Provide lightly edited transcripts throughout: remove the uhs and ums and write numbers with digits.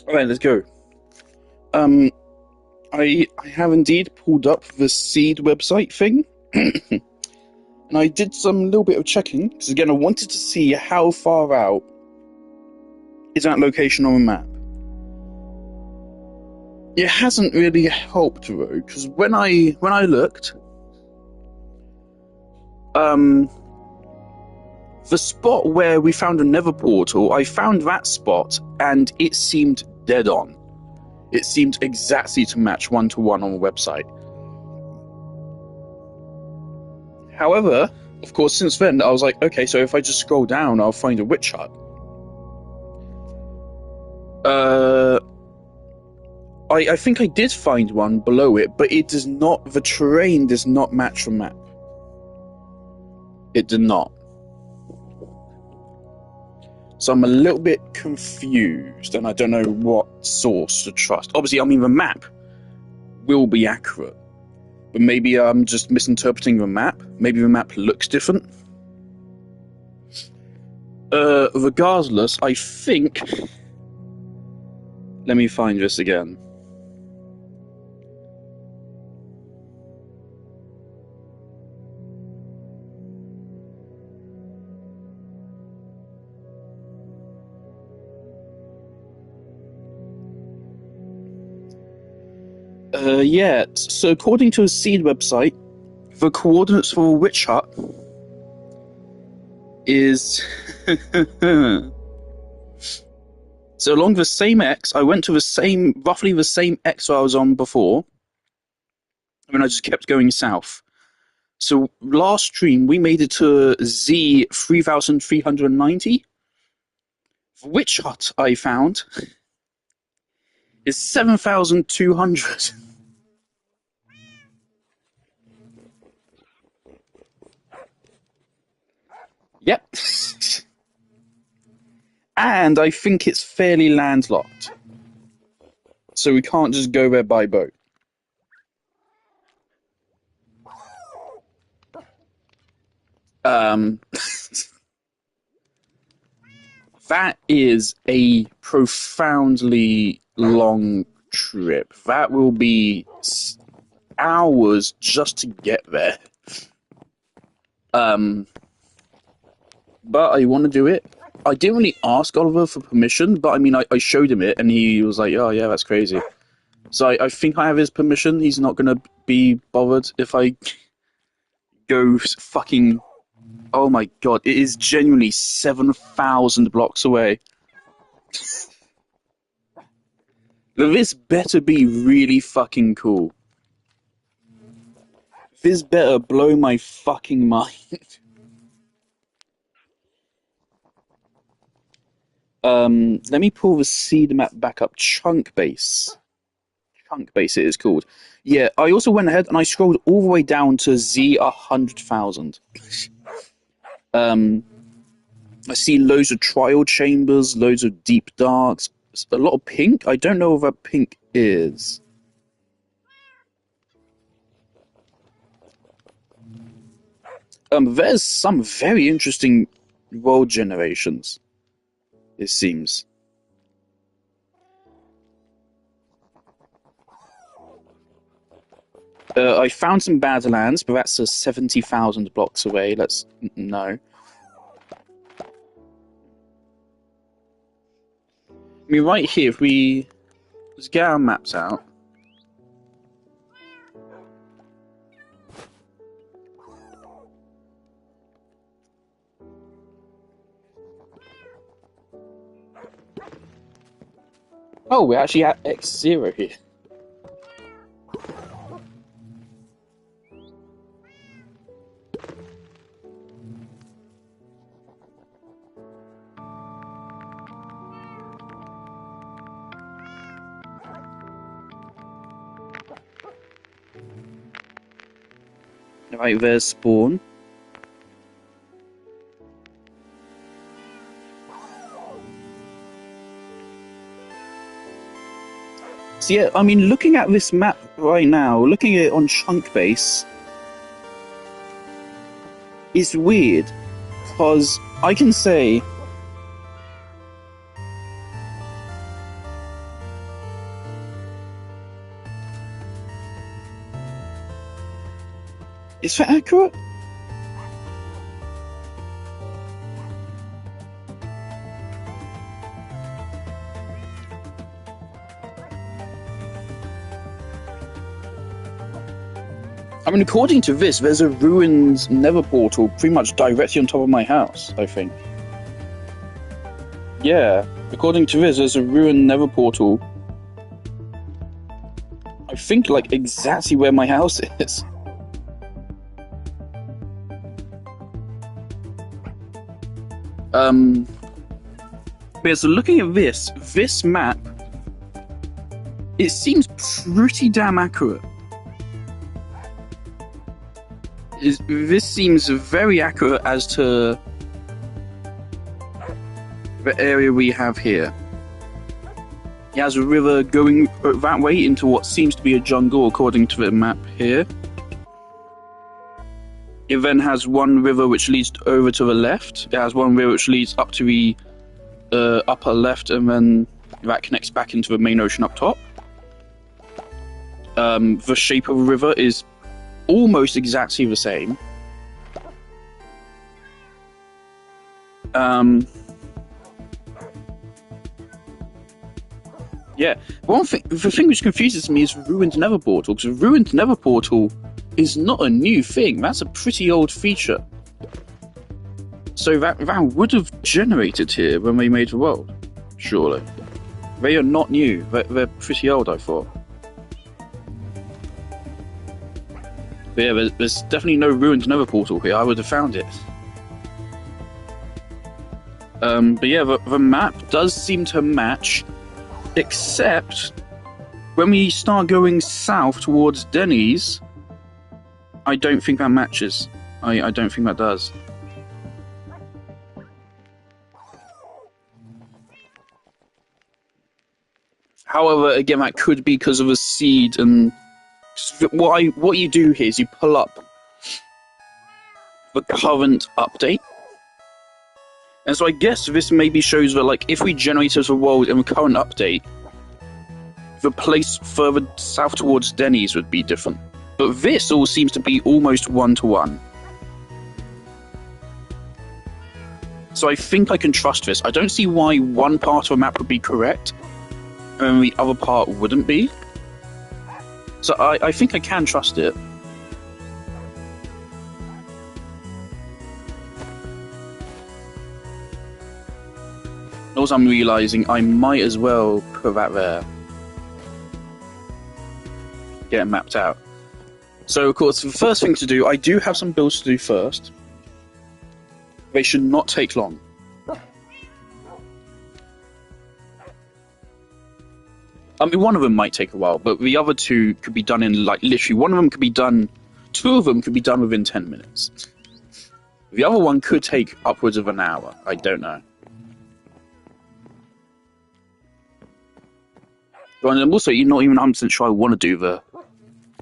All right, let's go. Um, I have indeed pulled up the Seed website thing, and I did some little bit of checking because again, I wanted to see how far out is that location on the map. It hasn't really helped though, because when I looked, um, the spot where we found a Nether portal, I found that spot, and it seemed dead on. It seemed exactly to match one-to-one on the website. However, of course, since then, I was like, okay, so if I just scroll down, I'll find a witch hut. Uh, I think I did find one below it, but it does not, the terrain does not match the map. It did not. So I'm a little bit confused, and I don't know what source to trust. Obviously, I mean, the map will be accurate, but maybe I'm just misinterpreting the map. Maybe the map looks different. Regardless, I think... Let me find this again. Yeah, so according to a Seed website, the coordinates for a witch hut is... So along the same X, I went to roughly the same X I was on before, and I just kept going south. So last stream, we made it to Z 3390. The witch hut I found is 7,200. Yep. And I think it's fairly landlocked. So we can't just go there by boat. That is a profoundly long trip. That will be hours just to get there. But I want to do it. I didn't really ask Oliver for permission, but I mean, I showed him it, and he was like, "Oh yeah, that's crazy." So I think I have his permission. He's not gonna be bothered if I go fucking. Oh my god, it is genuinely 7,000 blocks away. This better be really fucking cool. This better blow my fucking mind. Let me pull the seed map back up. Chunk base. Chunk base it is called. Yeah, I also went ahead and I scrolled all the way down to Z 100,000. I see loads of trial chambers, loads of deep darks, a lot of pink. I don't know what that pink is. There's some very interesting world generations, it seems. I found some Badlands, but that's 70,000 blocks away. No. I mean, right here, if we let's get our maps out. Oh, we're actually at X0 here. Right, there's spawn. So yeah, I mean, looking at this map right now, looking at it on Chunk Base, is weird, because I can say Is that accurate? I mean, according to this, there's a ruined nether portal pretty much directly on top of my house, I think. Yeah, according to this, there's a ruined nether portal. I think, like, exactly where my house is. But so looking at this map, it seems pretty damn accurate. This seems very accurate as to the area we have here. It has a river going that way into what seems to be a jungle, according to the map here. It then has one river which leads over to the left. It has one river which leads up to the upper left, and then that connects back into the main ocean up top. The shape of the river is almost exactly the same. Yeah, the thing which confuses me is ruined nether portal, because ruined nether portal is not a new thing. That's a pretty old feature. So that would have generated here when we made the world, surely. They are not new. They're pretty old, I thought. But yeah, there's definitely no ruined nether portal here. I would have found it. But yeah, the map does seem to match, except when we start going south towards Denny's, I don't think that matches. I don't think that does. However, again, that could be because of a seed, and what you do here is you pull up the current update. And so I guess this maybe shows that, like, if we generated a world in the current update, the place further south towards Denny's would be different. But this all seems to be almost one-to-one. So I think I can trust this. I don't see why one part of the map would be correct and the other part wouldn't be. So I think I can trust it. Also, I'm realizing I might as well put that there. Get it mapped out. So, of course, the first thing to do, I do have some builds to do first. They should not take long. I mean, one of them might take a while, but the other two could be done in, like, literally, one of them could be done, two of them could be done within 10 minutes. The other one could take upwards of an hour. I don't know. But I'm also not even 100% sure I want to do the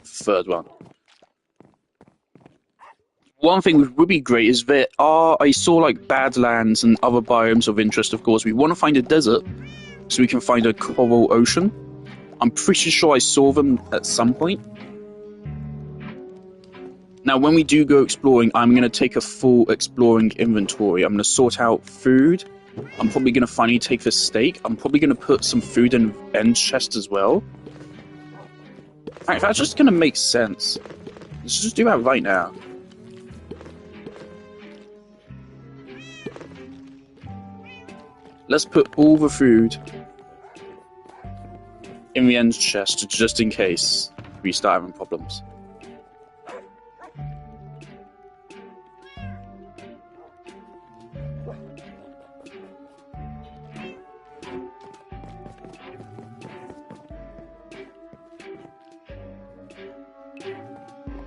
third one. One thing which would be great is there are, I saw like badlands and other biomes of interest, of course. We want to find a desert so we can find a coral ocean. I'm pretty sure I saw them at some point. Now, when we do go exploring, I'm going to take a full exploring inventory. I'm going to sort out food. I'm probably going to finally take the steak. I'm probably going to put some food in end chest as well. In fact, that's just going to make sense. Let's just do that right now. Let's put all the food in the end chest just in case we start having problems.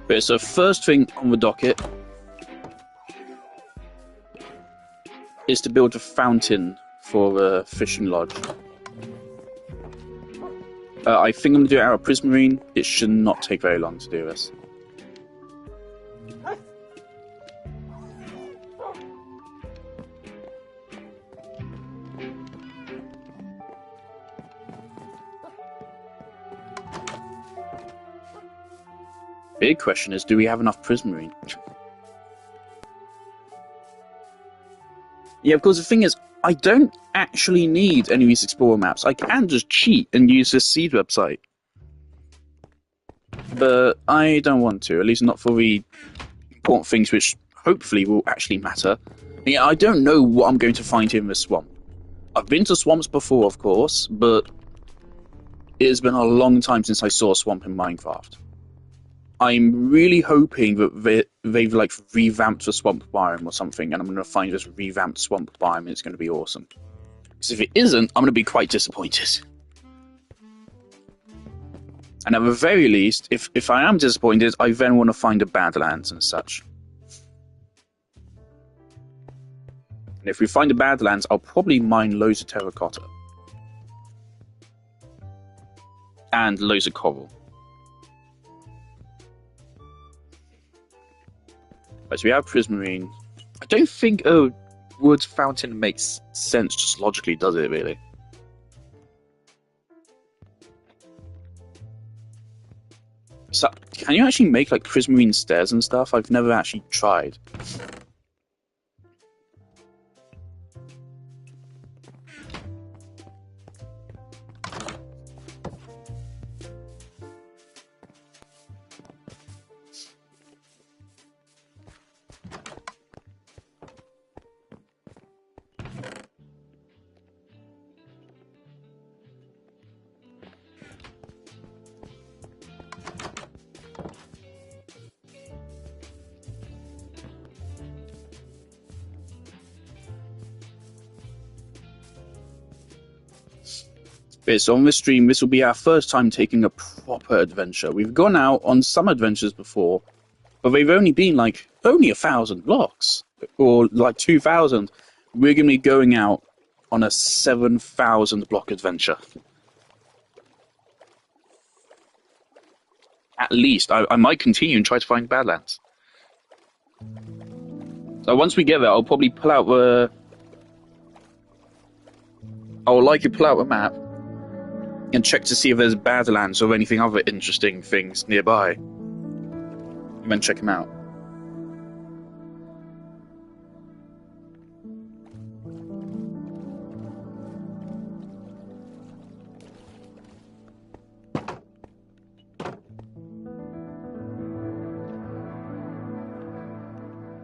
Okay, so first thing on the docket is to build a fountain for the fishing lodge. I think I'm going to do it out of prismarine. It should not take very long to do this. big question is, do we have enough Prismarine? Yeah, because the thing is, I don't actually need any of these Explorer maps. I can just cheat and use this seed website. But I don't want to, at least not for the important things which hopefully will actually matter. Yeah, I don't know what I'm going to find here in this swamp. I've been to swamps before, of course, but it has been a long time since I saw a swamp in Minecraft. I'm really hoping that they've like revamped the swamp biome or something, and I'm going to find this revamped swamp biome, and it's going to be awesome. Because if it isn't, I'm going to be quite disappointed. And at the very least, if I am disappointed, I then want to find a Badlands and such. And if we find a Badlands, I'll probably mine loads of terracotta. And loads of coral. Right, so we have Prismarine. I don't think a wood fountain makes sense just logically, does it, really? So, can you actually make like Prismarine stairs and stuff? I've never actually tried. Okay, so on this stream, this will be our first time taking a proper adventure. We've gone out on some adventures before, but they've only been like only 1,000 blocks or like 2,000. We're going to be going out on a 7,000 block adventure. At least. I might continue and try to find Badlands. So once we get there, I'll probably pull out the... I would like to pull out a map and check to see if there's Badlands or anything other interesting things nearby. And then check them out.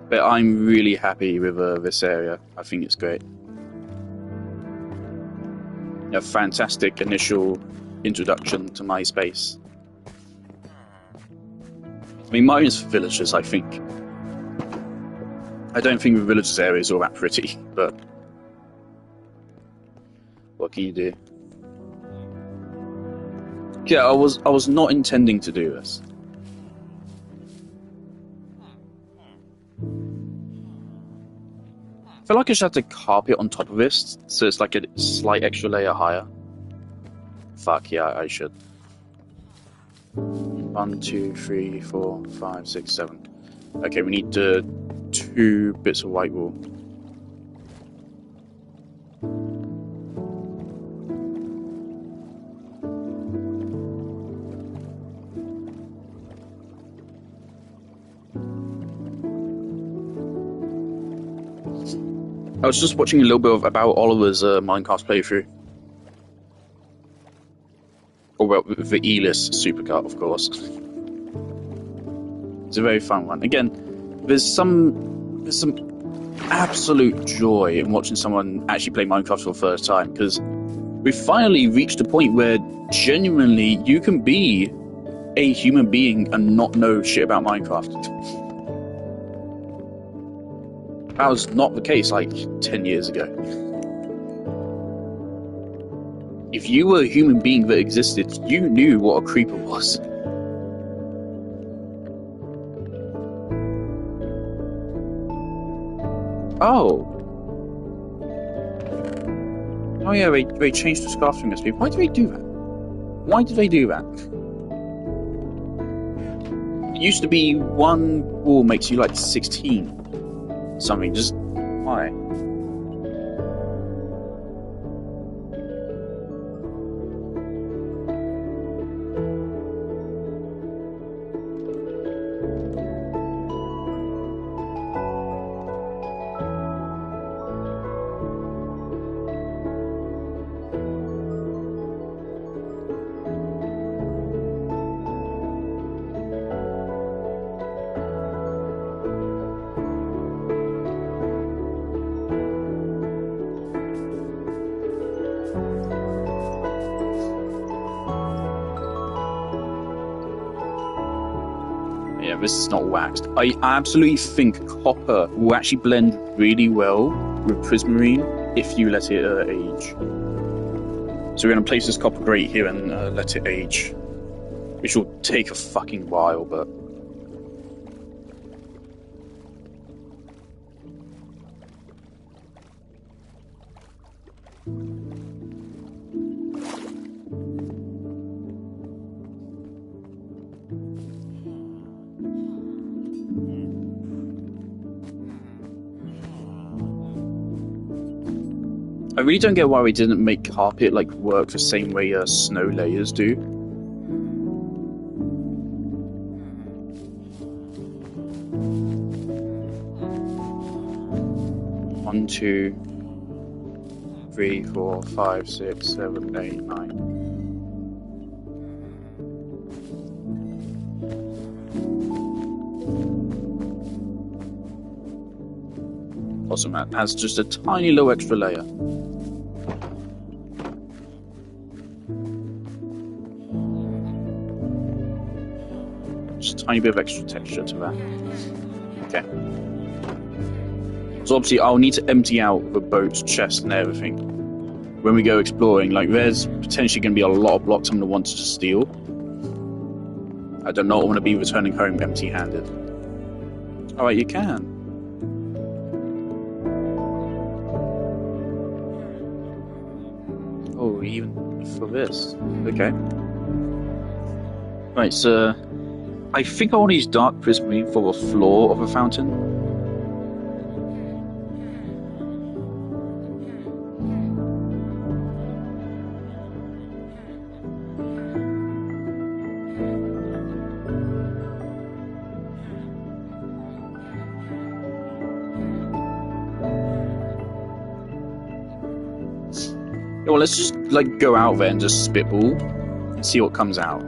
But I'm really happy with this area. I think it's great. A fantastic initial introduction to MySpace. I mean, mine is for villagers, I think. I don't think the villagers area is all that pretty, but what can you do? Yeah, I was not intending to do this. I feel like I should have to carpet on top of this, so it's like a slight extra layer higher. Fuck yeah, I should. 1, 2, 3, 4, 5, 6, 7. Okay, we need 2 bits of white wool. I was just watching a little bit about Oliver's Minecraft playthrough. Or well, the Elis supercut, of course. It's a very fun one. Again, there's some absolute joy in watching someone actually play Minecraft for the first time, because we finally reached a point where genuinely you can be a human being and not know shit about Minecraft. That was not the case like 10 years ago. If you were a human being that existed, you knew what a creeper was. Oh. Oh yeah, they changed the scarfing recipe. Why did they do that? Why did they do that? It used to be 1 wool makes you like 16. Something, just why? this is not waxed. I absolutely think copper will actually blend really well with prismarine if you let it age. So we're going to place this copper grate here and let it age, which will take a fucking while, but... I really don't get why we didn't make carpet like work the same way snow layers do. 1, 2, 3, 4, 5, 6, 7, 8, 9. Awesome, that has just a tiny little extra layer. Just a tiny bit of extra texture to that. Okay. So obviously I'll need to empty out the boat's chest and everything when we go exploring. Like, there's potentially going to be a lot of blocks I'm going to want to steal. I do not want to be returning home empty-handed. Alright, you can. Oh, even for this. Okay. Right, so... I think I want to use dark prismarine for the floor of a fountain. Yeah, well, let's just like go out there and just spitball and see what comes out.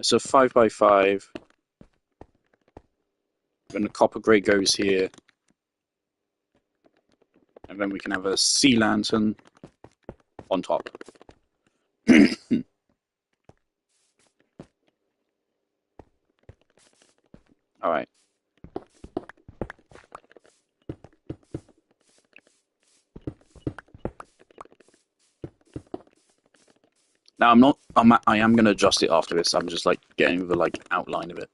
So 5x5. Then the copper grate goes here. And then we can have a sea lantern on top. Alright. Now I am gonna adjust it after this. I'm just like getting the like outline of it.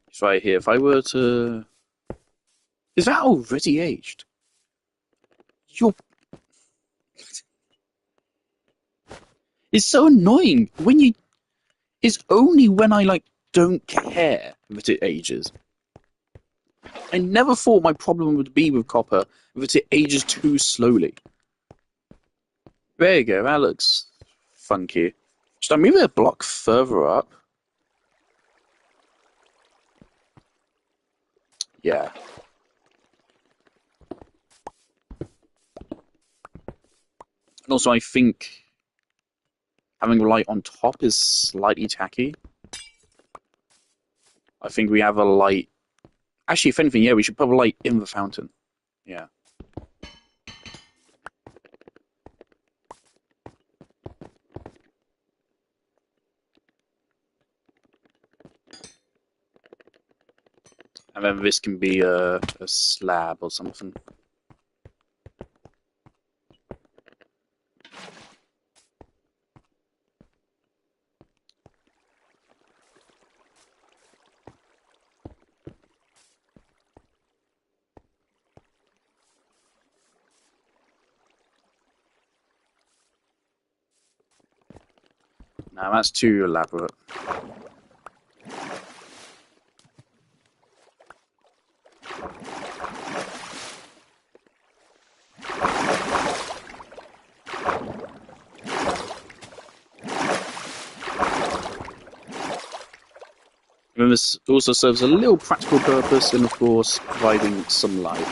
It's right here. If I were to... Is that already aged? It's so annoying when you... It's only when I like don't care that it ages. I never thought my problem would be with copper that it ages too slowly. There you go, that looks funky. Should I move it a block further up? Yeah. And also I think having a light on top is slightly tacky. I think we have a light... Actually, if anything, yeah, we should put a light in the fountain. Yeah. And then this can be a slab or something. Now that's too elaborate. And this also serves a little practical purpose in, of course, providing some light.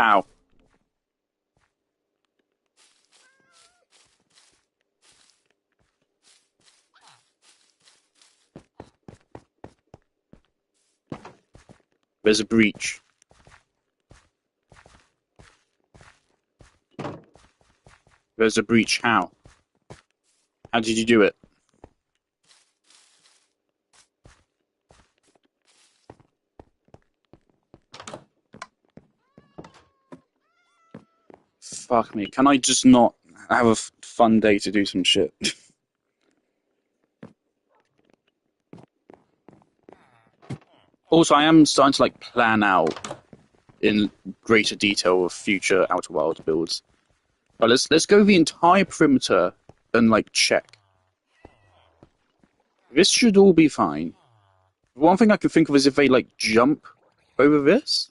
Ow. There's a breach. There's a breach. How? How did you do it? Fuck me. Can I just not have a fun day to do some shit? Also, I am starting to like plan out in greater detail of future Outer Wilds builds. But let's go the entire perimeter and like check. This should all be fine. One thing I can think of is if they like jump over this.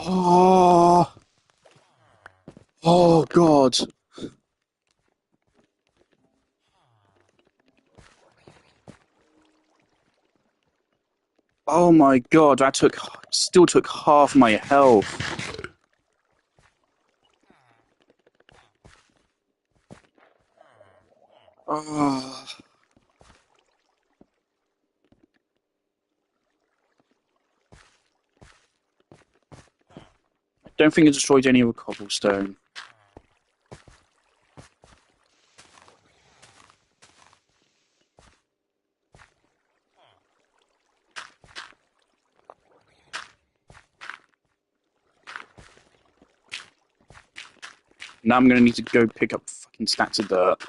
Oh, oh God. Oh my God, that still took half my health. Oh. I don't think it destroyed any of the cobblestone. Now I'm gonna need to go pick up fucking stacks of dirt.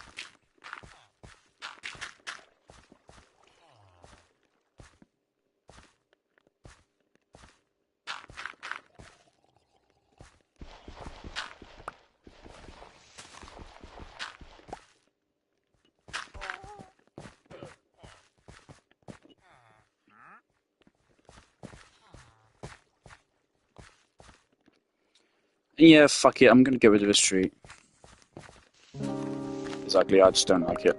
Yeah, fuck it, I'm gonna get rid of this tree. It's ugly, I just don't like it.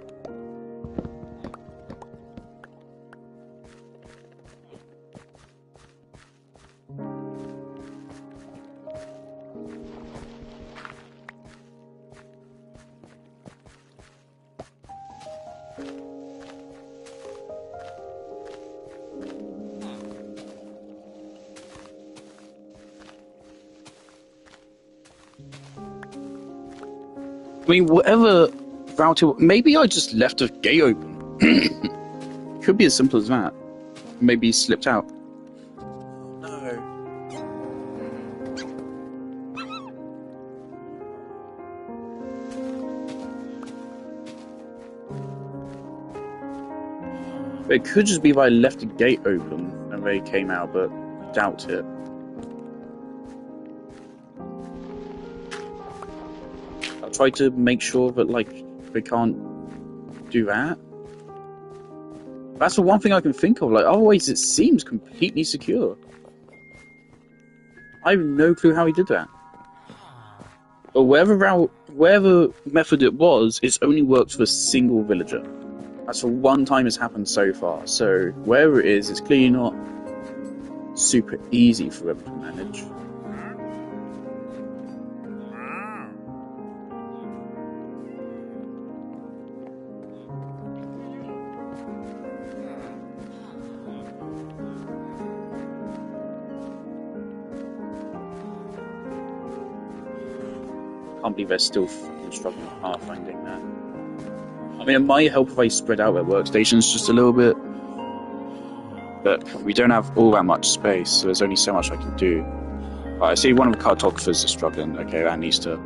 I mean, whatever route it, maybe I just left a gate open. Could be as simple as that. Maybe he slipped out. No. It could just be that I left a gate open and they came out, but I doubt it. I'll try to make sure that, like, they can't do that. That's the one thing I can think of. Like, otherwise it seems completely secure. I have no clue how he did that. But whatever method it was, it's only worked for a single villager. That's the one time it's happened so far. So wherever it is, it's clearly not super easy for them to manage. can't believe they're still fucking struggling with pathfinding there. I mean, it might help if I spread out their workstations just a little bit. But we don't have all that much space, so there's only so much I can do. Right, I see one of the cartographers is struggling. Okay, that needs to...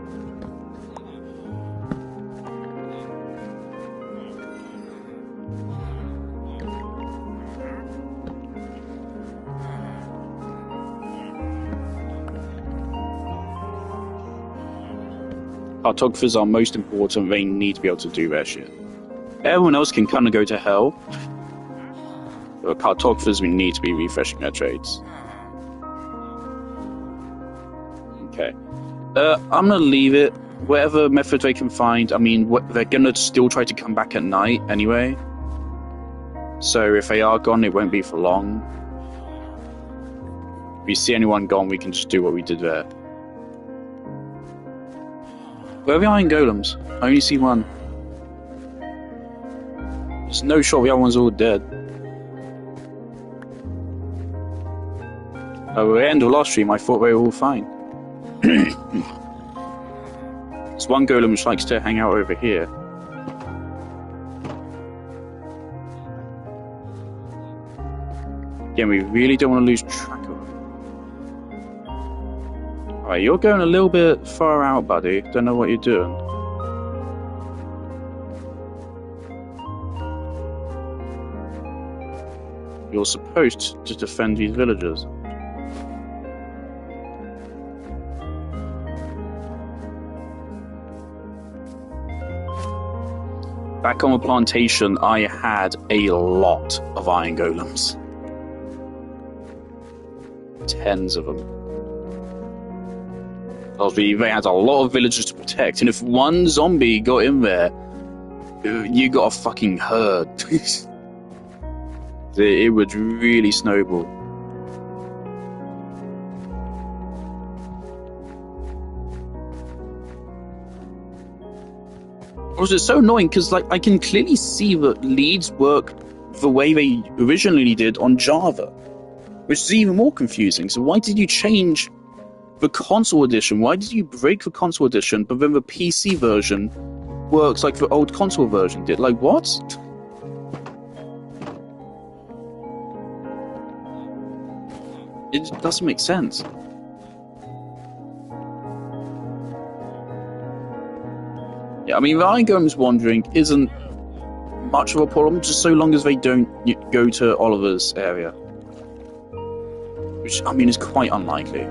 Cartographers are most important. They need to be able to do their shit. Everyone else can kind of go to hell. But cartographers, we need to be refreshing their trades. Okay. I'm gonna leave it. Whatever method they can find. I mean, they're gonna still try to come back at night anyway. So if they are gone, it won't be for long. If we see anyone gone, we can just do what we did there. Where are the iron golems? I only see one. There's no shot the other one's all dead. Oh, at the end of last stream, I thought they were all fine. There's one golem which likes to hang out over here. Again, we really don't want to lose track of them. Alright, you're going a little bit far out, buddy. Don't know what you're doing. You're supposed to defend these villagers. Back on the plantation, I had a lot of iron golems. Tens of them. Obviously, they had a lot of villagers to protect, and if one zombie got in there, you got a fucking herd. It would really snowball. Also, it's so annoying because, like, I can clearly see that leads work the way they originally did on Java, which is even more confusing. So why did you change the console edition? Why did you break the console edition, but then the PC version works like the old console version did? Like, what? It doesn't make sense. Yeah, I mean, the Iron Golems wandering isn't much of a problem, just so long as they don't go to Oliver's area. Which, I mean, is quite unlikely.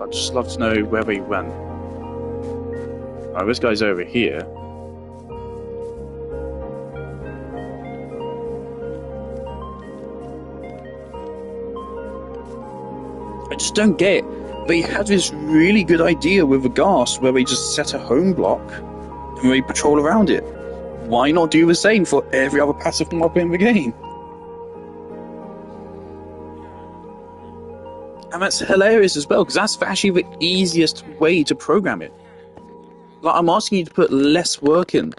I'd just love to know where they went. Oh, this guy's over here. I just don't get it. They had this really good idea with the gas where they just set a home block and they patrol around it. Why not do the same for every other passive mob in the game? And that's hilarious as well, because that's actually the easiest way to program it. Like, I'm asking you to put less work in.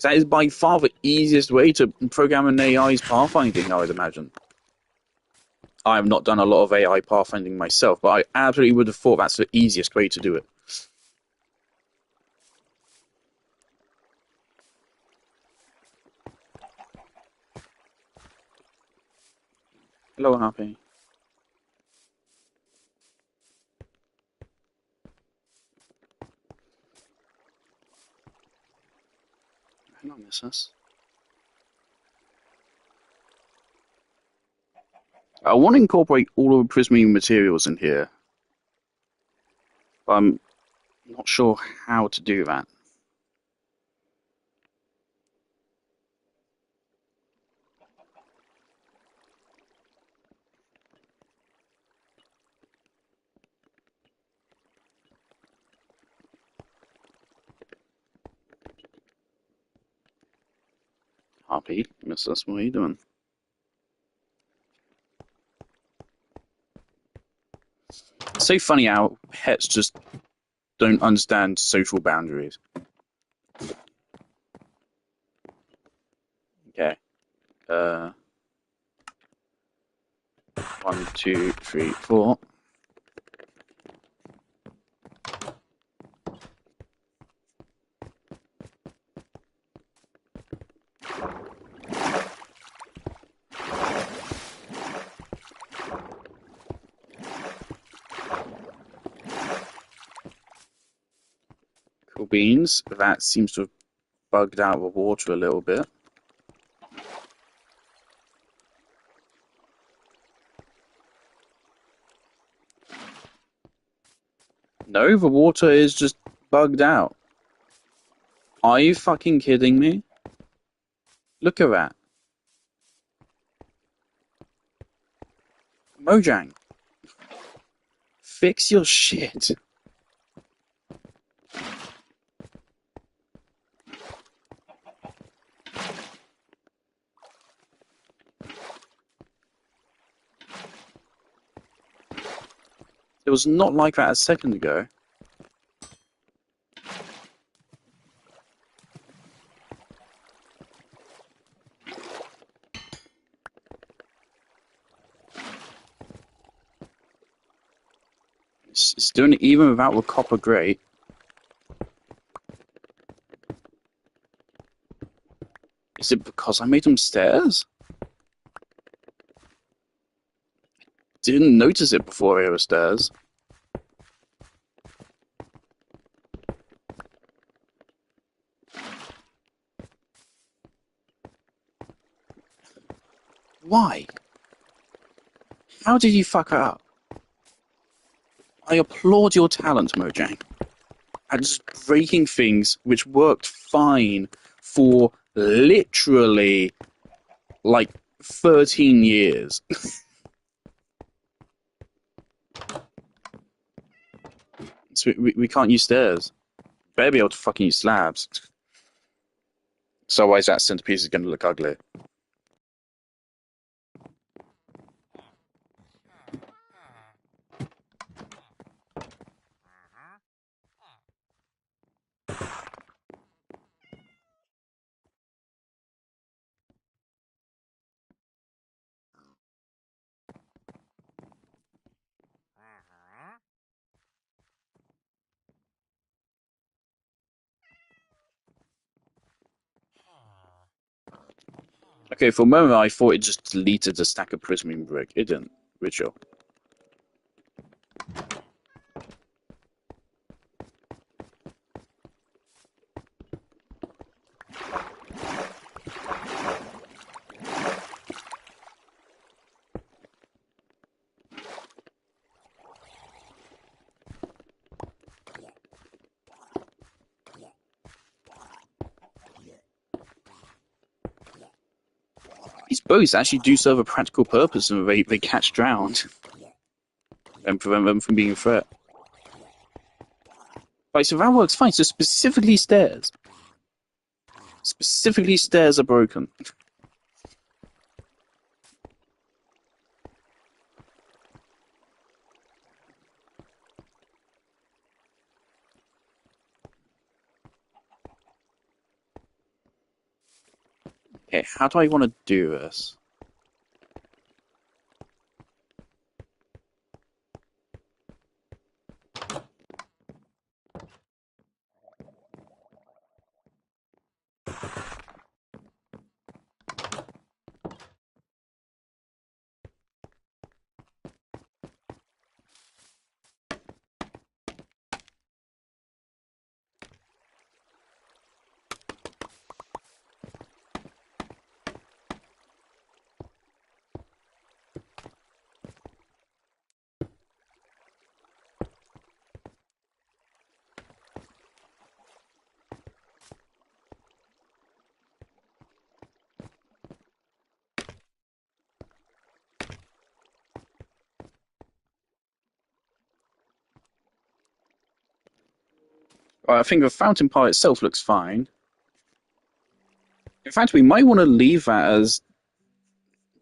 That is by far the easiest way to program an AI's pathfinding, I would imagine. I have not done a lot of AI pathfinding myself, but I absolutely would have thought that's the easiest way to do it. Hello, Happy. Hello, Mrs. I want to incorporate all of the Prismy materials in here. But I'm not sure how to do that. Happy, Mrs. What are you doing? It's so funny how pets just don't understand social boundaries. Okay. Why 1, 2, 3, 4. Cool beans. That seems to have bugged out the water a little bit. No, the water is just bugged out. Are you fucking kidding me? Look at that. Mojang, fix your shit. It was not like that a second ago. It's doing it even without the copper grate. Is it because I made them stairs? Didn't notice it before they were stairs. Why? How did you fuck it up? I applaud your talent, Mojang, at just breaking things which worked fine for literally, like, 13 years. So we can't use stairs. Better be able to fucking use slabs. So otherwise that centerpiece is going to look ugly. Okay, for a moment I thought it just deleted a stack of prismarine brick. It didn't. Ritual. These boats actually do serve a practical purpose, and they catch drowned and prevent them from being a threat. Right, so that works fine. So specifically stairs. Specifically stairs are broken. Okay, how do I want to do this? Right, I think the fountain part itself looks fine. In fact, we might want to leave that as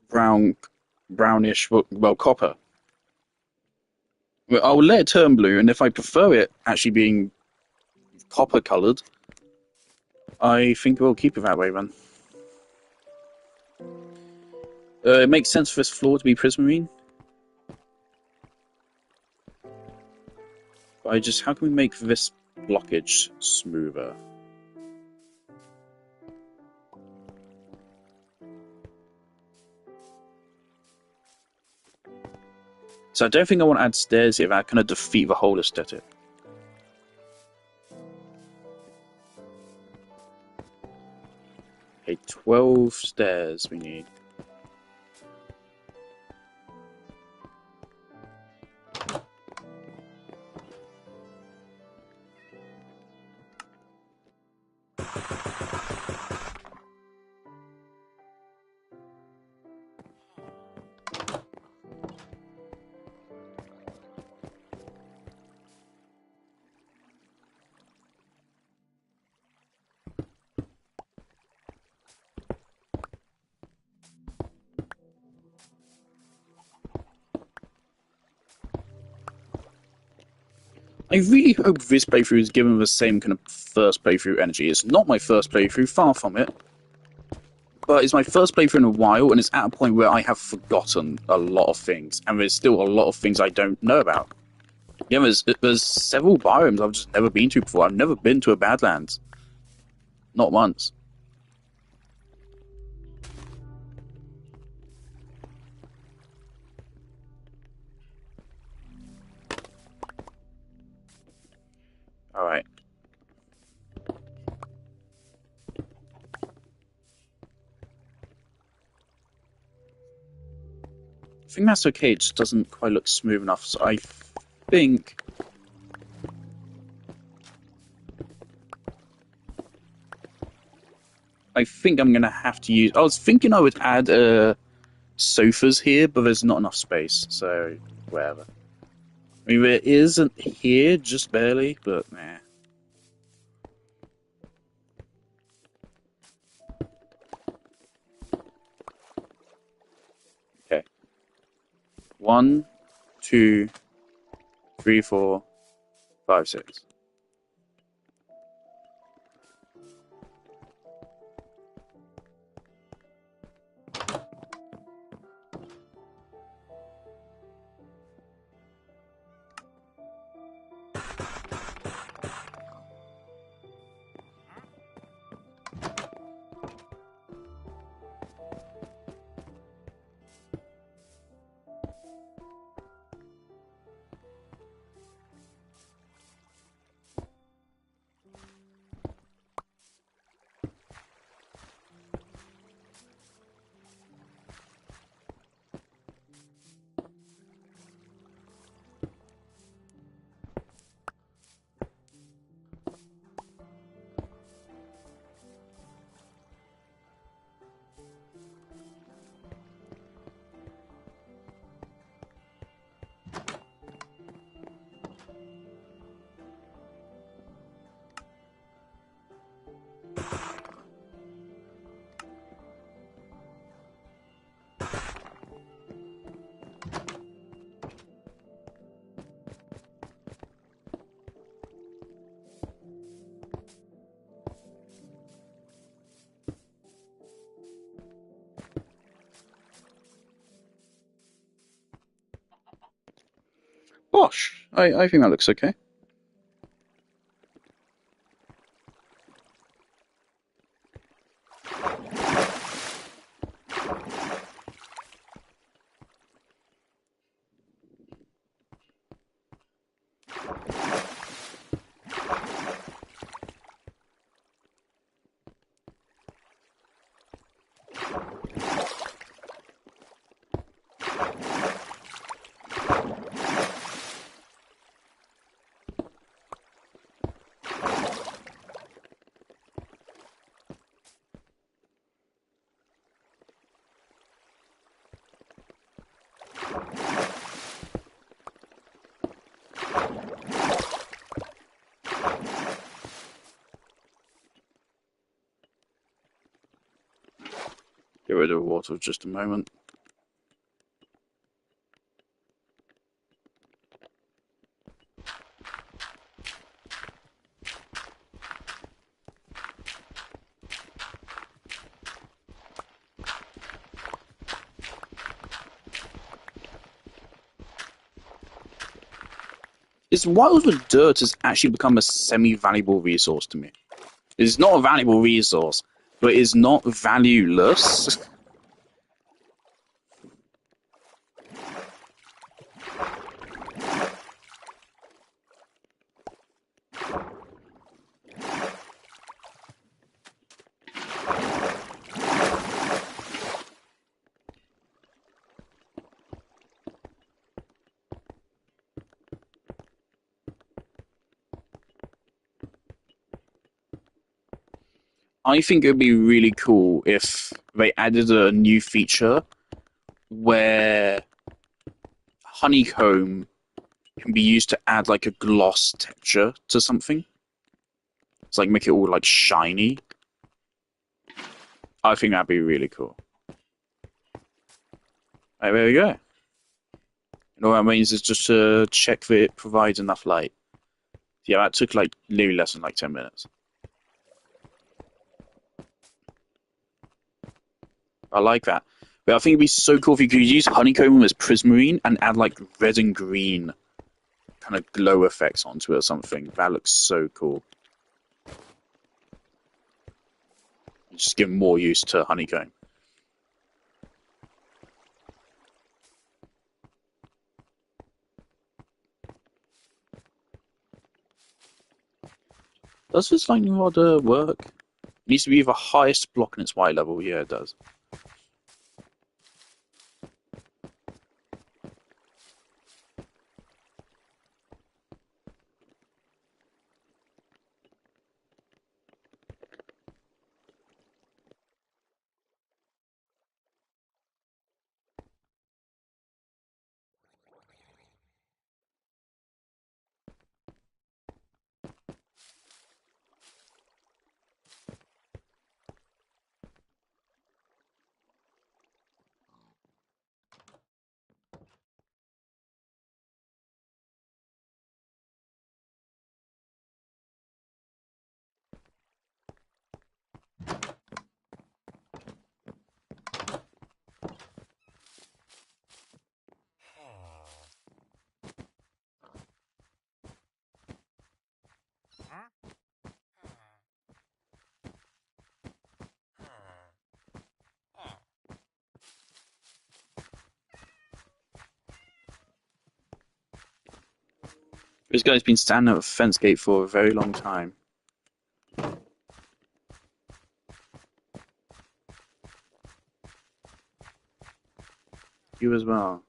brownish, well, copper. I'll let it turn blue, and if I prefer it actually being copper coloured, I think we'll keep it that way then. It makes sense for this floor to be prismarine. How can we make this blockage smoother? So I don't think I want to add stairs here. That kind of defeat the whole aesthetic. Okay, 12 stairs we need. I really hope this playthrough is given the same kind of first playthrough energy. It's not my first playthrough, far from it. But it's my first playthrough in a while, and it's at a point where I have forgotten a lot of things, and there's still a lot of things I don't know about. Yeah, there's several biomes I've just never been to before. I've never been to a Badlands. Not once. Alright. I think that's okay, it just doesn't quite look smooth enough, so I think... I'm gonna have to use... I was thinking I would add sofas here, but there's not enough space, so whatever. I mean, there isn't here, just barely, but nah. Okay. 1, 2, 3, 4, 5, 6. Bosh! I think that looks okay. Get rid of the water for just a moment. This Wildwood dirt has actually become a semi-valuable resource to me. It's not a valuable resource, but it's not valueless. I think it would be really cool if they added a new feature where honeycomb can be used to add like a gloss texture to something. It's like make it all like shiny. I think that'd be really cool. Right, there we go. And all that means is just to check that it provides enough light. Yeah, that took like literally less than like 10 minutes. I like that. But I think it'd be so cool if you could use honeycomb as prismarine and add like red and green kind of glow effects onto it or something. That looks so cool. Just give more use to honeycomb. Does this lightning rod work? It needs to be the highest block in its white level. Yeah, it does. This guy's been standing at a fence gate for a very long time. You as well.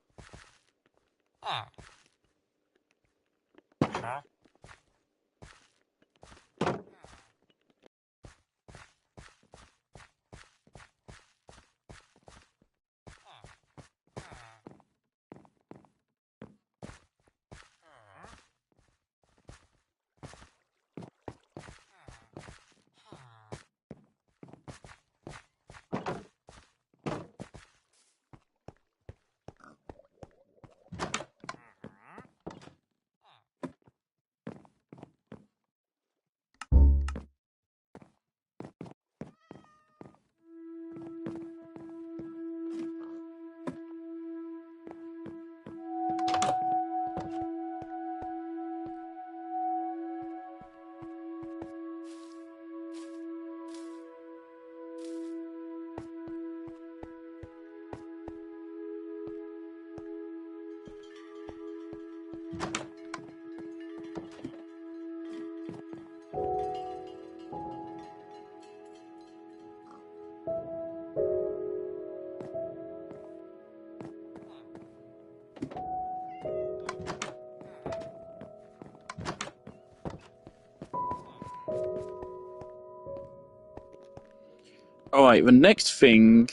Alright, the next thing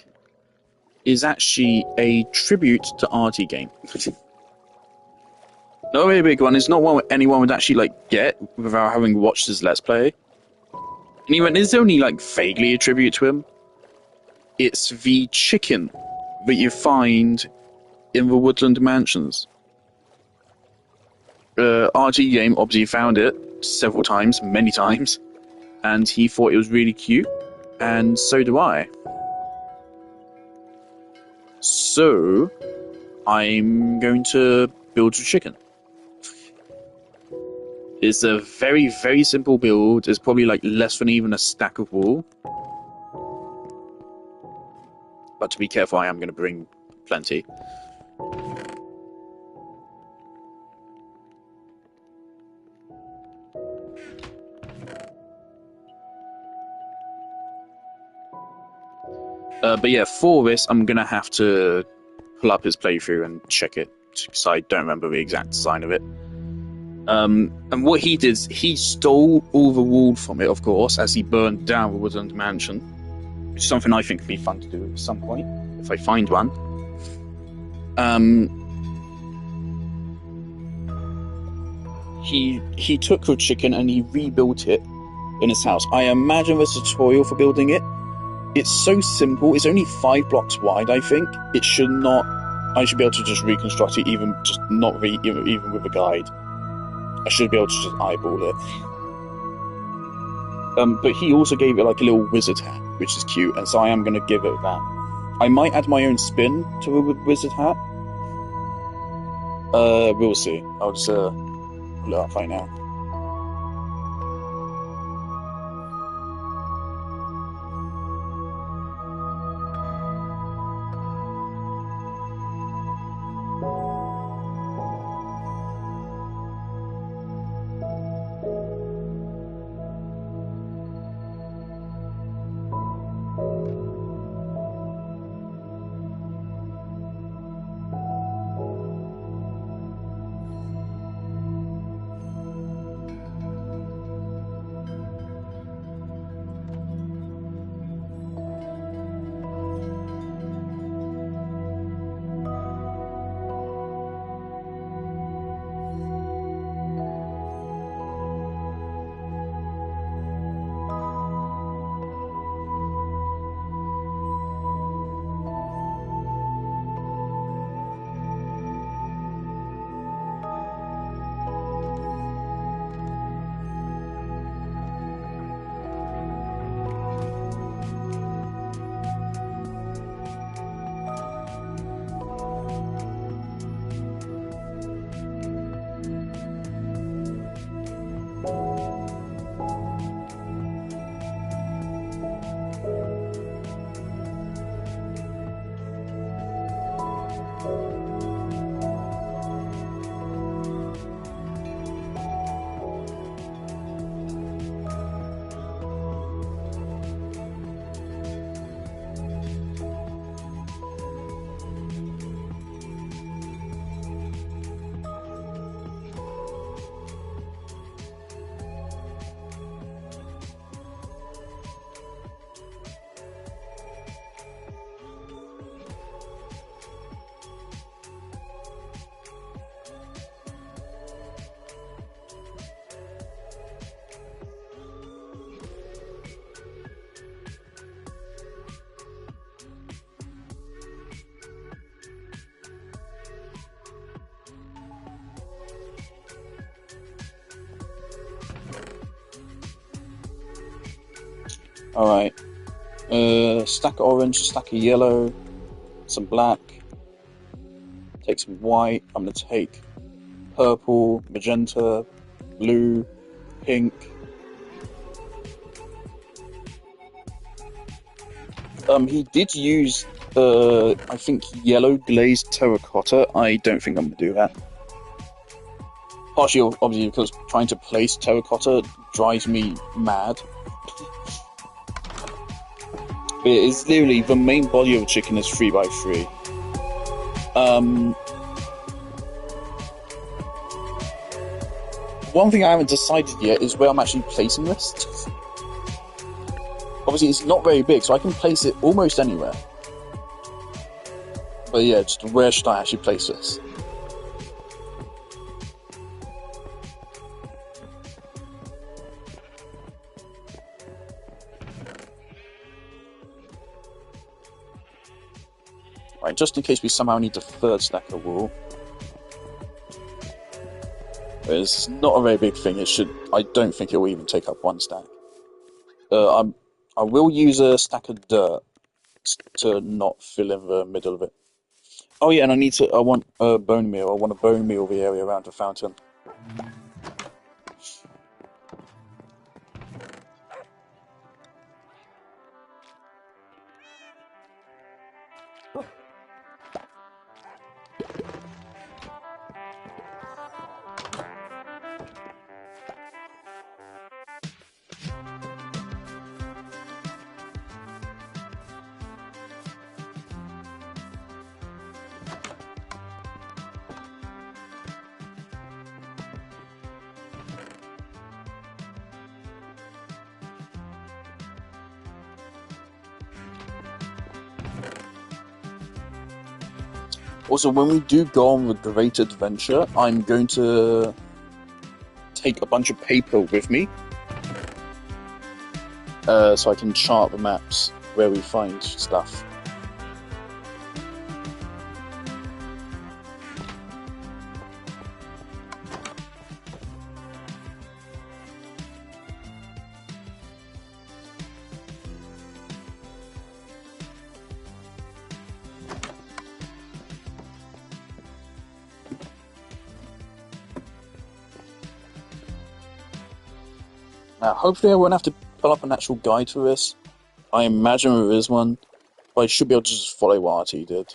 is actually a tribute to Artie game. Not a really big one. It's not one anyone would actually like get without having watched his Let's Play. And even it's only like vaguely a tribute to him. It's the chicken that you find in the Woodland Mansions. RG Game obviously found it several times, many times, and he thought it was really cute, and so do I. So, I'm going to build a chicken. It's a very, very simple build. It's probably like less than even a stack of wool. But to be careful, I am going to bring plenty. But yeah, for this, I'm going to have to pull up his playthrough and check it, because I don't remember the exact design of it. And what he did is he stole all the wool from it, of course, as he burned down the Woodland Mansion, which is something I think would be fun to do at some point, if I find one. He took the chicken and he rebuilt it in his house. I imagine there's a tutorial for building it. It's so simple. It's only 5 blocks wide, I think. It should not... I should be able to just reconstruct it, even with a guide. I should be able to just eyeball it. But he also gave it like a little wizard hat, which is cute, and so I am going to give it that. I might add my own spin to a wizard hat. We'll see. I'll just pull it up right now. Alright. Stack of orange, stack of yellow, some black. Take some white. I'm going to take purple, magenta, blue, pink. He did use, I think, yellow glazed terracotta. I don't think I'm going to do that. Partially, obviously, because trying to place terracotta drives me mad. It's literally, the main body of the chicken is 3x3. One thing I haven't decided yet is where I'm actually placing this. Obviously, it's not very big, so I can place it almost anywhere. But yeah, just where should I actually place this? Right, just in case we somehow need the third stack of wool. It's not a very big thing. I don't think it will even take up 1 stack. I will use a stack of dirt to not fill in the middle of it. Oh yeah, and I want a bone meal. I want to bone meal the area around the fountain. Also, when we do go on the great adventure, I'm going to take a bunch of paper with me, so I can chart the maps where we find stuff. Now, hopefully I won't have to pull up an actual guide for this. I imagine there is one, but I should be able to just follow what RT did.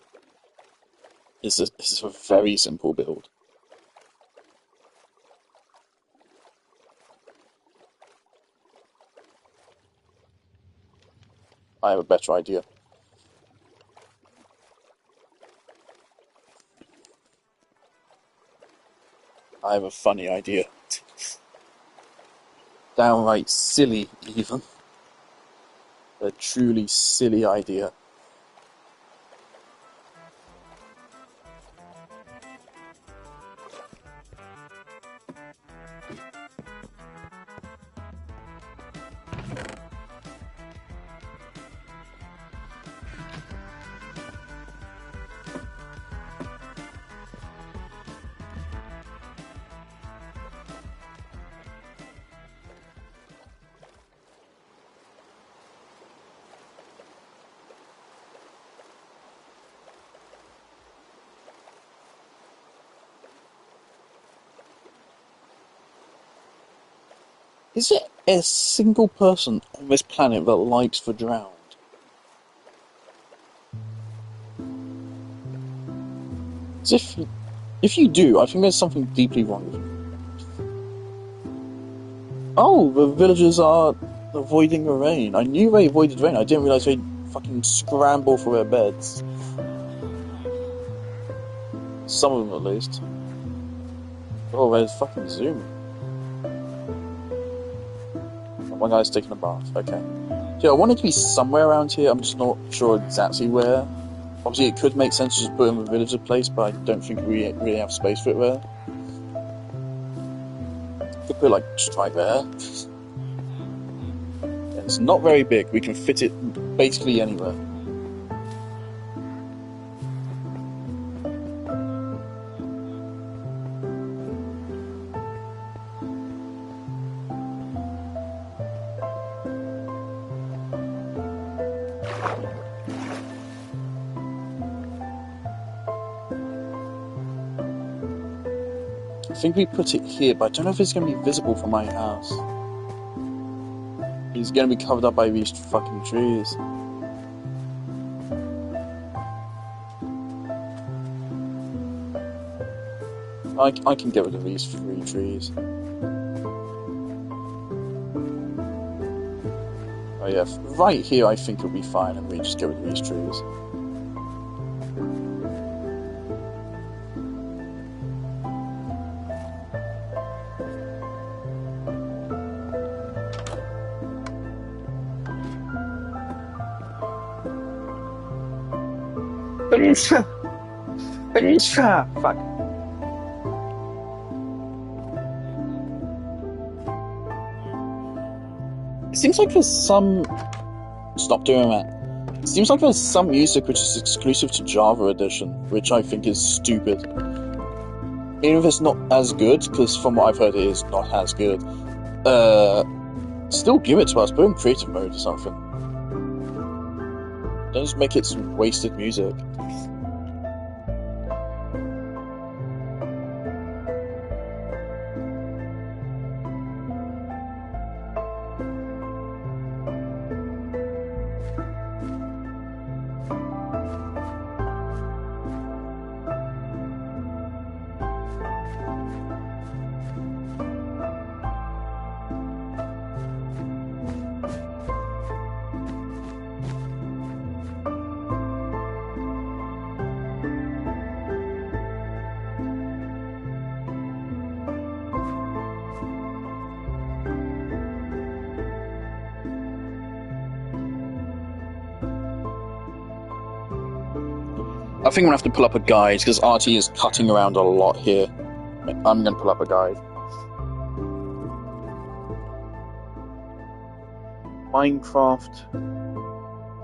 This is a very simple build. I have a better idea. I have a funny idea. Downright silly, even. A truly silly idea. Is there a single person on this planet that likes the drowned? As if you do, I think there's something deeply wrong with you. Oh, the villagers are avoiding the rain. I knew they avoided rain. I didn't realize they'd fucking scramble for their beds. Some of them, at least. Oh, there's fucking Zoom. One guy's taking a bath. Okay. Yeah, I want it to be somewhere around here. I'm just not sure exactly where. Obviously, it could make sense to just put in the villager place, but I don't think we really have space for it there. Could put, like, just right there. Yeah, it's not very big. We can fit it basically anywhere. I think we put it here, but I don't know if it's going to be visible from my house. It's going to be covered up by these fucking trees. I can get rid of these 3 trees. Oh yeah, right here I think it'll be fine, and we just get rid of these trees. Fuck. It seems like there's some... Stop doing that. It seems like there's some music which is exclusive to Java Edition, which I think is stupid. Even if it's not as good, because from what I've heard it is not as good, still give it to us, put it in creative mode or something. Don't just make it some wasted music. I think I'm gonna have to pull up a guide because RT is cutting around a lot here. I'm gonna pull up a guide. Minecraft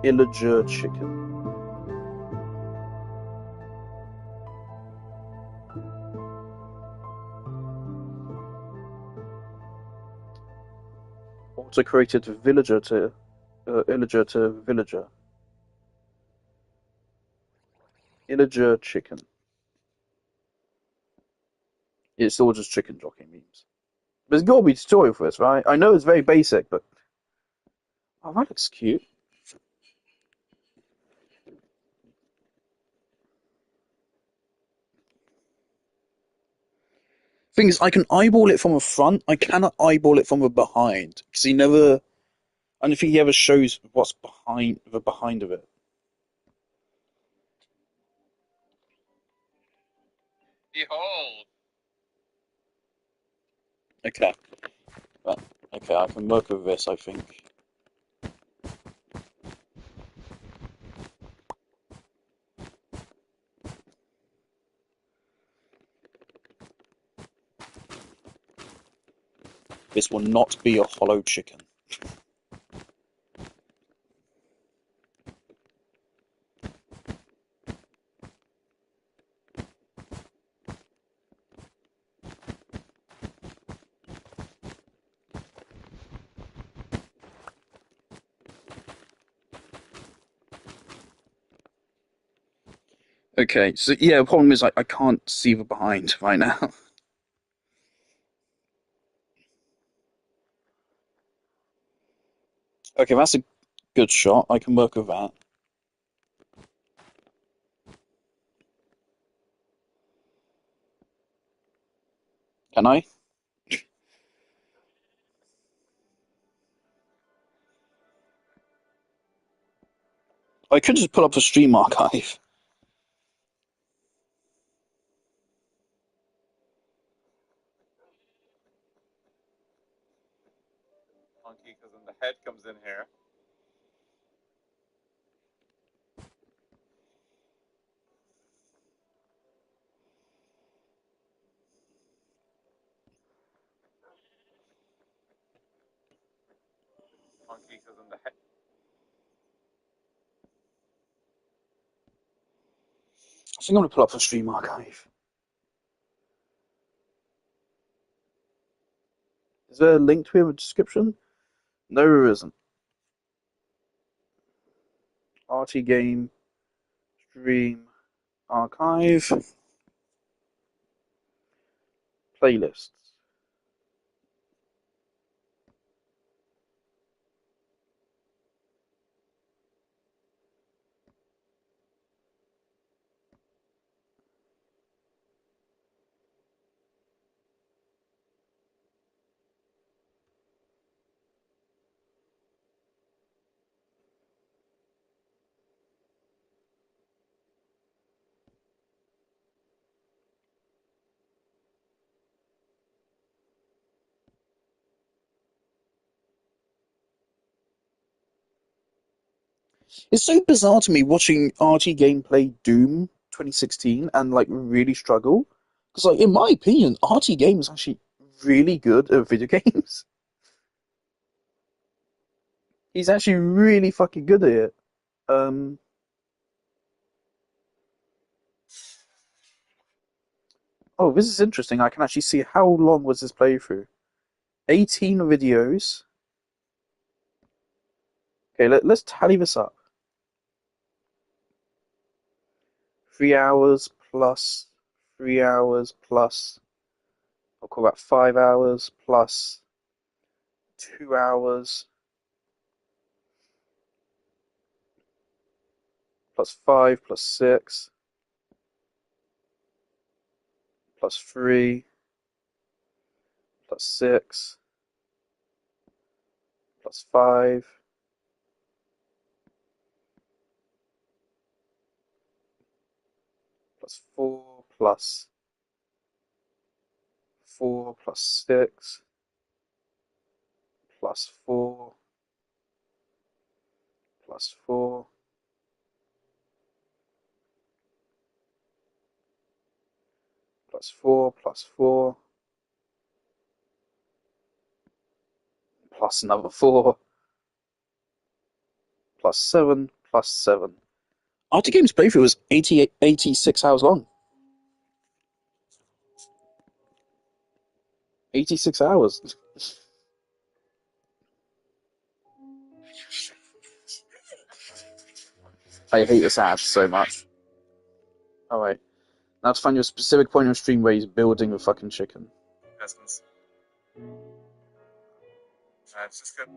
Illager chicken. Auto-created villager to illager to villager. Illager chicken. It's all just chicken jockey memes. There's got to be a tutorial for this, right? I know it's very basic, but oh, that looks cute. Thing is, I can eyeball it from the front. I cannot eyeball it from the behind because he never. I don't think he ever shows what's behind of it. Behold. Okay, but, okay, I can work with this. I think. This will not be a hollow chicken. Okay, so yeah, the problem is I can't see the behind right now. Okay, that's a good shot. I can work with that. Can I? I could just pull up the stream archive. Monkey, because then the head comes in here. Monkey, because then the head. I think I'm gonna pull up the stream archive. Is there a link to it in the description? No, there isn't. RT game stream archive playlists. It's so bizarre to me watching RT gameplay Doom 2016 and like really struggle because like in my opinion RT Game is actually really good at video games. He's actually really fucking good at it. Um, oh, this is interesting. I can actually see how long was this playthrough. 18 videos. Okay, let's tally this up. 3 hours plus 3 hours plus, I'll call that 5 hours plus 2 hours plus 5 plus 6 plus 3 plus 6 plus 5 plus 4 plus 4 plus 6 plus 4 plus 4 plus 4, plus 4, plus another 4, plus 7, plus 7. RT Games playthrough was 86 hours long. 86 hours. I hate this ad so much. Alright. Now to find your specific point on stream where he's building a fucking chicken. Pistons. It's just good.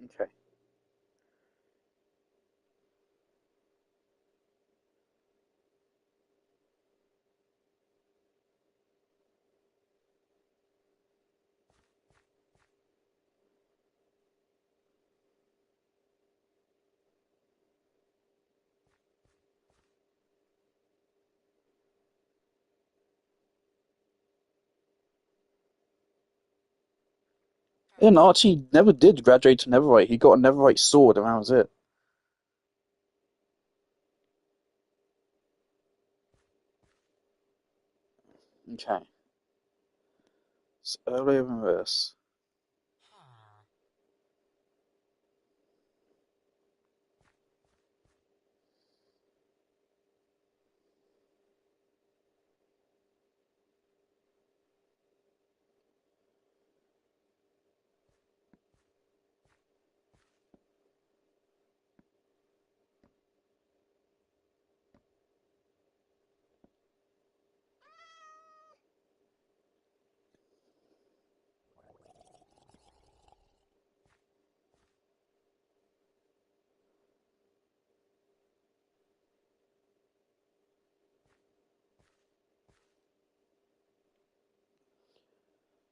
Okay. Yeah, and Archie never did graduate to Neverwhite. He got a Neverwhite sword, and that was it. Okay. So earlier than this.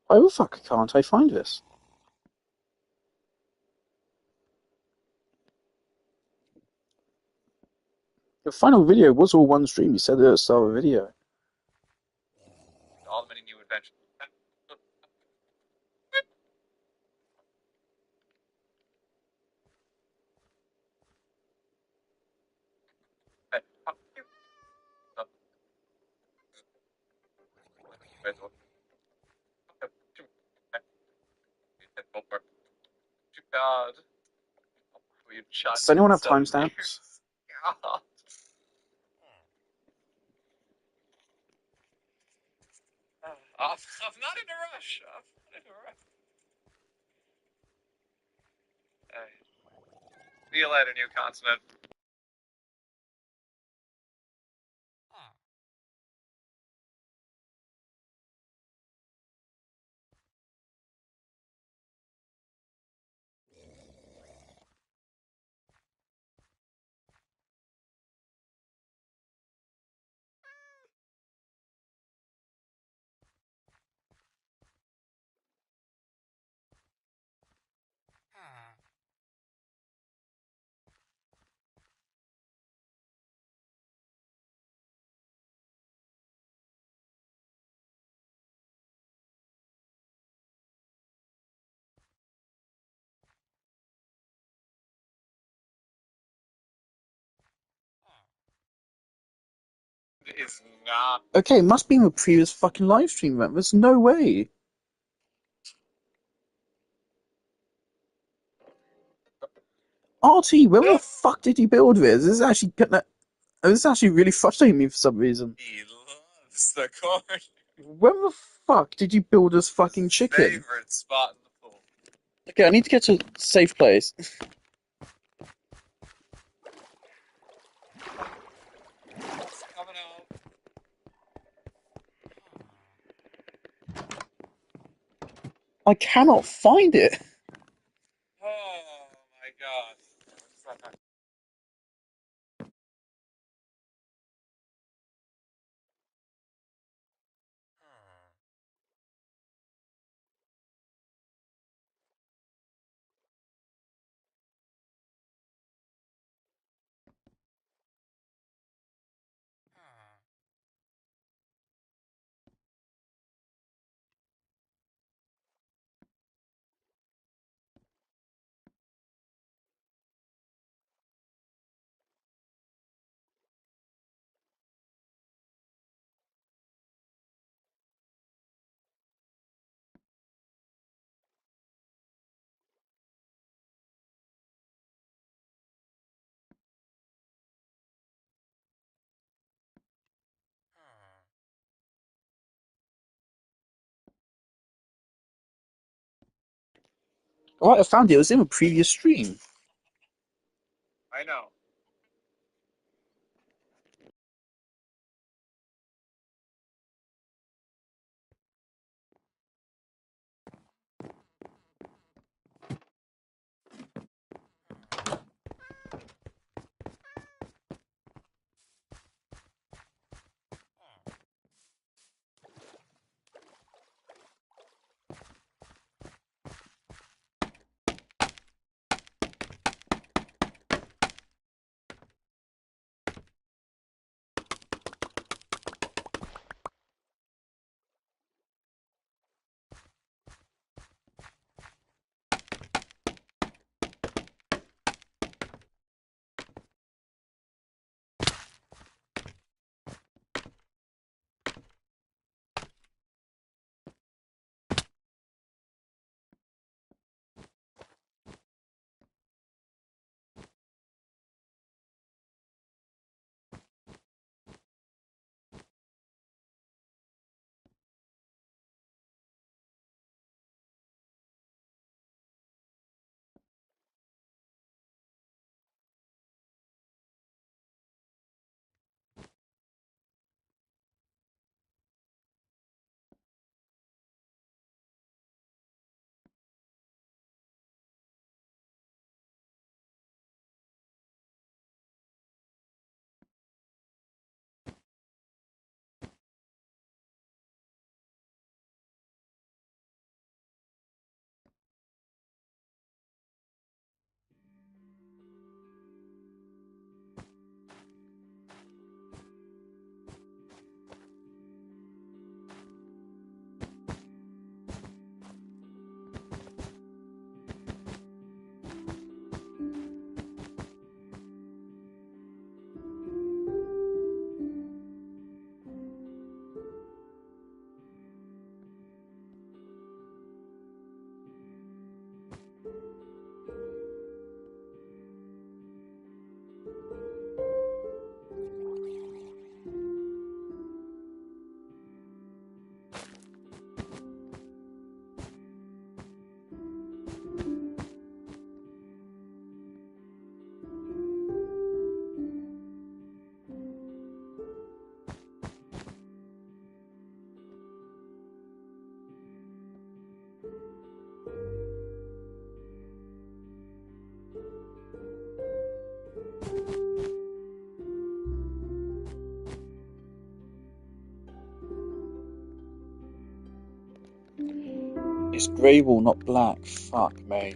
Why the fuck can't I find this? The final video was all one stream. You said it at the start of the video. All many new adventures. Too bad. We've shot Does anyone have 7 timestamps? years. God. I'm not in a rush. I'm not in a rush. See you later, new consonant. Is not. Okay, it must be in the previous fucking live stream then. There's no way. RT, where the fuck did you build this? This is actually really frustrating me for some reason. He loves the corn. Where the fuck did you build this fucking chicken? Favorite spot in the pool. Okay, I need to get to a safe place. It's coming out. I cannot find it. Alright, I found it. It was in a previous stream. I know. It's grey wall, not black. Fuck me.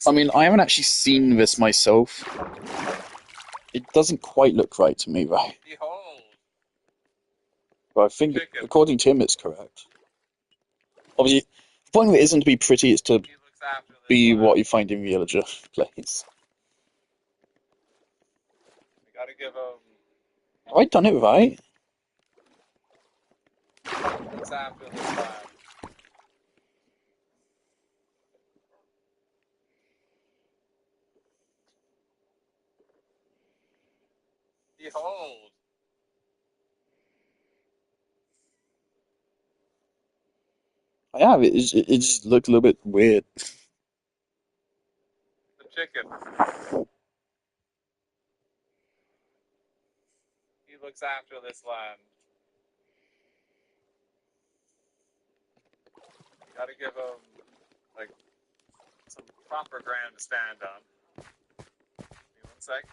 I mean, I haven't actually seen this myself. It doesn't quite look right to me, right? Behold, But I think, chicken. according to him, it's correct. Obviously, the point of it isn't to be pretty, it's to He looks after this be lad. what you find in Villager plays. We gotta give him. Have I done it right? He looks after this lad. Behold, I have. It just looked a little bit weird. the chicken. He looks after this land. Gotta give him like some proper ground to stand on. Give me 1 sec.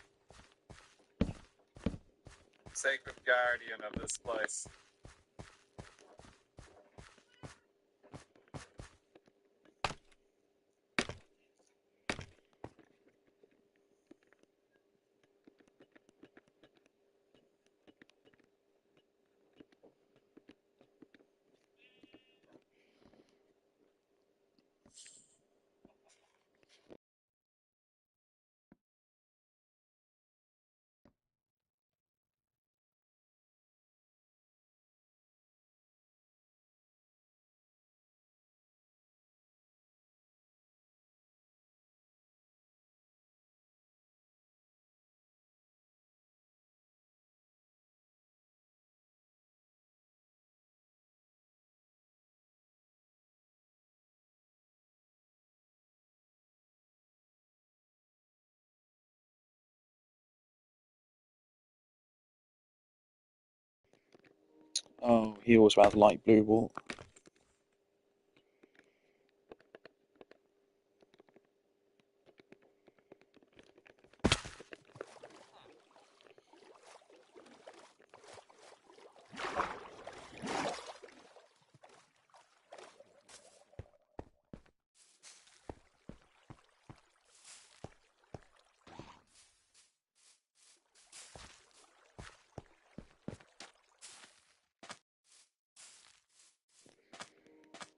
Sacred guardian of this place. Oh, he always wears light blue wool.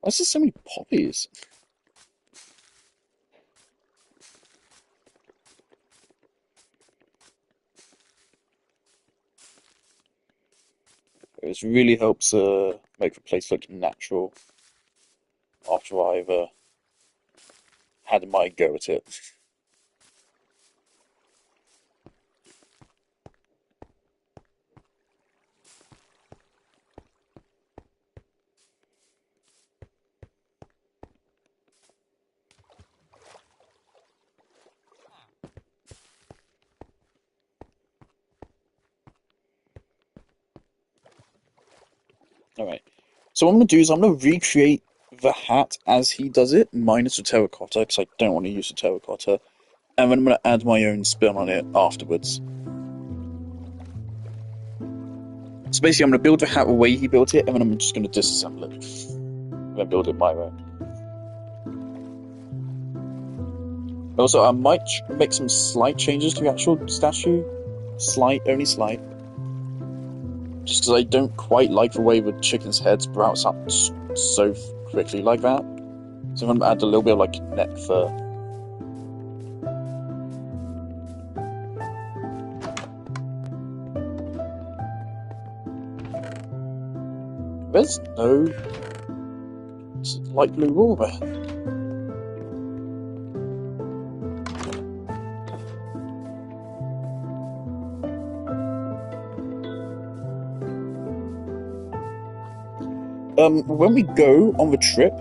Why is there so many poppies? It really helps make the place look natural after I've had my go at it. Alright. So what I'm going to do is I'm going to recreate the hat as he does it, minus the terracotta, because I don't want to use the terracotta. And then I'm going to add my own spin on it afterwards. So basically I'm going to build the hat the way he built it, and then I'm just going to disassemble it. And then build it my way. Also, I might make some slight changes to the actual statue. Slight, only slight. Just because I don't quite like the way the chicken's heads sprouts up so quickly like that. So I'm going to add a little bit of like neck fur. There's no light blue wool there. When we go on the trip,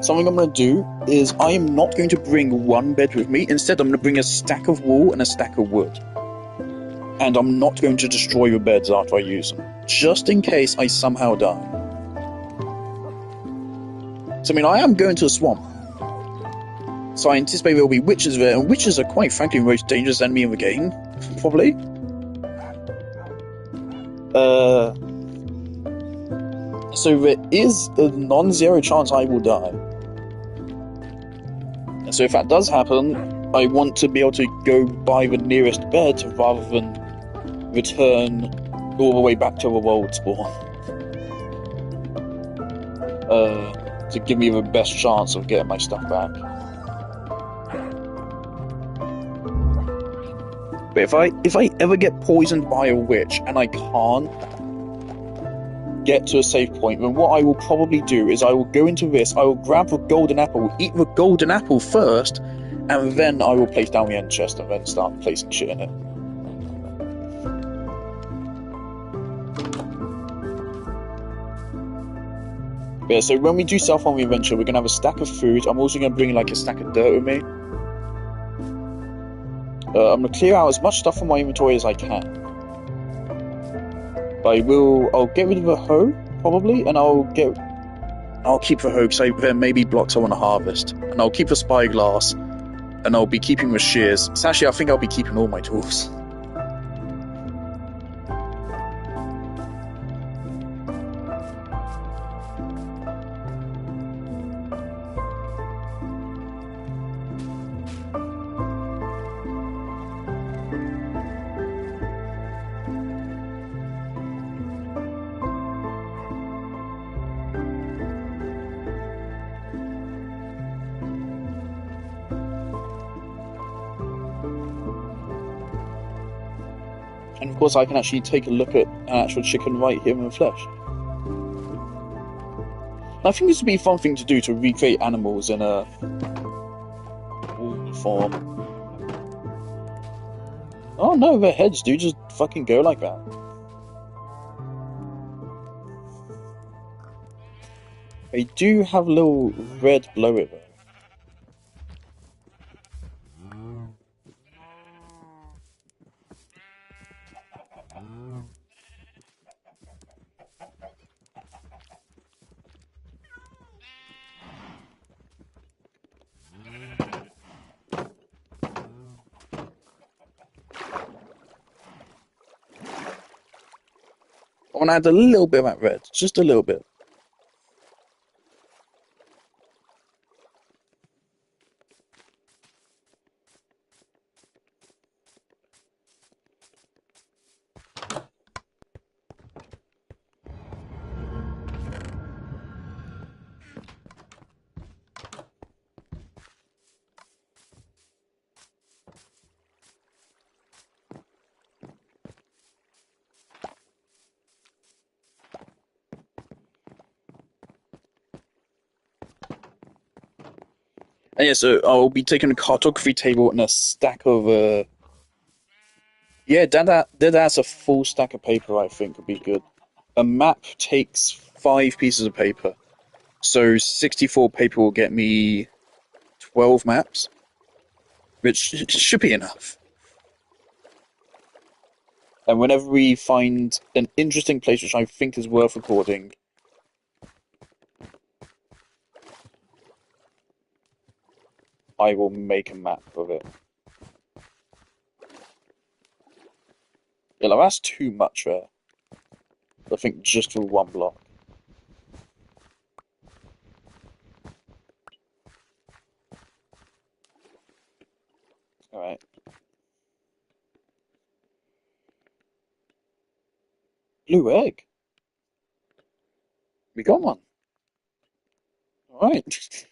something I'm going to do is I am not going to bring one bed with me. Instead, I'm going to bring a stack of wool and a stack of wood. And I'm not going to destroy the beds after I use them, just in case I somehow die. So, I mean, I am going to a swamp. So I anticipate there will be witches there, and witches are quite frankly the most dangerous enemy in the game, probably. So there is a non-zero chance I will die. And so if that does happen, I want to be able to go by the nearest bed rather than return all the way back to the world spawn. To give me the best chance of getting my stuff back. But if I ever get poisoned by a witch and I can't get to a safe point, then what I will probably do is I will go into this, I will grab the golden apple, eat the golden apple first, and then I will place down the end chest and then start placing shit in it. Yeah, so when we do South on the Adventure, we're going to have a stack of food. I'm also going to bring like a stack of dirt with me. I'm going to clear out as much stuff from my inventory as I can. But I'll get rid of the hoe, probably, and I'll keep the hoe because there may be blocks I want to harvest. And I'll keep the spyglass, and I'll be keeping the shears. So actually, I think I'll be keeping all my tools. And of course, I can actually take a look at an actual chicken right here in the flesh. And I think this would be a fun thing to do, to recreate animals in a form. Oh no, their heads do just fucking go like that. They do have a little red below it though. I want to add a little bit of that red, just a little bit. And yeah, so I'll be taking a cartography table and a stack of yeah, that's a full stack of paper. I think would be good. A map takes 5 pieces of paper, so 64 paper will get me 12 maps, which should be enough. And whenever we find an interesting place which I think is worth recording, I will make a map of it. Yeah, like, that's too much there. I think just for one block. Alright. Blue egg. We got one. Alright.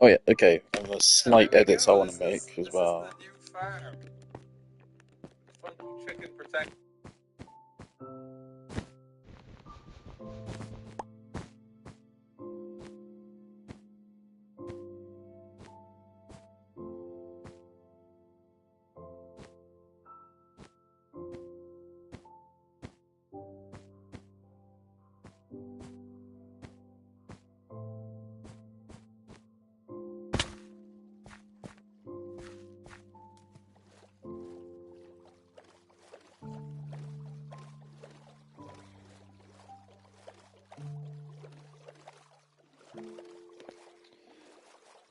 Oh yeah, okay. And the slight There we edits I go. want to This make is as this is the well. new farm. Funky chicken protect.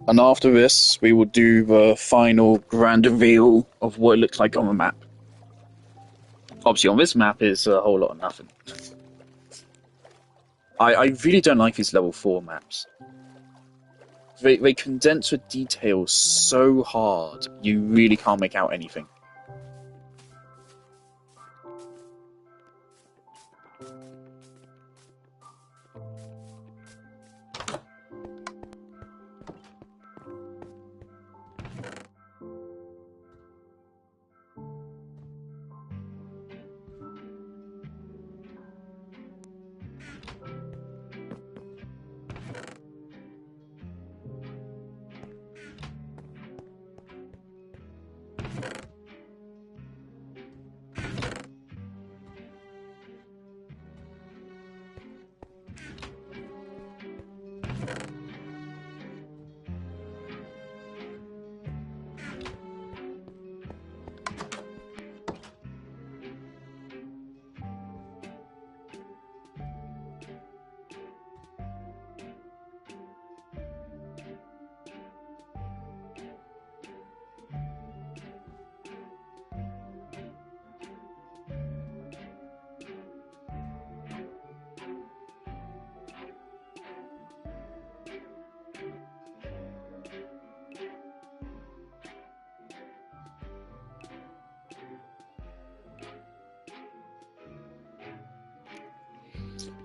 And after this, we will do the final grand reveal of what it looks like on the map. Obviously, on this map is a whole lot of nothing. I really don't like these level 4 maps. They condense the details so hard, you really can't make out anything.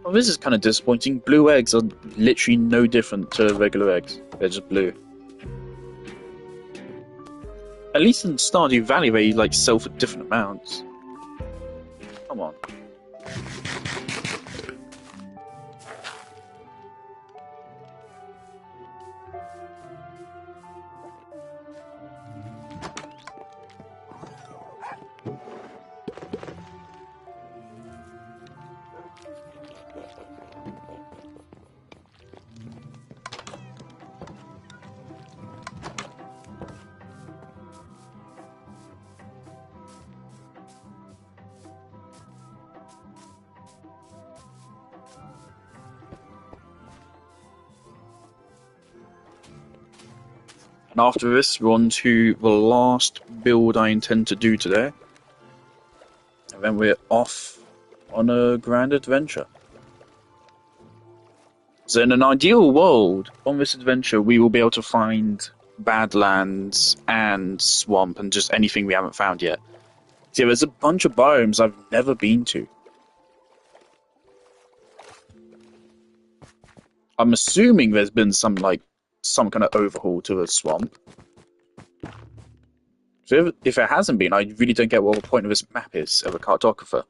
Well, this is kind of disappointing. Blue eggs are literally no different to regular eggs. They're just blue. At least in Stardew Valley, they like sell for different amounts. Come on. And after this, we're on to the last build I intend to do today. And then we're off on a grand adventure. So in an ideal world, on this adventure, we will be able to find Badlands and Swamp and just anything we haven't found yet. See, there's a bunch of biomes I've never been to. I'm assuming there's been some kind of overhaul to the swamp. So if it hasn't been, I really don't get what the point of this map is of a cartographer.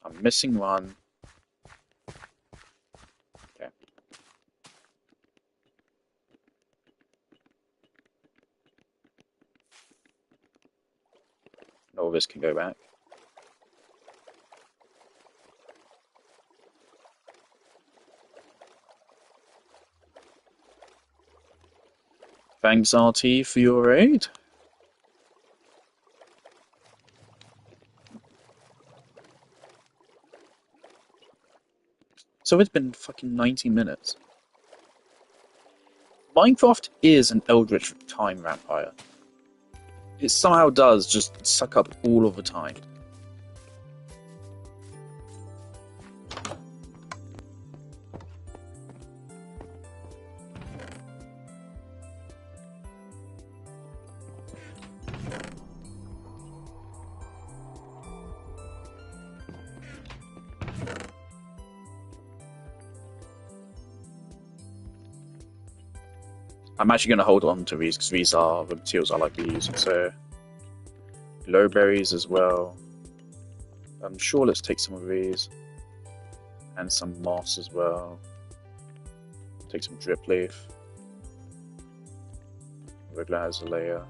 I'm missing one. Okay. All this can go back. Thanks, RT, for your aid. So it's been fucking 90 minutes. Minecraft is an eldritch time vampire. It somehow does just suck up all of the time. I'm actually going to hold on to these because these are the materials I like to use. So, low berries as well. I'm sure let's take some of these. And some moss as well. Take some drip leaf. Regular azalea.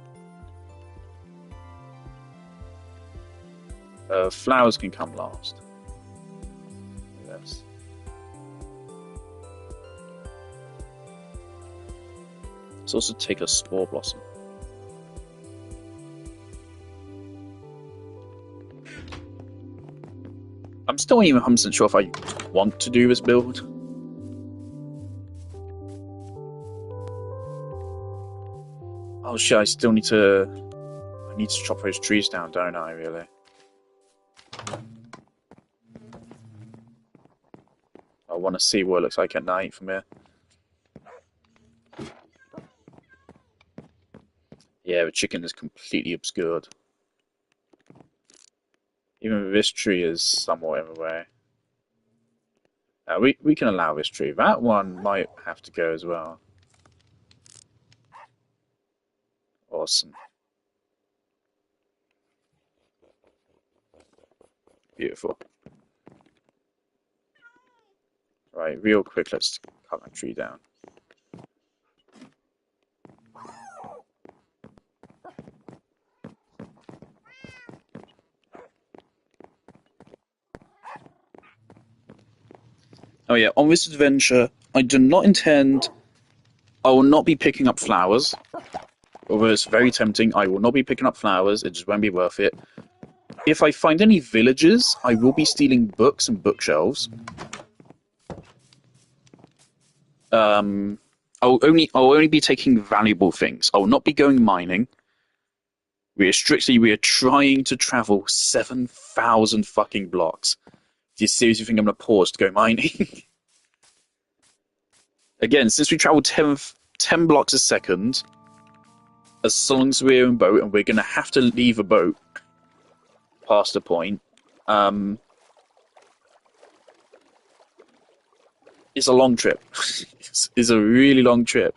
Flowers can come last. Yes. Let's also take a spore blossom. I'm still not even 100% sure if I want to do this build. Oh shit, I still need to... I need to chop those trees down, don't I, really? I want to see what it looks like at night from here. Yeah, the chicken is completely obscured. Even this tree is somewhat in the way. We can allow this tree. That one might have to go as well. Awesome. Beautiful. Right, real quick, let's cut that tree down. Oh yeah, on this adventure, I do not intend... I will not be picking up flowers. Although it's very tempting, I will not be picking up flowers. It just won't be worth it. If I find any villages, I will be stealing books and bookshelves. I'll only be taking valuable things. I will not be going mining. We are trying to travel 7,000 fucking blocks. Do you seriously think I'm gonna pause to go mining? Again, since we travel 10 blocks a second, as long as we're in boat, and we're gonna have to leave a boat past a point, it's a long trip. It's a really long trip.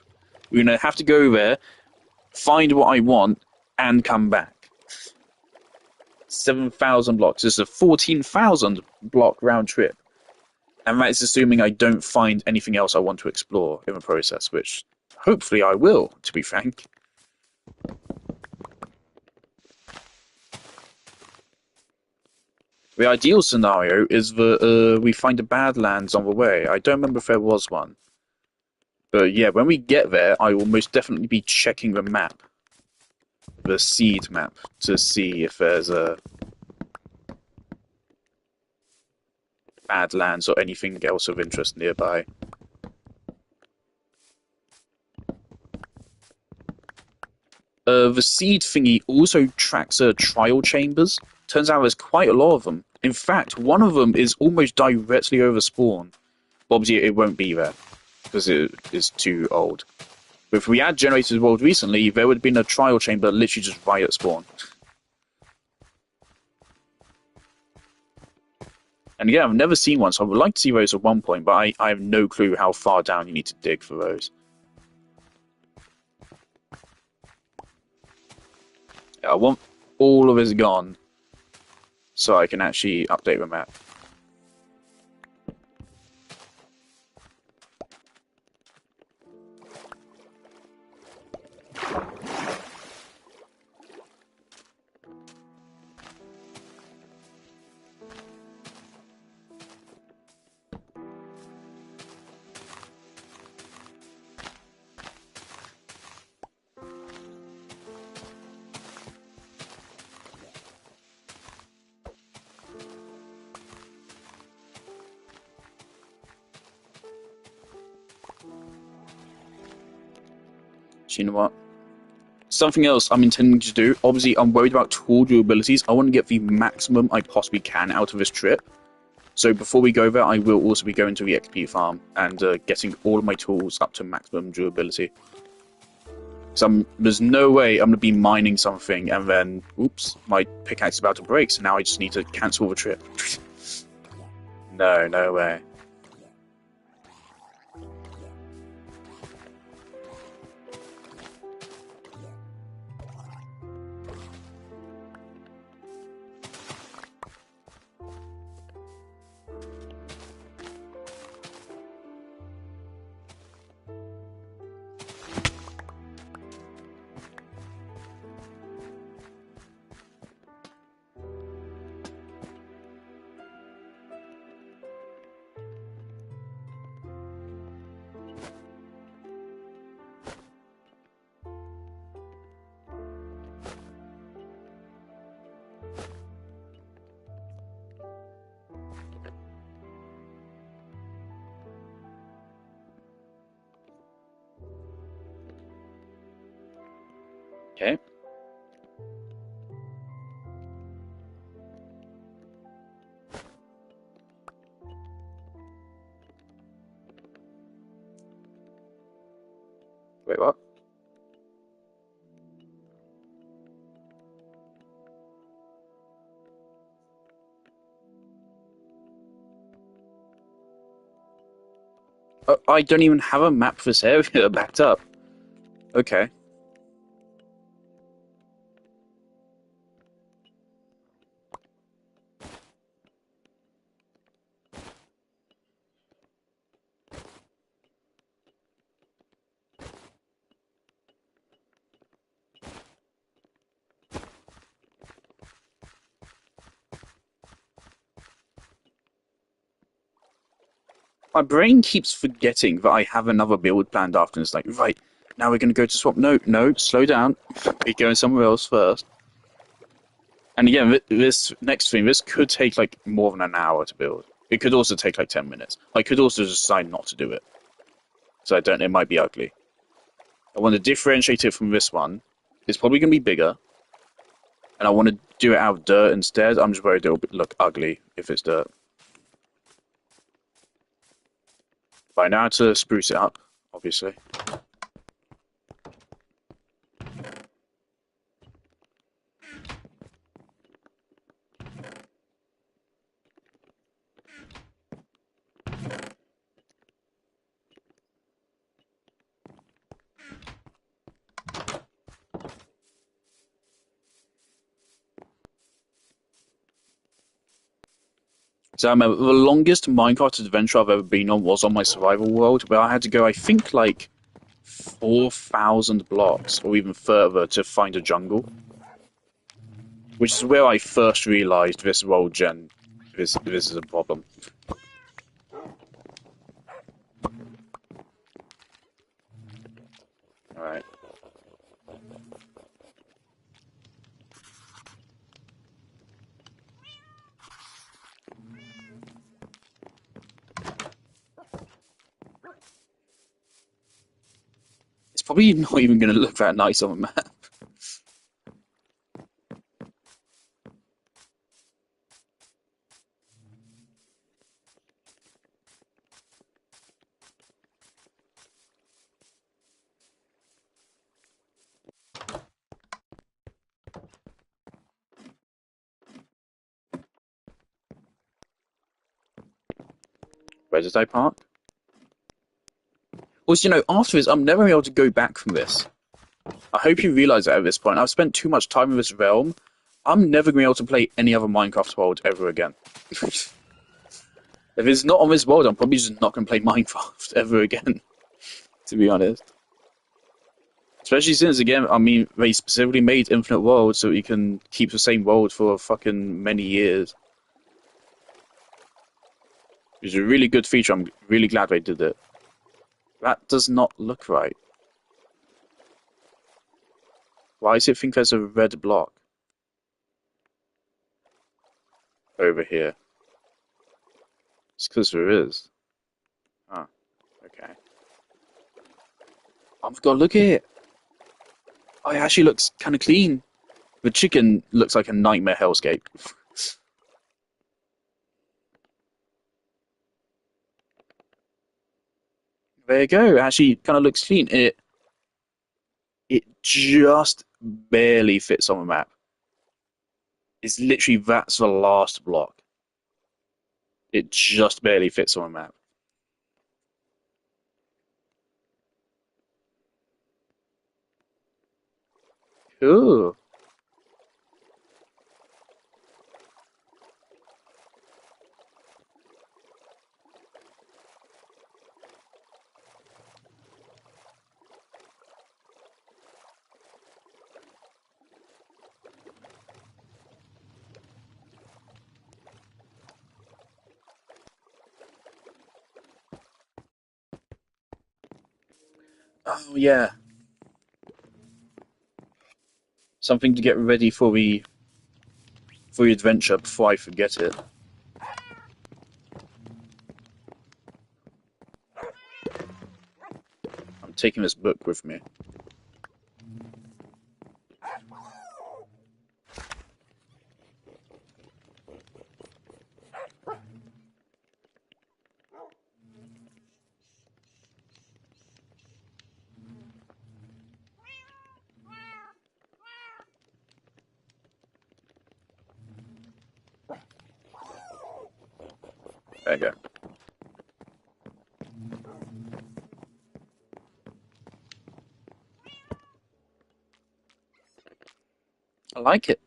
We're gonna have to go there, find what I want, and come back. 7,000 blocks. This is a 14,000 block round trip. And that is assuming I don't find anything else I want to explore in the process, which hopefully I will, to be frank. The ideal scenario is that we find a Badlands on the way. I don't remember if there was one. But yeah, when we get there, I will most definitely be checking the map. The seed map, to see if there's a Badlands or anything else of interest nearby. The seed thingy also tracks trial chambers. Turns out there's quite a lot of them. In fact, one of them is almost directly over spawn. Obviously, it won't be there, because it is too old. But if we had Generators World recently, there would have been a trial chamber literally just right at spawn. And again, I've never seen one, so I would like to see those at one point, but I have no clue how far down you need to dig for those. I want all of this gone, so I can actually update the map. So you know what? Something else I'm intending to do, obviously I'm worried about tool durabilities. I want to get the maximum I possibly can out of this trip. So before we go there, I will also be going to the XP farm and getting all of my tools up to maximum durability. So there's no way I'm going to be mining something and then, oops, my pickaxe is about to break, so now I just need to cancel the trip. No way. Okay. Wait, what? Oh, I don't even have a map for this area backed up. Okay. My brain keeps forgetting that I have another build planned after, and it's like, right, now we're going to go to swap. No, no, slow down. We're going somewhere else first. And again, this next thing, this could take like more than an hour to build. It could also take like 10 minutes. I could also decide not to do it. So I don't, it might be ugly. I want to differentiate it from this one. It's probably going to be bigger. And I want to do it out of dirt instead. I'm just worried it'll look ugly if it's dirt. But I know how to spruce it up, obviously. So I remember the longest Minecraft adventure I've ever been on was on my survival world, where I had to go, I think, like 4,000 blocks or even further to find a jungle. Which is where I first realized this world gen, this is a problem. Alright. It's probably not even going to look that nice on a map. Where did I park? Also, after this, I'm never able to go back from this. I hope you realize that at this point. I've spent too much time in this realm. I'm never going to be able to play any other Minecraft world ever again. If it's not on this world, I'm probably just not going to play Minecraft ever again, to be honest. Especially since, again, I mean, they specifically made Infinite World so you can keep the same world for fucking many years. It's a really good feature. I'm really glad they did it. That does not look right. Why does it think there's a red block over here? It's because there is. Oh, okay. Oh my god, look at it! Oh, it actually looks kind of clean. The chicken looks like a nightmare hellscape. There you go. It actually kind of looks clean. It just barely fits on the map. It's literally that's the last block. It just barely fits on a map. Cool. Oh yeah, something to get ready for the adventure before I forget it. I'm taking this book with me. There you go. I like it.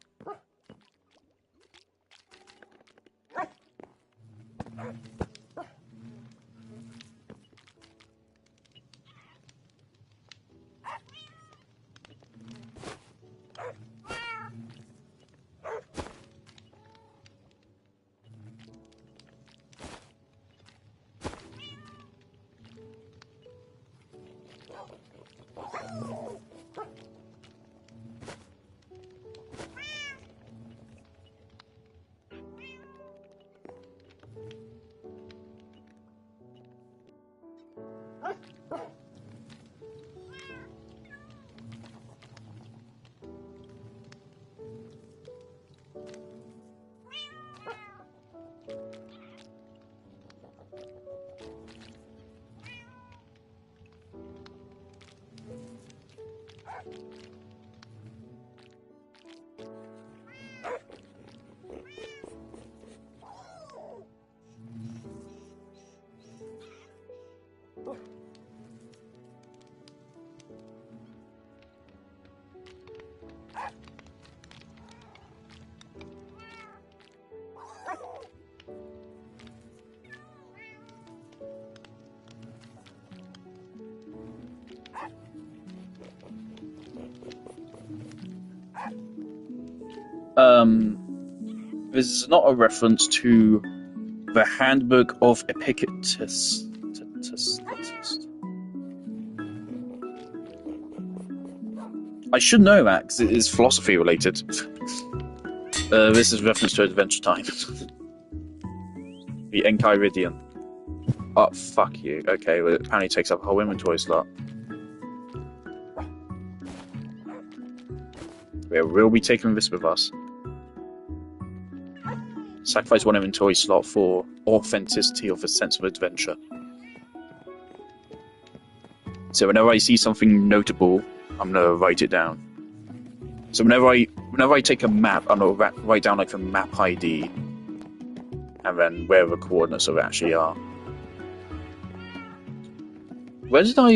This is not a reference to the Handbook of Epictetus. I should know that because it is philosophy related. This is reference to Adventure Time. The Enchiridion. Oh, fuck you. Okay, well, it apparently takes up a whole inventory slot. We'll be taking this with us. Sacrifice one inventory slot for authenticity of a sense of adventure. So whenever I see something notable, I'm gonna write it down. So whenever I take a map, I'm gonna write down like the map ID, and then where the coordinates of it actually are. Where did I?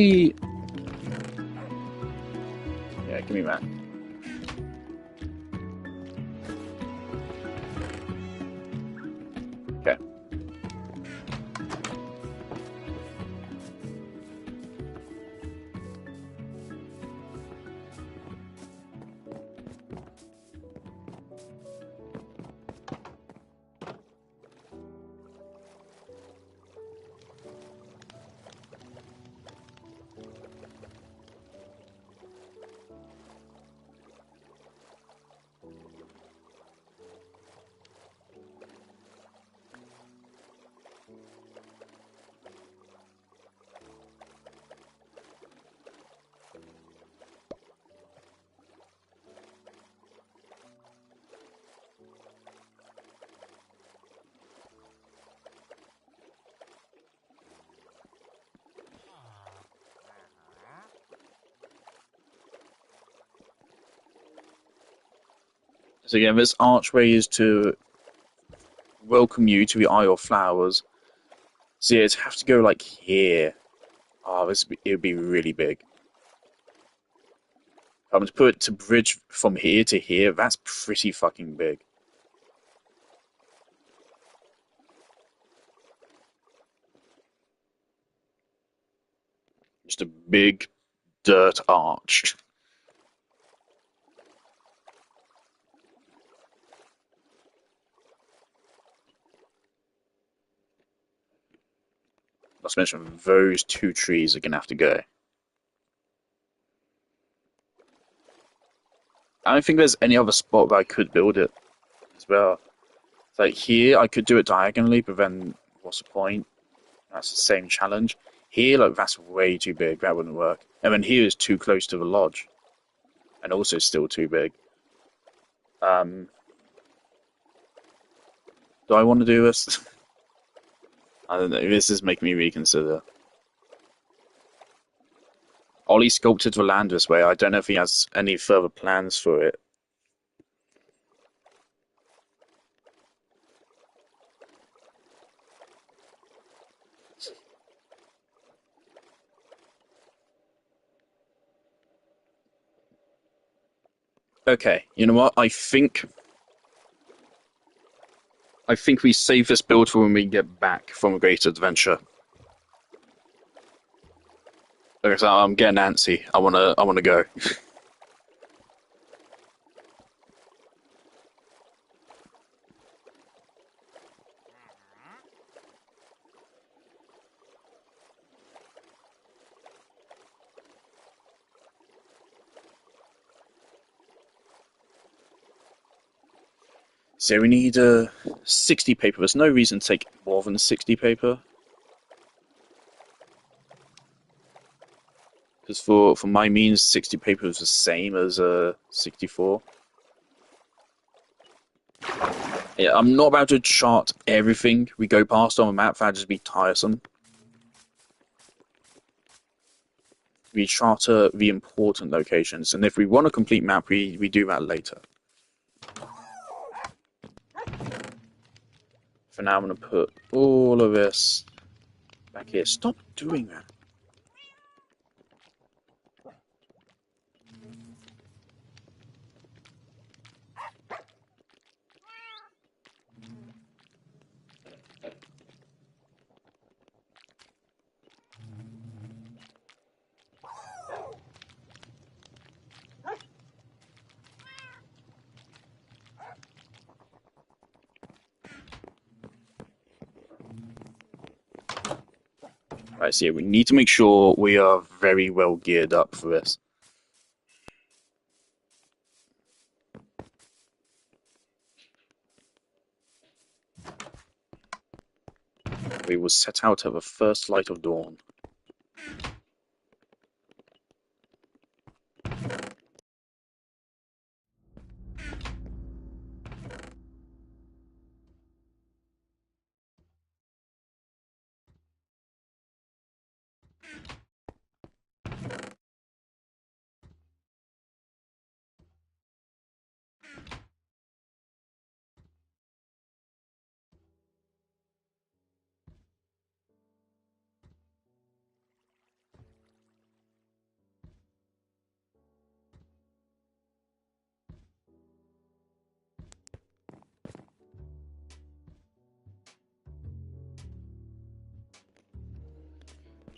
Yeah, give me that. Okay. So again, this archway is to welcome you to the Isle of Flowers. So yeah, it'd have to go like here. Oh, it would be really big. I'm to put it to bridge from here to here. That's pretty fucking big. Just a big dirt arch. Not to mention, those two trees are gonna have to go. I don't think there's any other spot where I could build it as well. It's like here, I could do it diagonally, but then what's the point? That's the same challenge. Here, like that's way too big. That wouldn't work. And then here is too close to the lodge, and also still too big. Do I want to do this? I don't know. This is making me reconsider. Ollie sculpted the land this way. I don't know if he has any further plans for it. Okay, you know what? I think we save this build for when we get back from a great adventure. Because I'm getting antsy. I wanna go. So we need 60 paper. There's no reason to take more than 60 paper. Because for my means, 60 paper is the same as 64. Yeah, I'm not about to chart everything we go past on the map. That'd just be tiresome. We charter the important locations, and if we want a complete map, we do that later. For now, I'm going to put all of this back here. Stop doing that. Right, so yeah, we need to make sure we are very well geared up for this. We will set out at the first light of dawn.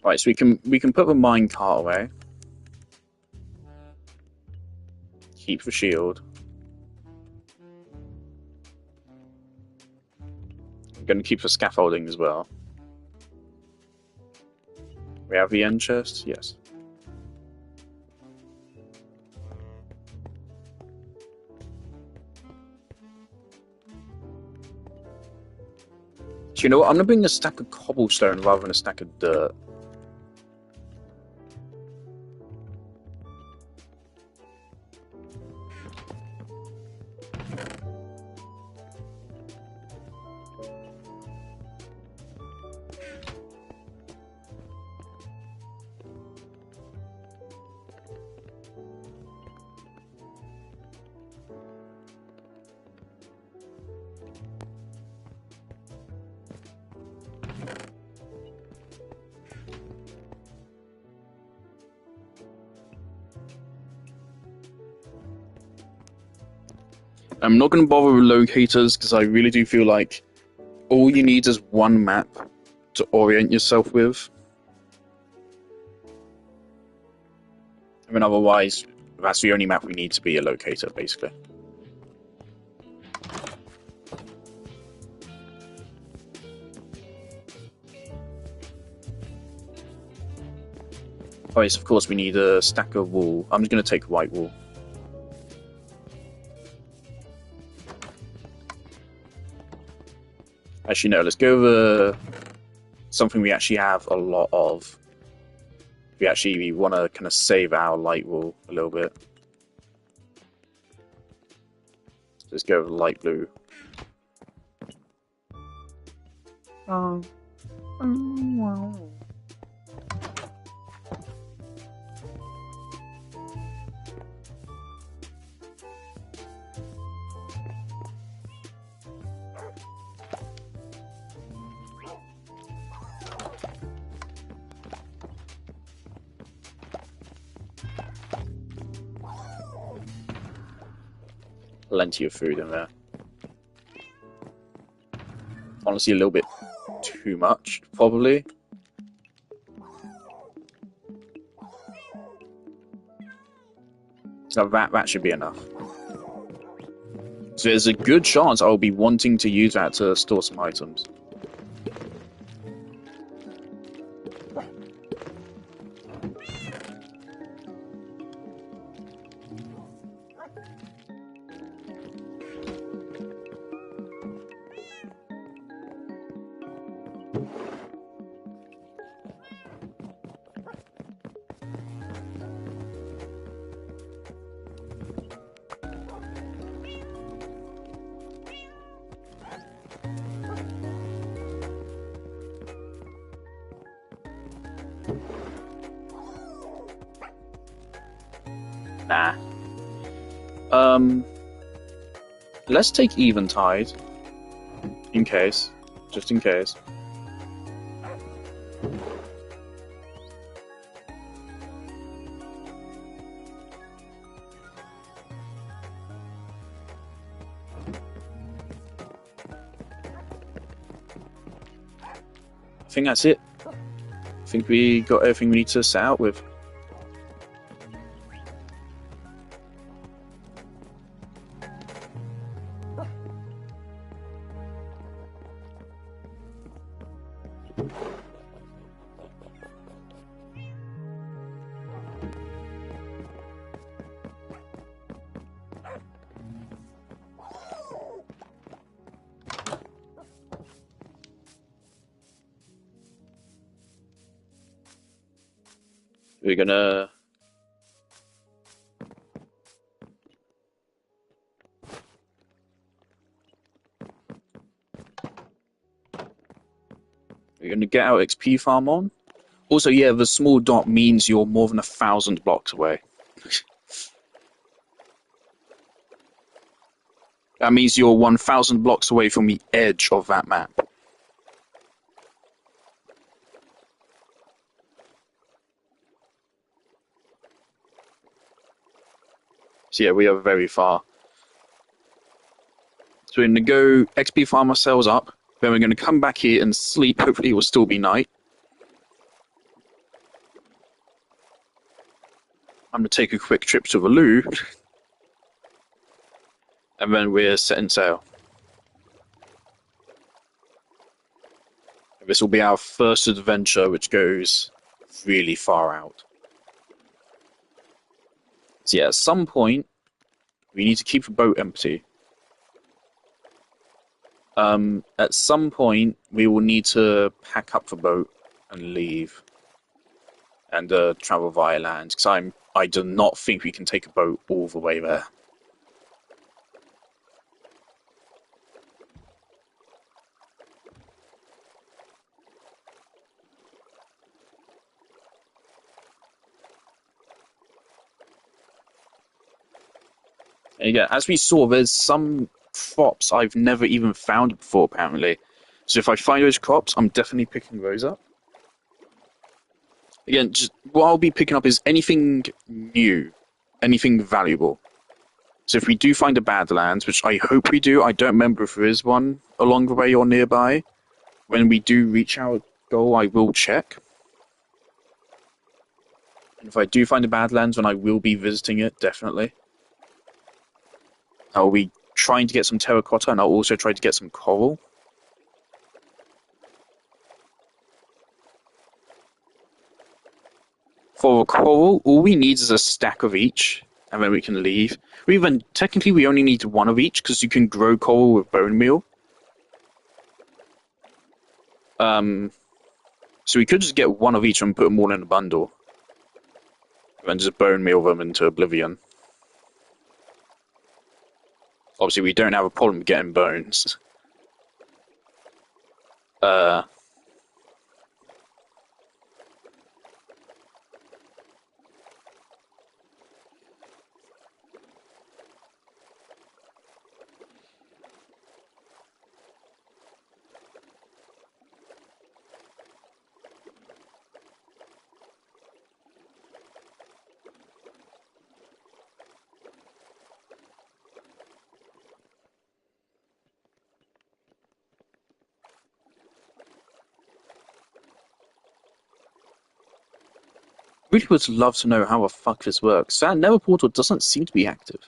Right, so we can put the mine cart away. Keep the shield. I'm going to keep the scaffolding as well. We have the end chest? Yes. Do you know what? I'm going to bring a stack of cobblestone rather than a stack of dirt. I'm not going to bother with locators because I really do feel like all you need is one map to orient yourself with. I mean, otherwise, that's the only map we need to be a locator, basically. Oh yes, of course, we need a stack of wool. I'm just going to take white wool. Actually, no, let's go over something we actually have a lot of. We want to kind of save our light wool a little bit. Let's go with light blue. Oh. Wow. Plenty of food in there. Honestly, a little bit too much, probably. So that should be enough. So there's a good chance I'll be wanting to use that to store some items. Nah. Let's take Eventide. In case. Just in case. I think that's it. I think we got everything we need to set out with. We're gonna... We're gonna get our XP farm on. Also, yeah, the small dot means you're more than 1,000 blocks away. That means you're 1,000 blocks away from the edge of that map. So yeah, we are very far. So we're going to go XP farm ourselves up, then we're going to come back here and sleep. Hopefully it will still be night. I'm going to take a quick trip to the loo. And then we're setting sail. This will be our first adventure, which goes really far out. So yeah, at some point, we need to keep the boat empty. At some point, we will need to pack up the boat and leave. And travel via land, because I do not think we can take a boat all the way there. And yeah, as we saw, there's some crops I've never even found before, apparently. So if I find those crops, I'm definitely picking those up. Again, just, what I'll be picking up is anything new, anything valuable. So if we do find a Badlands, which I hope we do, I don't remember if there is one along the way or nearby. When we do reach our goal, I will check. And if I do find a Badlands, then I will be visiting it, definitely. I'll be trying to get some terracotta, and I'll also try to get some coral. For coral, all we need is a stack of each, and then we can leave. Technically, we only need one of each, because you can grow coral with bone meal. So we could just get one of each and put them all in a bundle. And just bone meal them into oblivion. Obviously, we don't have a problem getting bones. Really would love to know how the fuck this works. That Nether portal doesn't seem to be active.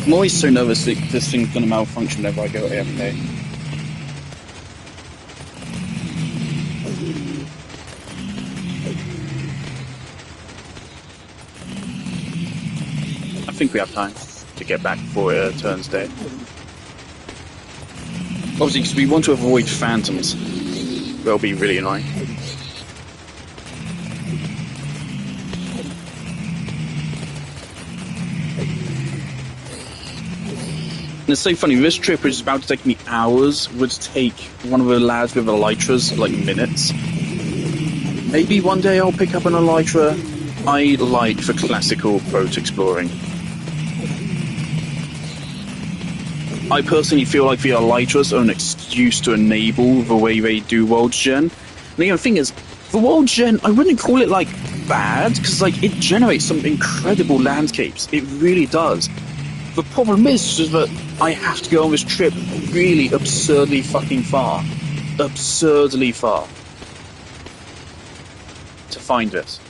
I'm always so nervous that this thing's gonna malfunction whenever I go AFK. I think we have time to get back before it turns day. Obviously, because we want to avoid phantoms. They'll be really annoying. And it's so funny, this trip, which is about to take me hours, would take one of the lads with elytras like minutes. Maybe one day I'll pick up an elytra. I like the classical boat exploring. I personally feel like the elytras are an excuse to enable the way they do World's Gen. And the other thing is, the World's Gen, I wouldn't call it like bad, because like it generates some incredible landscapes. It really does. The problem is that I have to go on this trip really absurdly fucking far. Absurdly far. To find this.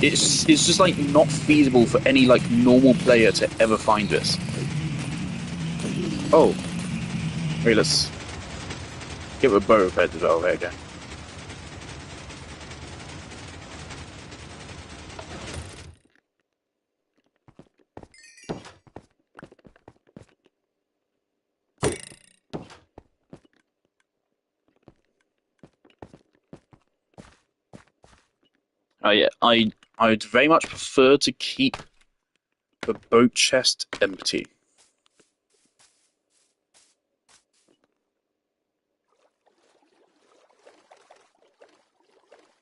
It's just like not feasible for any like normal player to ever find this. Oh. Wait, let's get the bow repaired as well. There again. Yeah, I'd very much prefer to keep the boat chest empty.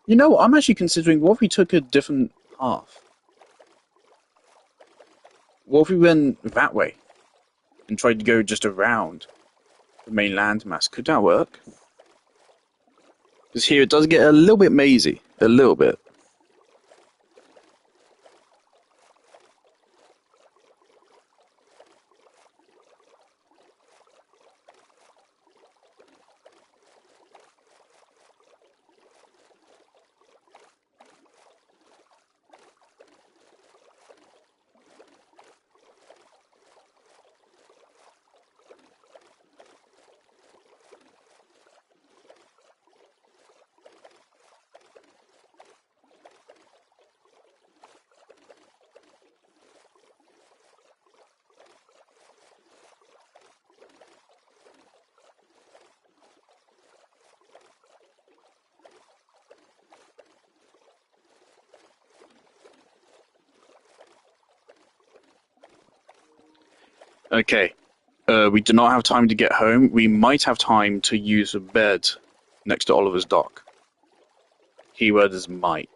You know what? I'm actually considering what if we took a different path? What if we went that way and tried to go just around the main landmass? Could that work? Because here it does get a little bit mazy. A little bit. Okay. We do not have time to get home. We might have time to use a bed next to Oliver's dock. Keyword is might.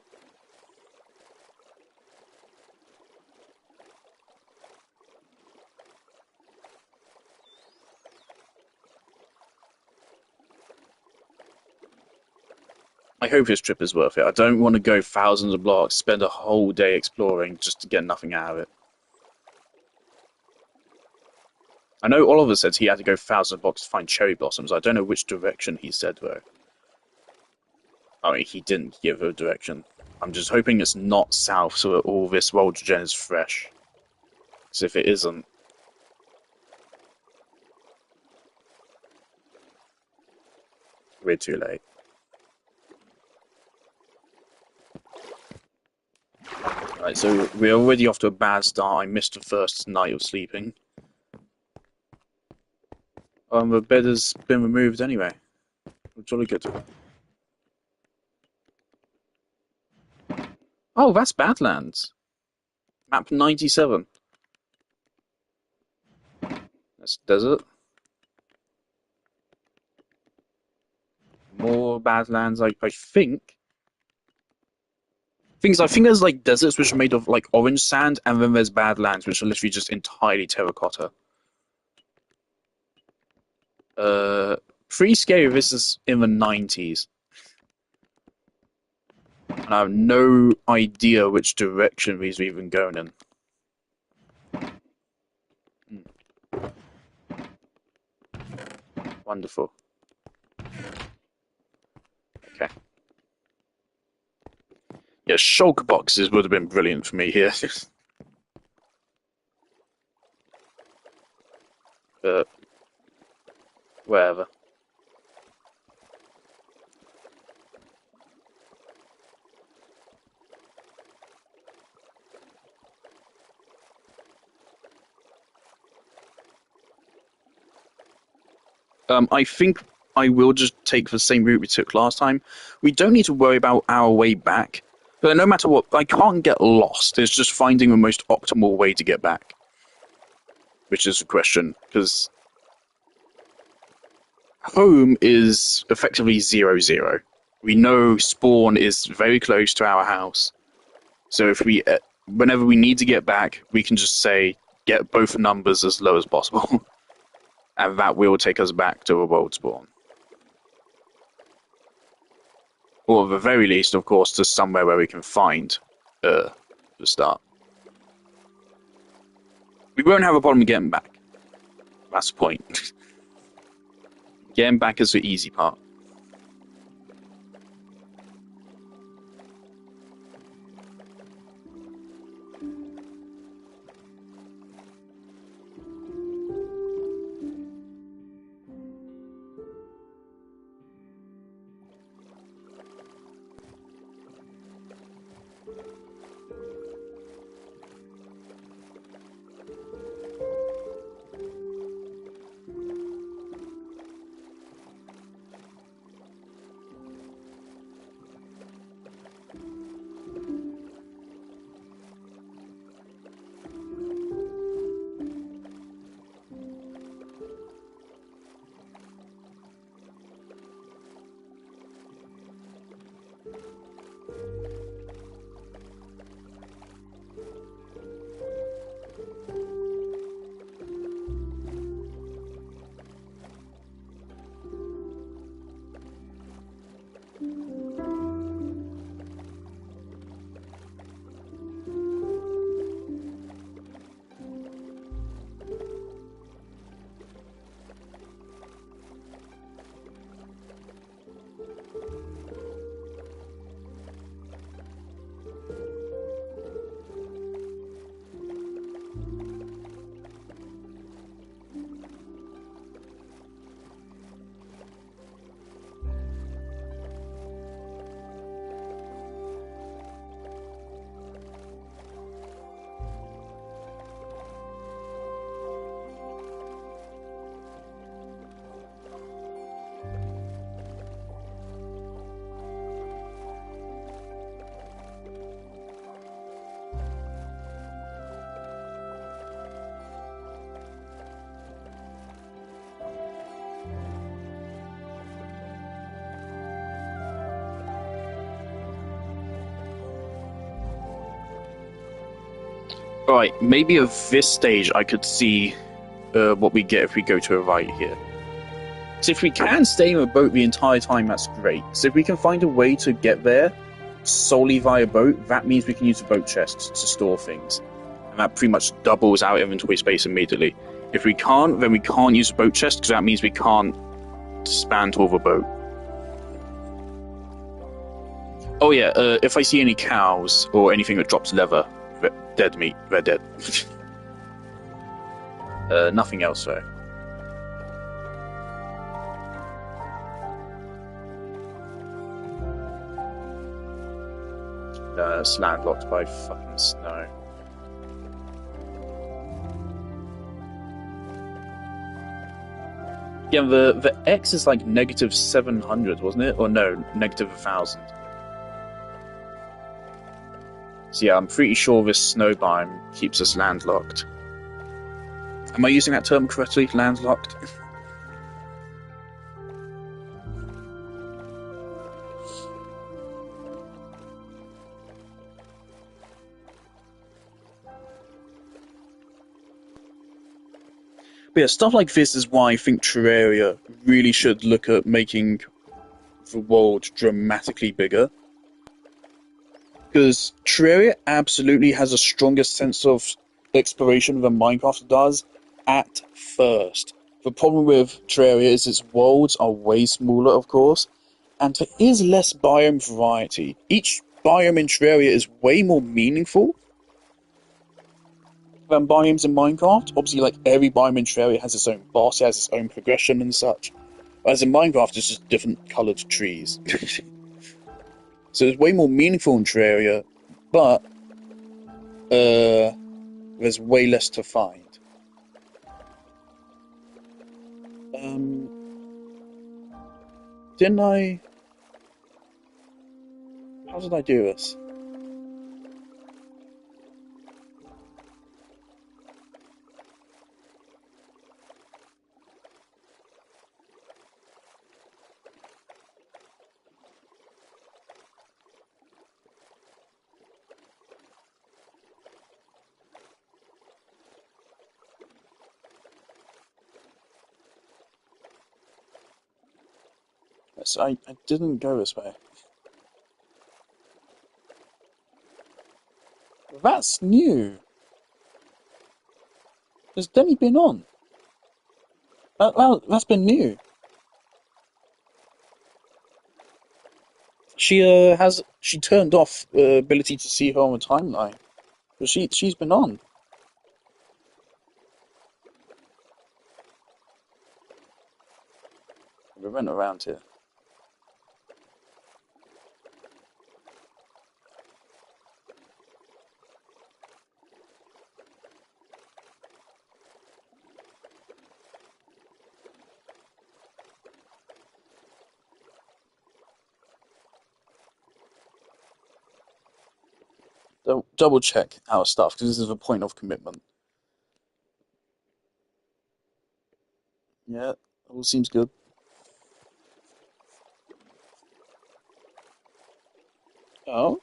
I hope this trip is worth it. I don't want to go thousands of blocks, spend a whole day exploring just to get nothing out of it. I know Oliver said he had to go thousands of blocks to find cherry blossoms. I don't know which direction he said, though. I mean, he didn't give a direction. I'm just hoping it's not south so that all this wild gen is fresh. Because if it isn't... we're too late. Right, so we're already off to a bad start. I missed the first night of sleeping. The bed has been removed anyway. We're jolly good. Oh, that's Badlands. Map 97. That's desert. More Badlands, I think. I think there's like deserts which are made of like orange sand, and then there's Badlands which are literally just entirely terracotta. Pretty scary. This is in the 90s. And I have no idea which direction these are even going in. Wonderful. Okay. Yeah, shulker boxes would have been brilliant for me here. But whatever. I think I will just take the same route we took last time. We don't need to worry about our way back. But no matter what, I can't get lost. It's just finding the most optimal way to get back. Which is a question, because home is effectively 0-0. We know spawn is very close to our house. So if we, whenever we need to get back, we can just say, get both numbers as low as possible. And that will take us back to a world spawn. Or at the very least, of course, to somewhere where we can find the start. We won't have a problem getting back. That's the point. Getting back is the easy part. Alright, maybe at this stage I could see what we get if we go to a right here. So if we can stay in a boat the entire time, that's great. So if we can find a way to get there solely via boat, that means we can use the boat chests to store things. And that pretty much doubles our inventory space immediately. If we can't, then we can't use the boat chest, because that means we can't span to the boat. Oh yeah, if I see any cows or anything that drops leather, dead meat, they're dead. Nothing else though. No, it's landlocked by fucking snow. Yeah, the X is like negative 700, wasn't it? Or no, negative 1,000. So yeah, I'm pretty sure this snow biome keeps us landlocked. Am I using that term correctly? Landlocked? But yeah, stuff like this is why I think Terraria really should look at making the world dramatically bigger. Because Terraria absolutely has a stronger sense of exploration than Minecraft does at first. The problem with Terraria is its worlds are way smaller, of course, and there is less biome variety. Each biome in Terraria is way more meaningful than biomes in Minecraft. Obviously, like every biome in Terraria has its own boss, it has its own progression and such. Whereas in Minecraft, it's just different coloured trees. So it's way more meaningful in Terraria, but there's way less to find. Um, didn't I? How did I do this? Yes, I didn't go this way. That's new. Has Demi been on? That's been new. She turned off the ability to see her on the timeline, but she's been on. We went around here. Double check our stuff because this is a point of commitment. Yeah, all seems good. Oh,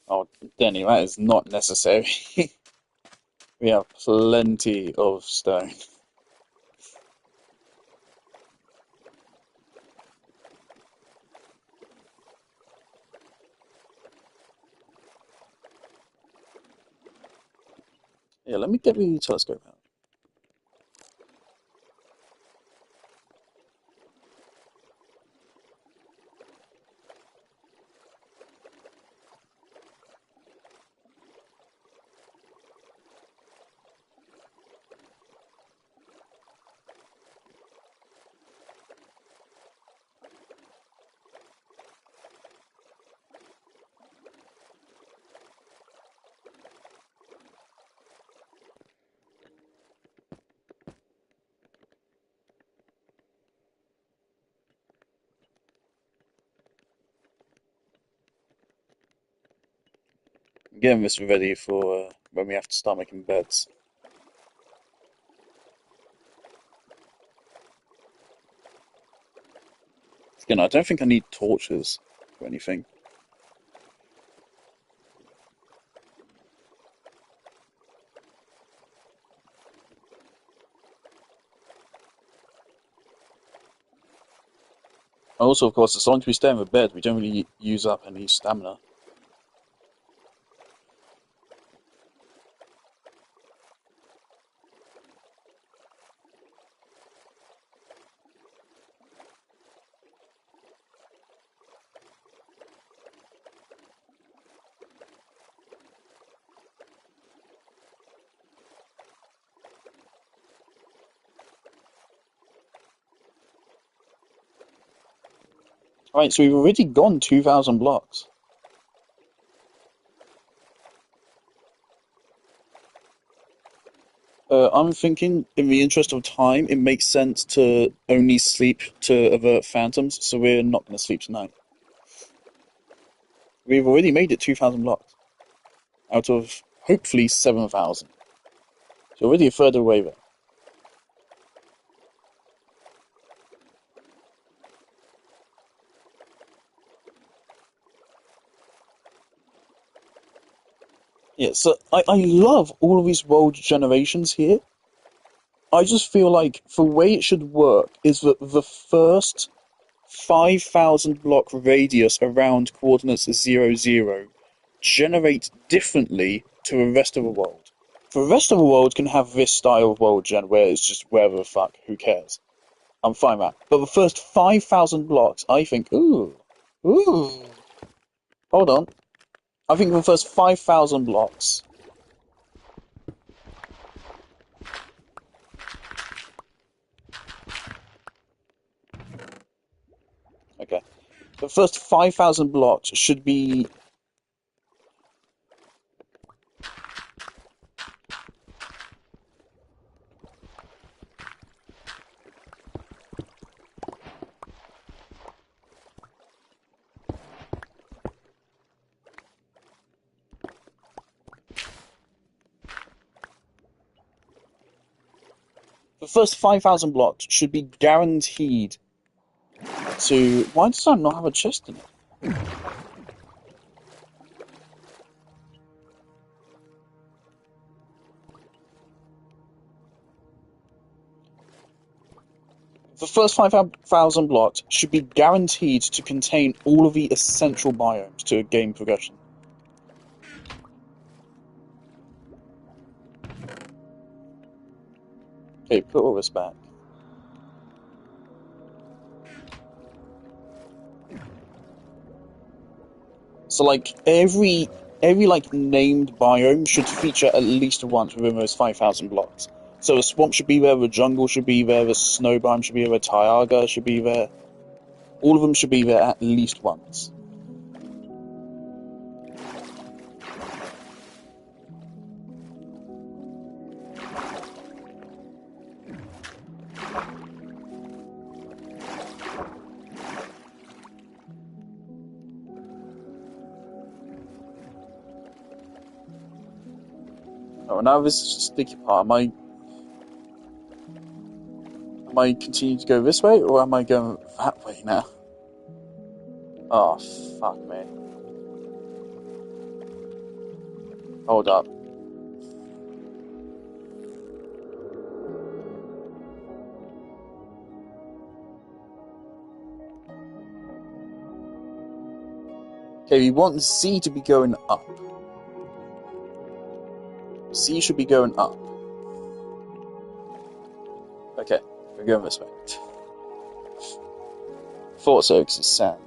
oh, Denny, that is not necessary. We have plenty of stone. Yeah, let me get the telescope out. I'm getting this ready for when we have to start making beds. Again, I don't think I need torches or anything. Also, of course, as long as we stay in the bed, we don't really use up any stamina. Right, so we've already gone 2,000 blocks. I'm thinking, in the interest of time, it makes sense to only sleep to avert phantoms, so we're not going to sleep tonight. We've already made it 2,000 blocks out of hopefully 7,000. So already a third of the way there. Yeah, so I love all of these world generations here. I just feel like the way it should work is that the first 5,000 block radius around coordinates 0, 0 generate differently to the rest of the world. The rest of the world can have this style of world gen where it's just wherever the fuck, who cares? I'm fine with that. But the first 5,000 blocks, I think, ooh, hold on. I think the first 5,000 blocks. Okay. The first 5,000 blocks should be. The first 5,000 blocks should be guaranteed to. Why does that not have a chest in it? The first 5,000 blocks should be guaranteed to contain all of the essential biomes to game progression. Okay, put all this back. So like every like named biome should feature at least once within those 5,000 blocks. So a swamp should be there, a jungle should be there, a snow biome should be there, a taiga should be there. All of them should be there at least once. Oh, now this is just sticky part. Am I continuing to go this way, or am I going that way now? Oh, fuck me. Hold up. Okay, we want Z to be going up. Z should be going up. Okay, we're going this way. Thought so, because it's sand.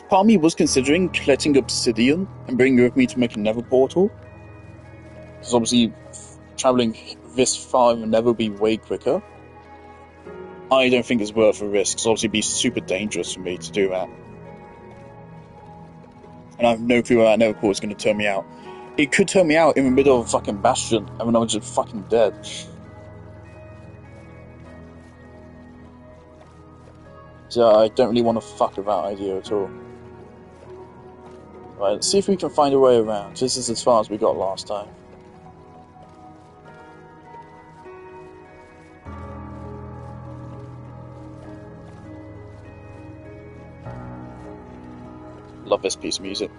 Part of me was considering collecting obsidian and bringing it with me to make a nether portal. Because obviously, traveling this far will never be way quicker, I don't think it's worth the risk. It's obviously be super dangerous for me to do that. And I have no clue how that Neverport is going to turn me out. It could turn me out in the middle of a fucking bastion, and then I'm just fucking dead. So I don't really want to fuck with that idea at all. Right, let's see if we can find a way around. This is as far as we got last time. Love this piece of music.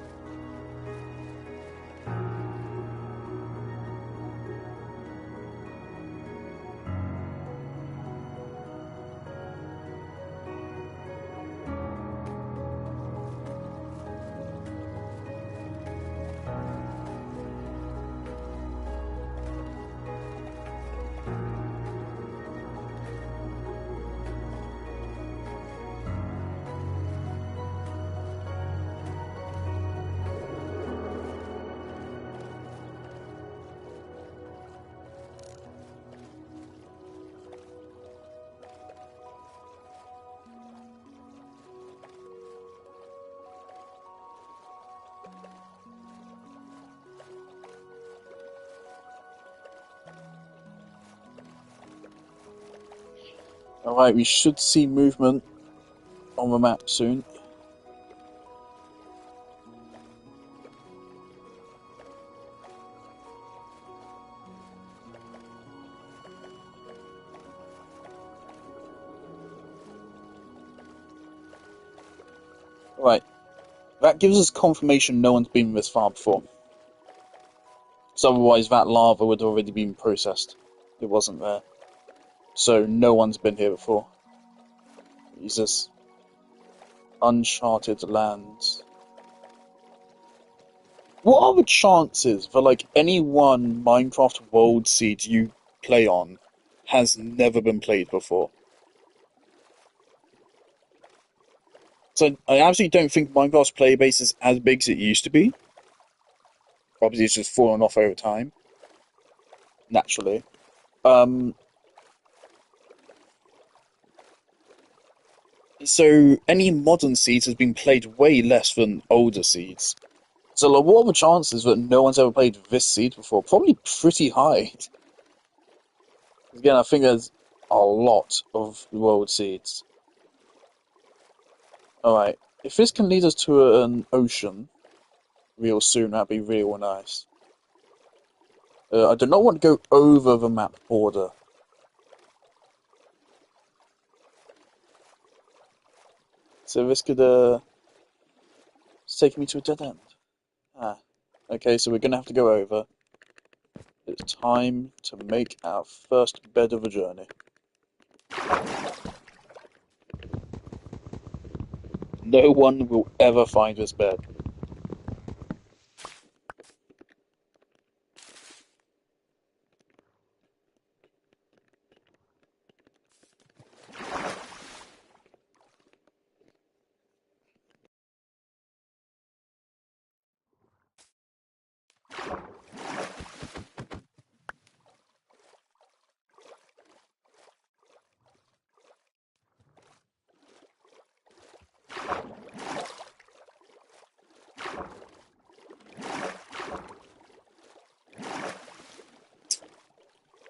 Alright, we should see movement on the map soon. Right, that gives us confirmation no one's been this far before. So otherwise that lava would have already been processed. It wasn't there. So no one's been here before. Jesus. Uncharted lands. What are the chances for like any one Minecraft World Seed you play on has never been played before? So I absolutely don't think Minecraft's player base is as big as it used to be. Obviously it's just fallen off over time. Naturally. So any modern seeds has been played way less than older seeds. So like, what are the chances that no one's ever played this seed before? Probably pretty high. Again, I think there's a lot of world seeds. Alright, if this can lead us to an ocean real soon, that'd be real nice. I do not want to go over the map border. So this could it's taking me to a dead end. Ah, okay, so we're gonna have to go over. It's time to make our first bed of a journey. No one will ever find this bed.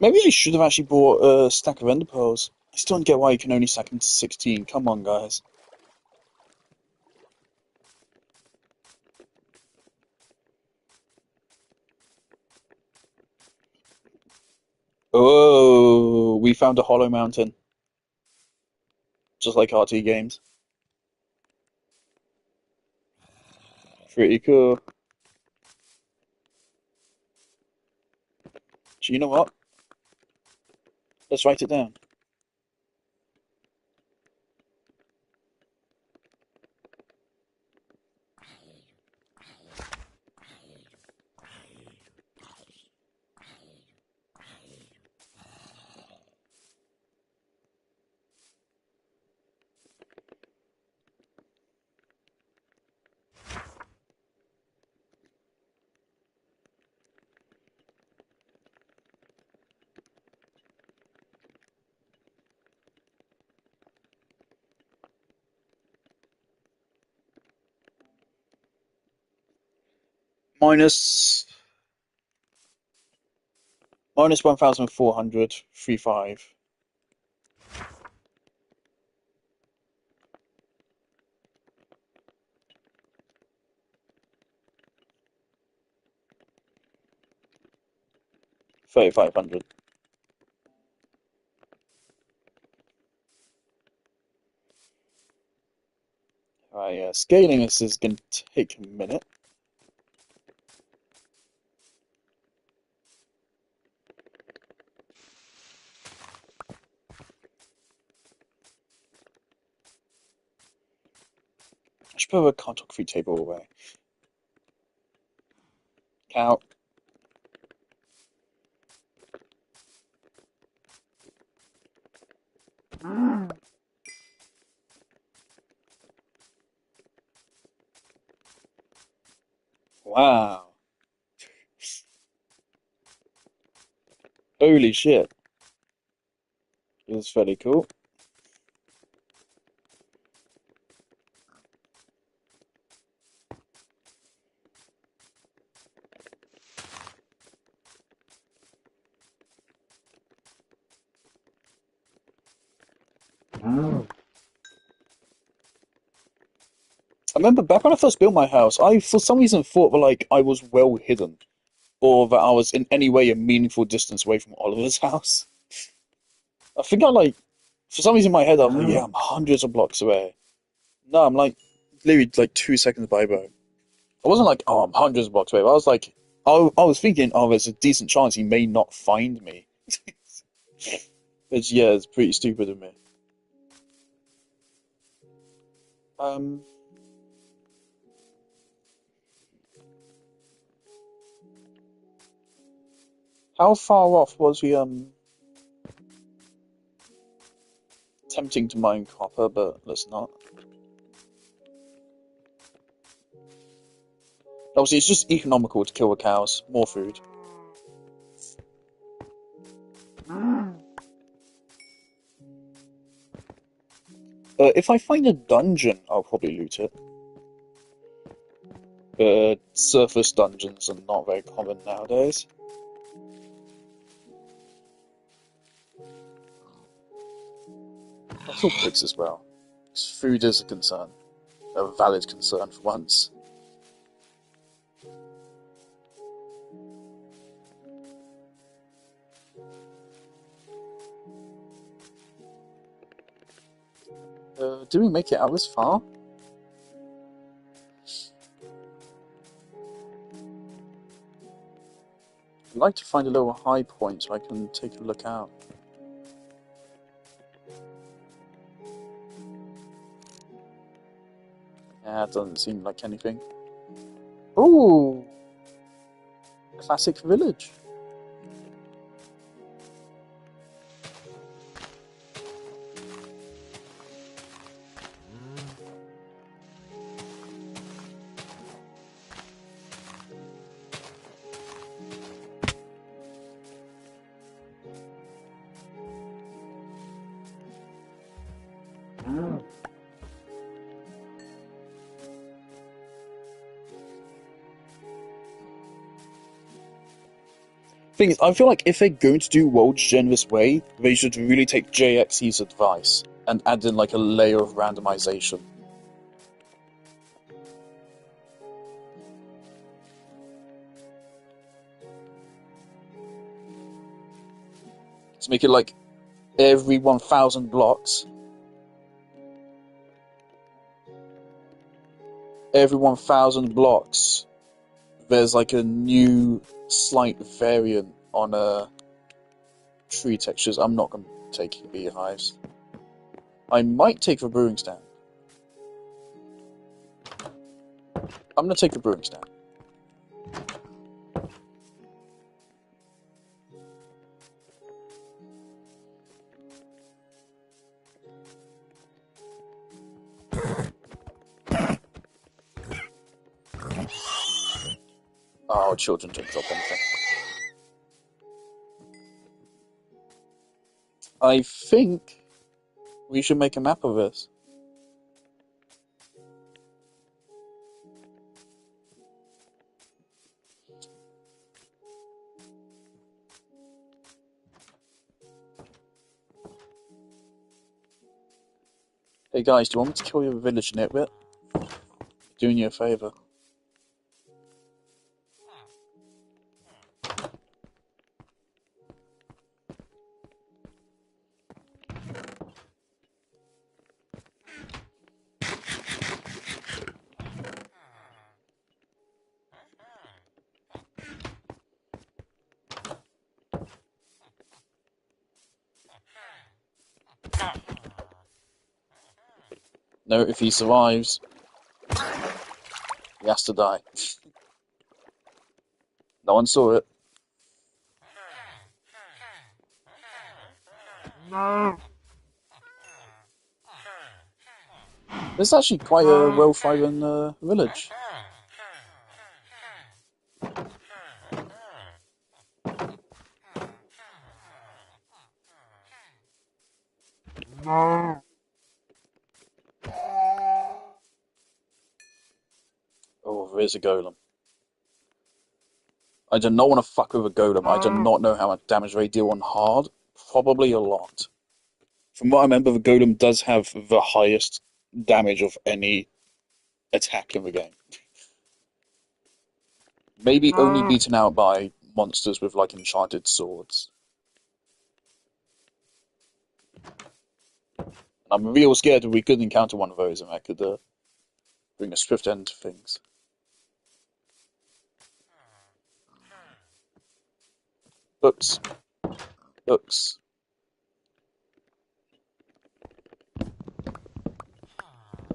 Maybe I should have actually bought a stack of ender pearls. I still don't get why you can only stack them to 16. Come on, guys. Oh, we found a hollow mountain. Just like RT games. Pretty cool. So you know what? Let's write it down. minus 1,400, 35. $3,500. Alright, yeah, scaling this is going to take a minute. I should put a cartography table away. Cow. Wow. Holy shit. This is fairly cool. I remember back when I first built my house, I for some reason thought that like I was well hidden, or that I was in any way a meaningful distance away from Oliver's house. I think I like for some reason in my head I was like, yeah, I'm hundreds of blocks away. No, I'm like literally like 2 seconds by boat. I wasn't like, oh, I'm hundreds of blocks away. I was like, I was thinking, oh, there's a decent chance he may not find me. It's, yeah, it's pretty stupid of me. Um, how far off was he attempting to mine copper? But let's not. Obviously, it's just economical to kill the cows. More food. If I find a dungeon, I'll probably loot it. Surface dungeons are not very common nowadays. I thought pigs as well. 'Cause food is a concern. A valid concern for once. Do we make it out this far? I'd like to find a little high point so I can take a look out. Yeah, it doesn't seem like anything. Ooh! Classic village. Thing is, I feel like if they're going to do World's Gen this way, they should really take JXE's advice and add in like a layer of randomization. To make it like every 1,000 blocks, there's like a new slight variant on tree textures. I'm not going to take beehives. I might take the brewing stand. I'm going to take the brewing stand. Oh, children don't drop anything. I think we should make a map of this. Hey guys, do you want me to kill your village nitwit? Doing you a favour. No, if he survives, he has to die. No one saw it. This is actually quite a well-thriving village. Oh, there is a golem. I do not want to fuck with a golem. I do not know how much damage they deal on hard. Probably a lot. From what I remember, the golem does have the highest damage of any attack in the game. Maybe only beaten out by monsters with like enchanted swords. I'm real scared that we could encounter one of those and that could bring a swift end to things. Books. Books.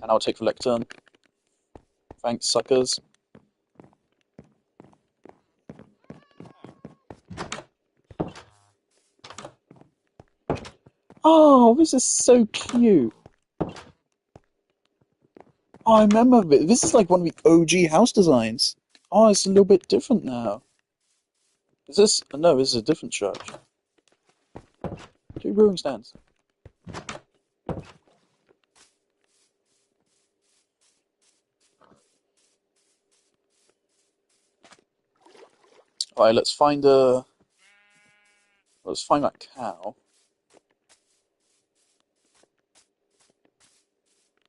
And I'll take the lectern. Thanks, suckers. Oh, this is so cute. Oh, I remember this is like one of the OG house designs. Oh, it's a little bit different now. Is this? No, this is a different church. 2 brewing stands. Alright, let's find that cow.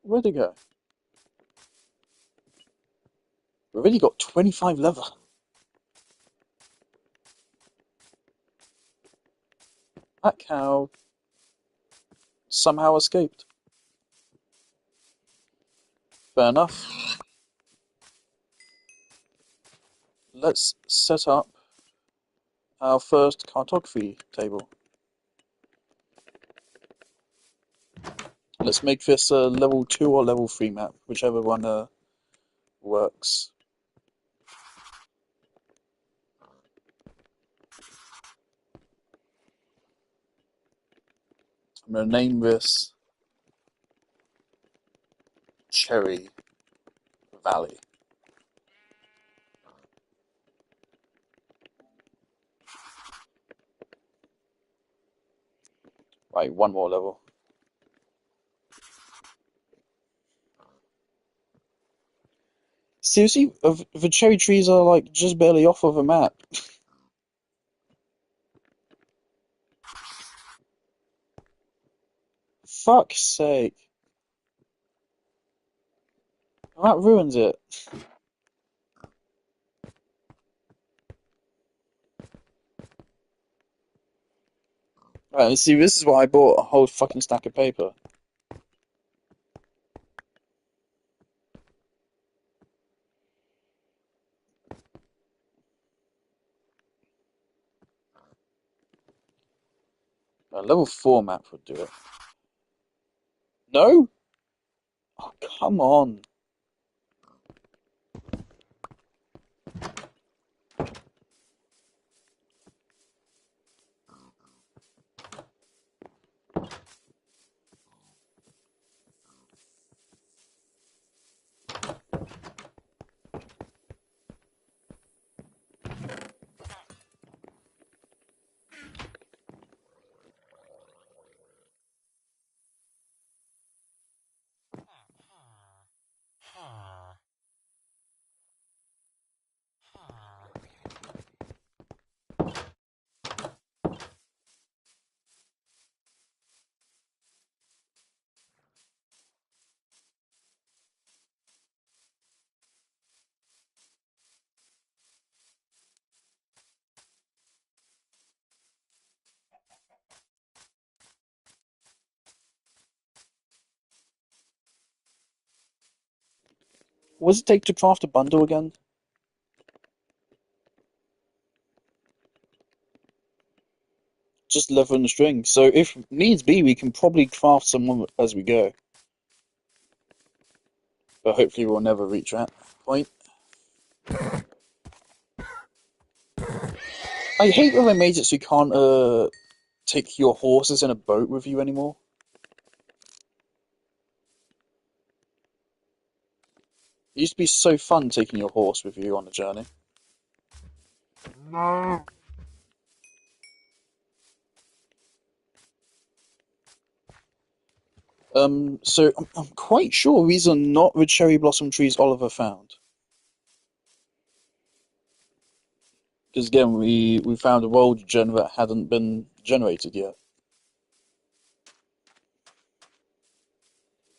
Where'd it go? We've already got 25 leather. That cow somehow escaped. Fair enough. Let's set up our first cartography table. Let's make this a level 2 or level 3 map, whichever one works. I'm going to name this Cherry Valley. Right, one more level. Seriously, the cherry trees are like just barely off of a map. Fuck's sake. That ruins it. Right, see, this is why I bought a whole fucking stack of paper. A level 4 map would do it. No? Oh, come on. What does it take to craft a bundle again? Just leather and string. So if needs be, we can probably craft some as we go. But hopefully we'll never reach that point. I hate when they made it so you can't take your horses in a boat with you anymore. It used to be so fun taking your horse with you on a journey. No. So I'm quite sure these are not the cherry blossom trees Oliver found. Because again, we found a world gen that hadn't been generated yet.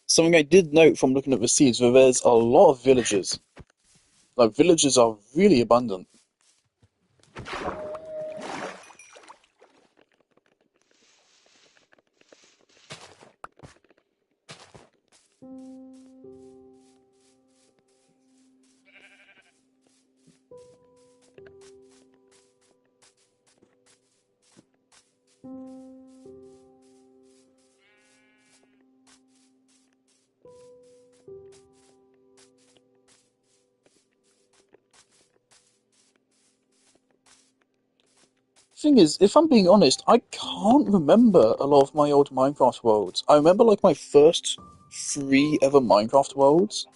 Something I did note from looking at the seeds, that there's a lot of villages. Like, villages are really abundant. Thing is, if I'm being honest, I can't remember a lot of my old Minecraft worlds. I remember like my first 3 ever Minecraft worlds,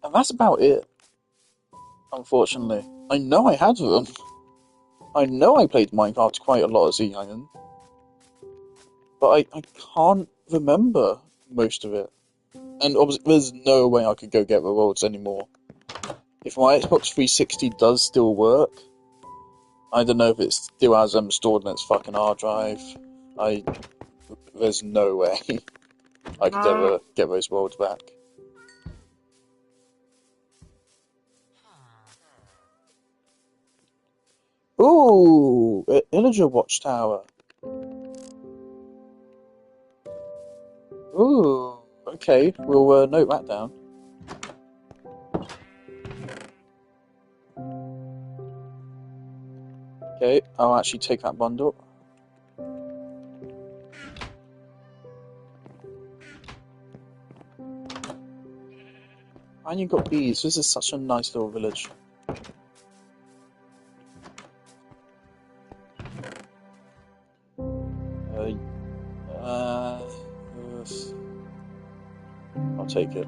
and that's about it. Unfortunately, I know I had them. I know I played Minecraft quite a lot as a young'un, but I can't remember most of it. And obviously, there's no way I could go get the worlds anymore. If my Xbox 360 does still work, I don't know if it still has them stored in its fucking hard drive. There's no way I could ever get those worlds back. Ooh, Illager Watchtower. Ooh, okay, we'll note that down. Okay, I'll actually take that bundle. And you've got bees. This is such a nice little village. Uh, I'll take it.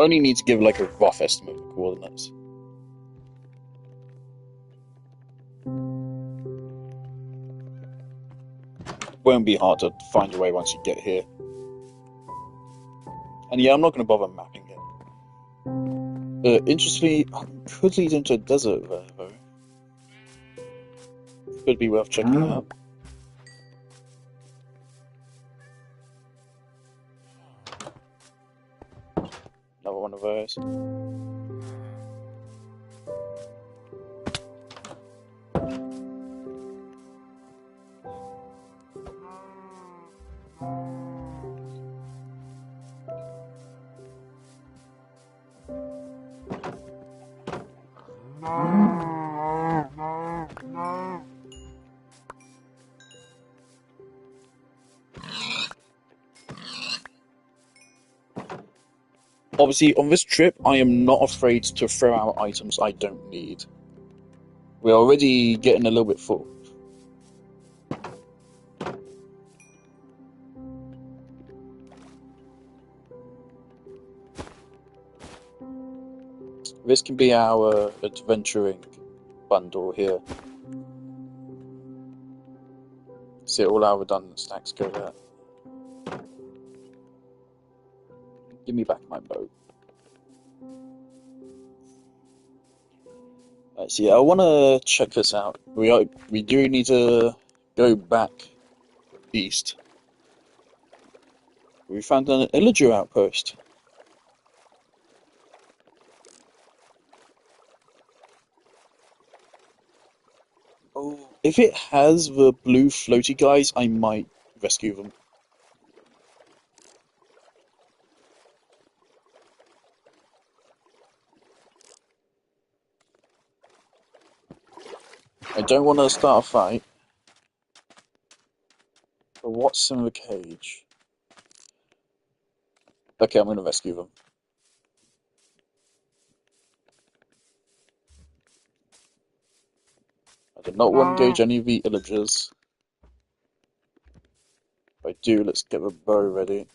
Only need to give like a rough estimate of the coordinates. Won't be hard to find your way once you get here. And yeah, I'm not going to bother mapping it. Interestingly, could lead into a desert there, though. Could be worth checking out. Another one of those. No. Obviously, on this trip, I am not afraid to throw out items I don't need. We're already getting a little bit full. This can be our adventuring bundle here. See, all our redundant stacks go there. Give me back my boat. Right, so yeah, I want to check this out. We do need to go back east. We found an Illager outpost. Oh, if it has the blue floaty guys, I might rescue them. I don't want to start a fight. But what's in the cage? Okay, I'm going to rescue them. I did not want to engage any of the Illagers. If I do, let's get the bow ready.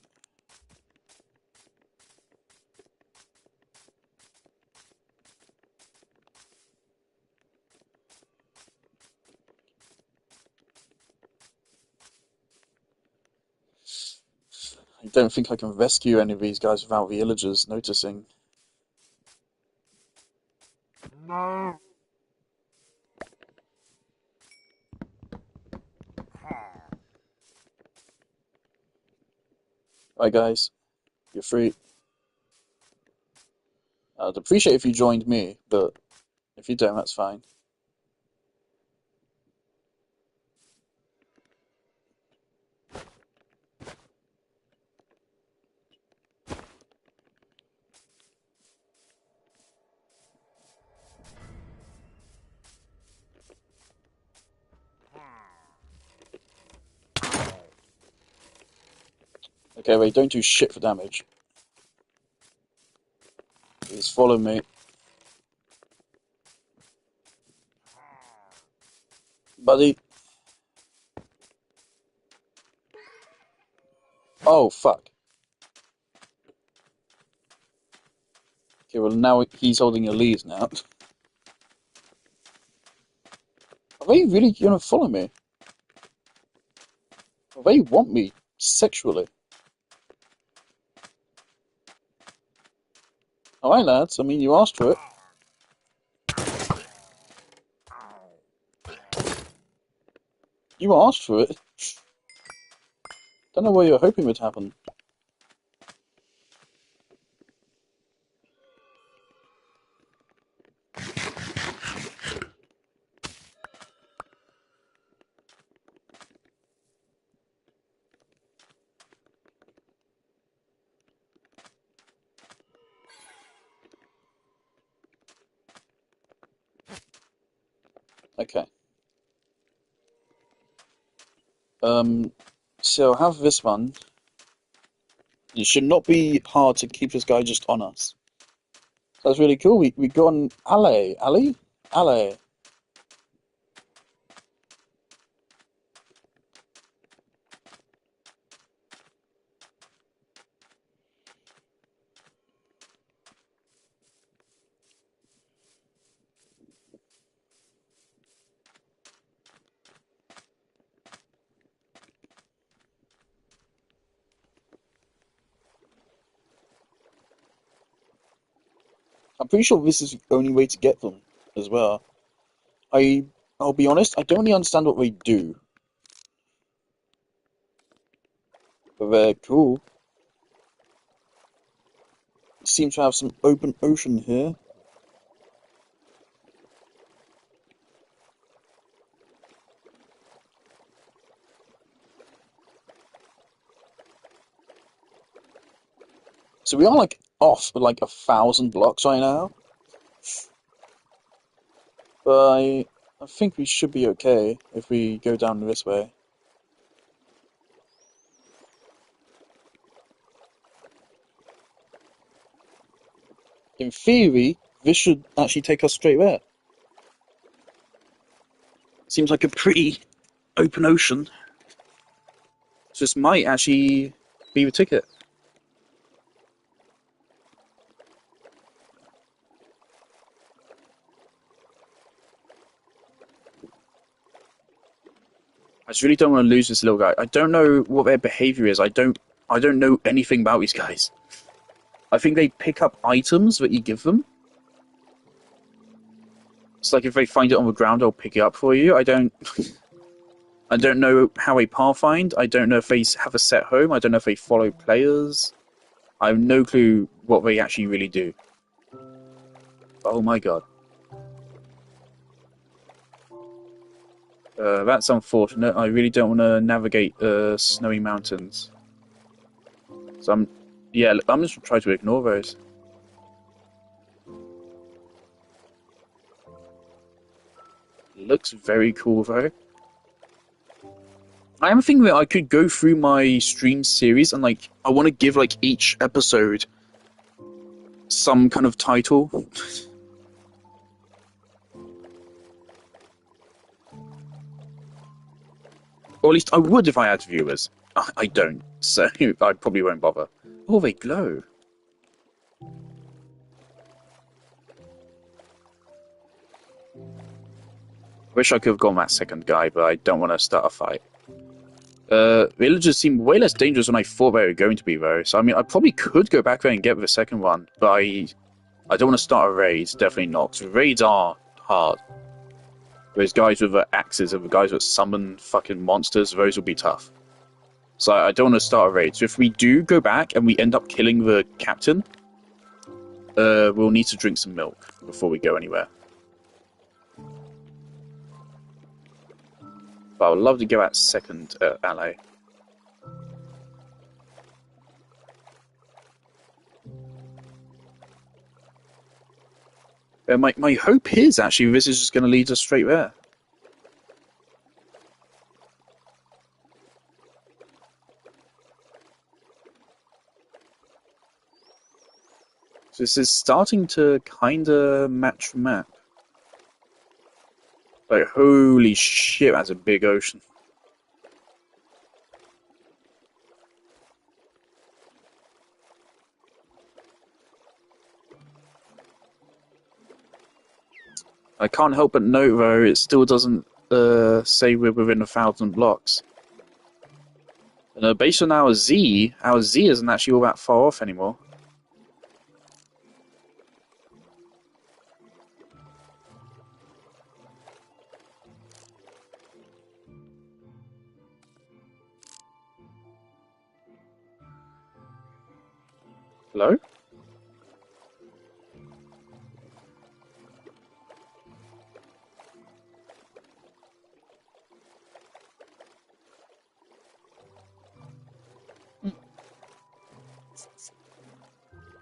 I don't think I can rescue any of these guys without the Illagers noticing. No. Right, guys, you're free. I'd appreciate if you joined me, but if you don't, that's fine. Okay, wait, don't do shit for damage. Please follow me. Buddy. Oh, fuck. Okay, well now he's holding your leads now. Are they really gonna follow me? They want me sexually. Alright, lads, I mean, you asked for it. You asked for it. Don't know what you're hoping would happen. Okay. So I'll have this one. It should not be hard to keep this guy just on us. That's really cool. We got an alley. I'm pretty sure this is the only way to get them as well. I'll be honest, I don't really understand what they do. But they're cool. We seem to have some open ocean here. So we are like off with like 1,000 blocks right now. But I think we should be okay if we go down this way. In theory, this should actually take us straight there. Seems like a pretty open ocean. So this might actually be the ticket. I just really don't want to lose this little guy. I don't know what their behavior is. I don't know anything about these guys. I think they pick up items that you give them. It's like if they find it on the ground, they'll pick it up for you. I don't know how they pathfind. I don't know if they have a set home. I don't know if they follow players. I have no clue what they actually really do. Oh my god. That's unfortunate. I really don't want to navigate snowy mountains. So I'm just trying to ignore those. Looks very cool though. I am thinking that I could go through my stream series and like I want to give like each episode some kind of title. Or at least I would if I had viewers. I don't, so I probably won't bother. Oh, they glow. I wish I could have gone that second guy, but I don't want to start a fight. Villagers seem way less dangerous than I thought they were going to be, though. So, I mean, I probably could go back there and get the second one, but I don't want to start a raid. Definitely not, because raids are hard. Those guys with the axes and the guys that summon fucking monsters, those will be tough. So I don't want to start a raid. So if we do go back and we end up killing the captain, we'll need to drink some milk before we go anywhere. But I would love to go at second ally. My hope is actually this is just going to lead us straight there. So this is starting to kind of match the map. Like, holy shit, that's a big ocean. I can't help but note, though, it still doesn't say we're within 1,000 blocks. And based on our Z isn't actually all that far off anymore. Hello?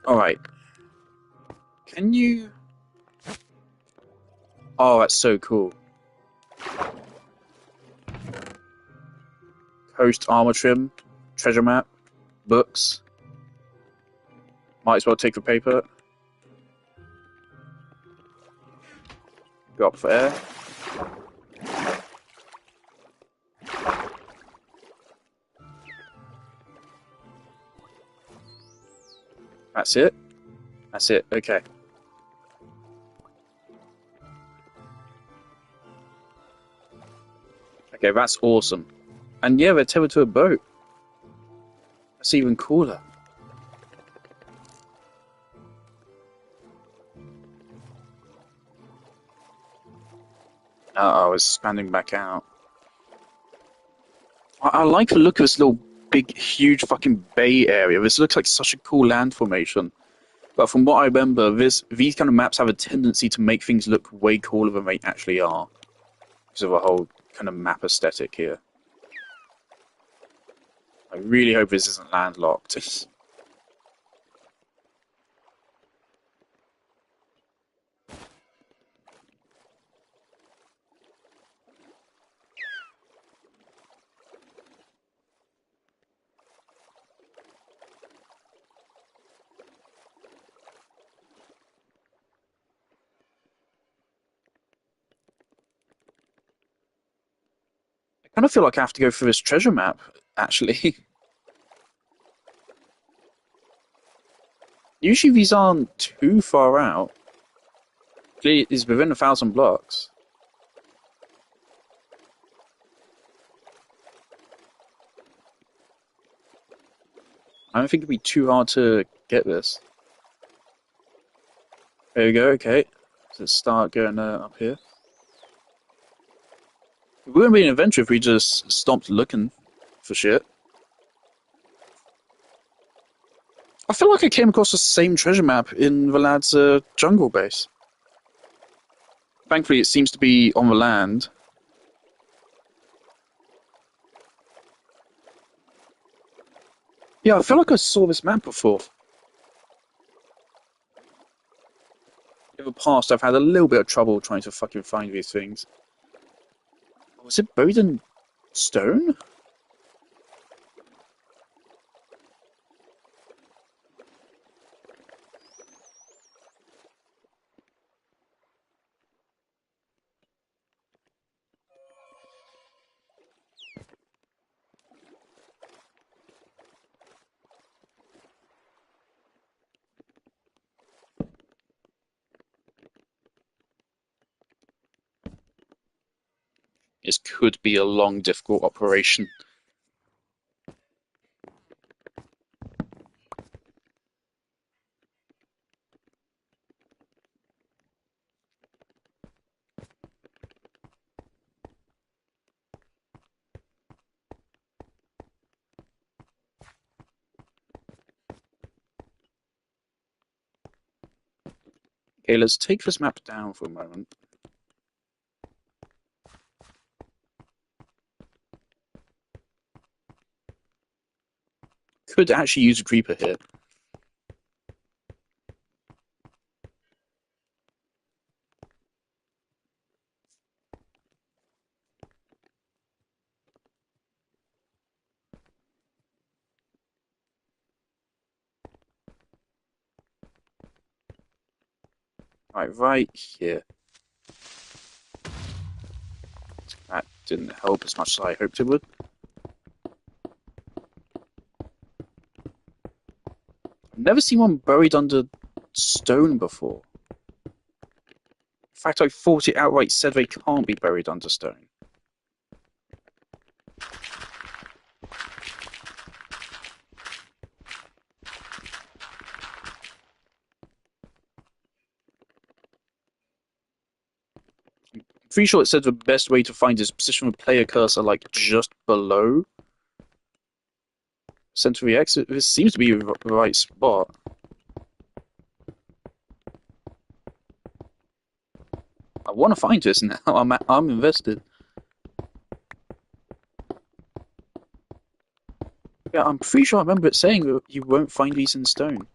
Alright. Can you... Oh, that's so cool. Coast armor trim, treasure map, books. Might as well take the paper. Go up for air. That's it? That's it, okay. Okay, that's awesome. And yeah, they're tethered to a boat. That's even cooler. I was expanding back out. I like the look of this little big, huge fucking bay area. This looks like such a cool land formation. But from what I remember, these kind of maps have a tendency to make things look way cooler than they actually are. Because of a whole kind of map aesthetic here. I really hope this isn't landlocked. kind of feel like I have to go through this treasure map, actually. Usually these aren't too far out. Clearly it's within 1,000 blocks. I don't think it'd be too hard to get this. There we go, okay. Let's start going up here. It wouldn't be an adventure if we just stopped looking for shit. I feel like I came across the same treasure map in the lad's jungle base. Thankfully, it seems to be on the land. Yeah, I feel like I saw this map before. In the past, I've had a little bit of trouble trying to fucking find these things. Was it buried in stone? This could be a long, difficult operation. Okay, let's take this map down for a moment. Could actually use a creeper here. Right here. That didn't help as much as I hoped it would. I've never seen one buried under stone before. In fact, I thought it outright said they can't be buried under stone. Pretty sure it said the best way to find is position the player cursor like just below center of the X. This seems to be the right spot. I want to find this now. I'm invested. Yeah, I'm pretty sure I remember it saying that you won't find these in stone.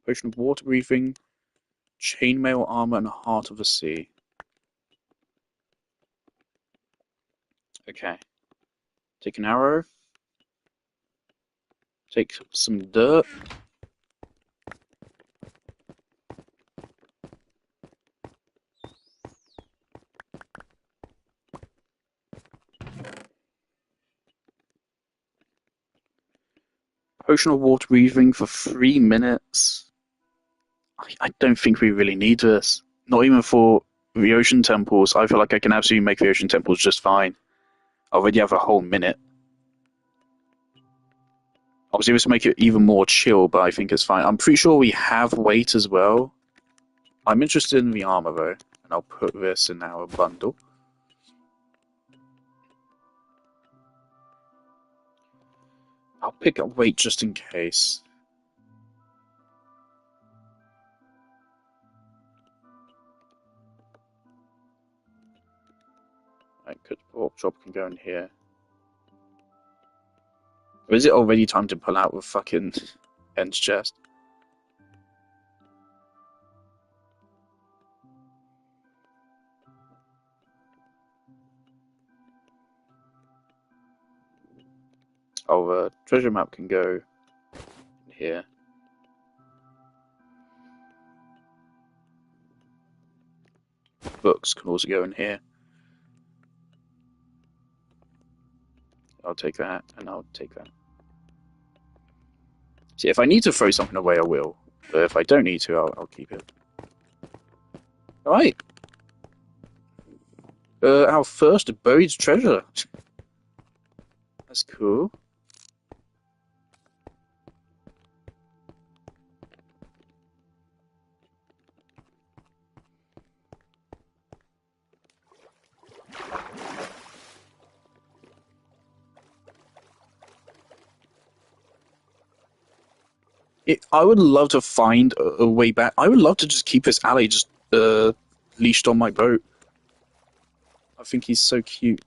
Potion of water breathing, chainmail armor, and heart of the sea. Okay. Take an arrow. Take some dirt. Potion of water breathing for 3 minutes. I don't think we really need this. Not even for the ocean temples. I feel like I can absolutely make the ocean temples just fine. I already have a whole minute. Obviously, this will make it even more chill, but I think it's fine. I'm pretty sure we have weight as well. I'm interested in the armor, though, and I'll put this in our bundle. I'll pick up weight just in case. Right, good pork chop can go in here. Or is it already time to pull out the fucking end chest? Oh, treasure map can go here. Books can also go in here. I'll take that, and I'll take that. See, if I need to throw something away, I will. But if I don't need to, I'll keep it. Alright. Our first buried treasure. That's cool. I would love to find a way back. I would love to just keep this alley just leashed on my boat. I think he's so cute.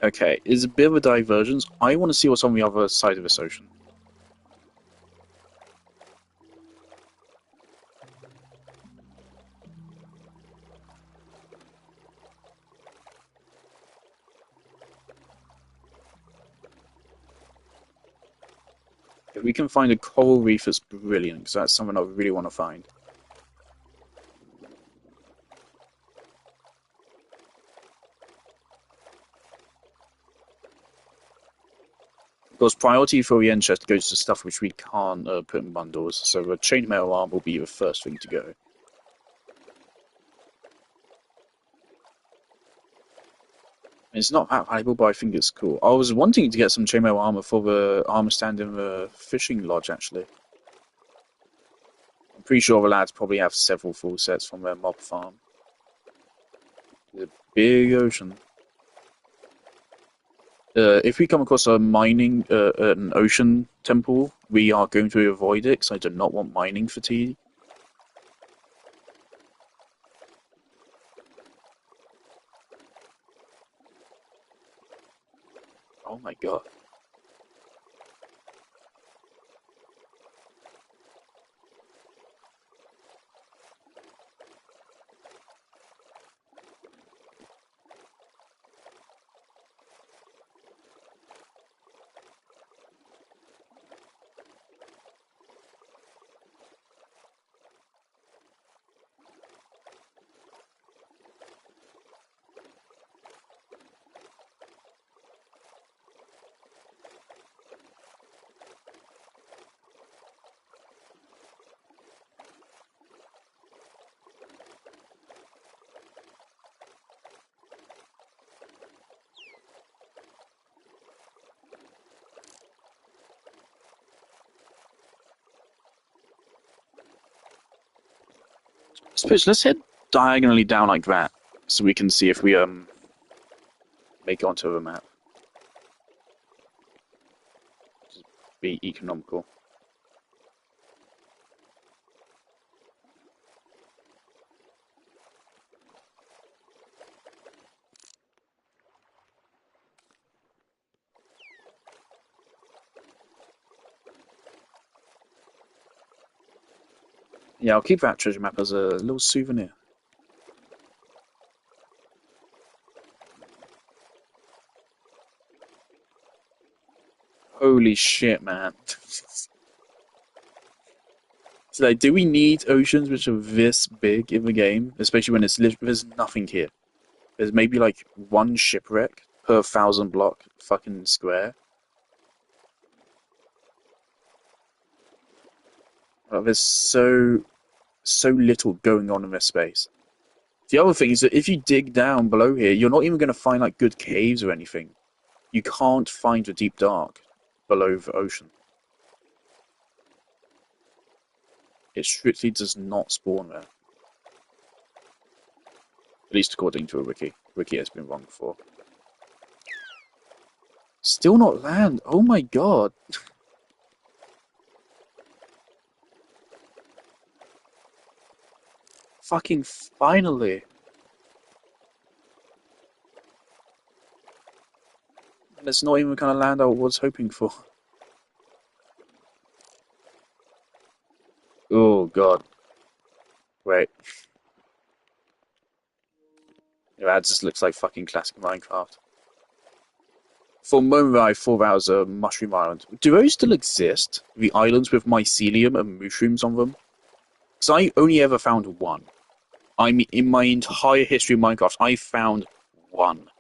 Okay, it's a bit of a divergence. I want to see what's on the other side of this ocean. If we can find a coral reef, it's brilliant, because that's something I really want to find. Of course, priority for the end chest goes to stuff which we can't put in bundles, so the chainmail arm will be the first thing to go. It's not that valuable, but I think it's cool. I was wanting to get some chainmail armor for the armor stand in the fishing lodge, actually. I'm pretty sure the lads probably have several full sets from their mob farm. The big ocean. If we come across an ocean temple, we are going to avoid it, because I do not want mining fatigue. Oh my god. I suppose let's head diagonally down like that, so we can see if we make it onto the map. Just be economical. Yeah, I'll keep that treasure map as a little souvenir. Holy shit, man. So, like, do we need oceans which are this big in the game? Especially when there's nothing here. There's maybe like one shipwreck per 1,000 block fucking square. There's so little going on in this space. The other thing is that if you dig down below here, you're not even going to find like good caves or anything. You can't find the deep dark below the ocean. It strictly does not spawn there. At least according to a wiki. Wiki has been wrong before. Still not land. Oh my god. Fucking finally. And it's not even the kind of land I was hoping for. Oh god. Wait. Yeah, that just looks like fucking classic Minecraft. For a moment I thought that was a mushroom island. Do those still exist? The islands with mycelium and mushrooms on them? Because I only ever found one. I mean, in my entire history of Minecraft, I found one.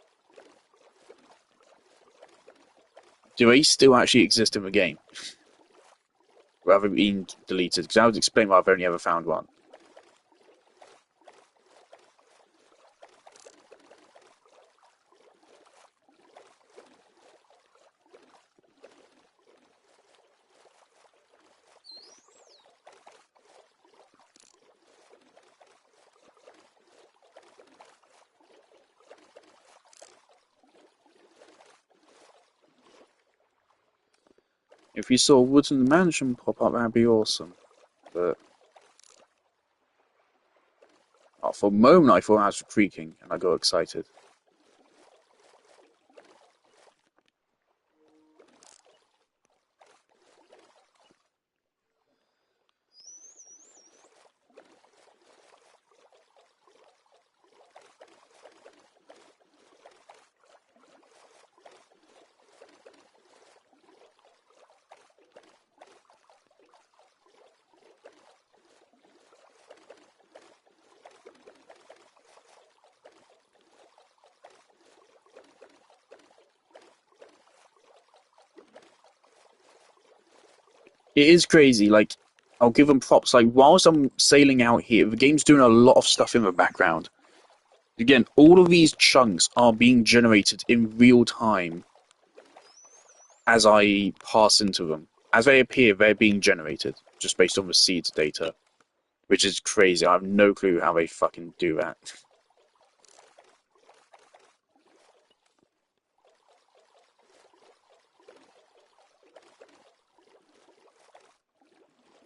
Do they still actually exist in the game? Rather than being deleted? Because I would explain why I've only ever found one. If you saw Wooden Mansion pop up, that'd be awesome. But oh, for a moment, I thought I was creaking, and I got excited. It is crazy. Like, I'll give them props. Like, whilst I'm sailing out here, the game's doing a lot of stuff in the background. Again, all of these chunks are being generated in real time as I pass into them. As they appear, they're being generated just based on the seeds data, which is crazy. I have no clue how they fucking do that.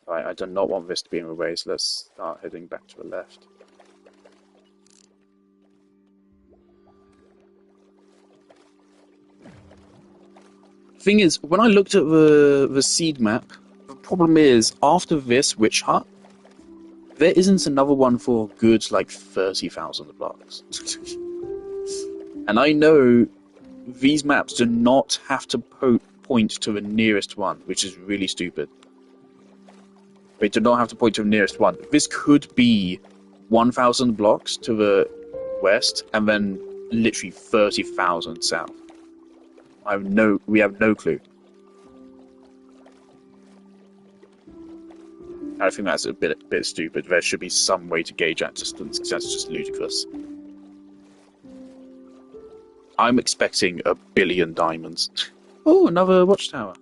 Right, I do not want this to be in the way, so let's start heading back to the left. Thing is, when I looked at the seed map, the problem is, after this witch hut, there isn't another one for good, like, 30,000 blocks. And I know these maps do not have to point to the nearest one, which is really stupid. They do not have to point to the nearest one. This could be 1,000 blocks to the west, and then literally 30,000 south. We have no clue. I think that's a bit stupid. There should be some way to gauge that distance, because that's just ludicrous. I'm expecting 1 billion diamonds. Oh, another watchtower.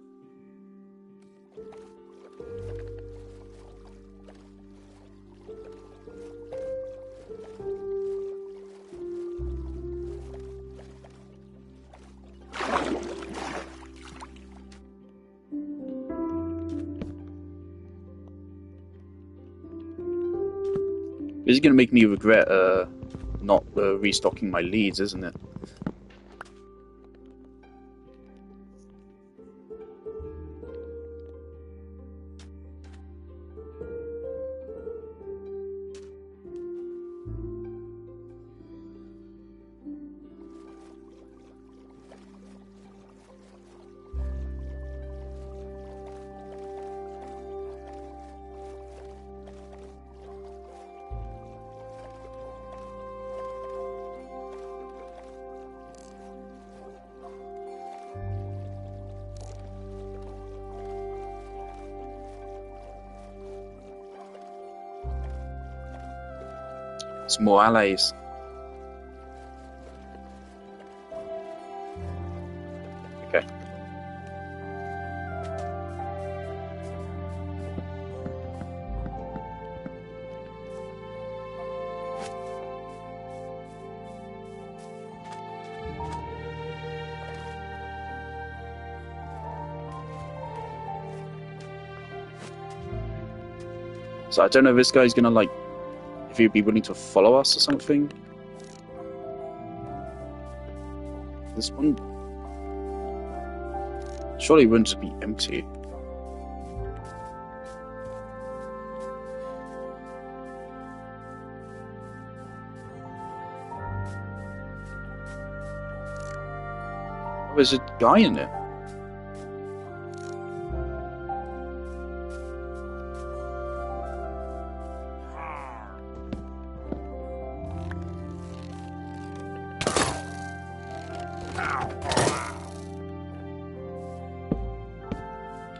This is going to make me regret not restocking my leads, isn't it? It's more allies. Okay. So I don't know if this guy's gonna like, if he'd be willing to follow us or something. This one, surely it wouldn't just be empty. Oh, there's a guy in it.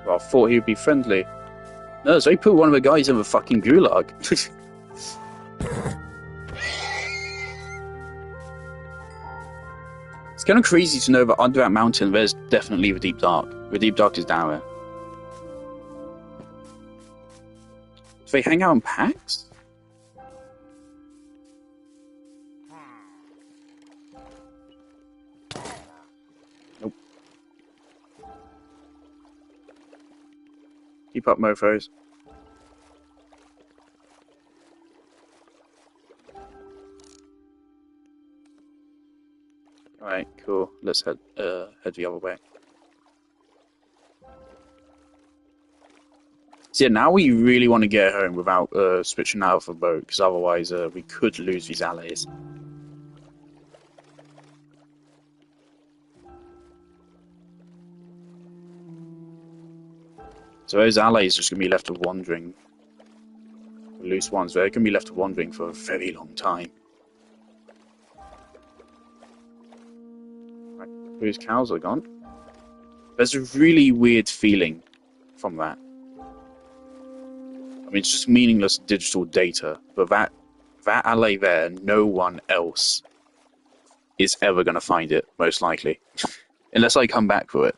Well, I thought he'd be friendly. No, so he put one of the guys in the fucking gulag. It's kind of crazy to know that under that mountain there's definitely the Deep Dark. The Deep Dark is down there. Do they hang out in packs? Nope. Keep up, mofos. Alright, cool. Let's head the other way. So yeah, now we really want to get home without switching out of a boat, because otherwise we could lose these allies. So those allies are just going to be left wandering. The loose ones, they're going to be left wandering for a very long time. Right, whose cows are gone? There's a really weird feeling from that. I mean, it's just meaningless digital data, but that ally there, no one else is ever going to find it, most likely. Unless I come back for it.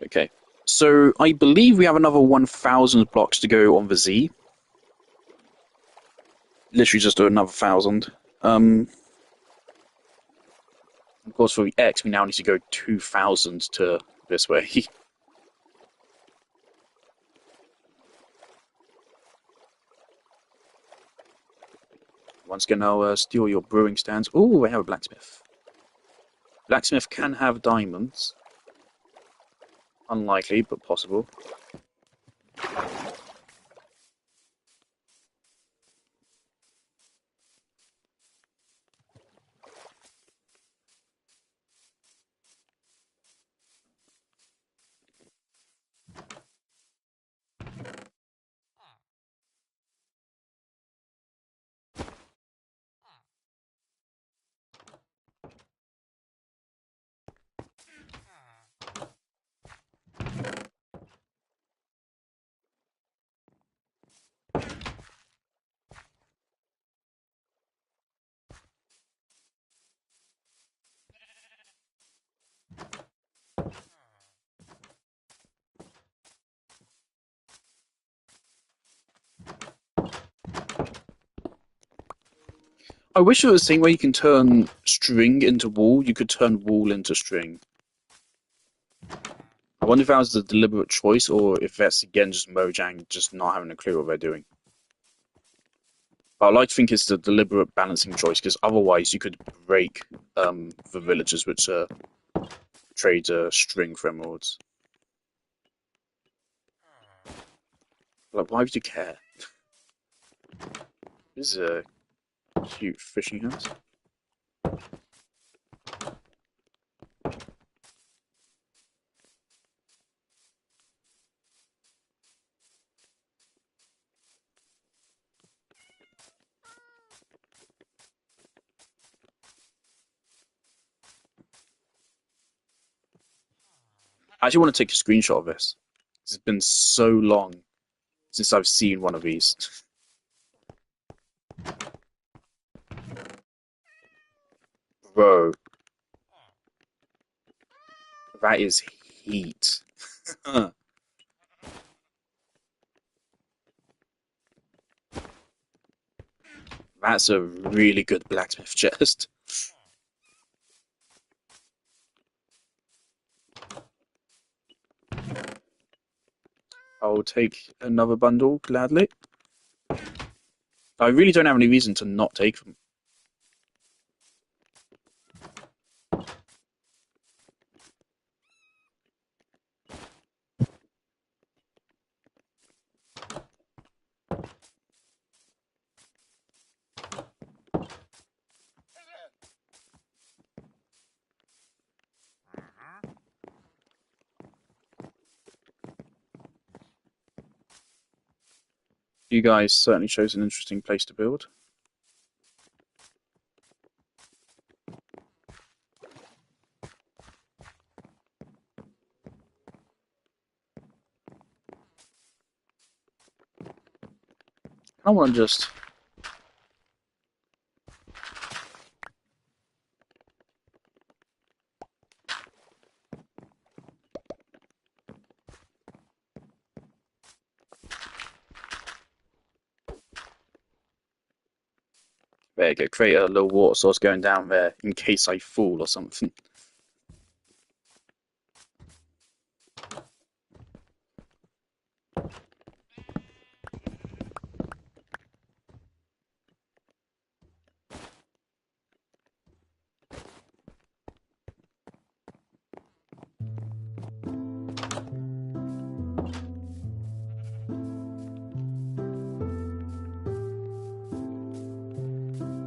Okay, so I believe we have another 1,000 blocks to go on the Z. Literally just another 1,000. Of course, for the X, we now need to go 2,000 to this way. Once again, I'll steal your brewing stands. Oh, we have a blacksmith. Blacksmith can have diamonds. Unlikely, but possible. I wish it was the same way you can turn string into wool, you could turn wool into string. I wonder if that was a deliberate choice, or if that's again just Mojang just not having a clue what they're doing. But I like to think it's the deliberate balancing choice, because otherwise you could break the villagers which trade string for emeralds. Like, why would you care? This is Cute fishing hats. I actually want to take a screenshot of this. It's been so long since I've seen one of these. Bro, that is heat. That's a really good blacksmith chest. I'll take another bundle gladly. I really don't have any reason to not take them. You guys certainly chose an interesting place to build. I want to just... There you go, create a little water source going down there in case I fall or something.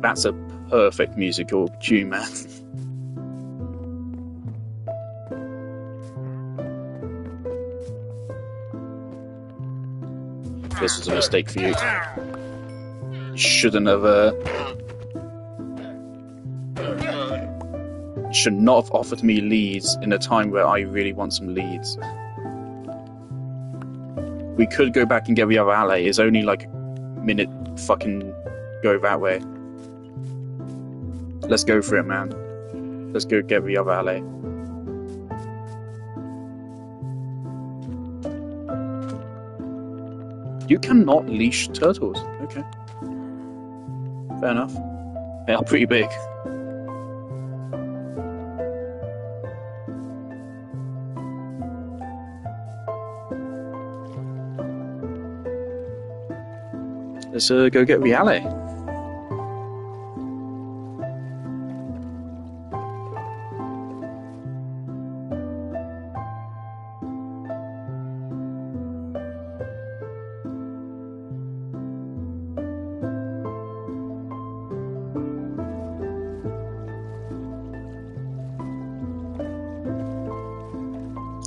That's a perfect musical cue, man. This was a mistake for you. You shouldn't have, you should not have offered me leads in a time where I really want some leads. We could go back and get the other alley. It's only like a minute fucking go that way. Let's go for it, man. Let's go get the other alley. You cannot leash turtles. Okay. Fair enough. They are pretty big. Let's go get the alley.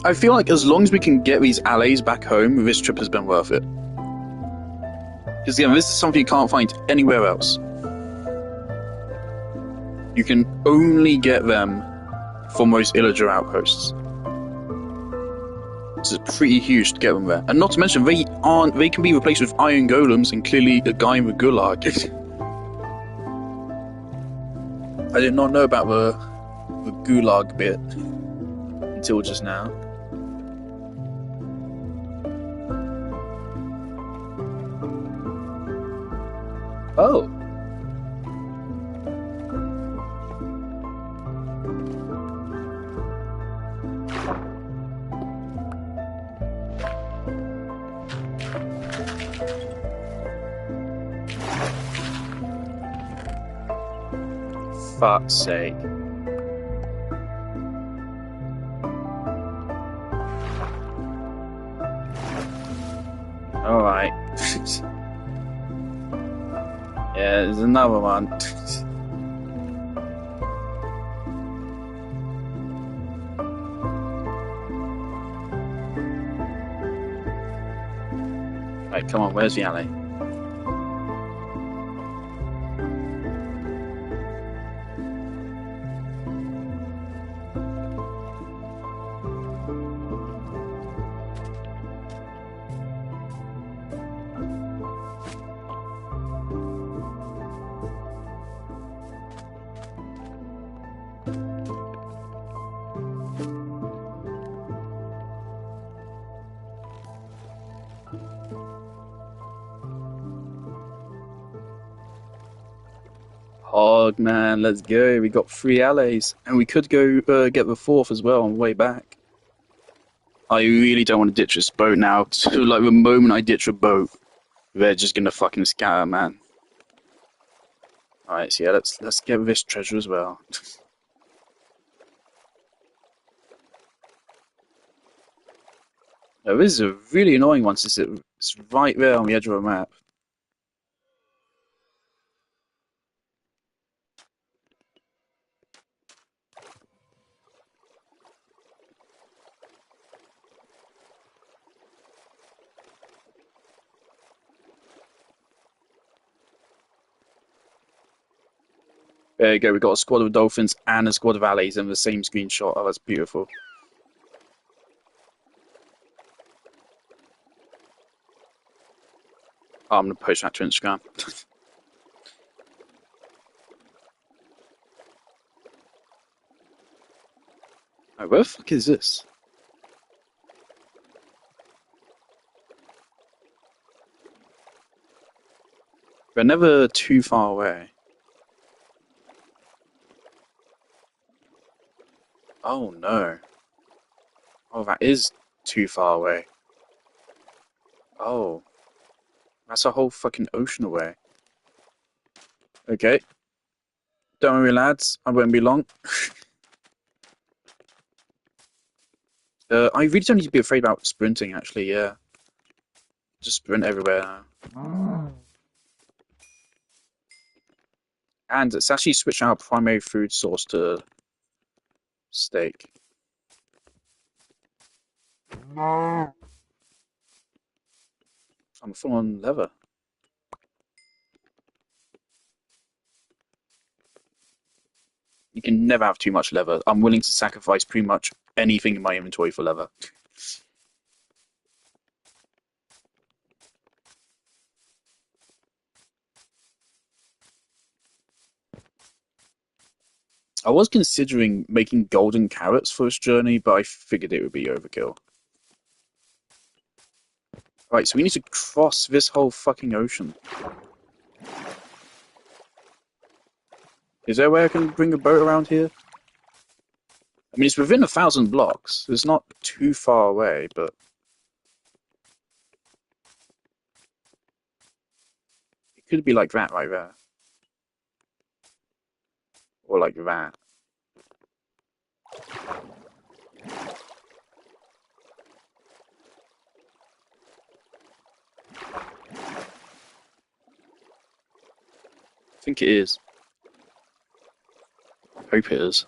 I feel like as long as we can get these alleys back home, this trip has been worth it. Because again, this is something you can't find anywhere else. You can only get them from those Illager outposts. This is pretty huge to get them there. And not to mention, they can be replaced with iron golems and clearly the guy in the gulag. I did not know about the gulag bit until just now. Oh. Fuck's sake. Alright. Yeah, there's another one. Right, come on, where's the alley? Hog, man, let's go. We got 3 alleys. And we could go get the 4th as well on the way back. I really don't want to ditch this boat now. So, like, the moment I ditch a boat, they're just gonna fucking scatter, man. Alright, so yeah, let's get this treasure as well. Now, this is a really annoying one since it's right there on the edge of the map. There you go, we got a squad of dolphins and a squad of alleys in the same screenshot. Oh, that's beautiful. Oh, I'm gonna post that to Instagram. Oh, where the fuck is this? We're never too far away. Oh no. Oh, that is too far away. Oh, that's a whole fucking ocean away. Okay. Don't worry, lads. I won't be long. I really don't need to be afraid about sprinting, actually, yeah. Just sprint everywhere now. And it's actually switching our primary food source to steak. No. I'm full on leather. You can never have too much leather. I'm willing to sacrifice pretty much anything in my inventory for leather. I was considering making golden carrots for this journey, but I figured it would be overkill. Right, so we need to cross this whole fucking ocean. Is there a way I can bring a boat around here? I mean, it's within 1,000 blocks. It's not too far away, but it could be like that right there. Or like that. I think it is. I hope it is.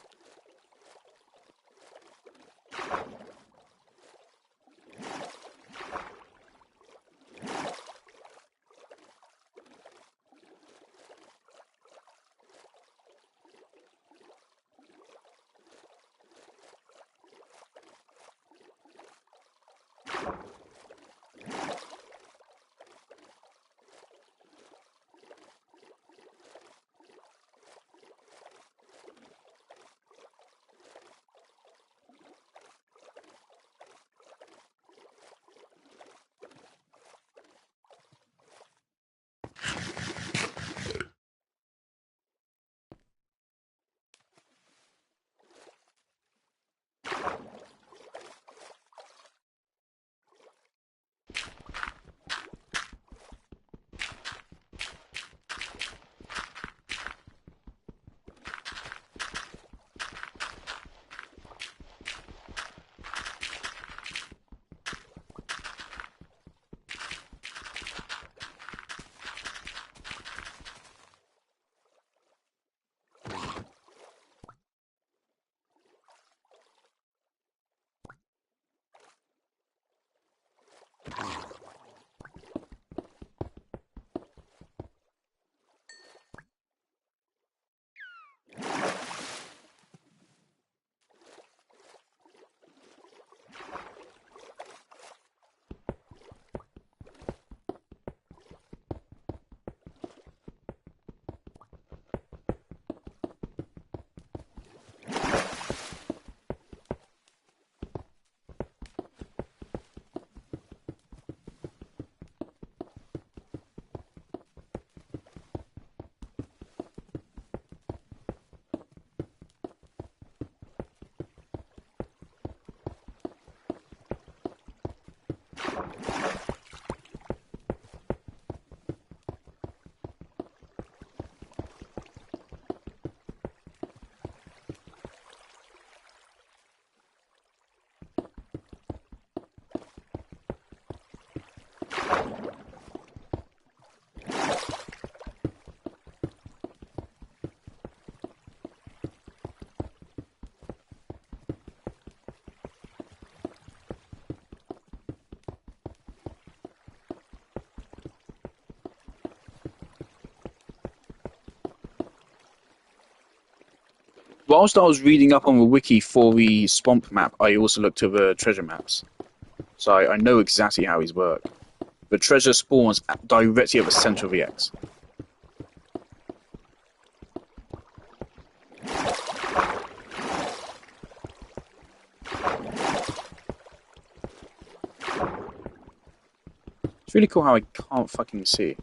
Whilst I was reading up on the wiki for the swamp map, I also looked at the treasure maps. So I know exactly how these work. The treasure spawns directly at the center of the X. It's really cool how I can't fucking see.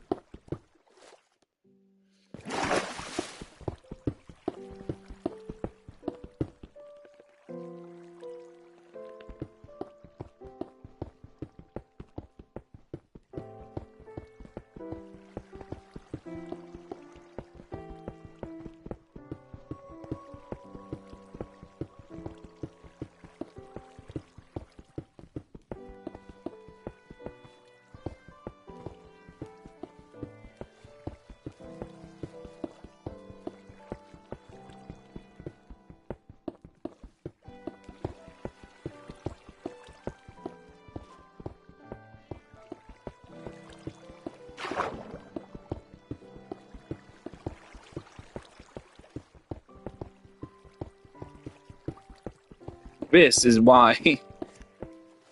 This is why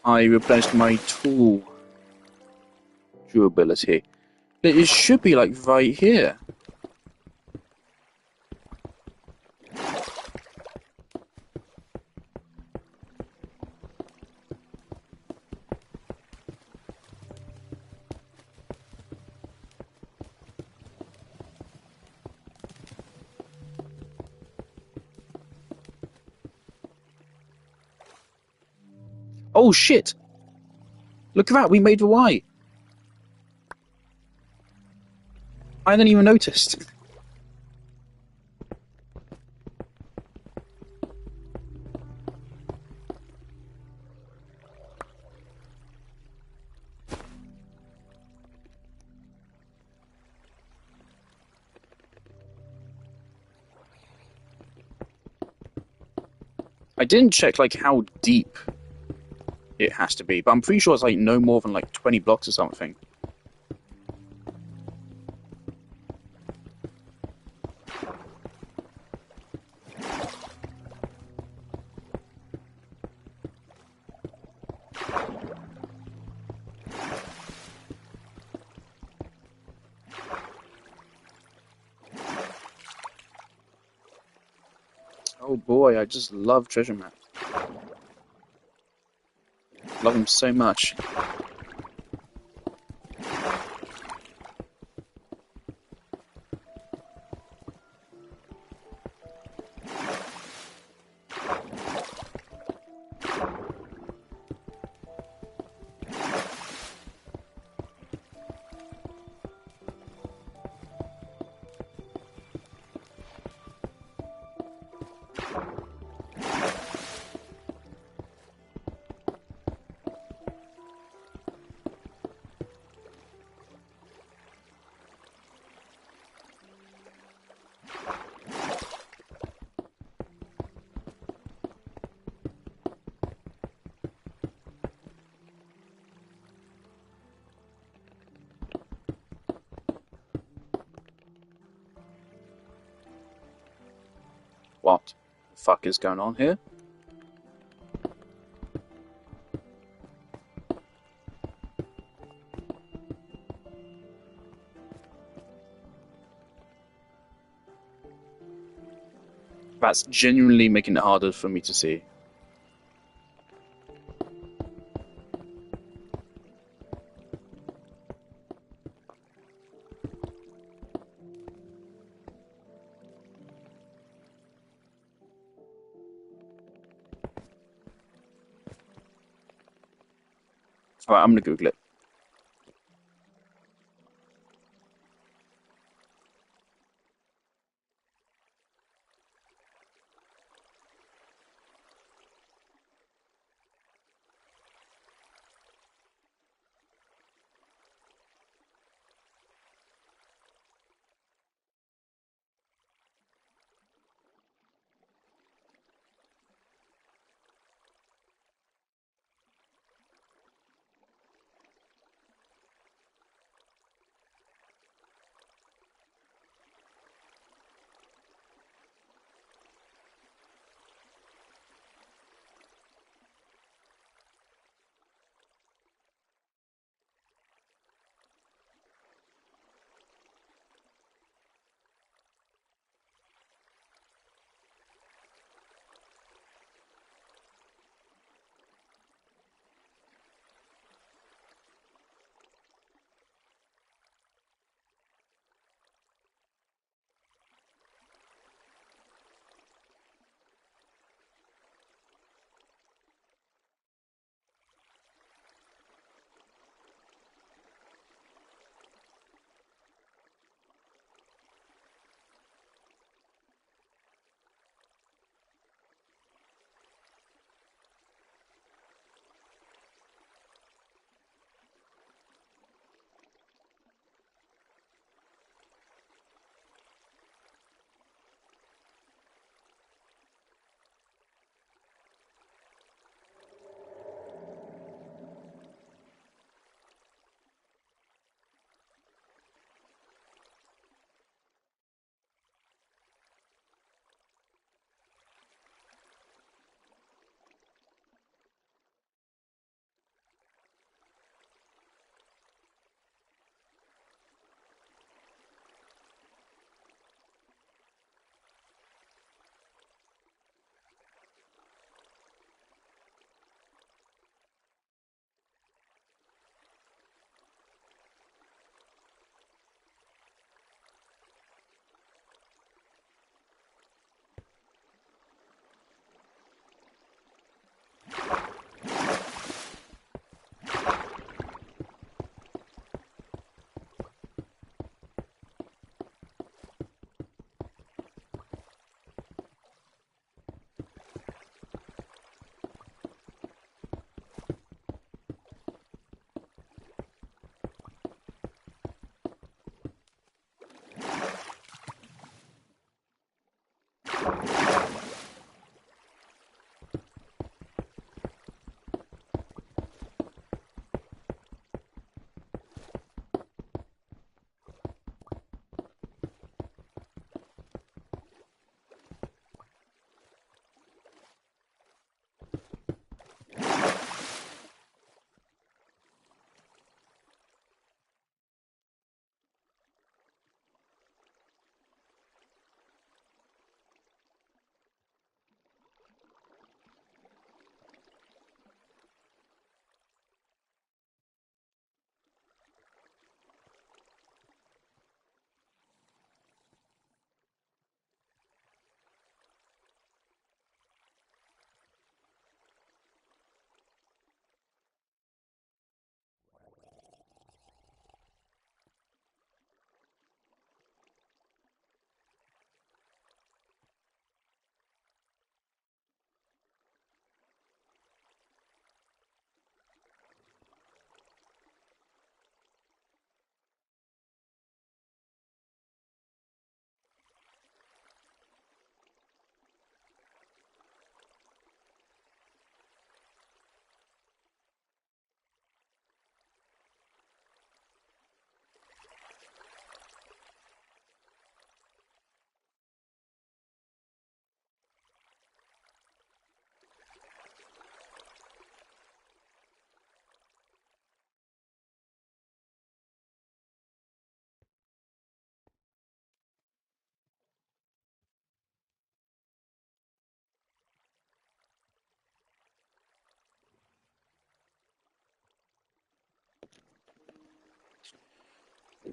I replenished my tool durability. It should be like right here. Oh shit! Look at that, we made the Y! I hadn't even noticed. I didn't check like how deep it has to be, but I'm pretty sure it's like no more than like 20 blocks or something. Oh boy, I just love treasure maps. Love them so much. What the fuck is going on here? That's genuinely making it harder for me to see. All right, I'm gonna Google it.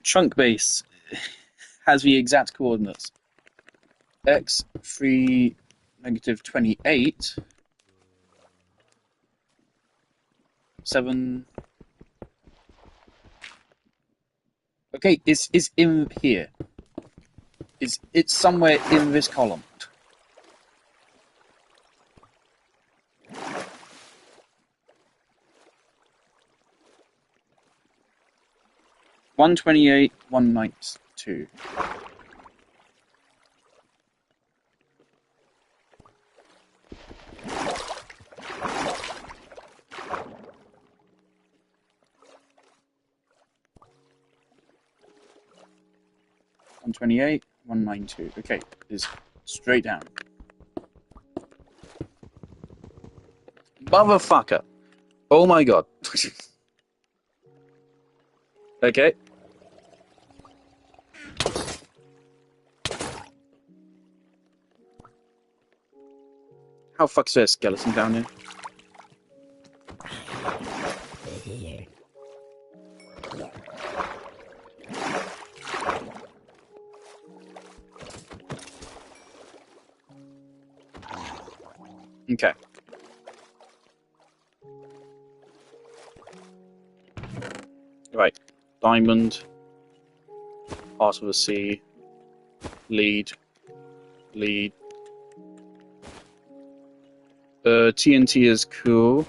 Chunk base has the exact coordinates. X 3 negative 28 7 Okay, it's in here. It's somewhere in this column. $128, $192. $128, $192. Okay, it's straight down. Motherfucker! Oh my god. Okay. How fuck's there a skeleton down here? Okay. Right. Diamond. Heart of the Sea. Lead. Lead. TNT is cool.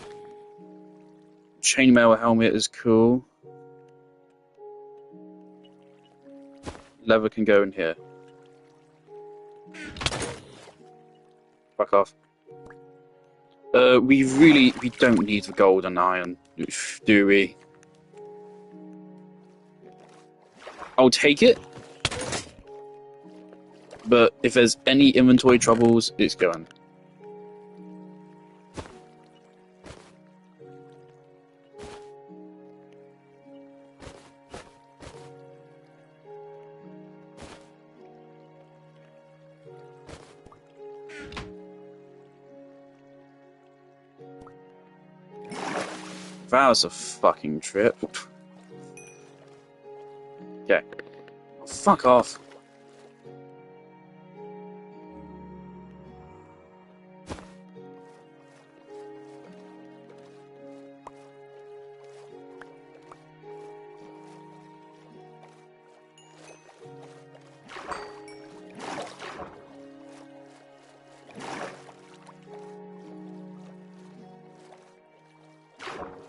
Chainmail helmet is cool. Leather can go in here. Fuck off. We don't need the gold and iron, do we? I'll take it. But if there's any inventory troubles, it's going. That was a fucking trip. Okay. Oh, fuck off.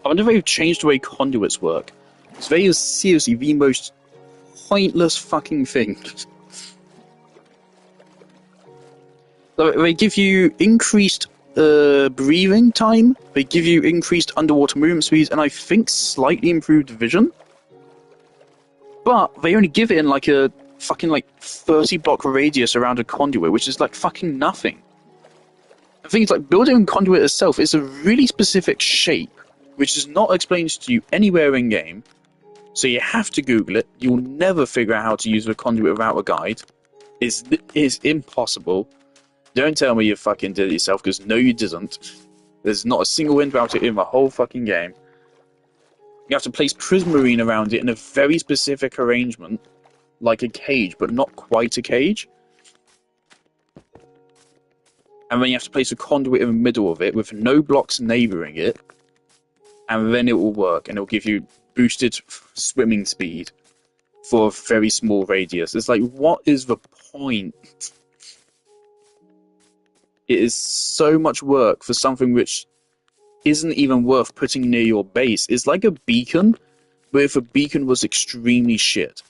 I wonder if they've changed the way conduits work. Because they are seriously the most pointless fucking thing. They give you increased breathing time, they give you increased underwater movement speeds, and I think slightly improved vision. But they only give it in like a fucking like 30 block radius around a conduit, which is like fucking nothing. The thing is, like, building a conduit itself is a really specific shape, which is not explained to you anywhere in game. So you have to Google it. You'll never figure out how to use a conduit without a guide. It's impossible. Don't tell me you fucking did it yourself, because no, you didn't. There's not a single hint about it in the whole fucking game. You have to place prismarine around it in a very specific arrangement, like a cage, but not quite a cage. And then you have to place a conduit in the middle of it with no blocks neighbouring it, and then it will work, and it will give you boosted swimming speed for a very small radius. It's like, what is the point? It is so much work for something which isn't even worth putting near your base. It's like a beacon, but if a beacon was extremely shit.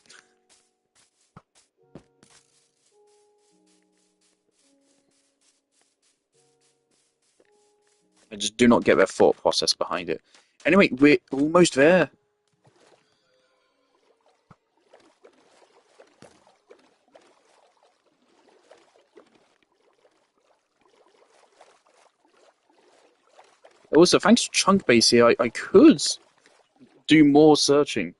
I just do not get their thought process behind it. Anyway, we're almost there. Also, thanks to Chunk Base here, I could do more searching.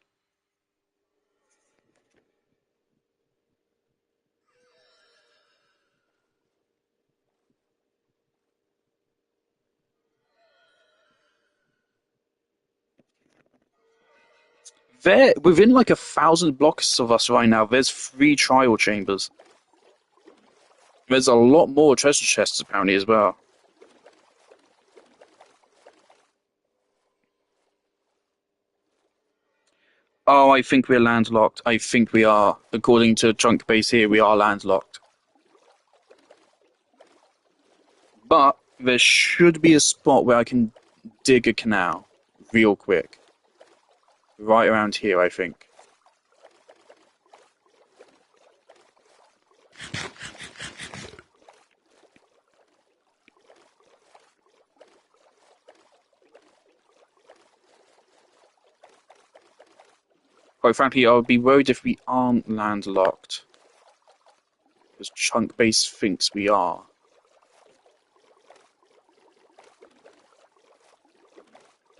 There, within like 1,000 blocks of us right now, there's 3 trial chambers. There's a lot more treasure chests apparently as well. Oh, I think we're landlocked. I think we are. According to Chunk Base here, we are landlocked. But there should be a spot where I can dig a canal real quick. Right around here, I think. Quite frankly, I would be worried if we aren't landlocked. Because Chunk Base thinks we are.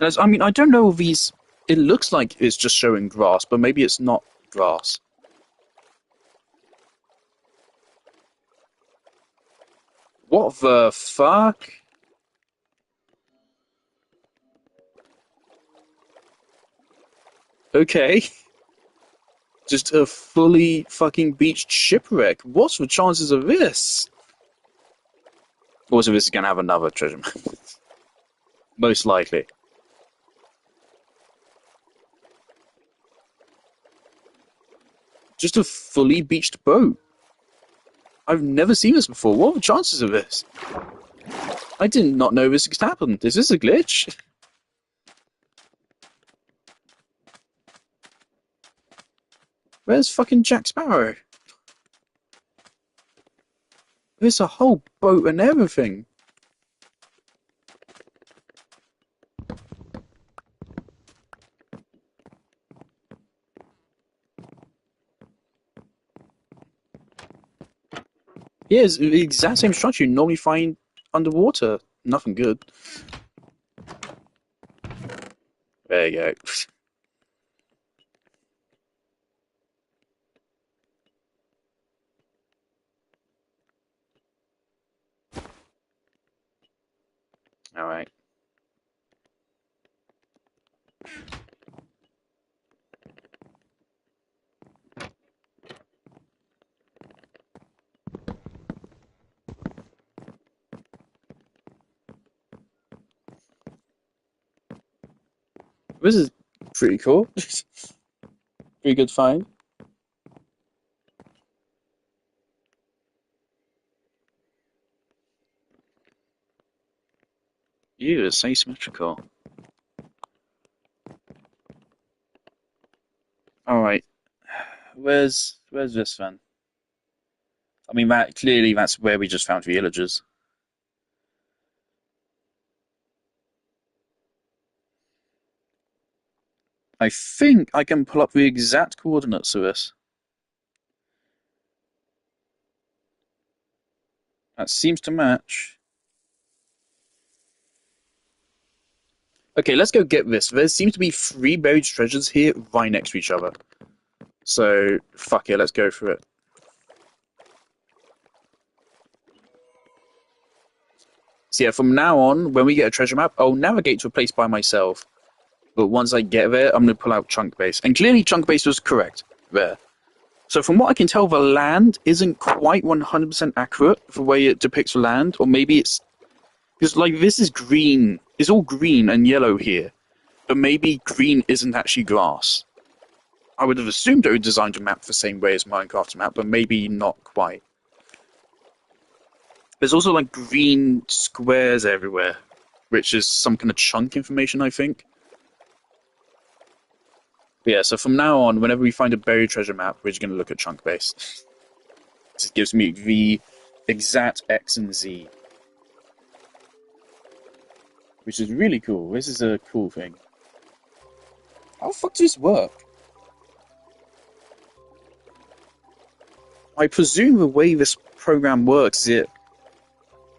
I mean, I don't know if these... It looks like it's just showing grass, but maybe it's not grass. What the fuck? Okay. Just a fully fucking beached shipwreck. What's the chances of this? Also, this is gonna have another treasure map. Most likely. Just a fully beached boat. I've never seen this before. What are the chances of this? I did not know this could happen. Is this a glitch? Where's fucking Jack Sparrow? There's a whole boat and everything. Yeah, it's the exact same structure you normally find underwater. Nothing good. There you go. Alright. This is pretty cool. Pretty good find. Ew, it's asymmetrical. Alright. Where's this then? I mean, that's where we just found villagers. I think I can pull up the exact coordinates of this. That seems to match. Okay, let's go get this. There seems to be 3 buried treasures here right next to each other. So, fuck it, let's go for it. So yeah, from now on, when we get a treasure map, I'll navigate to a place by myself. But once I get there, I'm going to pull out Chunk Base. And clearly Chunk Base was correct there. So from what I can tell, the land isn't quite 100% accurate for the way it depicts the land. Or maybe it's... Because, like, this is green. It's all green and yellow here. But maybe green isn't actually grass. I would have assumed they would designed a map the same way as Minecraft's map, but maybe not quite. There's also, like, green squares everywhere, which is some kind of chunk information, I think. But yeah, so from now on, whenever we find a buried treasure map, we're just going to look at Chunk Base. It gives me the exact X and Z. Which is really cool. This is a cool thing. How the fuck does this work? I presume the way this program works is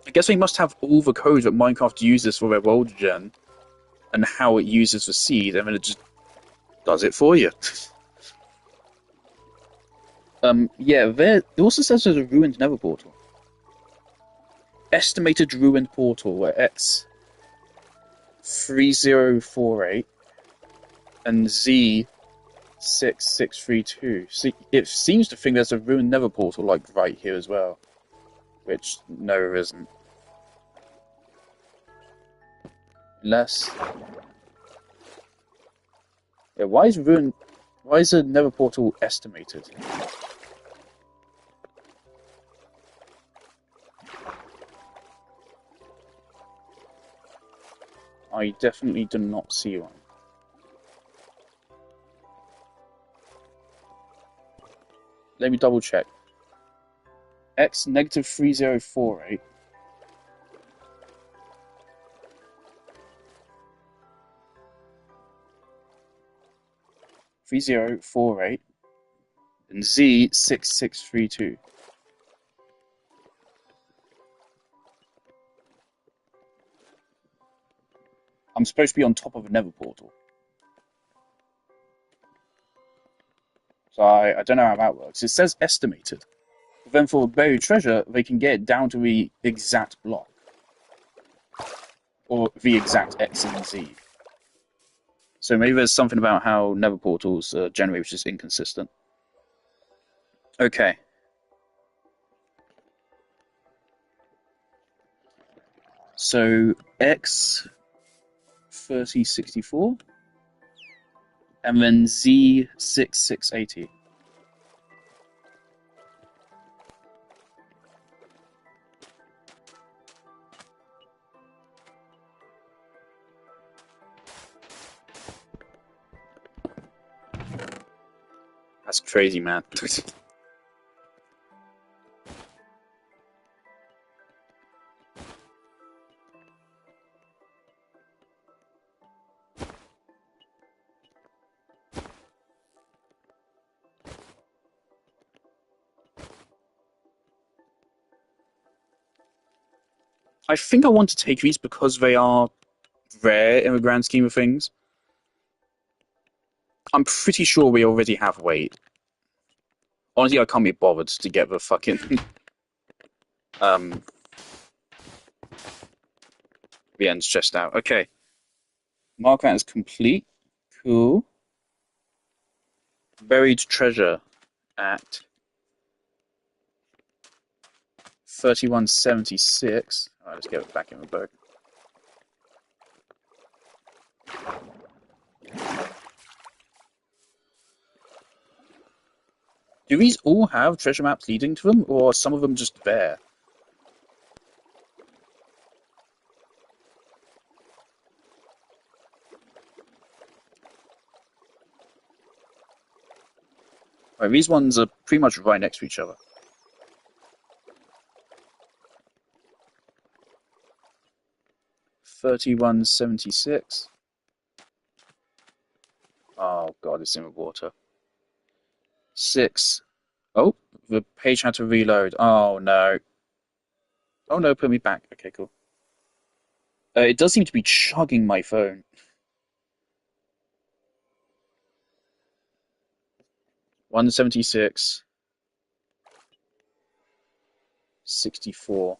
I guess they must have all the code that Minecraft uses for their world gen, and how it uses the seed, and then it just does it for you. Yeah, it also says there's a ruined nether portal. Estimated ruined portal, where X 3048 and Z 6632. See, it seems to think there's a ruined nether portal, like, right here as well. Which, no, there isn't. Unless... Yeah, why is ruined... Why is a nether portal estimated? I definitely do not see one. Let me double check. X negative 3048. .3048 and Z 6632. I'm supposed to be on top of a nether portal. So I don't know how that works. It says estimated. But then for buried treasure, they can get it down to the exact block. Or the exact X and Z. So maybe there's something about how nether portals generate which is inconsistent. Okay. So X 3064 and then Z 6680. That's crazy, man. I think I want to take these because they are rare in the grand scheme of things. I'm pretty sure we already have weight. Honestly, I can't be bothered to get the fucking the ends stressed out. Okay. Mark that as complete. Cool. Buried treasure at 3176. Alright, let's get it back in the book. Do these all have treasure maps leading to them, or are some of them just there? Right, these ones are pretty much right next to each other. $31.76. Oh god, it's in the water. 6. Oh, the page had to reload. Oh no. Oh no, put me back. Okay, cool. It does seem to be chugging my phone. 176. 64.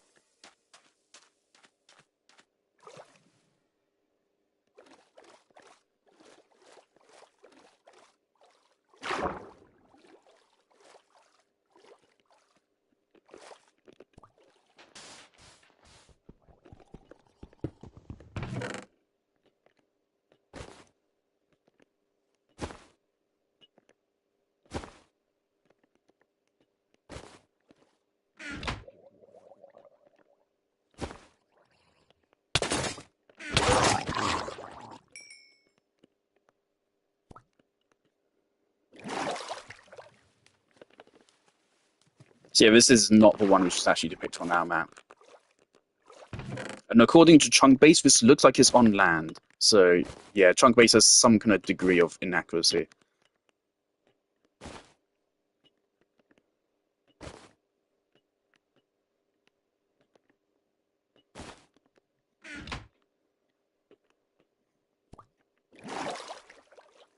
So yeah, this is not the one which is actually depicted on our map. And according to Chunk Base, this looks like it's on land. So yeah, Chunk Base has some kind of degree of inaccuracy.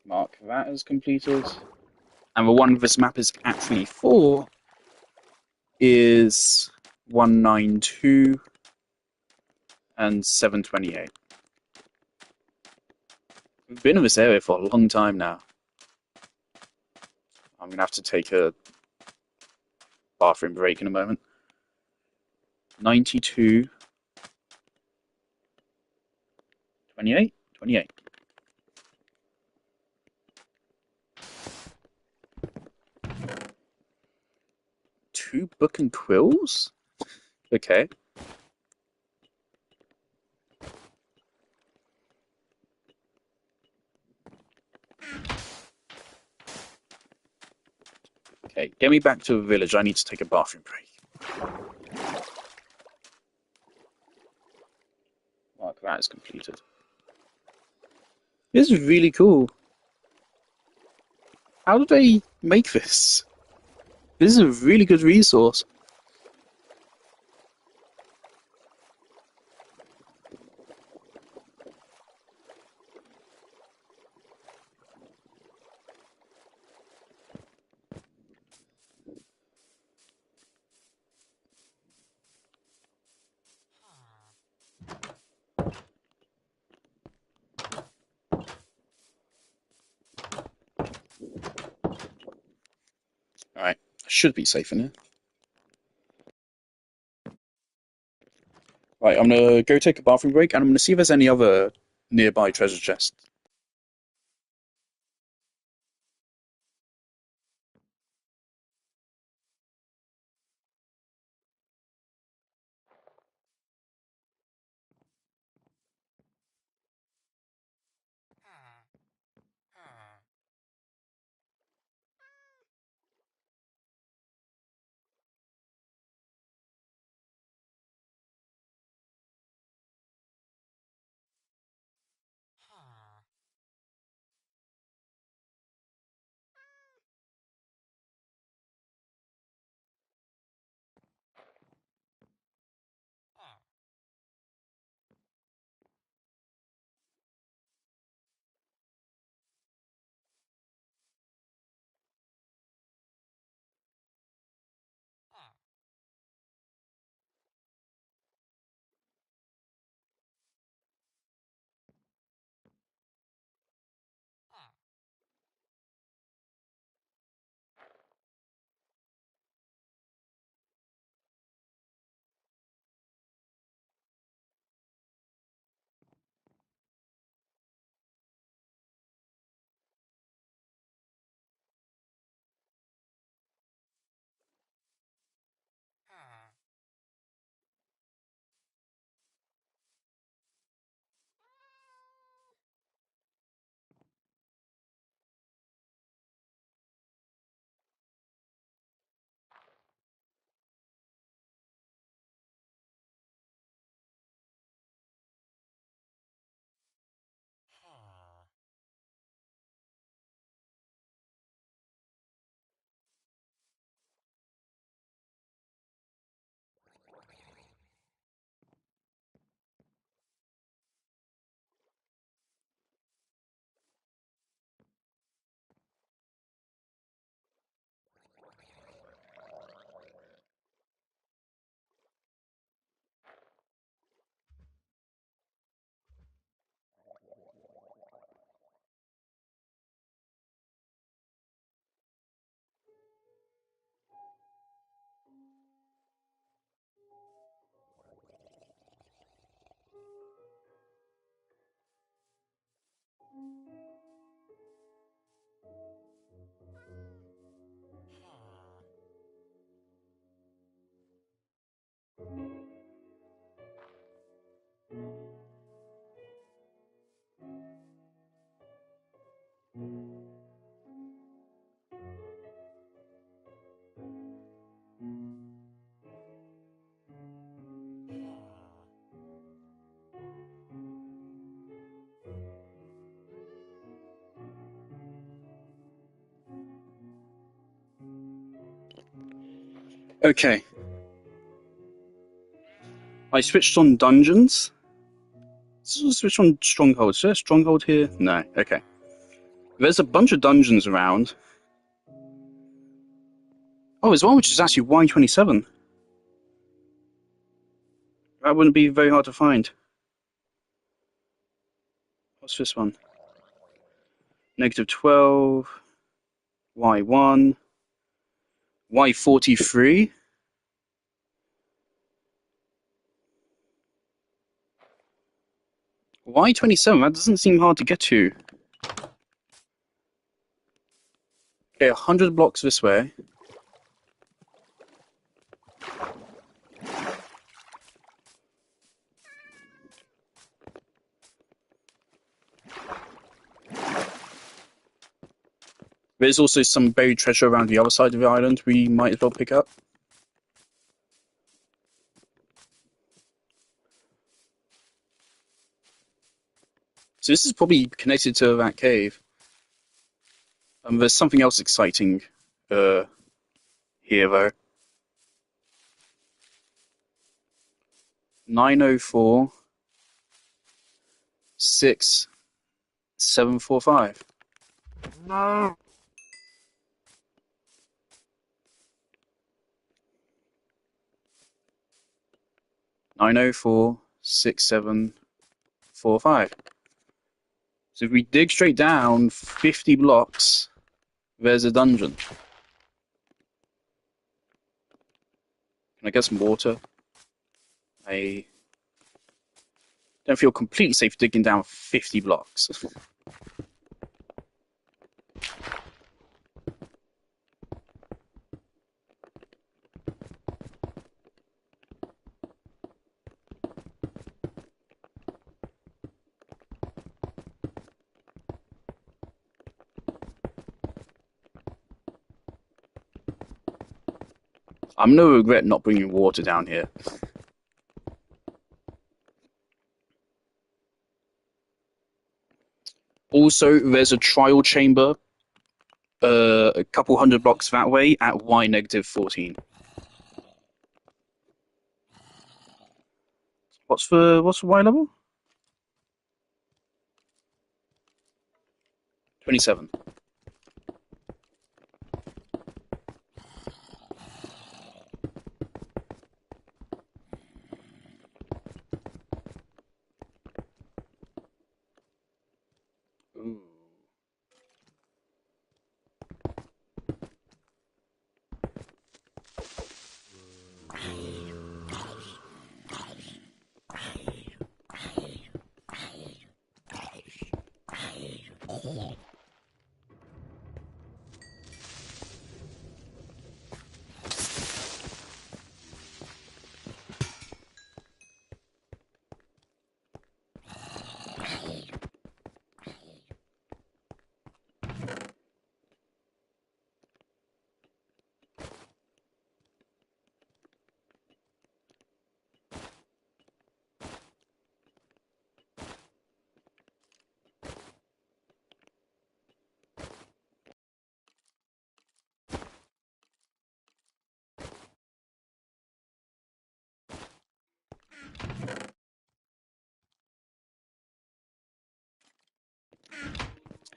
Mark that as completed. And the one this map is actually for is 192 and 728. We've been in this area for a long time now. I'm gonna have to take a bathroom break in a moment. 92, 28, 28. Blue Book and Quills? Okay. Okay, get me back to the village. I need to take a bathroom break. Mark that is completed. This is really cool. How did they make this? This is a really good resource. Alright, I should be safe in here. Right, I'm gonna go take a bathroom break and I'm gonna see if there's any other nearby treasure chests. Okay. I switched on dungeons. Switch on strongholds. Is there a stronghold here? No. Okay. There's a bunch of dungeons around. Oh, there's one which is actually Y27. That wouldn't be very hard to find. What's this one? -12, Y1, Y43. Y27, that doesn't seem hard to get to. Okay, 100 blocks this way. There's also some buried treasure around the other side of the island we might as well pick up. So this is probably connected to that cave. There's something else exciting here, though. 904 6745. No. 904 6745. So if we dig straight down 50 blocks, there's a dungeon. Can I get some water? I don't feel completely safe digging down 50 blocks. I'm no regret not bringing water down here. Also, there's a trial chamber a couple hundred blocks that way at Y-14. What's the Y level? 27. Ooh.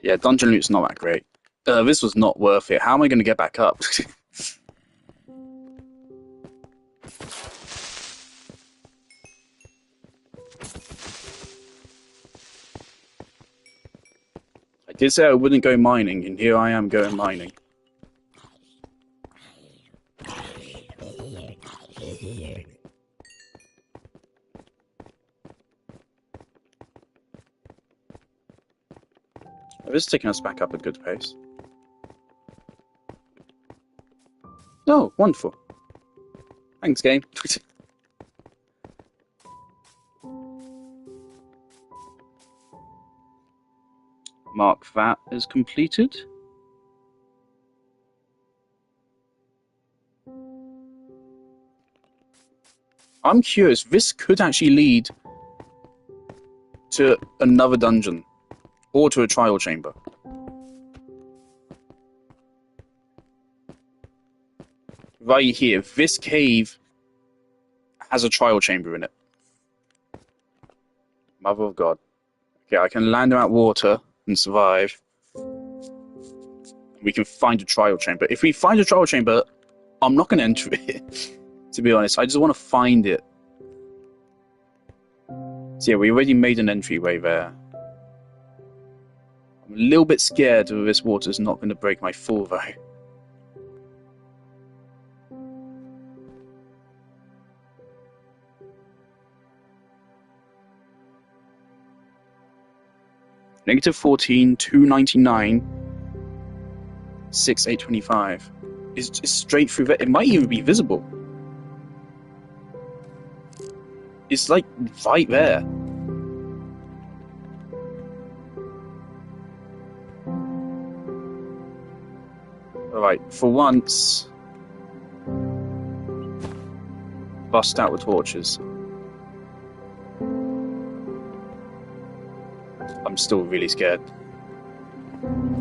Yeah, dungeon loot's not that great. This was not worth it. How am I going to get back up? I did say I wouldn't go mining, and here I am going mining. This is taking us back up at a good pace. Oh, wonderful. Thanks, game. Mark that as completed. I'm curious, this could actually lead to another dungeon, or to a trial chamber. Right here, this cave has a trial chamber in it. Mother of God. Okay, I can land out water and survive. We can find a trial chamber. If we find a trial chamber, I'm not going to enter it, to be honest. I just want to find it. So yeah, we already made an entryway there. I'm a little bit scared that this water's not going to break my fall, though. -14, 299, 6825. It's straight through there. It might even be visible. It's like right there. Alright, for once... Bust out the torches. I'm still really scared.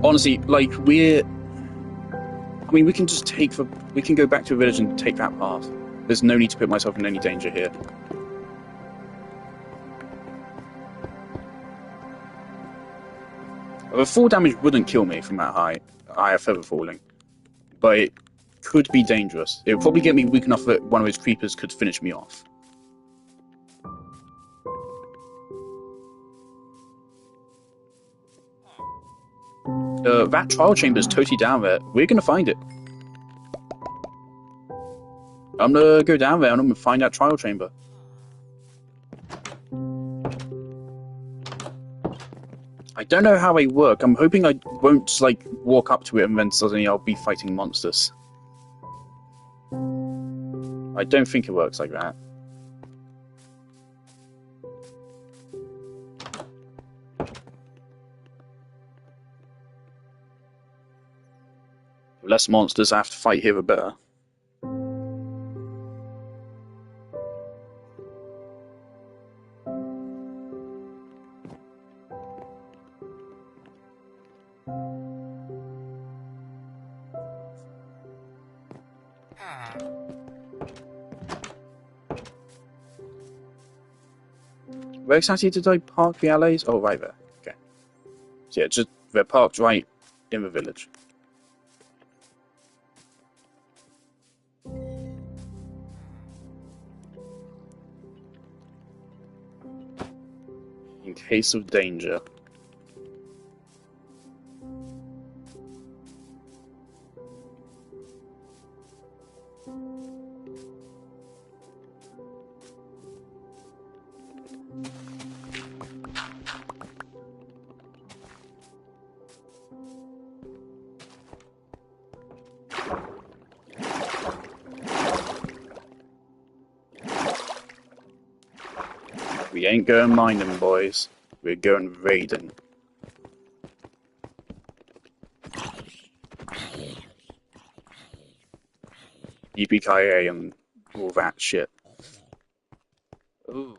Honestly, like, we're... I mean, we can just take the... We can go back to the village and take that path. There's no need to put myself in any danger here. The fall damage wouldn't kill me from that height. I have feather falling. But it could be dangerous. It would probably get me weak enough that one of those creepers could finish me off. That trial chamber is totally down there. We're gonna find it. I'm gonna go down there and I'm gonna find that trial chamber. I don't know how they work. I'm hoping I won't just, like, walk up to it and then suddenly I'll be fighting monsters. I don't think it works like that. The less monsters I have to fight here, the better. Where exactly did I park the allays? Oh, right there. Okay. So yeah, just they're parked right in the village. In case of danger. We ain't going mining, boys. We're going raiding. Yippee-ki-yay and all that shit. Ooh.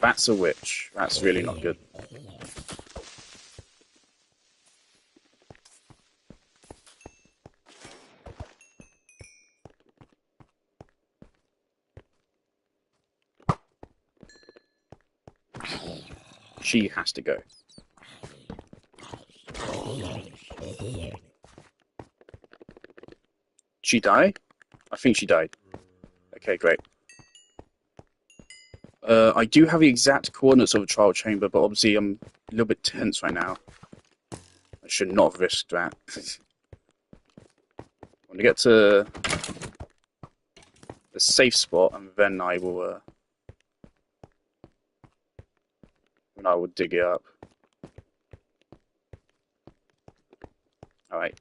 That's a witch. That's really not good. She has to go. She die? I think she died. Okay, great. I do have the exact coordinates of the trial chamber, but obviously I'm a little bit tense right now. I should not have risked that. I want to get to the safe spot, and then I will dig it up. Alright.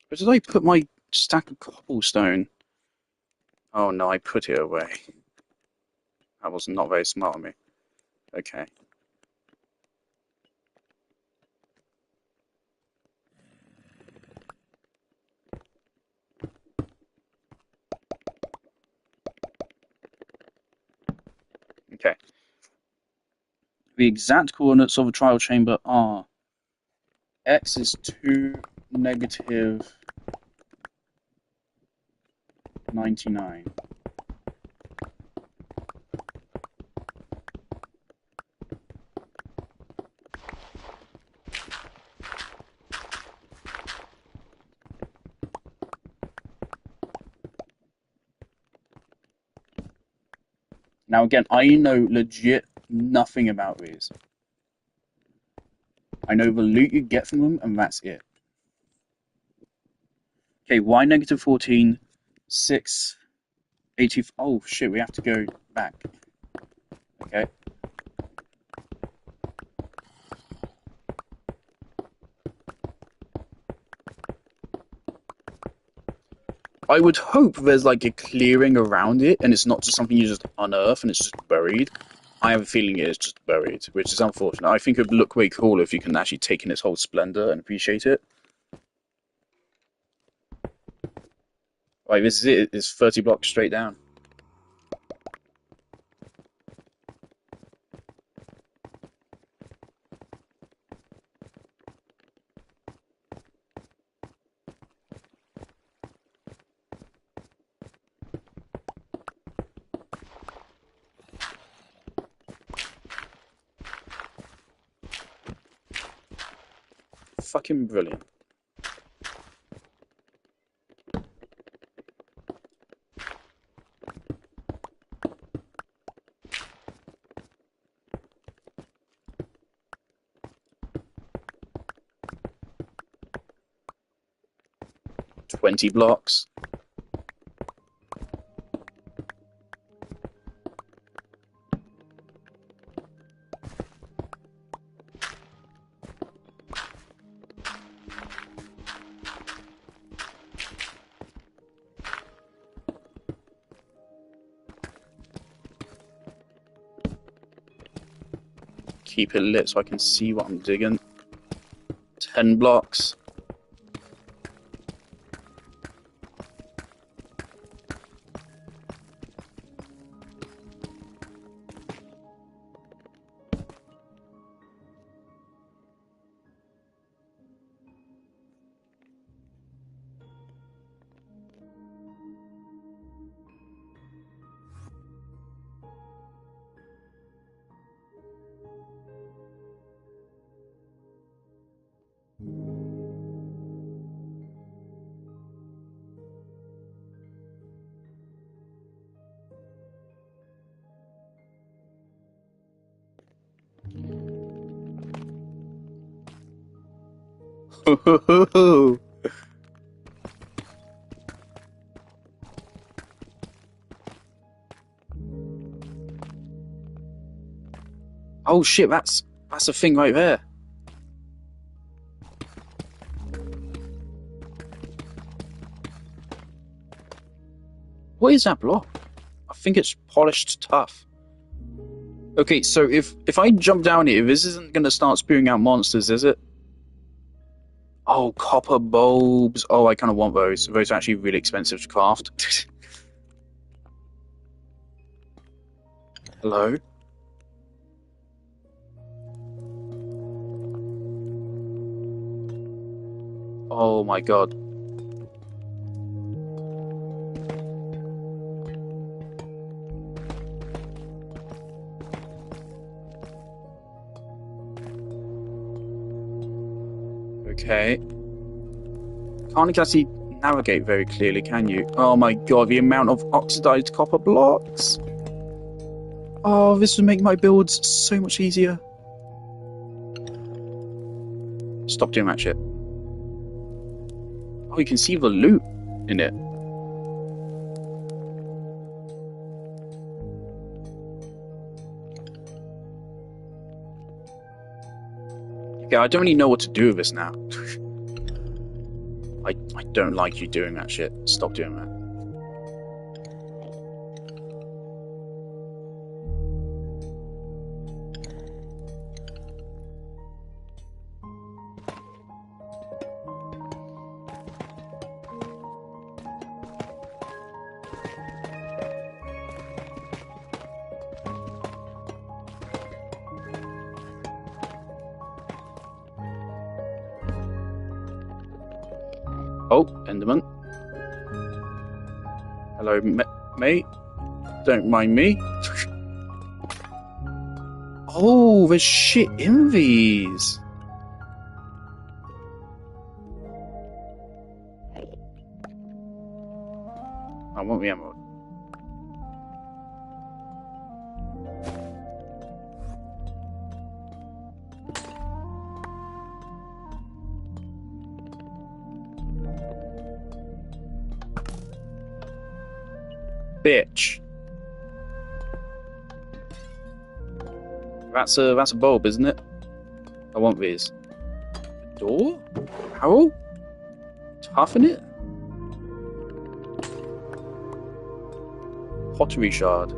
Where did I put my stack of cobblestone? Oh no, I put it away. That was not very smart of me. Okay. Okay. The exact coordinates of a trial chamber are x is 2, negative 99. Now again, I know legit nothing about these. I know the loot you get from them, and that's it. Okay, y negative 14, 6, 80. Oh shit, we have to go back. Okay. I would hope there's like a clearing around it and it's not just something you just unearth and it's just buried. I have a feeling it is just buried, which is unfortunate. I think it would look way cooler if you can actually take in its whole splendor and appreciate it. Right, this is it. It's 30 blocks straight down. Fucking brilliant. "20 blocks. Keep it lit so I can see what I'm digging. 10 blocks. Ho ho ho ho! Oh shit, that's a thing right there. What is that block? I think it's polished tough. Okay, so if I jump down here, this isn't gonna start spewing out monsters, is it? Oh, copper bulbs. Oh, I kind of want those. Those are actually really expensive to craft. Hello? Oh my god. Okay. Can't actually navigate very clearly, can you? Oh my god, the amount of oxidized copper blocks. Oh, this would make my builds so much easier. Stop doing that shit. Oh, you can see the loot in it. Yeah, I don't really know what to do with this now. I don't like you doing that shit. Stop doing that. Oh, Enderman. Hello, mate. Don't mind me. Oh, there's shit in these. I want the emerald. bitch. That's a bulb, isn't it? I want these. Door? How? Toughen it? Pottery shard.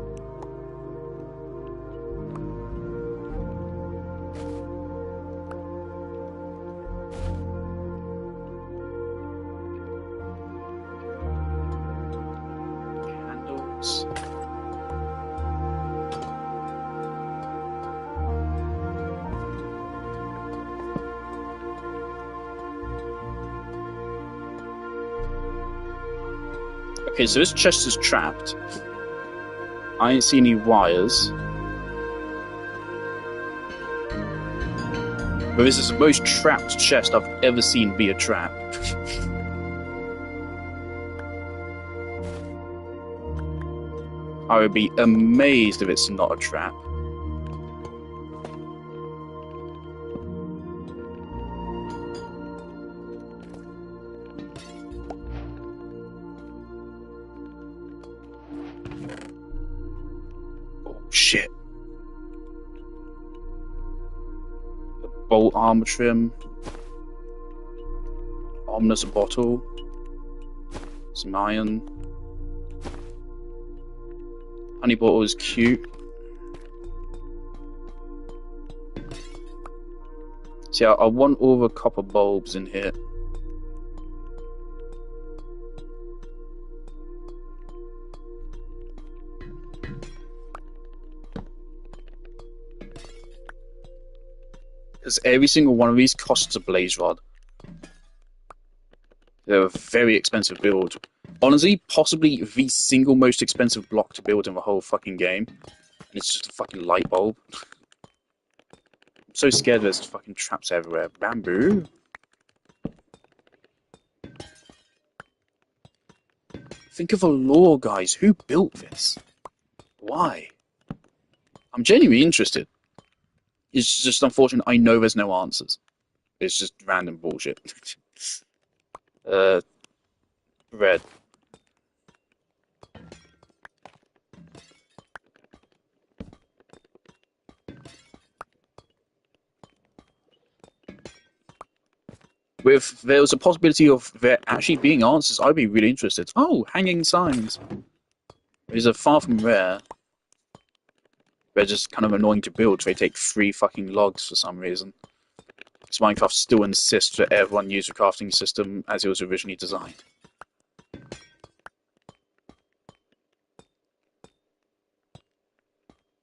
Candles. Okay, so this chest is trapped. I ain't see any wires. But this is the most trapped chest I've ever seen be a trap. I would be amazed if it's not a trap. Shit. A bolt armor trim. Ominous bottle. Some iron. Honey bottle is cute. See, I want all the copper bulbs in here. Because every single one of these costs a blaze rod. They're a very expensive build. Honestly, possibly the single most expensive block to build in the whole fucking game. And it's just a fucking light bulb. I'm so scared there's fucking traps everywhere. Bamboo? Think of the lore, guys. Who built this? Why? I'm genuinely interested. It's just unfortunate I know there's no answers. It's just random bullshit. Red. If there was a possibility of there actually being answers, I'd be really interested. Oh, hanging signs. These are far from rare. They're just kind of annoying to build. They take 3 fucking logs for some reason. Because Minecraft still insists that everyone use the crafting system as it was originally designed.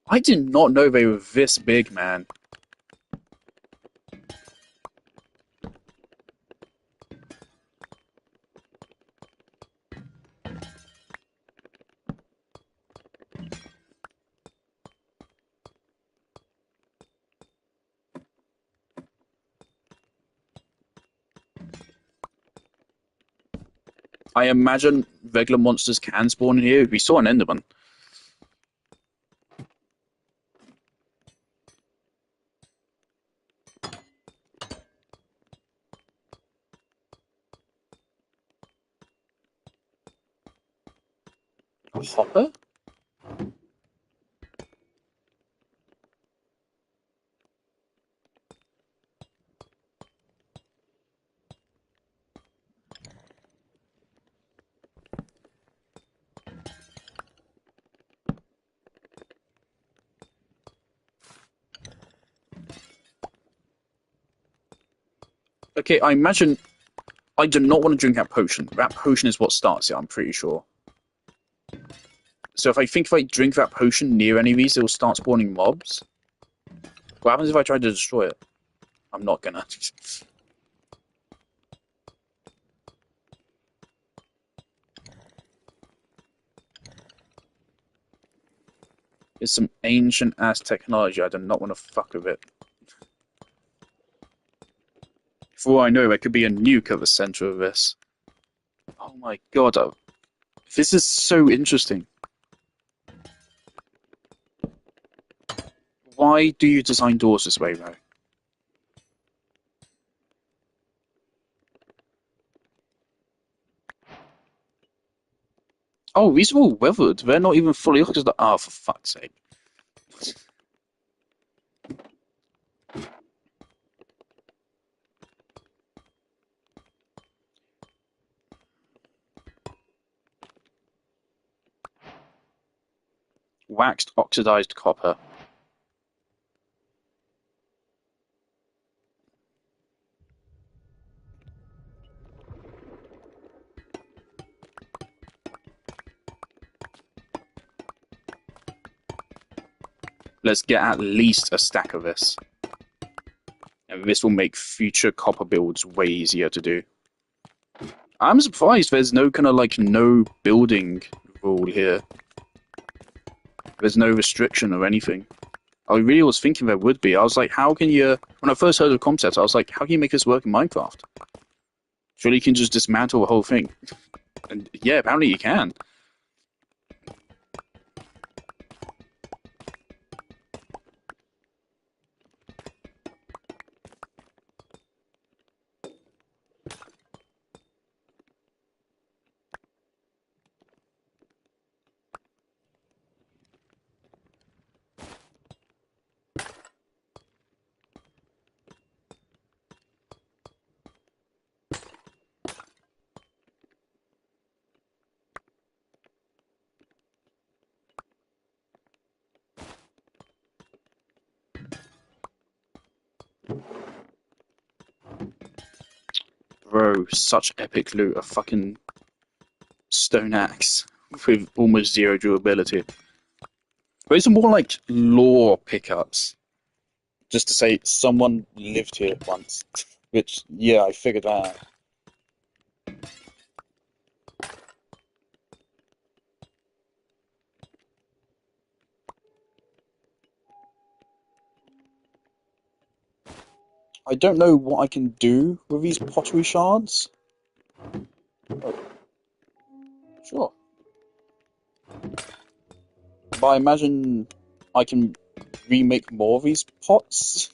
I did not know they were this big, man. I imagine regular monsters can spawn in here. We saw an Enderman. A hopper? Okay, I imagine I do not want to drink that potion. That potion is what starts it, I'm pretty sure. So if I drink that potion near any of these, it will start spawning mobs. What happens if I try to destroy it? I'm not gonna. It's some ancient ass technology. I do not want to fuck with it. For all I know, there could be a nuke at the center of this. Oh my god, this is so interesting. Why do you design doors this way, though? Oh, these are all weathered. They're not even fully oxidized. Oh, for fuck's sake. Waxed oxidized copper. Let's get at least a stack of this. And this will make future copper builds way easier to do. I'm surprised there's no kind of like no building rule here. There's no restriction or anything. I really was thinking there would be. I was like, how can you... When I first heard of the concept, I was like, how can you make this work in Minecraft? Surely you can just dismantle the whole thing. And yeah, apparently you can. Bro, such epic loot. A fucking stone axe with almost zero durability. Those are more like lore pickups. Just to say someone lived here once. Which, yeah, I figured that out. I don't know what I can do with these pottery shards. Oh, sure. But I imagine I can remake more of these pots.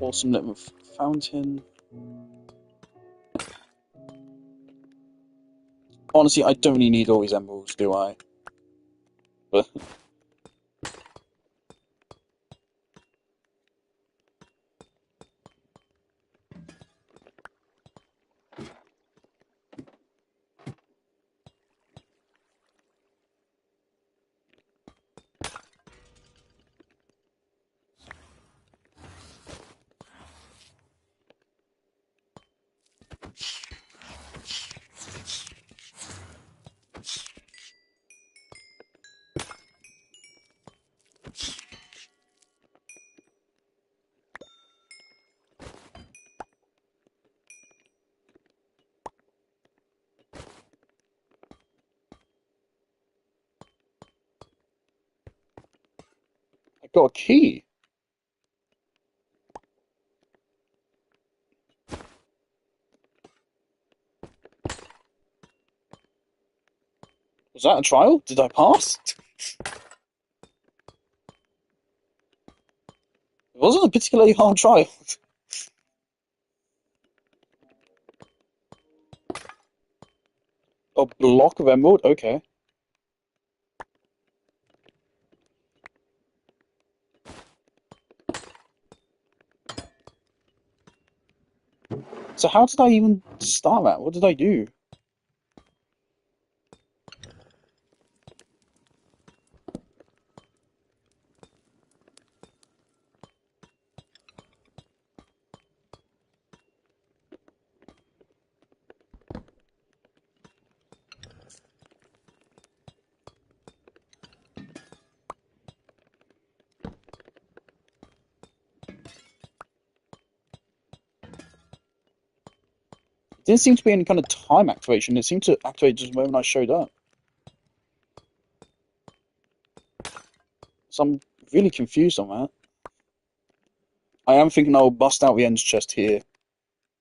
Awesome little fountain. Honestly, I don't really need all these emeralds, do I? But I got a key. Was that a trial? Did I pass? It wasn't a particularly hard trial. A block of emerald? Okay. So how did I even start that? What did I do? Didn't seem to be any kind of time activation. It seemed to activate just the moment I showed up. So I'm really confused on that. I am thinking I'll bust out the ends chest here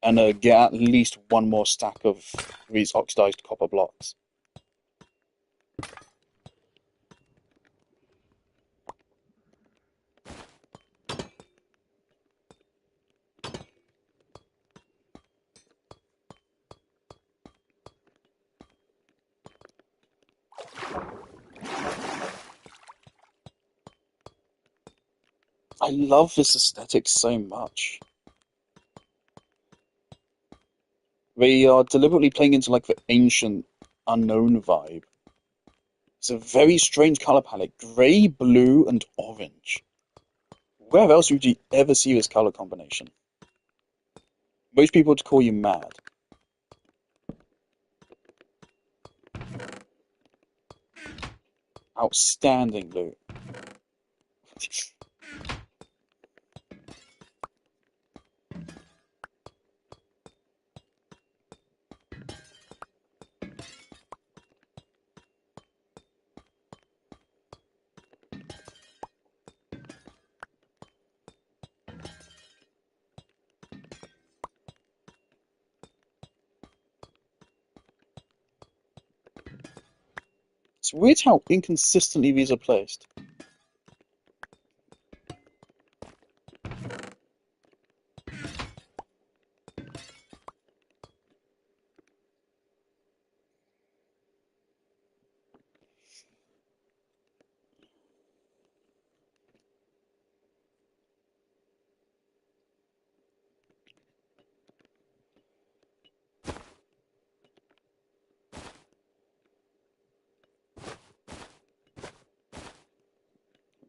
and get at least one more stack of these oxidized copper blocks. I love this aesthetic so much. They are deliberately playing into like the ancient, unknown vibe. It's a very strange color palette: grey, blue, and orange. Where else would you ever see this color combination? Most people would call you mad. Outstanding loot. It's weird how inconsistently these are placed.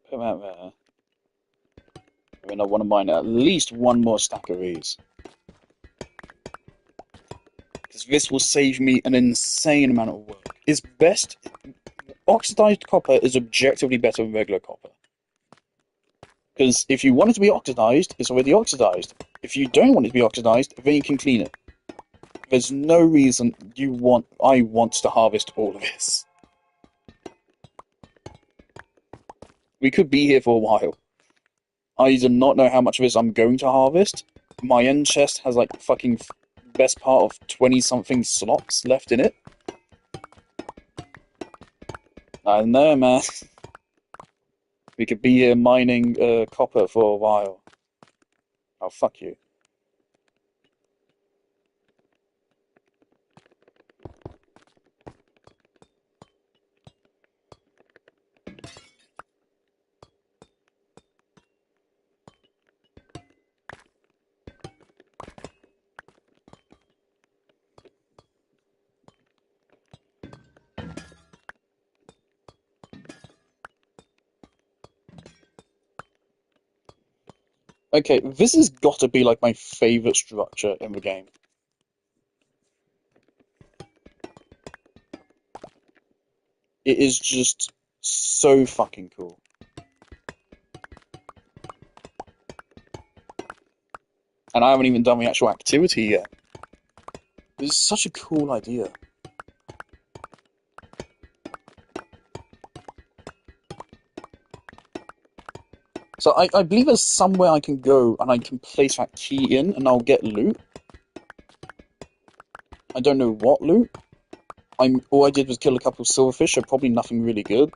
Put that there. I mean, I want to mine at least one more stack of these. Because this will save me an insane amount of work. It's best... Oxidized copper is objectively better than regular copper. Because if you want it to be oxidized, it's already oxidized. If you don't want it to be oxidized, then you can clean it. There's no reason I want to harvest all of this. We could be here for a while. I do not know how much of this I'm going to harvest. My end chest has like fucking best part of 20-something slots left in it. I don't know, man. We could be here mining copper for a while. Oh, fuck you. Okay, this has got to be like my favorite structure in the game. It is just so fucking cool. And I haven't even done the actual activity yet. This is such a cool idea. So I believe there's somewhere I can go and I can place that key in and I'll get loot. I don't know what loot. All I did was kill a couple of silverfish, so probably nothing really good.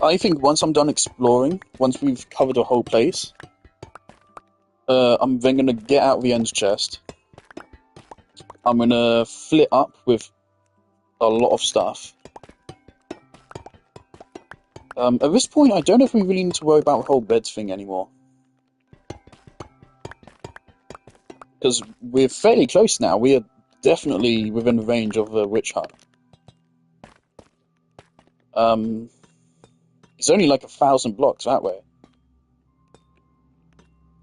I think once I'm done exploring, once we've covered the whole place, I'm then gonna get out the end chest. I'm gonna fill it up with a lot of stuff. At this point, I don't know if we really need to worry about the whole beds thing anymore. Because we're fairly close now. We are definitely within the range of the witch hut. It's only like 1,000 blocks that way.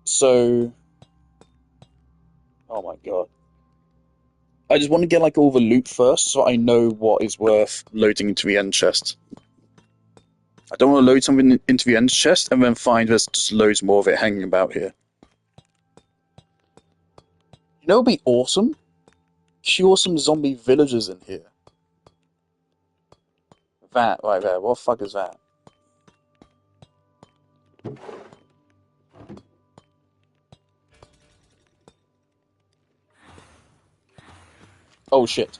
So, oh my god. I just want to get like all the loot first so I know what is worth loading into the end chest. I don't want to load something into the end chest and then find there's just loads more of it hanging about here. You know, it'd be awesome? Cure some zombie villagers in here. That right there. What the fuck is that? Oh shit.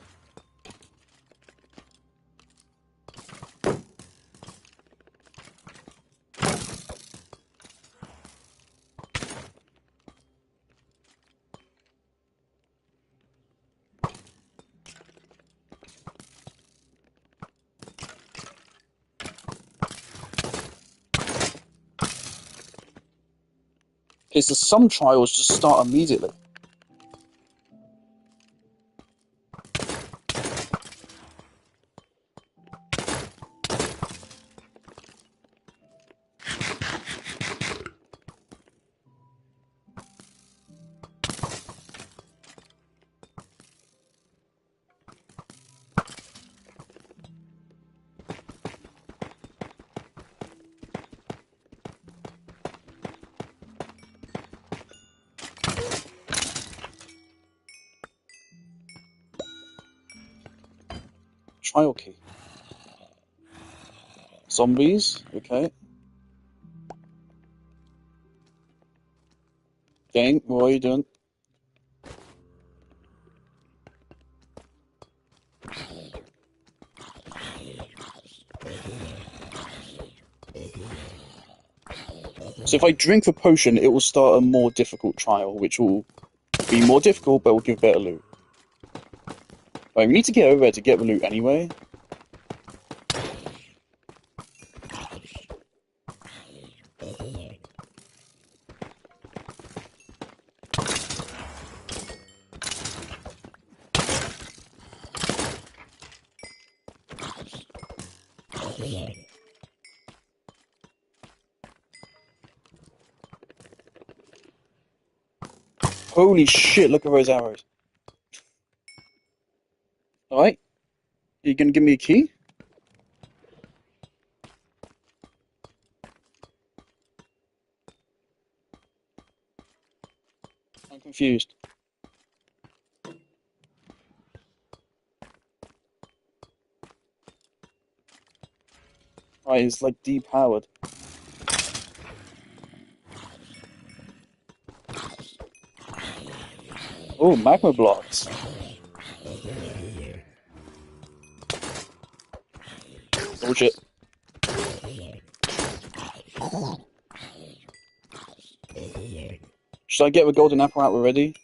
Okay, so some trials just start immediately. Trial key. Zombies, okay. Game, what are you doing? So if I drink the potion, it will start a more difficult trial, which will be more difficult, but will give better loot. Right, we need to get over there to get the loot anyway. Holy shit, look at those arrows. Alright, you gonna give me a key? I'm confused. Right, it's like depowered. Oh, magma blocks. Oh shit. Should I get the golden apple out already?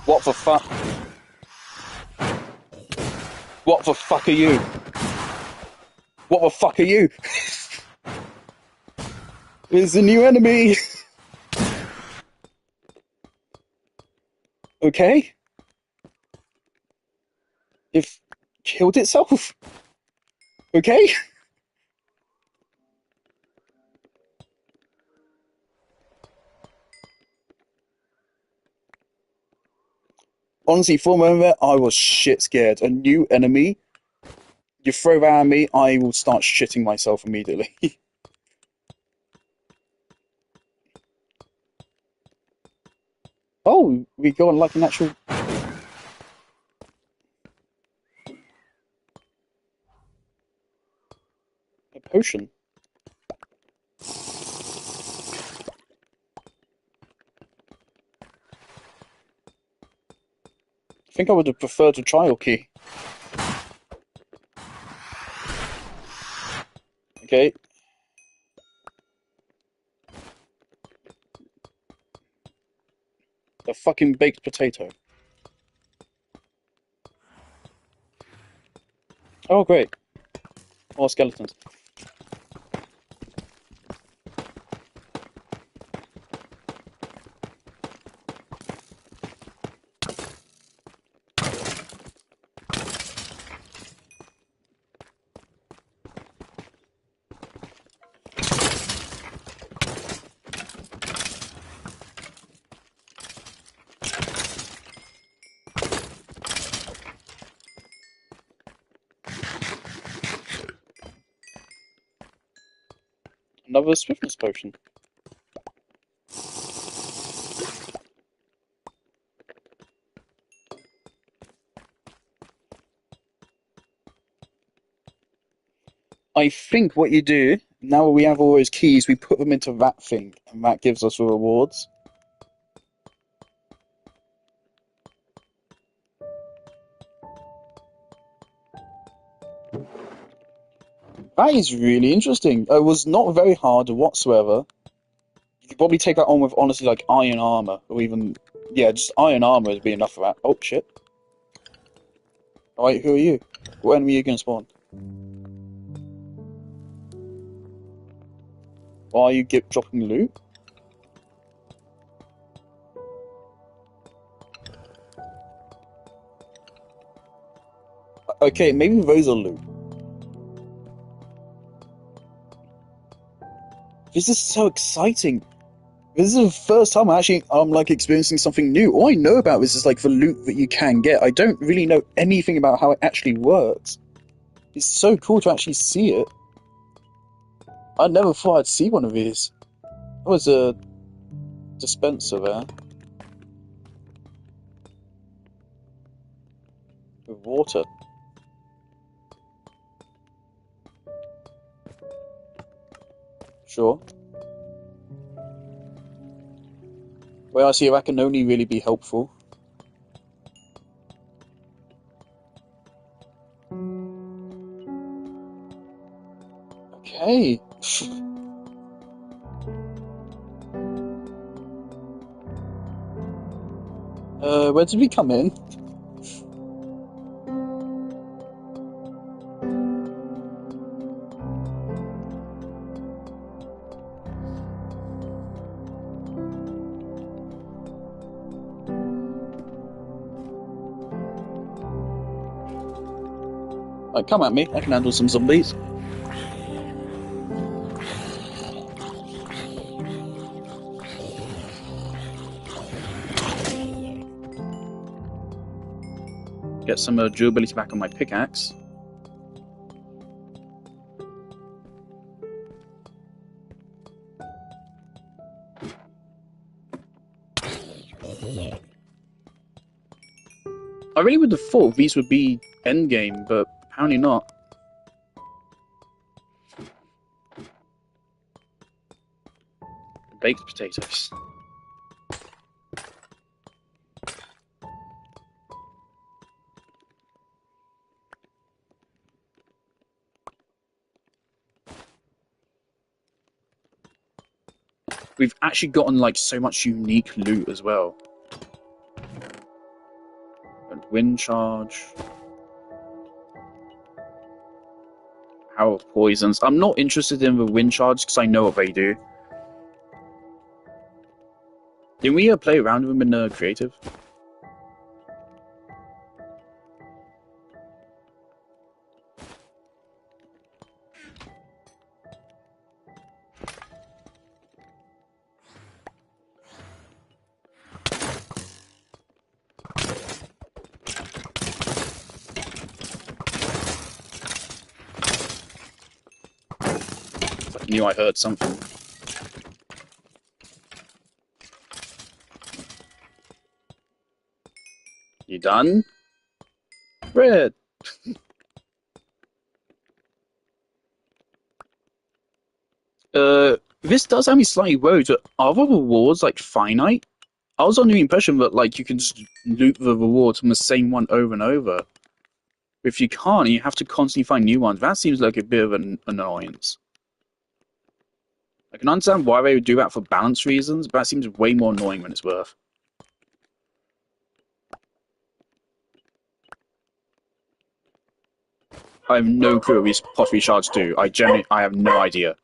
What the fuck? What the fuck are you? What the fuck are you? There's a new enemy! Okay. It killed itself. Okay. Honestly, for a moment, I was shit scared. A new enemy. You throw that at me, I will start shitting myself immediately. Oh, we got like an actual. A potion. I think I would have preferred a trial key. Okay. A fucking baked potato. Oh, great. More skeletons. Another swiftness potion. I think what you do, now we have all those keys, we put them into that thing, and that gives us the rewards. That is really interesting. It was not very hard whatsoever. You could probably take that on with, honestly, like iron armor, or even, yeah, just iron armor would be enough for that. Oh, shit. Alright, who are you? What enemy are you going to spawn? Why are you dropping loot? Okay, maybe those are loot. This is so exciting. This is the first time I'm like experiencing something new. All I know about this is like the loot that you can get. I don't really know anything about how it actually works. It's so cool to actually see it. I never thought I'd see one of these. There was a dispenser there. With water. Sure. Well, I see that can only really be helpful. Okay. Where did we come in? Like, come at me. I can handle some zombies. Get some durability back on my pickaxe. I really would have thought these would be endgame, but apparently not. Baked potatoes. We've actually gotten like so much unique loot as well. And wind charge. Power of poisons. I'm not interested in the wind charge because I know what they do. Didn't we play around with them in the creative? I knew I heard something. You done? Red. This does have me slightly worried, but are the rewards like finite? I was under the impression that like you can just loot the rewards from the same one over and over. If you can't, you have to constantly find new ones. That seems like a bit of an annoyance. I can understand why they would do that for balance reasons, but that seems way more annoying than it's worth. I have no clue what these pottery shards do. I have no idea.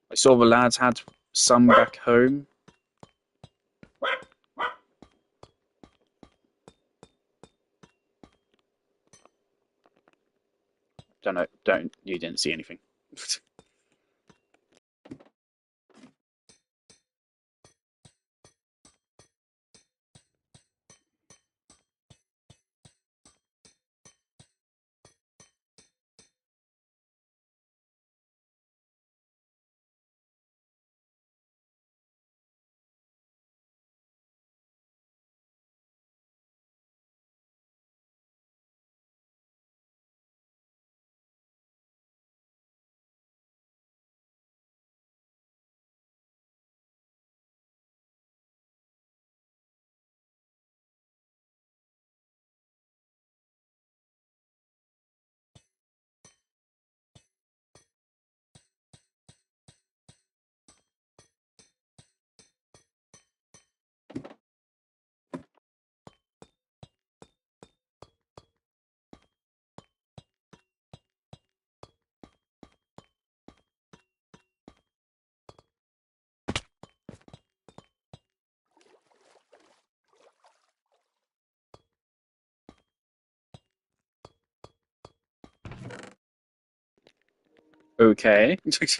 I saw the lads had some back home. Don't know. You didn't see anything. Okay. Is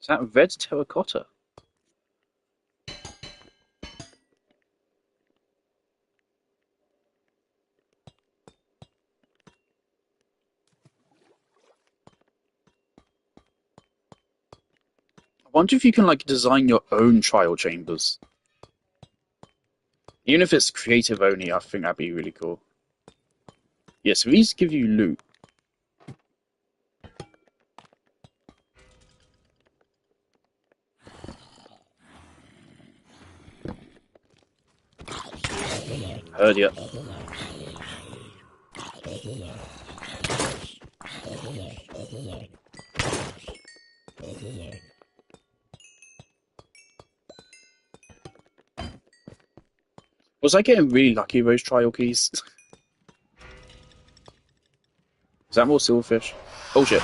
that red terracotta? I wonder if you can like design your own trial chambers. Even if it's creative only, I think that'd be really cool. Yeah, so these give you loot. Heard ya. Was I getting really lucky with those trial keys? Is that more silverfish? Oh shit.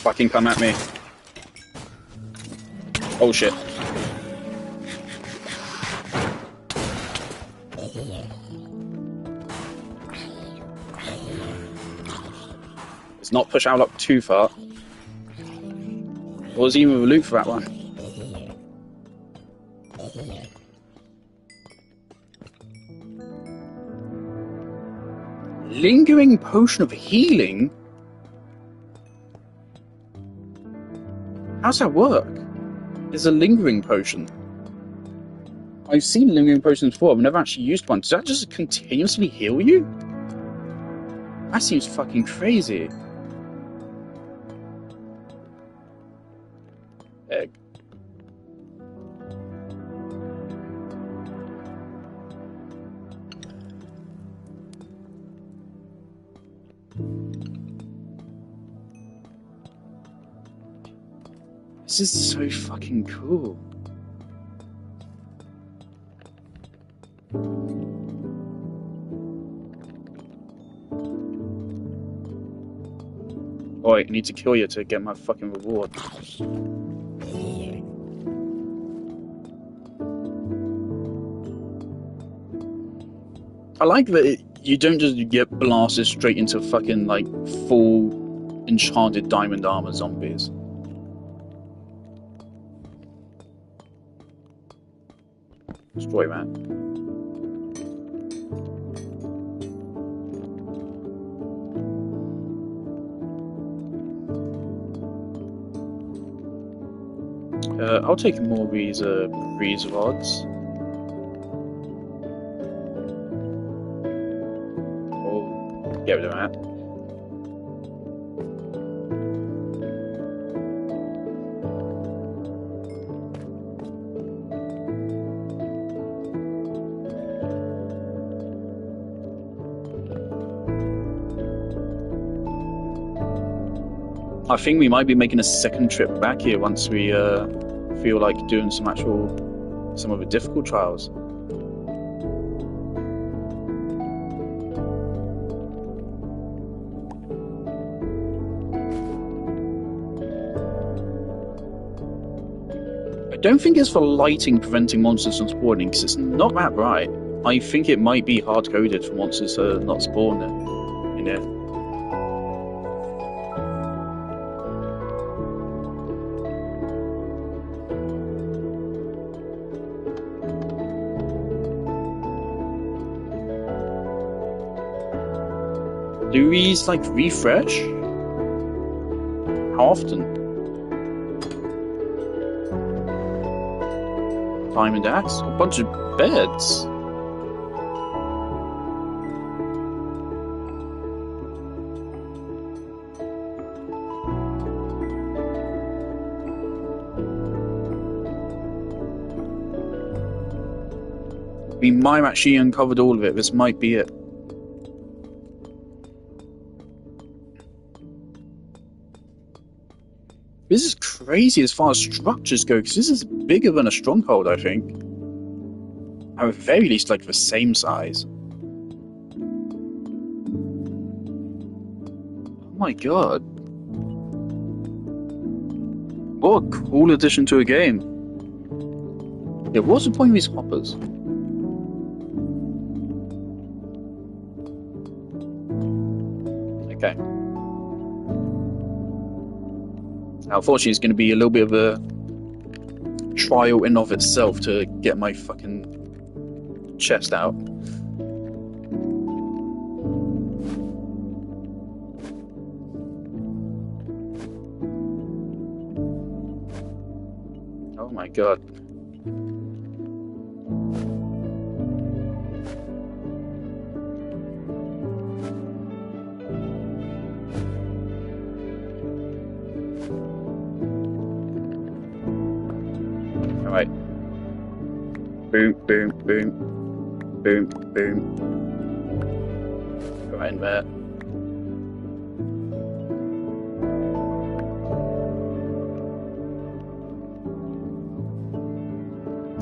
Fucking come at me. Oh shit. Let's not push our luck too far. What was even the loot for that one? Lingering potion of healing? How's that work? There's a lingering potion. I've seen lingering potions before, I've never actually used one. Does that just continuously heal you? That seems fucking crazy. Egg. This is so fucking cool. Oh, I need to kill you to get my fucking reward. I like that you don't just get blasted straight into fucking like full enchanted diamond armor zombies. Destroy that. I'll take more of these breeze rods. Oh, get rid of that. I think we might be making a second trip back here once we feel like doing some of the difficult trials. I don't think it's for lighting preventing monsters from spawning, because it's not that bright. I think it might be hard-coded for monsters to not spawn in it. Do these, like, refresh? How often? Diamond axe? A bunch of beds. We might have actually uncovered all of it. This might be it. This is crazy as far as structures go, because this is bigger than a stronghold, I think. At the very least, like, the same size. Oh my god. What a cool addition to a game. Yeah, what's the point of these hoppers? Okay. Now, unfortunately, it's going to be a little bit of a trial in of itself to get my fucking chest out. Oh my god. Alright. Boom, boom, boom. Boom, boom. Go right in there.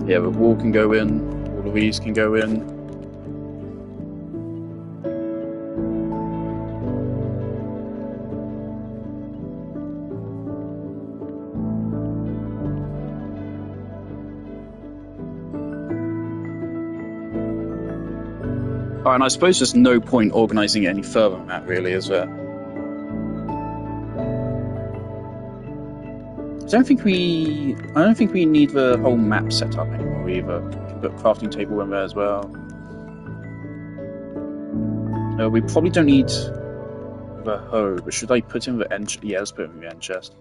Yeah, the wall can go in. All of these can go in. Alright, and I suppose there's no point organising it any further than that, really, is there? I don't think we need the whole map set up anymore either. We can put a crafting table in there as well. No, we probably don't need the hoe, but should I put in the end chest? Yeah, let's put in the end chest.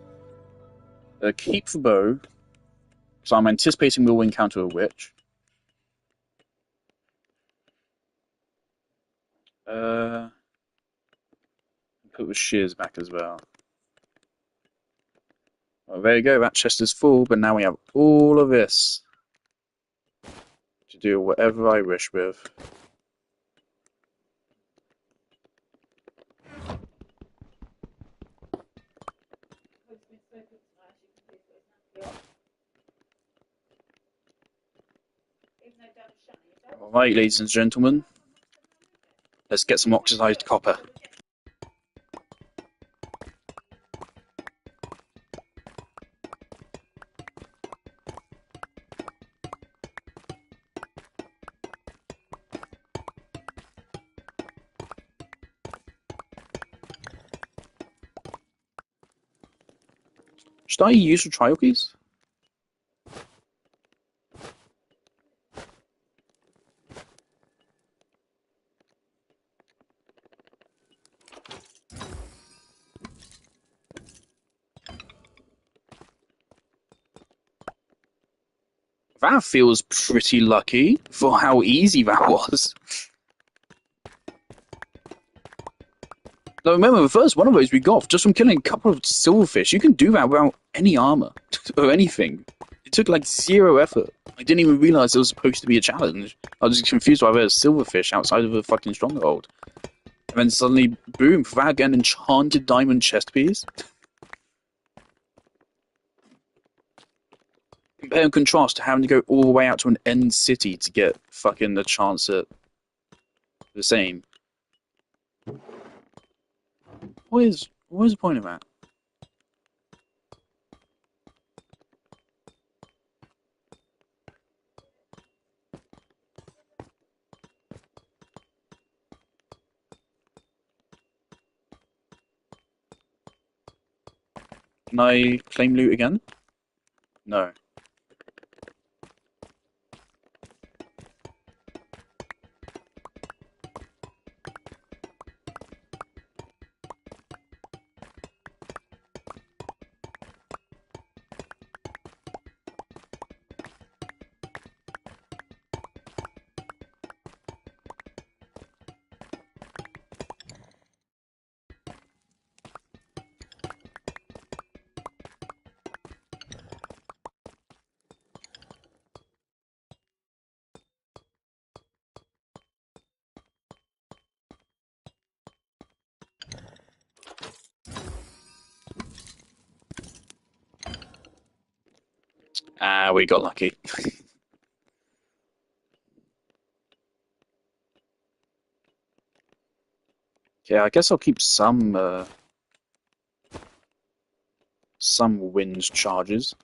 Keep the bow, so I'm anticipating we'll encounter a witch. Put the shears back as well. Well, there you go, that chest is full, but now we have all of this to do whatever I wish with. Alright, ladies and gentlemen, let's get some oxidized copper. Should I use the trial keys? That feels pretty lucky for how easy that was. Now remember, the first one of those we got just from killing a couple of silverfish. You can do that without any armor or anything. It took like 0 effort. I didn't even realize it was supposed to be a challenge. I was just confused why there was silverfish outside of a fucking stronghold. And then suddenly, boom, for that again, enchanted diamond chest piece. Compare and contrast to having to go all the way out to an end city to get fucking a chance at the same. What is the point of that? Can I claim loot again? No. Ah, we got lucky. Yeah, I guess I'll keep some wind charges.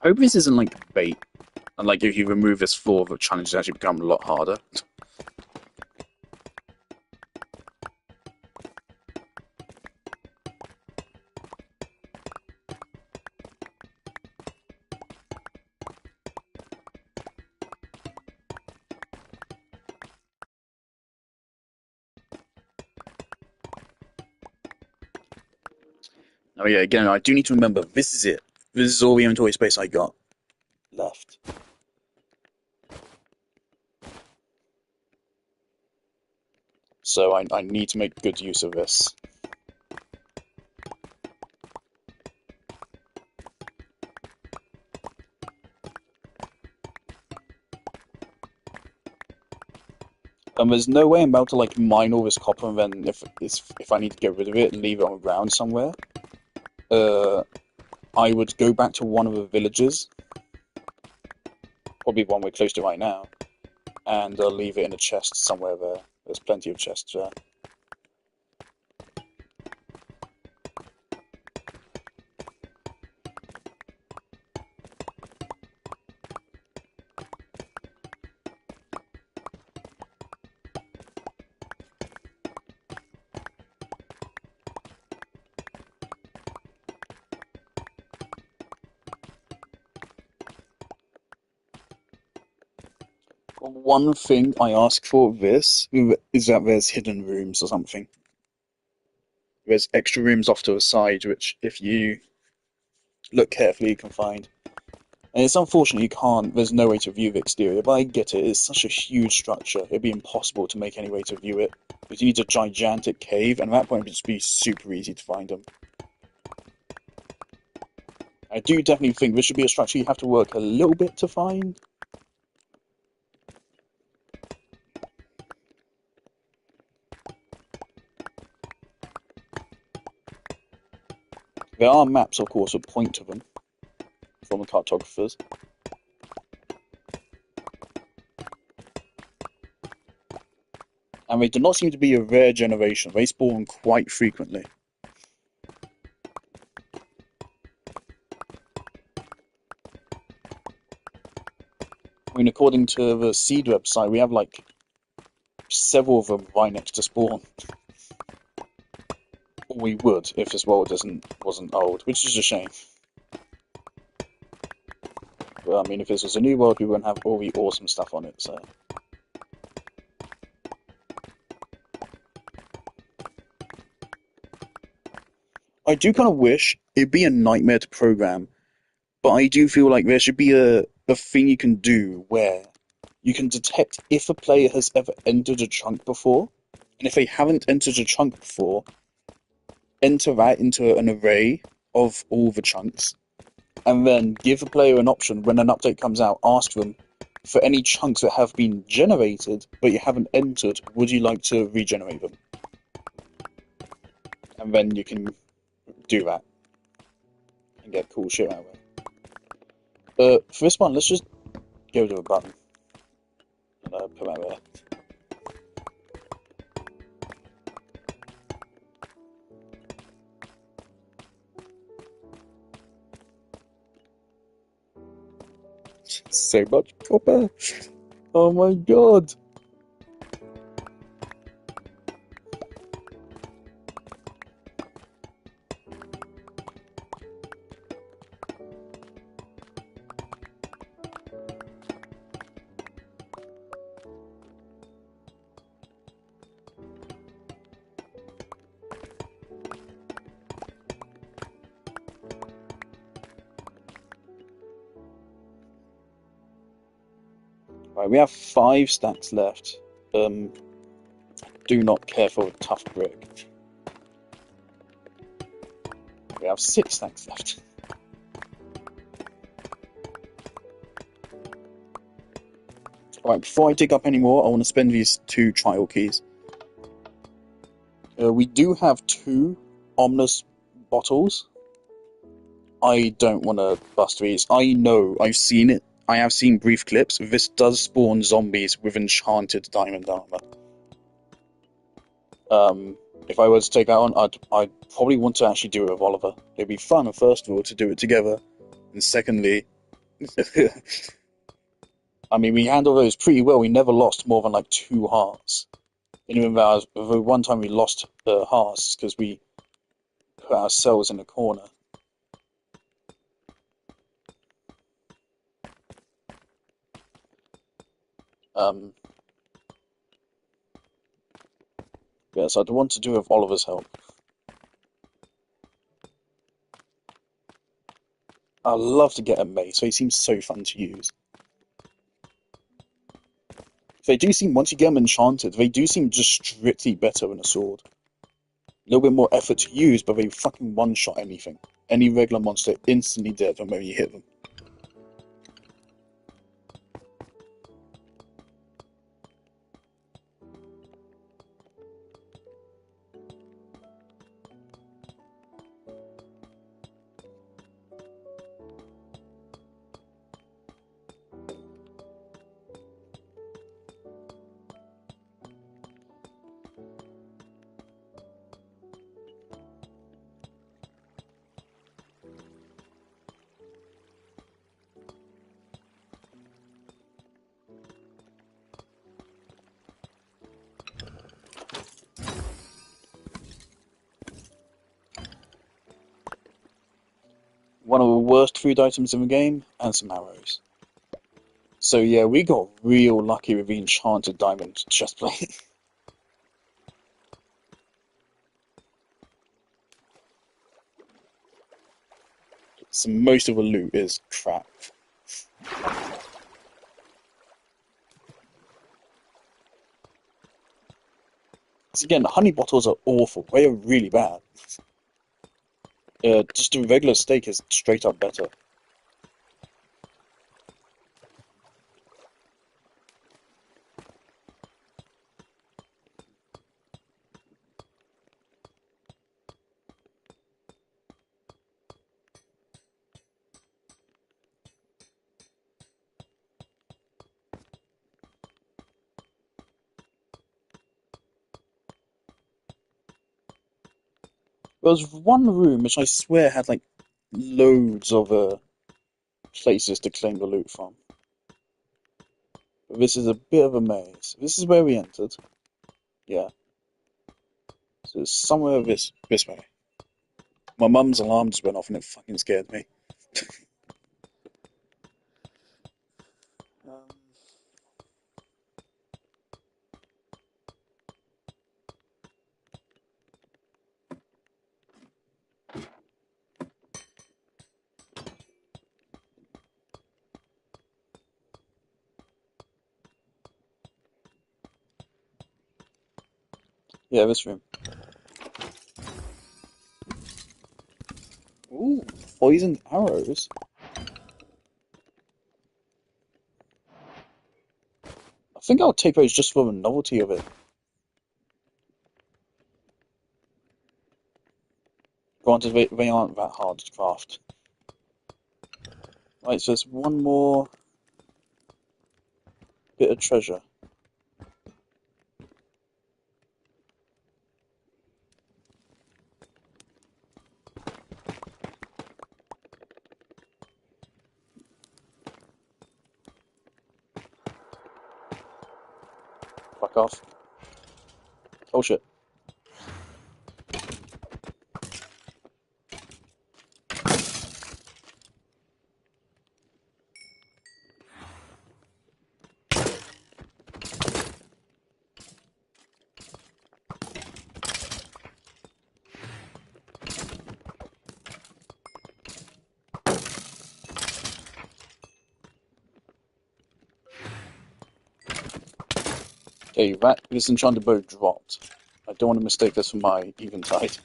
I hope this isn't like bait, and like if you remove this floor, the challenges actually become a lot harder. Oh yeah, again, I do need to remember, this is it. This is all the inventory space I got left. So I need to make good use of this. And there's no way I'm about to like mine all this copper and then if I need to get rid of it and leave it on the ground somewhere, I would go back to one of the villages, probably one we're close to right now, and leave it in a chest somewhere there. There's plenty of chests there. One thing I ask for this is that there's hidden rooms or something. There's extra rooms off to the side, which if you look carefully you can find. And it's unfortunate you can't, there's no way to view the exterior, but I get it, it's such a huge structure, it'd be impossible to make any way to view it. Because you need a gigantic cave, and at that point it would just be super easy to find them. I do definitely think this should be a structure you have to work a little bit to find. There are maps, of course, that point to them from the cartographers. And they do not seem to be a rare generation. They spawn quite frequently. I mean, according to the Seed website, we have like several of them right next to spawn. Or we would if this world wasn't old, which is a shame. But I mean, if this was a new world, we wouldn't have all the awesome stuff on it. So. I do kind of wish it'd be a nightmare to program, but I do feel like there should be a thing you can do where you can detect if a player has ever entered a chunk before, and if they haven't entered a chunk before, enter that into an array of all the chunks, and then give the player an option when an update comes out, ask them, for any chunks that have been generated but you haven't entered, would you like to regenerate them? And then you can do that and get cool shit out of it. For this one, let's just go to a button and put that there. So much copper. Oh my god. Right, we have 5 stacks left. Do not care for a tough brick. We have 6 stacks left. Alright, before I dig up any more, I want to spend these 2 trial keys. We do have 2 ominous bottles. I don't want to bust these. I know, I've seen it. I have seen brief clips. This does spawn zombies with enchanted diamond armor. If I were to take that on, I'd probably want to actually do it with Oliver. It'd be fun, first of all, to do it together. And secondly, I mean, we handled those pretty well. We never lost more than like 2 hearts. And even though the one time we lost hearts because we put ourselves in a corner. Yes, I'd want to do it with Oliver's help. I'd love to get a mace. They seem so fun to use. They do seem, once you get them enchanted, they do seem just strictly better than a sword. A little bit more effort to use, but they fucking one-shot anything. Any regular monster instantly dead the moment you hit them. One of the worst food items in the game, and some arrows. So yeah, we got real lucky with the enchanted diamond chestplate. So most of the loot is crap. So again, honey bottles are awful. They are really bad. Just a regular steak is straight up better. There was one room which I swear had like loads of places to claim the loot from. But this is a bit of a maze. This is where we entered. Yeah. So it's somewhere this way. My mum's alarm just went off and it fucking scared me. Um, yeah, this room. Ooh, poisoned arrows. think I'll take those just for the novelty of it. Granted, they aren't that hard to craft. Right, so there's one more bit of treasure. Fuck off. Oh shit. Okay, this enchanted bow dropped. I don't want to mistake this for my eventide.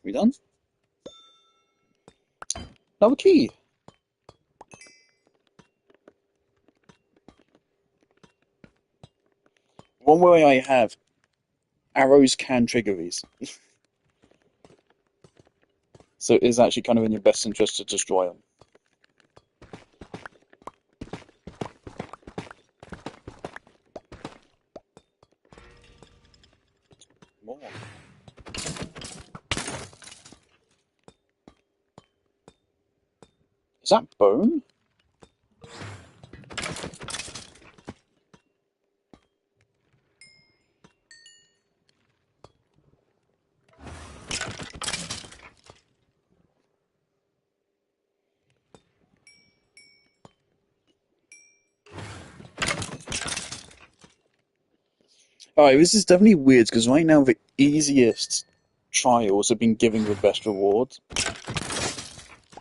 We done? Another key. One way I have, arrows can trigger these. So it is actually kind of in your best interest to destroy them. More. Is that bone? Alright, this is definitely weird because right now the easiest trials have been giving the best rewards.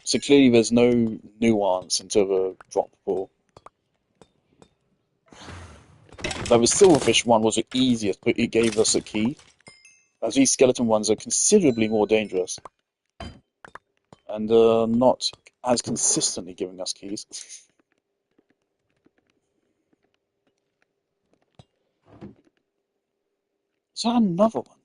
So clearly there's no nuance into the drop pool. Like the silverfish one was the easiest, but it gave us a key. As these skeleton ones are considerably more dangerous. And not as consistently giving us keys. Is that another one?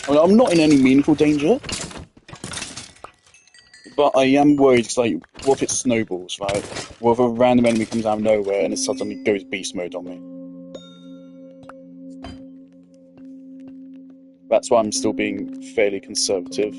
I mean, I'm not in any meaningful danger, but I am worried because, like, what if it snowballs, right? What if a random enemy comes out of nowhere and it suddenly goes beast mode on me? That's why I'm still being fairly conservative.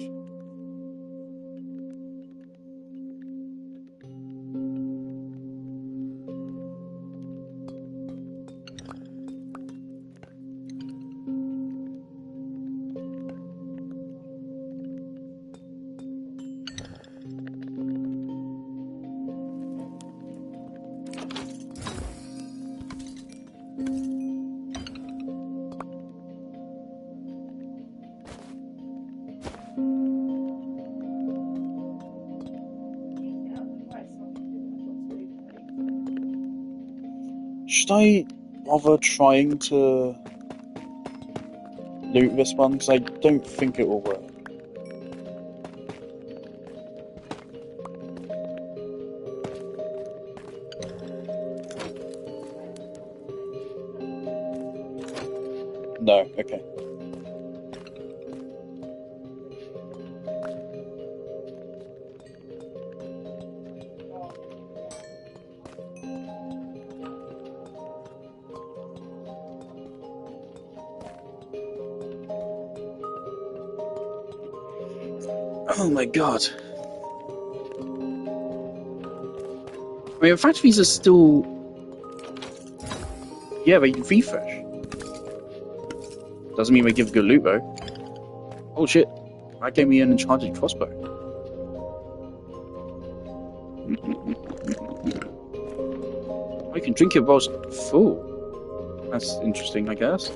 Should I bother trying to loot this one? Because I don't think it will work. No, okay. Oh my god. I mean, factories are still... Yeah, they refresh. Doesn't mean they give good loot, though. Oh shit. That gave me an enchanted crossbow. I can drink it whilst full. That's interesting, I guess.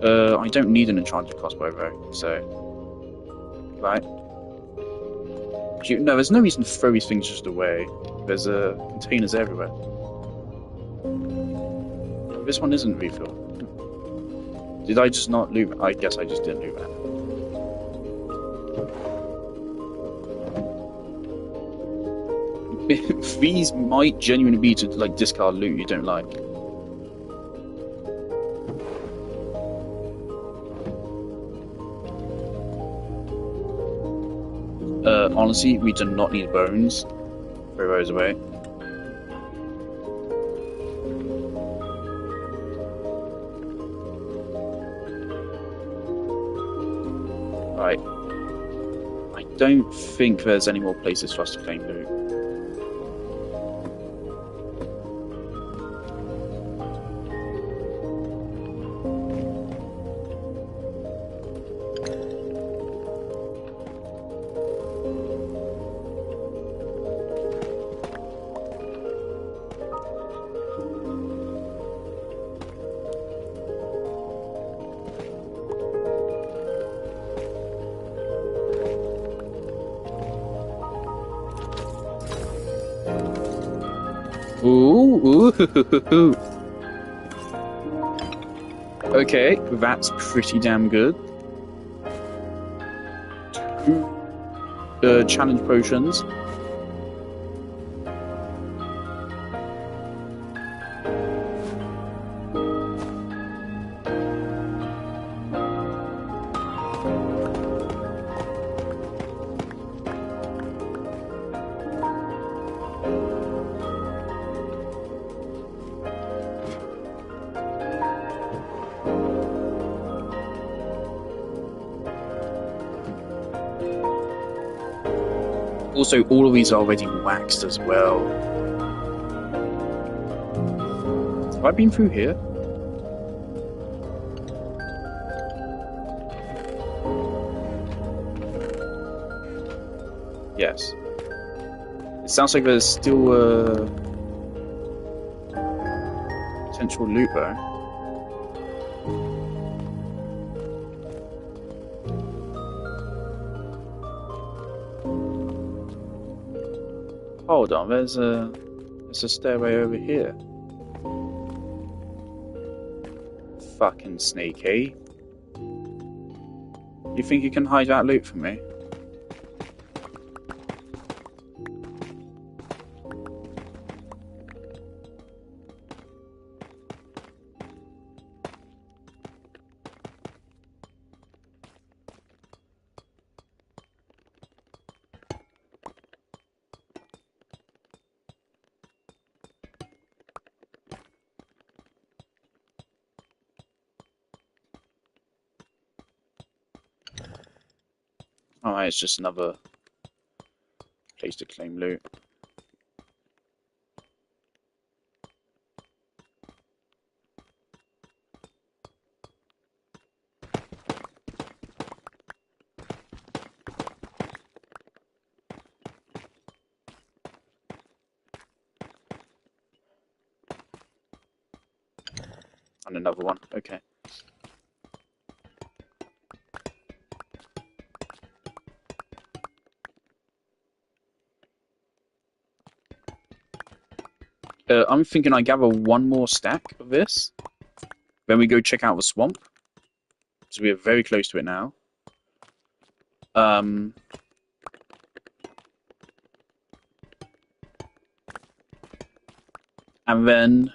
I don't need an enchanted crossbow, though, so... Right. No, there's no reason to throw these things just away. There's containers everywhere. This one isn't refill. Did I just not loot? I guess I just didn't loot that. These might genuinely be to like discard loot you don't like. Honestly, we do not need bones. Throw those away. Right. I don't think there's any more places for us to claim loot. Ooh. Okay, that's pretty damn good. 2 challenge potions. Also, all of these are already waxed as well. Have I been through here? Yes. It sounds like there's still potential loot though. Hold on, there's a stairway over here. Fucking sneaky. You think you can hide that loot from me? Alright, it's just another place to claim loot. And another one, okay. I'm thinking I gather one more stack of this. Then we go check out the swamp. So we are very close to it now. And then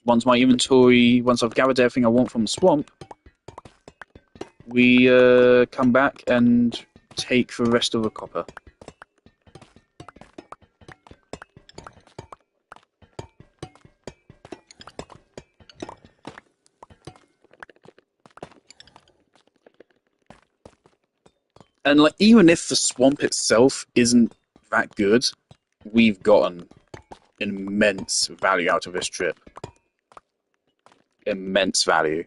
once I've gathered everything I want from the swamp, we come back and take the rest of the copper. And like, even if the swamp itself isn't that good, we've gotten immense value out of this trip. Immense value.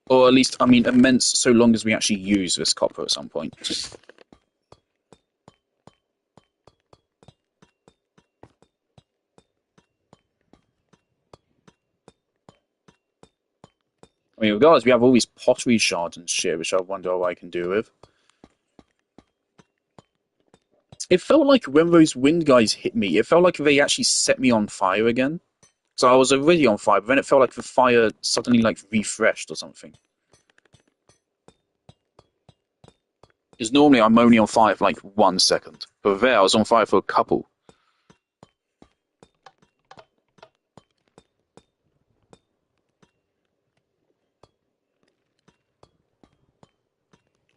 Or at least, I mean, immense so long as we actually use this copper at some point. I mean, regardless, we have all these pottery shards and shit, which I wonder what I can do with. It felt like when those wind guys hit me, it felt like they actually set me on fire again. So I was already on fire, but then it felt like the fire suddenly like refreshed or something. Because normally I'm only on fire for like 1 second, but there I was on fire for a couple.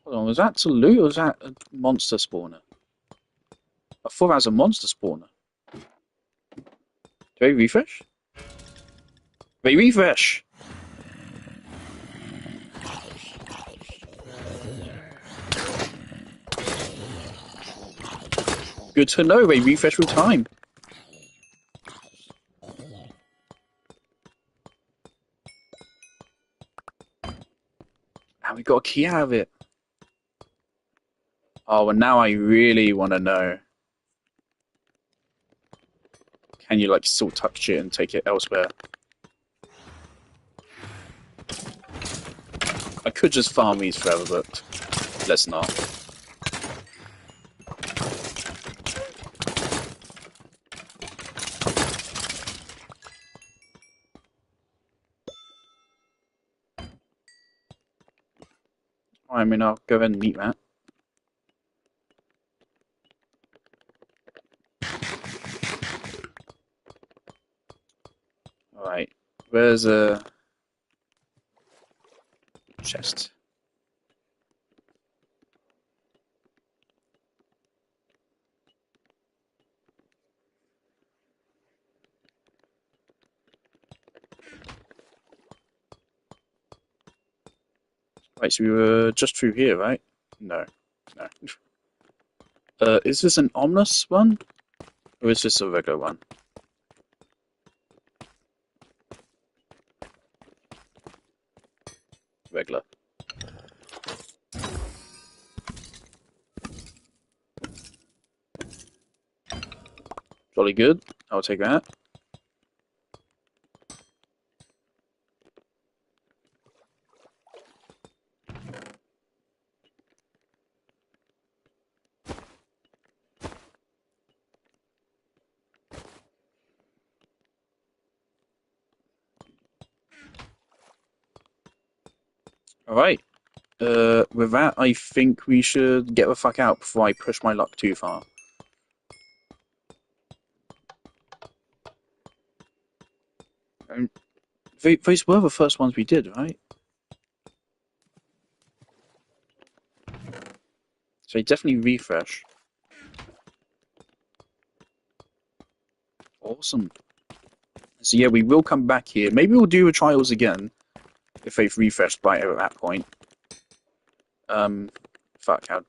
Hold on, was that to loot or was that a monster spawner? I thought that was a monster spawner. Do they refresh? They refresh! Good to know, they refresh with time. And we got a key out of it. Oh, and now I really want to know. Can you like still touch it and take it elsewhere? I could just farm these forever, but let's not. I mean, I'll go ahead and eat that. Alright, where's a chest? Right, so we were just through here, right? No, no. Is this an ominous one? Or is this a regular one? Regular. Jolly good. I'll take that. Alright. With that, I think we should get the fuck out before I push my luck too far. Those were the first ones we did, right? So definitely refresh. Awesome. So yeah, we will come back here. Maybe we'll do the trials again if they've refreshed by at that point. Fuck how.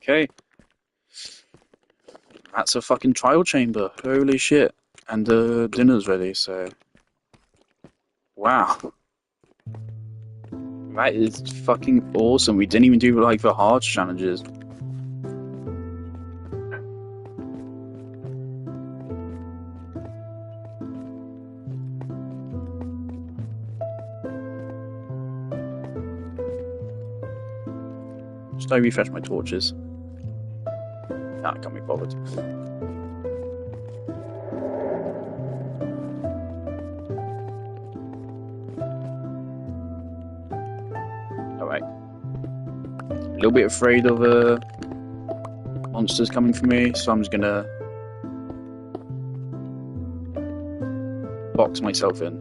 Okay. That's a fucking trial chamber. Holy shit. And the dinner's ready, so. Wow. That is fucking awesome. We didn't even do like the hard challenges. Should I refresh my torches? Nah, I can't be bothered. Alright. A little bit afraid of monsters coming for me, so I'm just gonna box myself in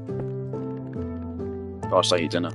whilst I eat dinner.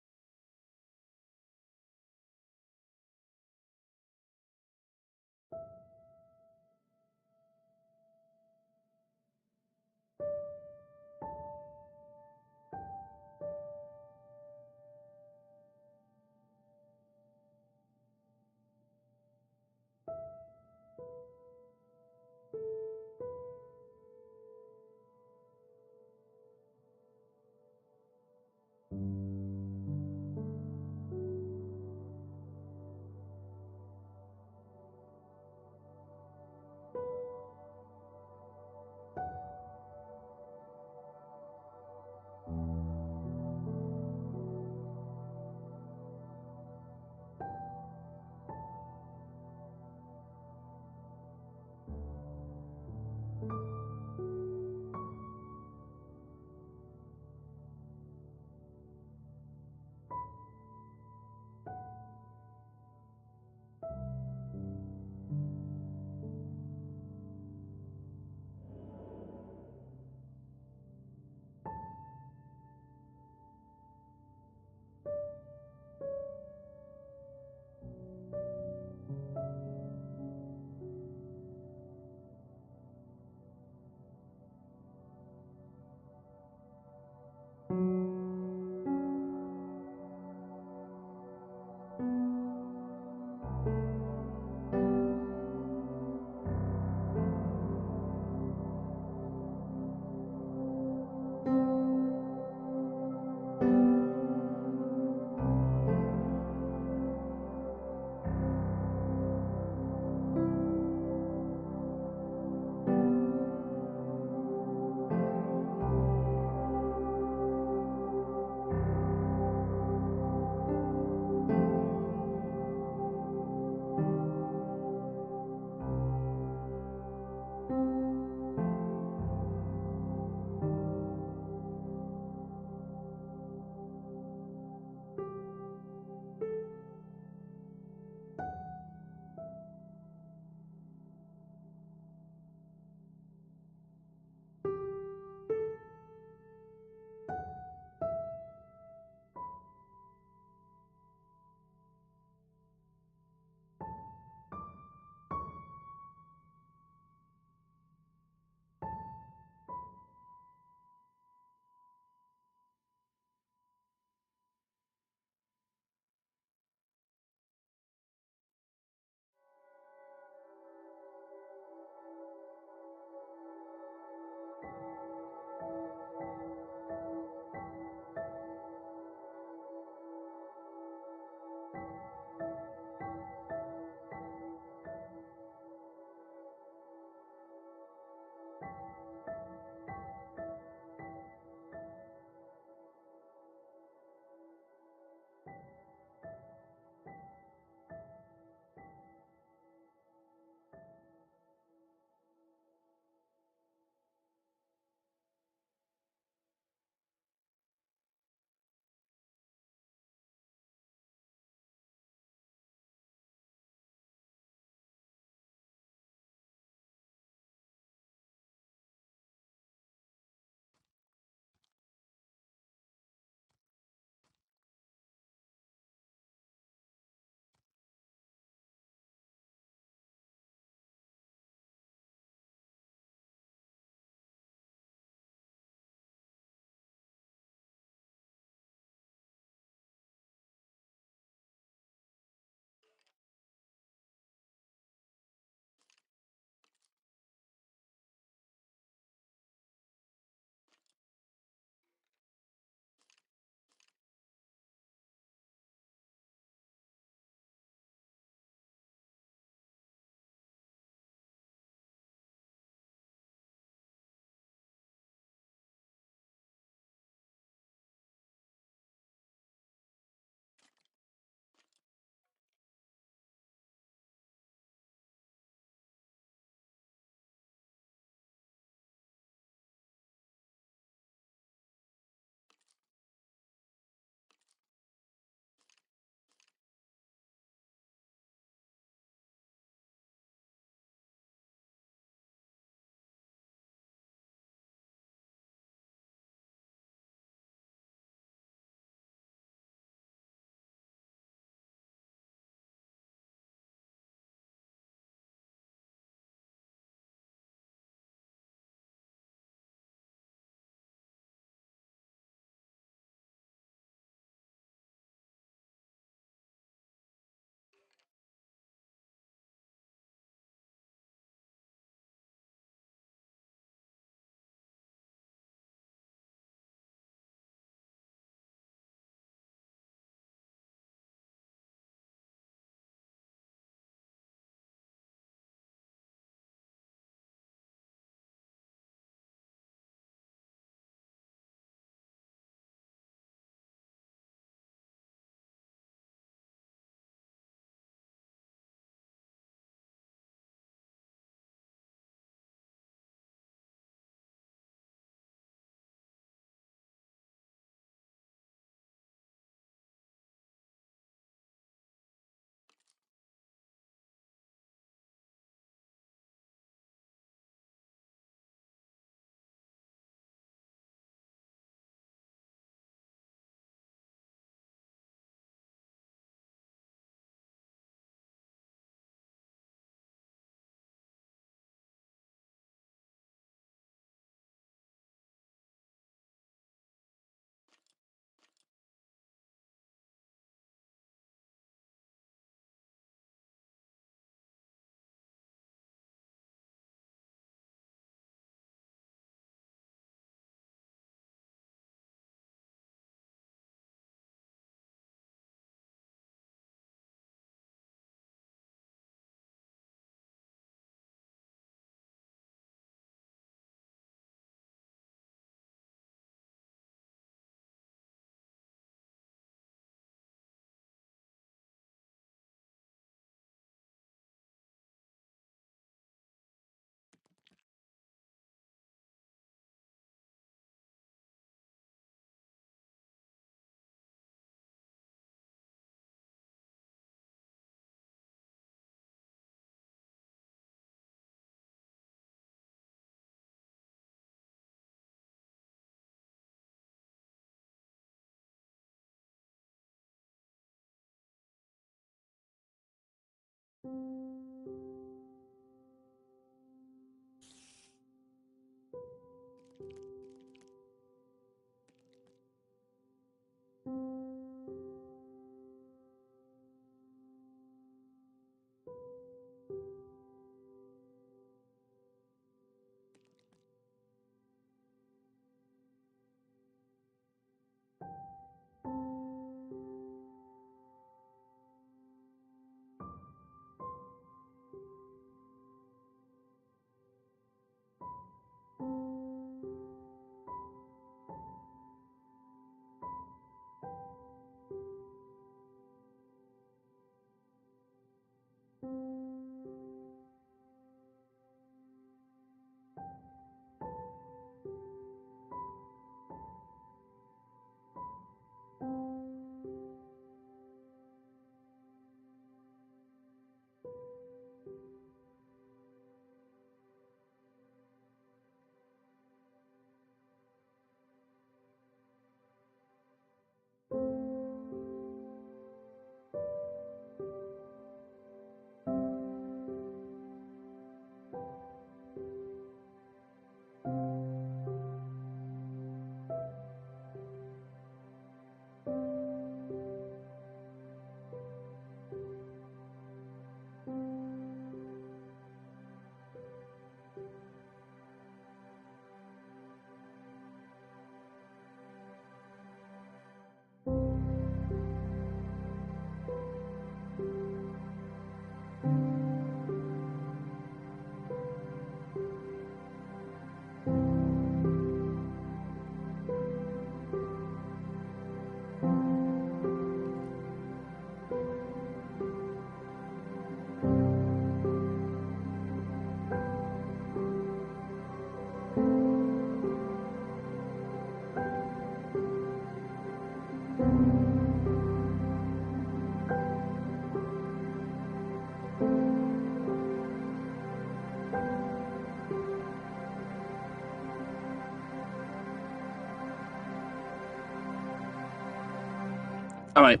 Alright.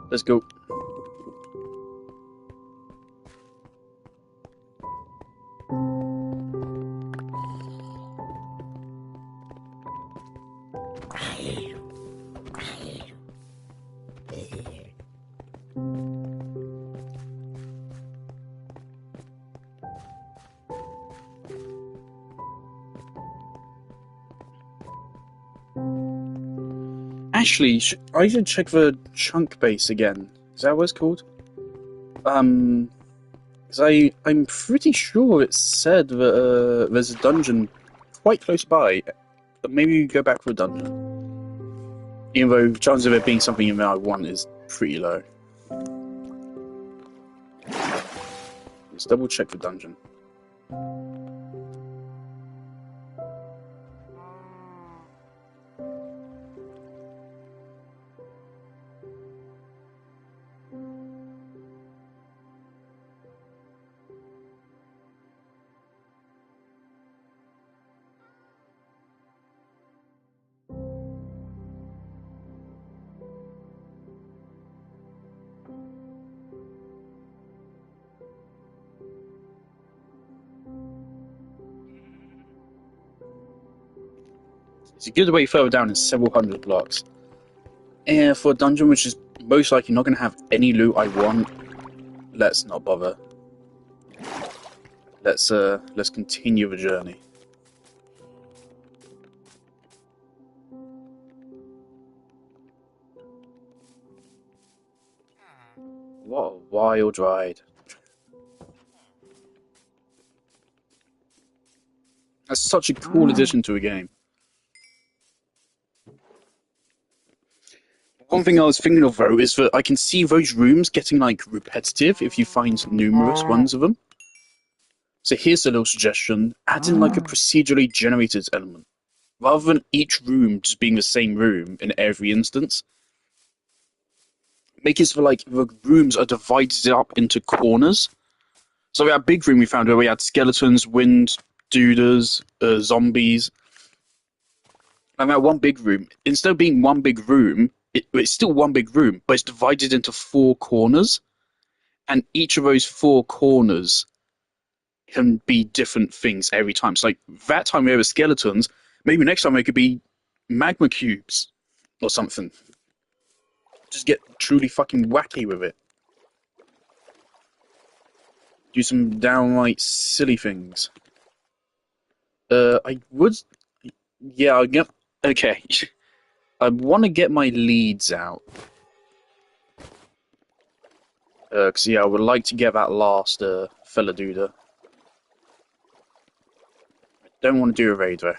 Let's go. Actually, I should check the chunk base again. Is that what it's called? Because I'm pretty sure it said that there's a dungeon quite close by. But maybe you go back for a dungeon. Even though the chance of it being something that I want is pretty low. Let's double check the dungeon. It's a good way further down in several hundred blocks. And for a dungeon which is most likely not going to have any loot I want, let's not bother. Let's continue the journey. What a wild ride. That's such a cool addition to a game. One thing I was thinking of, though, is that I can see those rooms getting, like, repetitive if you find numerous ones of them. So here's a little suggestion. Add in, like, a procedurally generated element. Rather than each room just being the same room in every instance. Make it so, like, the rooms are divided up into corners. So we had a big room we found where we had skeletons, wind dooders, zombies. And that one big room, instead of being one big room, it's still one big room, but it's divided into 4 corners, and each of those 4 corners can be different things every time. So, like, that time we have skeletons, maybe next time it could be magma cubes or something. Just get truly fucking wacky with it. Do some downright silly things. I would... Yeah, I'll get... Okay. I want to get my leads out. Because, yeah, I would like to get that last fella duder. I don't want to do a raid, though.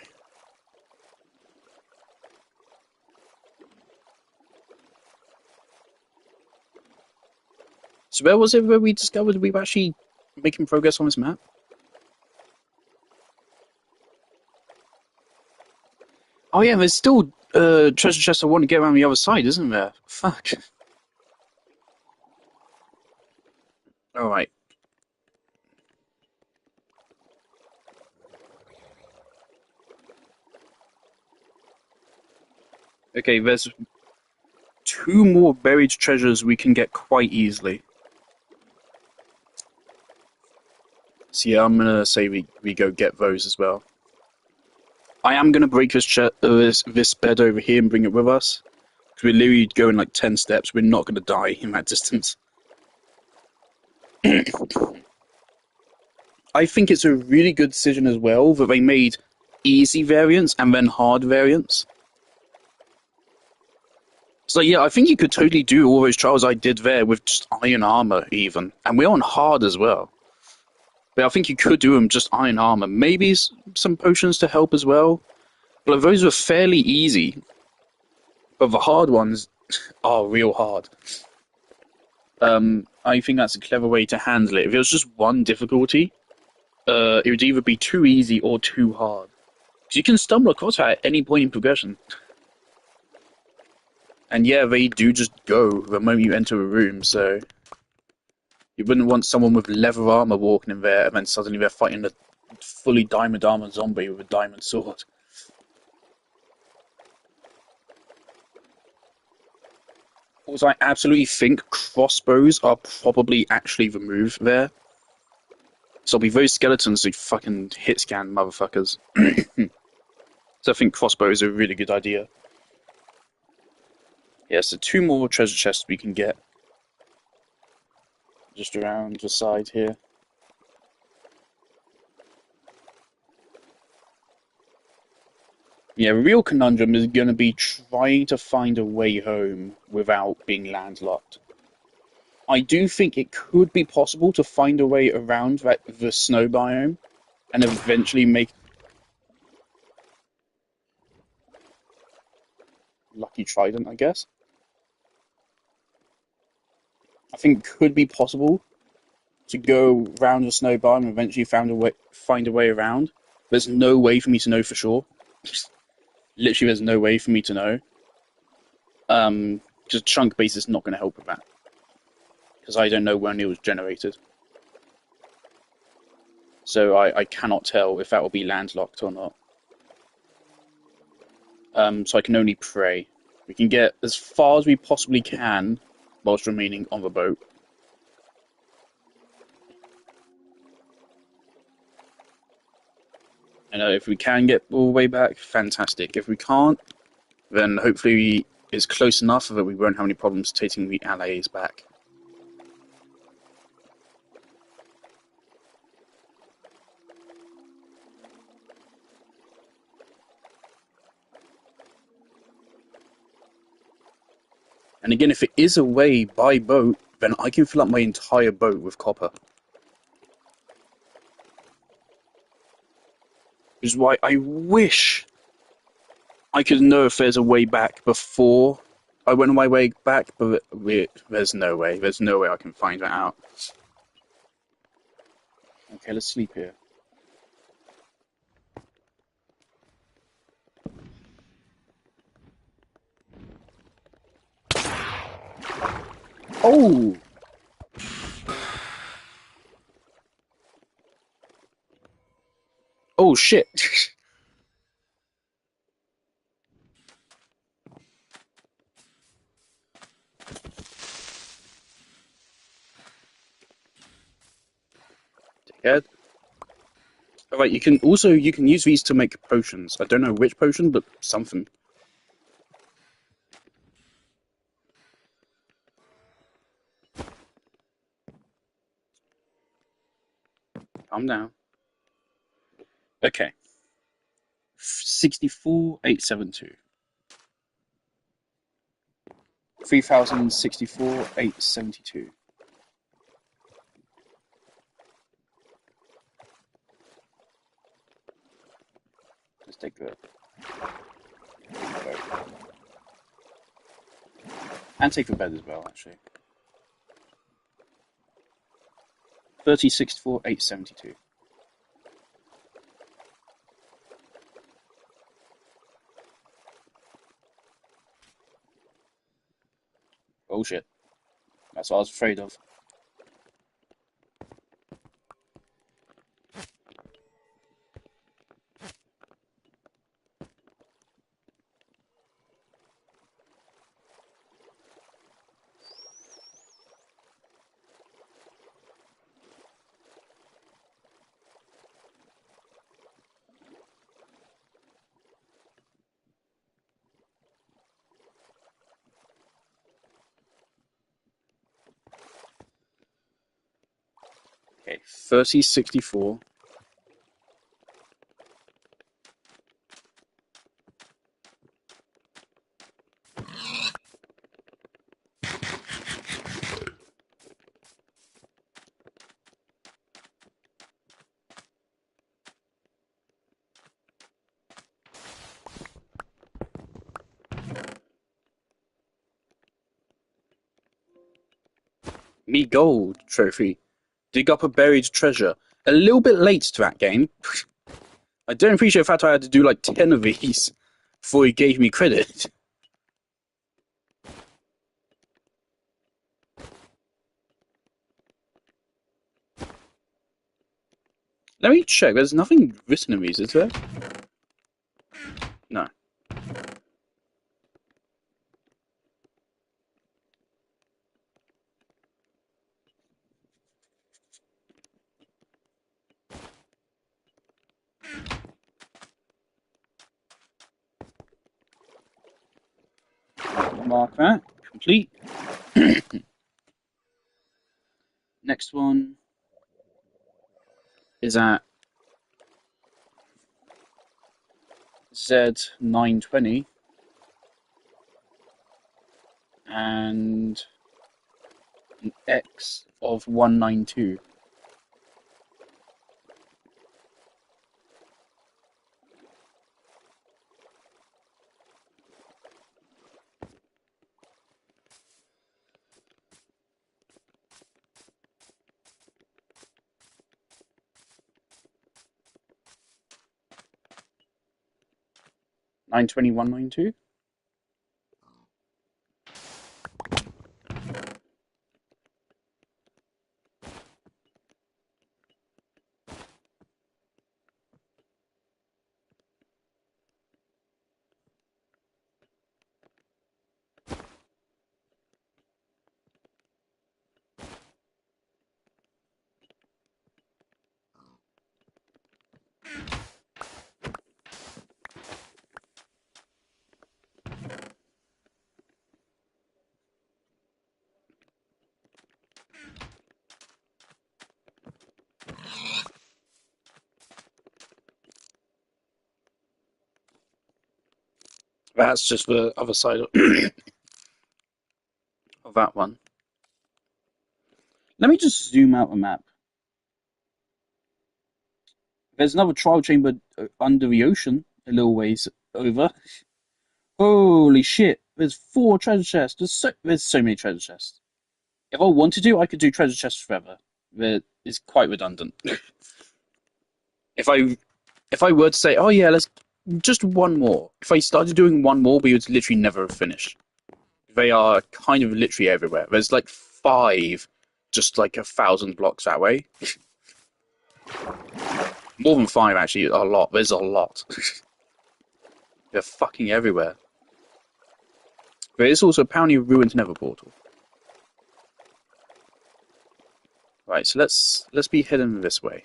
So where was it where we discovered we were actually making progress on this map? Oh yeah, there's still treasure chests I want to get around the other side, isn't there? Fuck. Alright. Okay, there's 2 more buried treasures we can get quite easily. So yeah, I'm gonna say we go get those as well. I am gonna break this bed over here and bring it with us. Because we're literally going like 10 steps. We're not gonna die in that distance. I think it's a really good decision as well that they made easy variants and then hard variants. So yeah, I think you could totally do all those trials I did there with just iron armor even. And we're on hard as well. But I think you could do them just iron armor. Maybe some potions to help as well. But those were fairly easy. But the hard ones are real hard. I think that's a clever way to handle it. If it was just one difficulty, it would either be too easy or too hard. Because you can stumble across that at any point in progression. And yeah, they do just go the moment you enter a room, so... You wouldn't want someone with leather armor walking in there and then suddenly they're fighting fully diamond armor zombie with a diamond sword. Also, I absolutely think crossbows are probably actually removed there. So I'll be those skeletons who fucking hit scan motherfuckers. So I think crossbows are a really good idea. Yeah, so 2 more treasure chests we can get. Just around the side here. Yeah, real conundrum is going to be trying to find a way home without being landlocked. I do think it could be possible to find a way around the snow biome and eventually make Lucky Trident, I guess. I think it could be possible to go around the snow biome and eventually find a way around. There's no way for me to know for sure. Literally, there's no way for me to know. Because chunk base is not going to help with that. Because I don't know when it was generated. So I cannot tell if that will be landlocked or not. So I can only pray. We can get as far as we possibly can whilst remaining on the boat. And if we can get all the way back, fantastic. If we can't, then hopefully it's close enough that we won't have any problems taking the allies back. And again, if it is a way by boat, then I can fill up my entire boat with copper. Which is why I wish I could know if there's a way back before I went on my way back, but there's no way. There's no way I can find that out. Okay, let's sleep here. Oh! Oh shit! Dickhead. Alright, you can use these to make potions. I don't know which potion, but something. Calm down. Okay. 64,872. 3,064,872. Let's take the boat. And take the bed as well, actually. 30,64,872. Oh shit. That's what I was afraid of. Okay, 3064. Me gold trophy. Dig up a buried treasure. A little bit late to that game. I don't appreciate the fact I had to do like 10 of these before he gave me credit. Let me check. There's nothing written in these, is there? No. Mark that. Complete. Next one is at Z920 and an X of 192. Nine 192. That's just the other side of that one. Let me just zoom out the map. There's another trial chamber under the ocean, a little ways over. Holy shit! There's 4 treasure chests. There's so many treasure chests. If I wanted to, I could do treasure chests forever. It's quite redundant. If I were to say, oh yeah, let's just one more. If I started doing one more, we would literally never finish. They are kind of literally everywhere. There's like 5, just like 1,000 blocks that way. More than 5 actually, a lot. There's a lot. They're fucking everywhere. There is also apparently a ruined nether portal. Right, so let's be heading this way.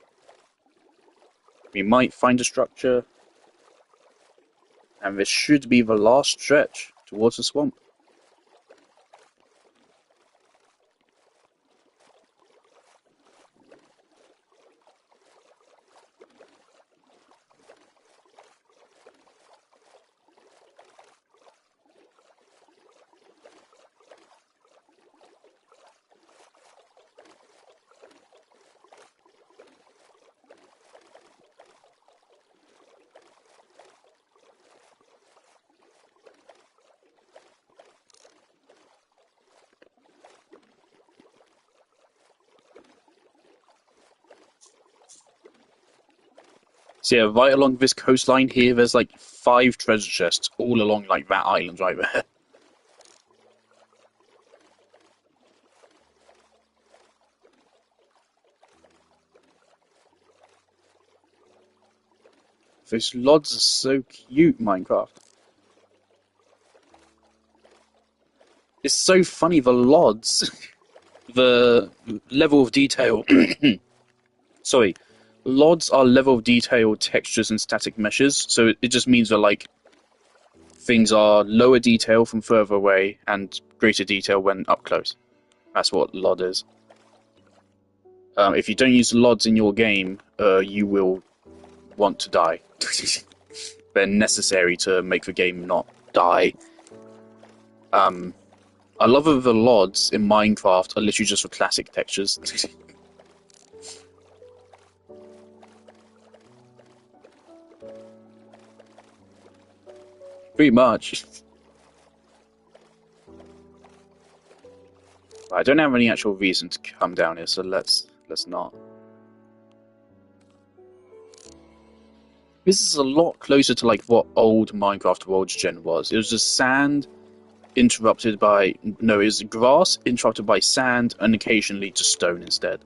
We might find a structure, and this should be the last stretch towards the swamp. So yeah, right along this coastline here, there's like 5 treasure chests all along like that island right there. Those lods are so cute, Minecraft. It's so funny, the lods, the level of detail. Sorry, lods are level of detail textures and static meshes, so it just means that like things are lower detail from further away and greater detail when up close. That's what LOD is. If you don't use LODs in your game, you will want to die. They're necessary to make the game not die. A lot of the LODs in Minecraft are literally just for classic textures. Pretty much. I don't have any actual reason to come down here, so let's not. This is a lot closer to like what old Minecraft World's Gen was. It was just sand interrupted by it was grass interrupted by sand and occasionally just stone instead.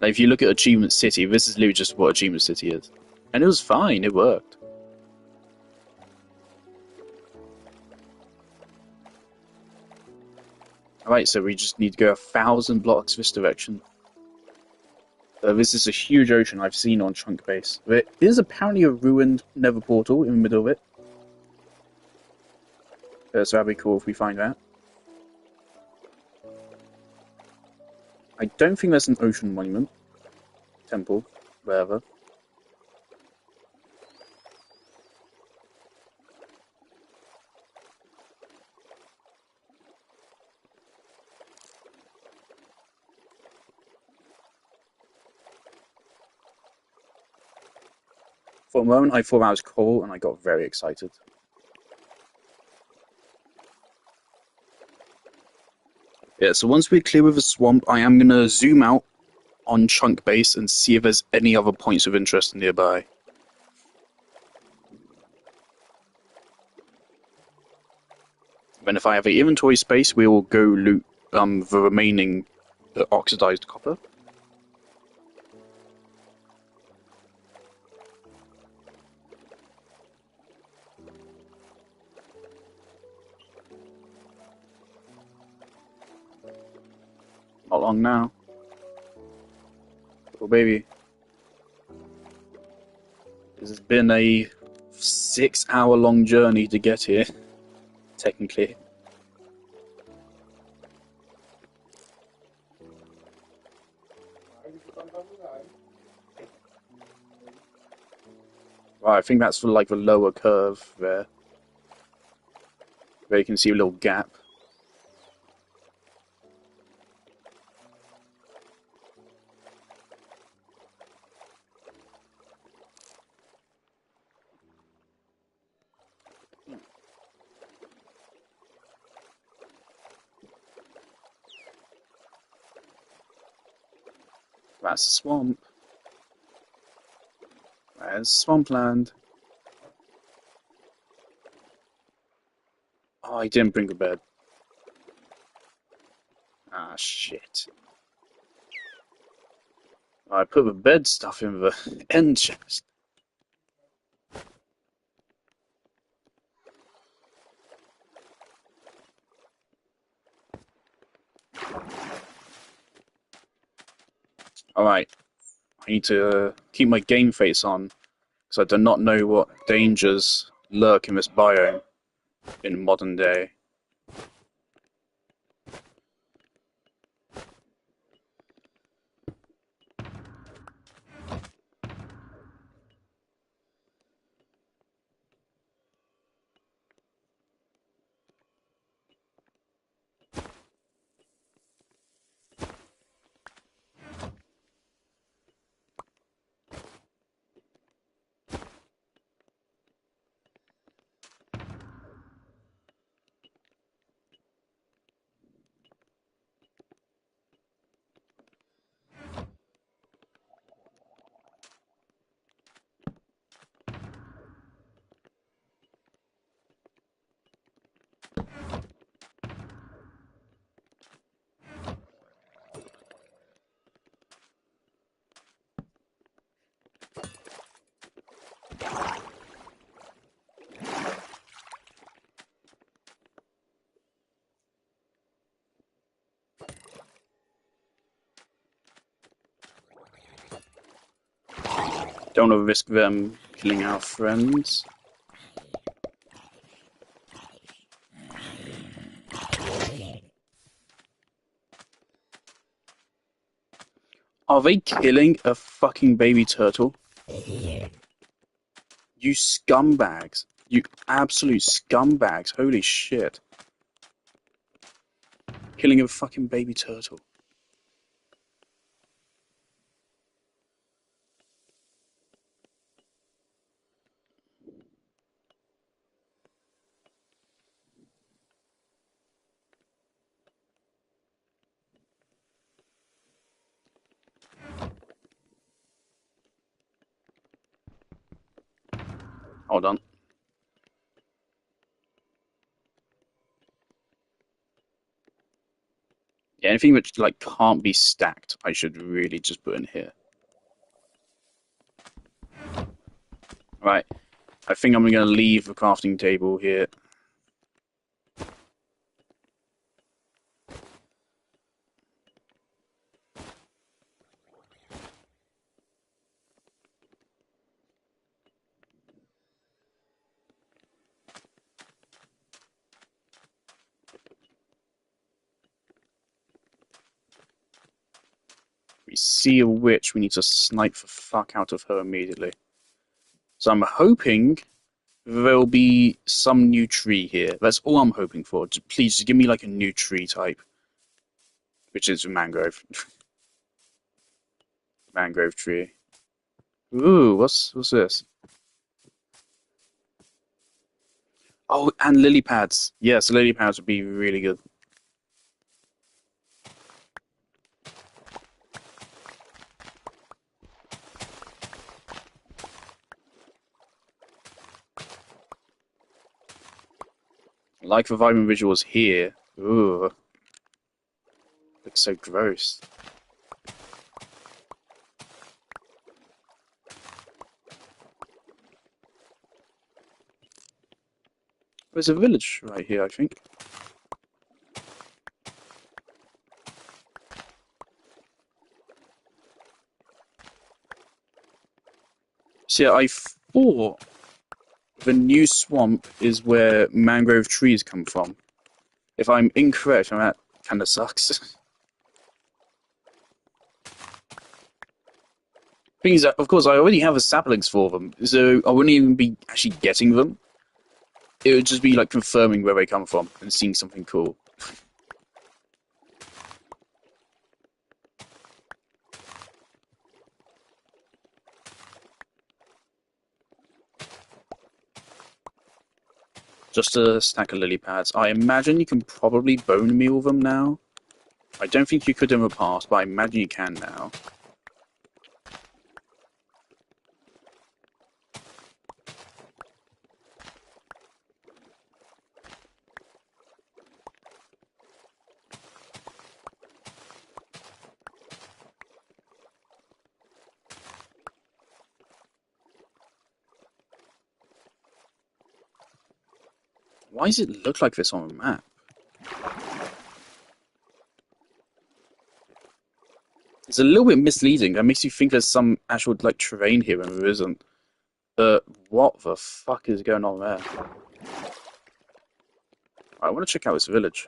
Like, if you look at Achievement City, this is literally just what Achievement City is. And it was fine, it worked. Alright, so we just need to go 1,000 blocks this direction. This is a huge ocean I've seen on Chunk Base. There is apparently a ruined nether portal in the middle of it. So that'd be cool if we find that. I don't think there's an ocean monument. Temple. Wherever. For a moment, I thought that was cool, and I got very excited. Yeah, so once we're clear of the swamp, I am going to zoom out on Chunk Base and see if there's any other points of interest nearby. Then if I have the inventory space, we will go loot the remaining oxidized copper. Not long now. Oh baby. This has been a 6-hour-long journey to get here, technically. Right, I think that's for like the lower curve there. Where you can see a little gap. That's a swamp. There's swampland. Oh, I didn't bring a bed. Ah, shit. I put the bed stuff in the end chest. Alright. I need to keep my game face on, because I do not know what dangers lurk in this biome in modern day. Don't want to risk them killing our friends. Are they killing a fucking baby turtle? You scumbags. You absolute scumbags. Holy shit. Killing a fucking baby turtle. Hold on. Yeah, anything which like can't be stacked, I should really just put in here. Right, I think I'm gonna leave the crafting table here. We see a witch, we need to snipe the fuck out of her immediately. So I'm hoping there'll be some new tree here. That's all I'm hoping for. Please just give me like a new tree type, which is mangrove. Mangrove tree. Ooh, what's this? Oh, and lily pads. Yes, lily pads would be really good. I like the vibrant visuals here. Ooh, looks so gross. There's a village right here, I think. So yeah, I thought the new swamp is where mangrove trees come from. If I'm incorrect, that kind of sucks. Thing is, of course, I already have the saplings for them, so I wouldn't even be actually getting them. It would just be like confirming where they come from and seeing something cool. Just a stack of lily pads. I imagine you can probably bone meal them now. I don't think you could in the past, but I imagine you can now. Why does it look like this on the map? It's a little bit misleading. That makes you think there's some actual like terrain here when there isn't. But what the fuck is going on there? I want to check out this village.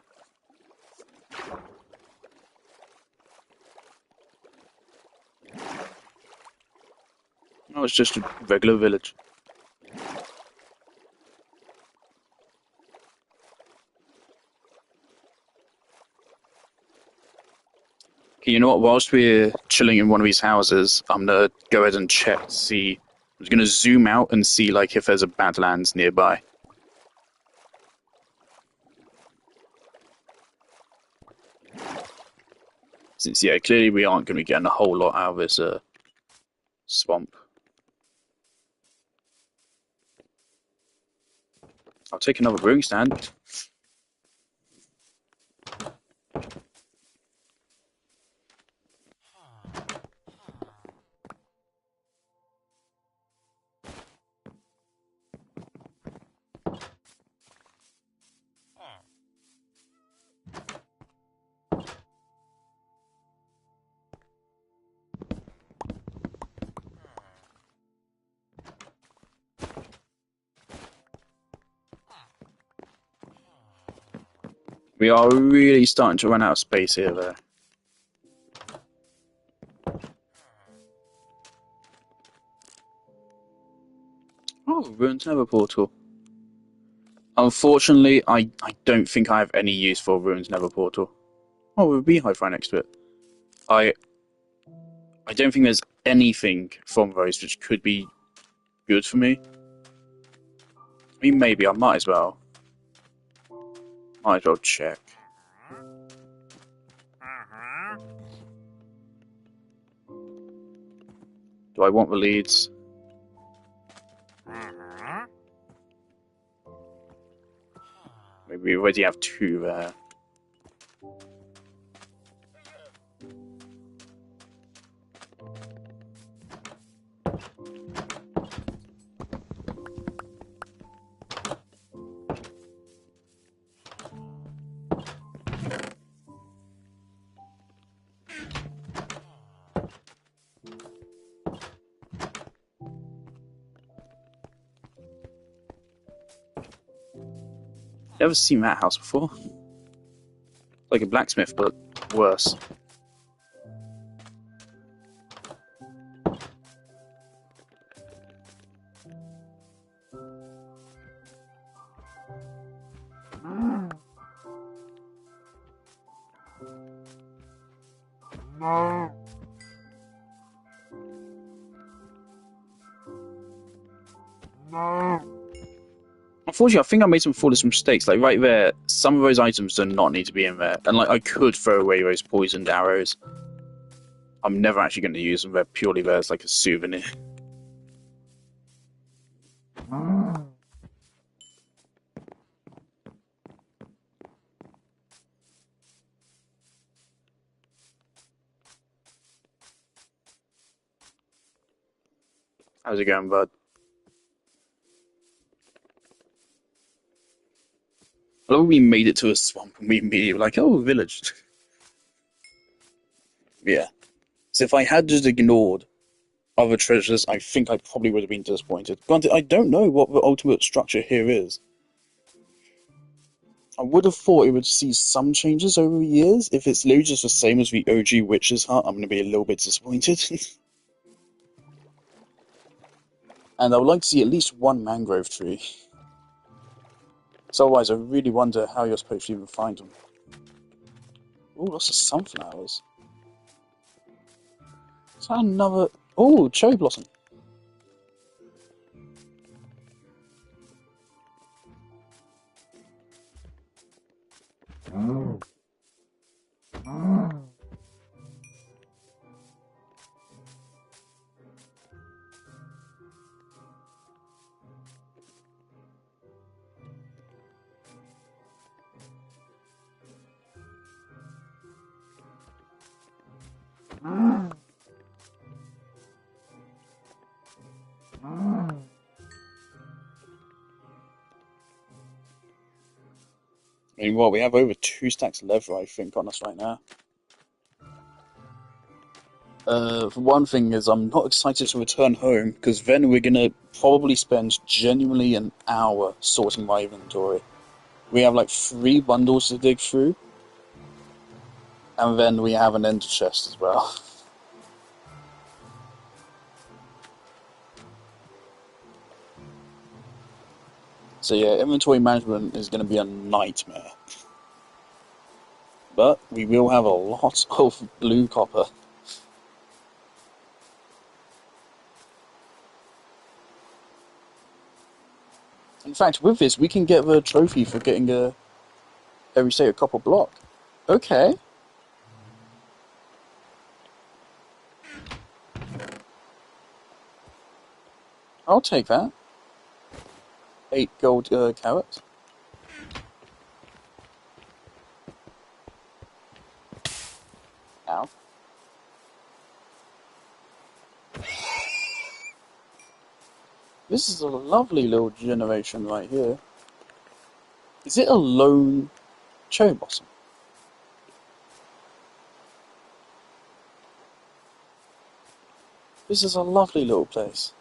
Oh, it's just a regular village. Okay, you know what? Whilst we're chilling in one of these houses, I'm gonna go ahead and check to see. I'm just gonna zoom out and see like if there's a Badlands nearby. Since yeah, clearly we aren't gonna be getting a whole lot out of this swamp. I'll take another brewing stand. We are really starting to run out of space here, though. Oh, Ruins Nether Portal. Unfortunately, I don't think I have any use for Ruins Nether Portal. Oh, with a beehive right next to it. I don't think there's anything from those which could be good for me. I mean, maybe I might as well. Might as well check. Do I want the leads? Maybe we already have two there. Never seen that house before. Like a blacksmith, but worse. No. No. Unfortunately, I think I made some foolish mistakes. Like right there, some of those items do not need to be in there, and like I could throw away those poisoned arrows. I'm never actually going to use them. They're purely there as like a souvenir. How's it going, bud? I love we made it to a swamp and we immediately were like, oh, village. Yeah. So if I had just ignored other treasures, I think I probably would have been disappointed. Granted, I don't know what the ultimate structure here is. I would have thought it would see some changes over the years. If it's literally just the same as the OG Witch's Hut, I'm going to be a little bit disappointed. And I would like to see at least one mangrove tree. So otherwise, I really wonder how you're supposed to even find them. Oh, lots of sunflowers. Is that another... Oh, cherry blossom. I mean, what, we have over 2 stacks of leather, I think, on us right now. For one thing is I'm not excited to return home, because then we're going to probably spend genuinely an hour sorting my inventory. We have like 3 bundles to dig through, and then we have an ender chest as well. So yeah, inventory management is going to be a nightmare. But we will have a lot of blue copper. In fact, with this, we can get the trophy for getting a copper block. Okay. I'll take that. 8 gold carrots. Ow. This is a lovely little generation right here. Is it a lone cherry blossom? This is a lovely little place.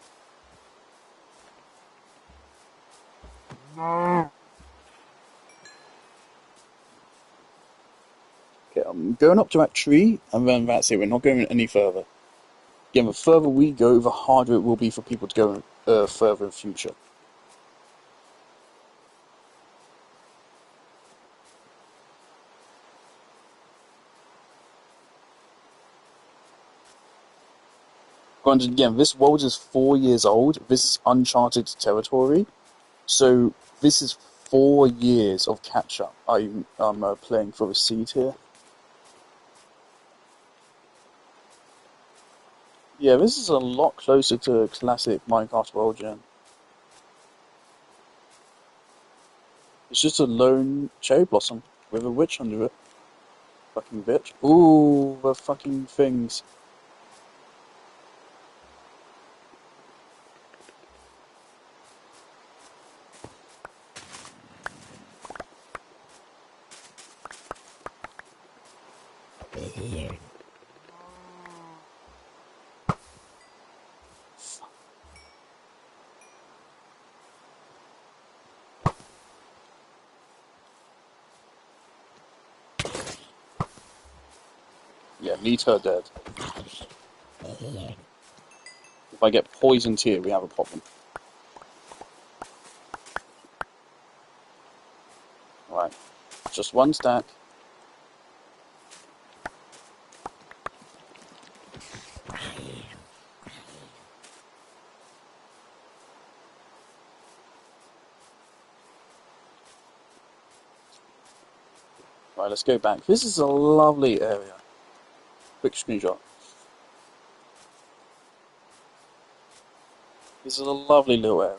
No. Okay, I'm going up to that tree, and then that's it. We're not going any further. Again, the further we go, the harder it will be for people to go further in future. Granted, again, this world is 4 years old. This is uncharted territory. So this is 4 years of catch-up I'm playing for the seed here. Yeah, this is a lot closer to classic Minecraft world gen. It's just a lone cherry blossom with a witch under it. Fucking bitch. Ooh, the fucking things. Yeah, need her dead. If I get poisoned here, we have a problem. Right, just one stack. Right, let's go back. This is a lovely area. Quick screenshot. This is a lovely little area.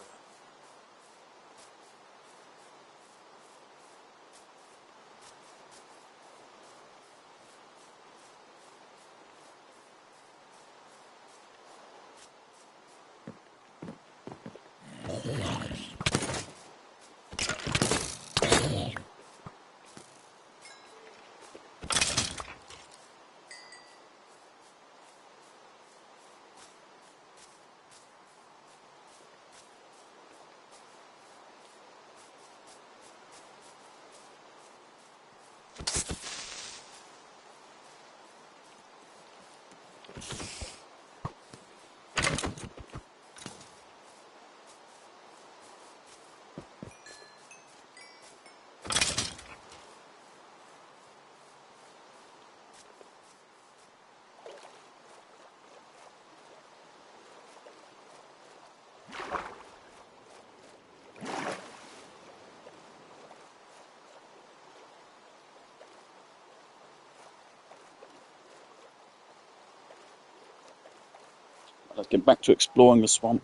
Let's get back to exploring the swamp.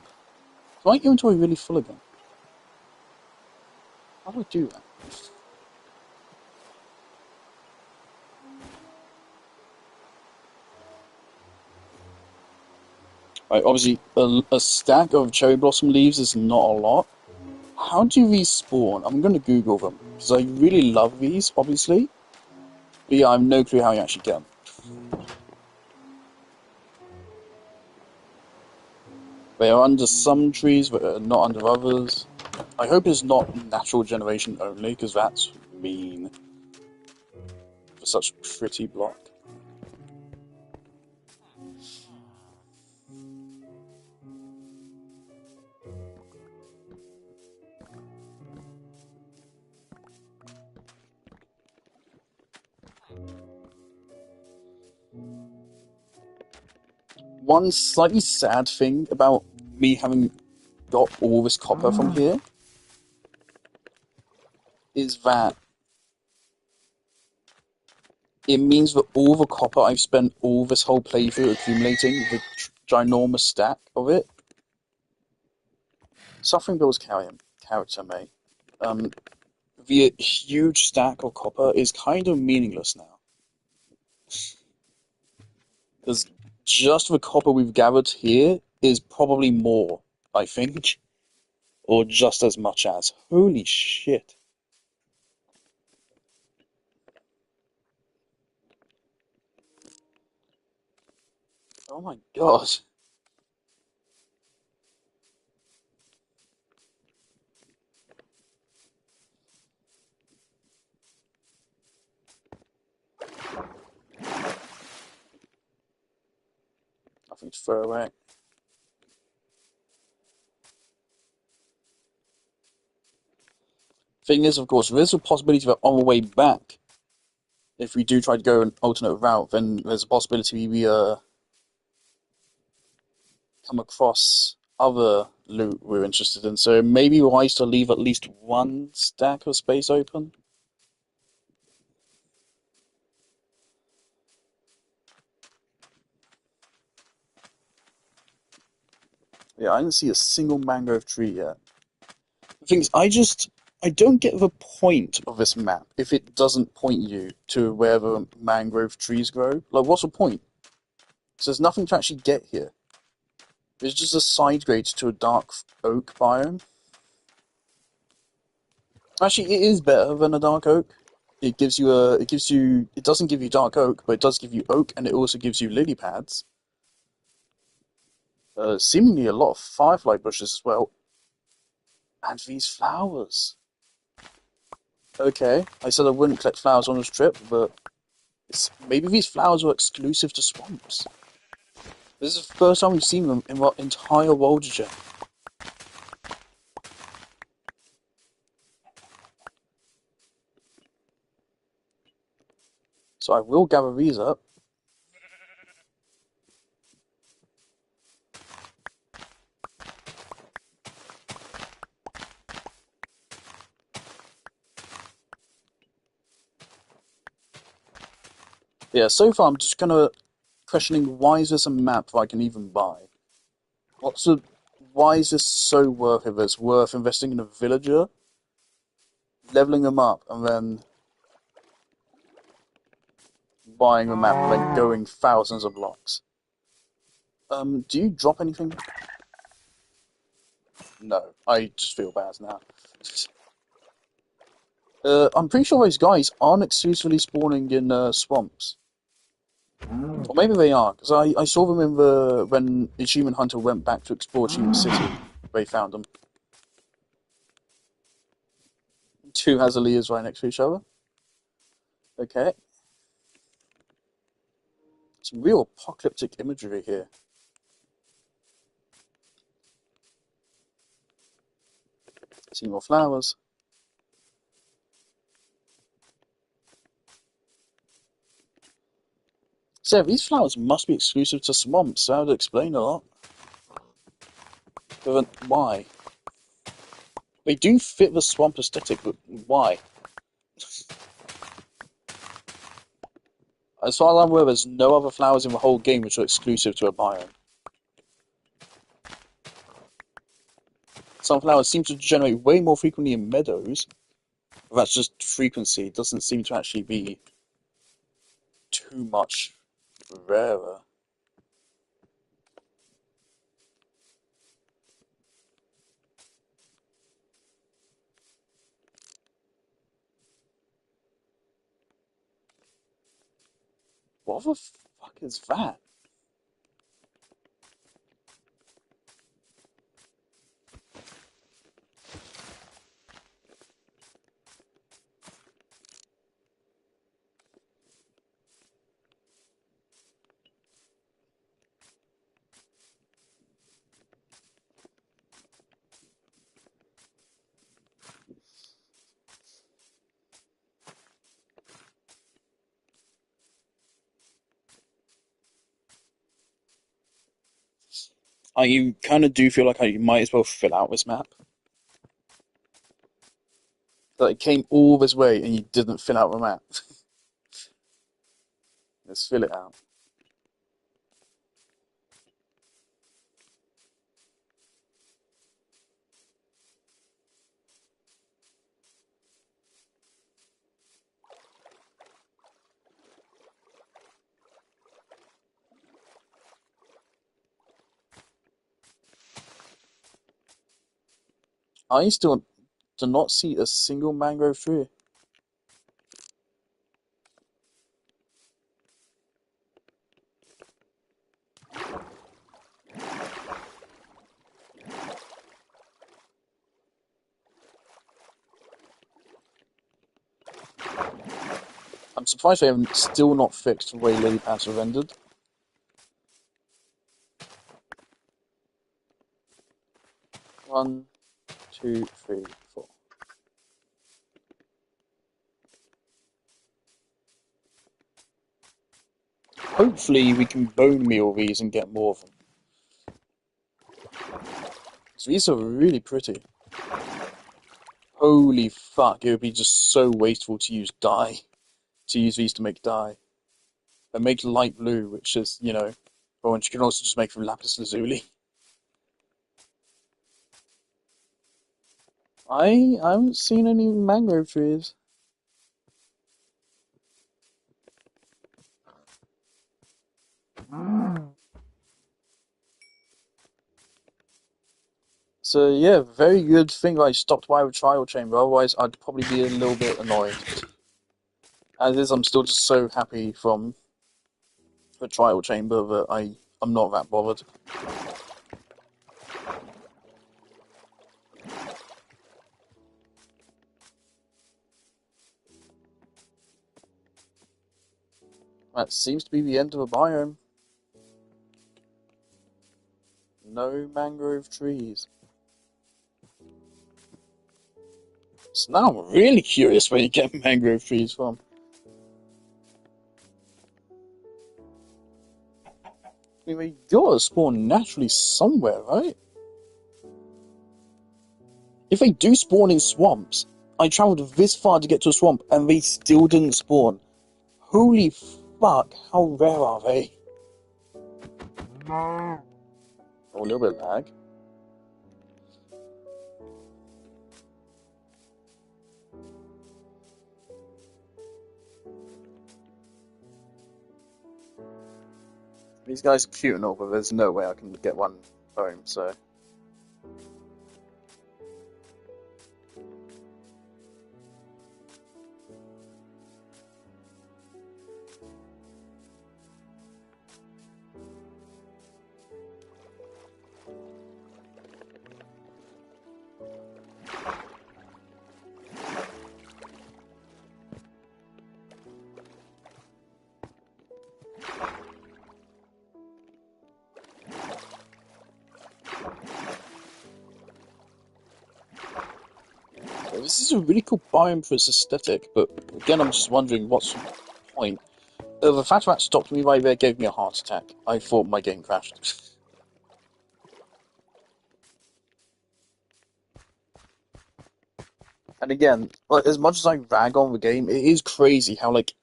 Is my inventory really full again? How do I do that? Right, obviously, a stack of cherry blossom leaves is not a lot. How do you respawn? I'm going to Google them, because I really love these, obviously. But yeah, I have no clue how you actually get them. They are under some trees, but not under others. I hope it's not natural generation only, because that's mean for such a pretty block. One slightly sad thing about me having got all this copper from here is that it means that all the copper I've spent all this whole playthrough accumulating, the ginormous stack of it. Suffering Bill's character, mate. The huge stack of copper is kind of meaningless now. Because just the copper we've gathered here is probably more, I think. Or just as much as. Holy shit. Oh my god. Nothing to throw away. Thing is, of course, there's a possibility that on the way back, if we do try to go an alternate route, then there's a possibility we come across other loot we're interested in. So maybe wise to leave at least one stack of space open. Yeah, I didn't see a single mangrove tree yet. The thing is, I don't get the point of this map if it doesn't point you to where the mangrove trees grow. Like, what's the point? Because there's nothing to actually get here. It's just a side grade to a dark oak biome. Actually, it is better than a dark oak. It doesn't give you dark oak, but it does give you oak, and it also gives you lily pads. Seemingly a lot of firefly bushes as well. And these flowers. Okay, I said I wouldn't collect flowers on this trip, but Maybe these flowers are exclusive to swamps. This is the first time we've seen them in our entire world gen. So I will gather these up. Yeah, so far I'm just kind of questioning why is this a map that I can even buy? Why is this so worth it? It's worth investing in a villager, leveling them up, and then buying a map and then going thousands of blocks. Do you drop anything? No, I just feel bad now. I'm pretty sure those guys aren't exclusively spawning in swamps. Or maybe they are, because I saw them when Achievement Hunter went back to explore Achievement City. They found them. Two Azaleas right next to each other. Okay. Some real apocalyptic imagery here. See more flowers. So these flowers must be exclusive to swamps. That would explain a lot. But then, why? They do fit the swamp aesthetic, but why? As far as I'm aware, there's no other flowers in the whole game which are exclusive to a biome. Some flowers seem to generate way more frequently in meadows. But that's just frequency. It doesn't seem to actually be too much rarer. What the fuck is that? I kind of do feel like I might as well fill out this map. That it came all this way and you didn't fill out the map. Let's fill it out. I still do not see a single mangrove tree. I'm surprised they haven't still not fixed the way lily pads are rendered. One, two, three, four. Hopefully we can bone meal these and get more of them. So these are really pretty. Holy fuck, it would be just so wasteful to use dye. To use these to make dye. And make light blue, which is, you know, or you can also just make from lapis lazuli. I haven't seen any mangrove trees. So yeah, very good thing I stopped by the trial chamber, otherwise I'd probably be a little bit annoyed. As is, I'm still just so happy from the trial chamber that I'm not that bothered. That seems to be the end of a biome. No mangrove trees. So now I'm really curious where you get mangrove trees from. I mean, they gotta spawn naturally somewhere, right? If they do spawn in swamps, I travelled this far to get to a swamp and they still didn't spawn. Holy fuck, how rare are they? No. Oh, a little bit of lag. These guys are cute and all, but there's no way I can get one home, so... This is a really cool biome for its aesthetic, but again, I'm just wondering what's the point. The fact that stopped me right there gave me a heart attack. I thought my game crashed. And again, like, as much as I rag on the game, it is crazy how, like,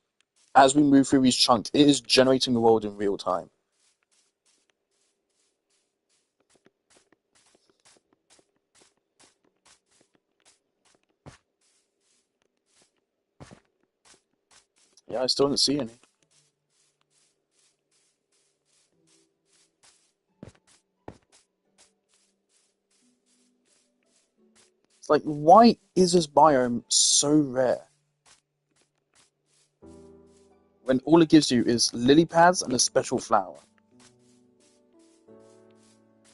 as we move through these chunks, it is generating the world in real time. Yeah, I still didn't see any. It's like, why is this biome so rare? When all it gives you is lily pads and a special flower.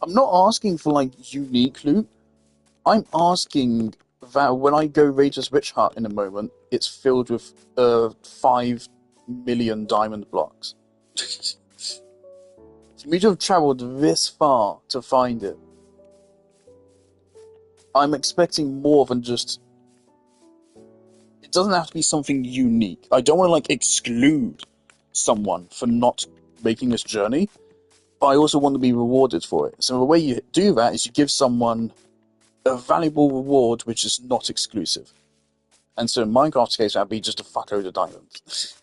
I'm not asking for, like, unique loot. I'm asking that when I go raid this witch hut in a moment, it's filled with 5 million diamond blocks. For me to have travelled this far to find it, I'm expecting more than just... It doesn't have to be something unique. I don't want to, like, exclude someone for not making this journey, but I also want to be rewarded for it. So the way you do that is you give someone a valuable reward which is not exclusive. And so in Minecraft's case, that'd be just a fuckload of diamonds.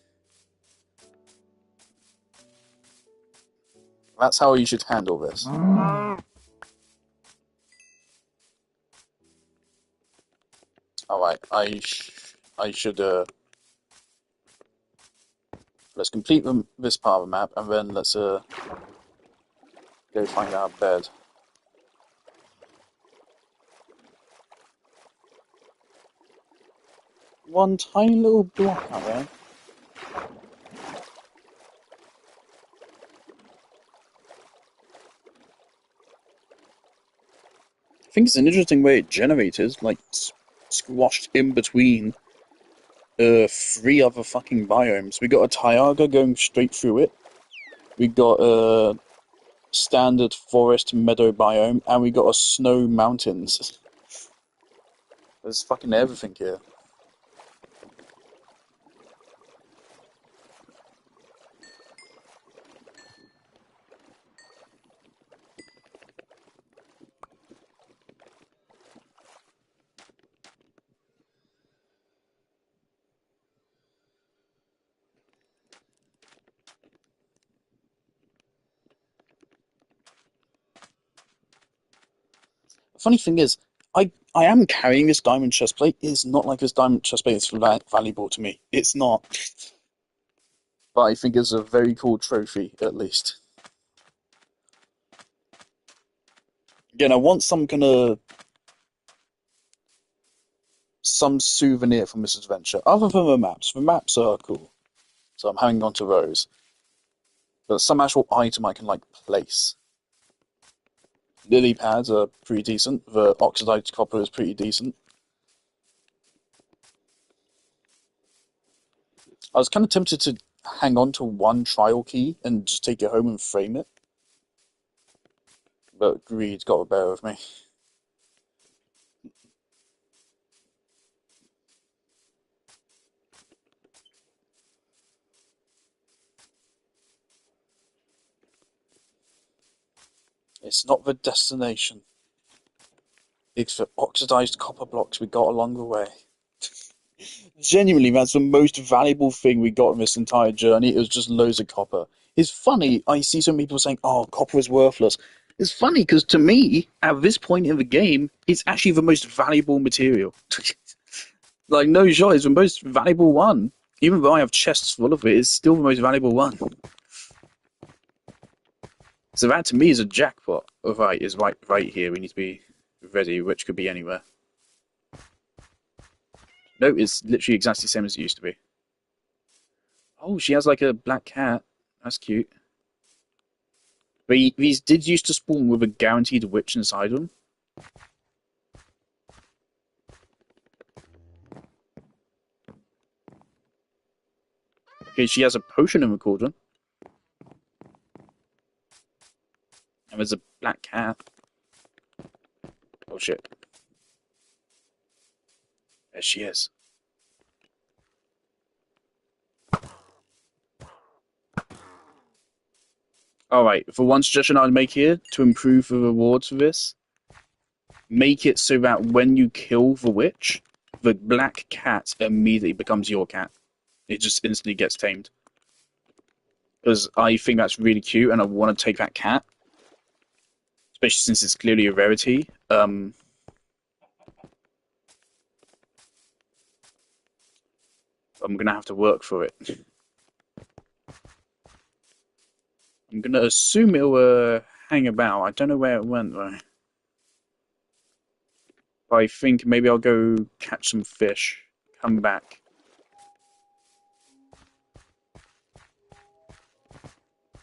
That's how you should handle this. No. Alright, I should, let's complete this part of the map, and then let's, go find our bed. One tiny little block out there. I think it's an interesting way it generated, like, squashed in between 3 other fucking biomes. We got a taiga going straight through it. We got a standard forest meadow biome, and we got a snow mountains. There's fucking everything here. The funny thing is, I am carrying this diamond chestplate. It's not like this diamond chestplate is valuable to me. It's not. But I think it's a very cool trophy, at least. Again, I want some kind of... some souvenir from this adventure. Other than the maps. The maps are cool. So I'm hanging on to those. But some actual item I can, like, place. Lily pads are pretty decent. The oxidized copper is pretty decent. I was kind of tempted to hang on to one trial key and just take it home and frame it. But greed's got the better of me. It's not the destination. It's the oxidized copper blocks we got along the way. Genuinely, that's the most valuable thing we got in this entire journey. It was just loads of copper. It's funny, I see some people saying, oh, copper is worthless. It's funny because to me, at this point in the game, it's actually the most valuable material. Like, no shot, it's the most valuable one. Even though I have chests full of it, it's still the most valuable one. So that to me is a jackpot. Oh, right, is right here. We need to be ready, which could be anywhere. No, it's literally exactly the same as it used to be. Oh, she has like a black cat. That's cute. But these did used to spawn with a guaranteed witch inside them. Okay, she has a potion in the cauldron. And there's a black cat. Oh shit. There she is. Alright, for one suggestion I'd make here to improve the rewards for this, make it so that when you kill the witch, the black cat immediately becomes your cat. It just instantly gets tamed. Because I think that's really cute and I want to take that cat. Especially since it's clearly a rarity. I'm gonna have to work for it. I'm gonna assume it'll hang about. I don't know where it went though. But I think maybe I'll go catch some fish, come back.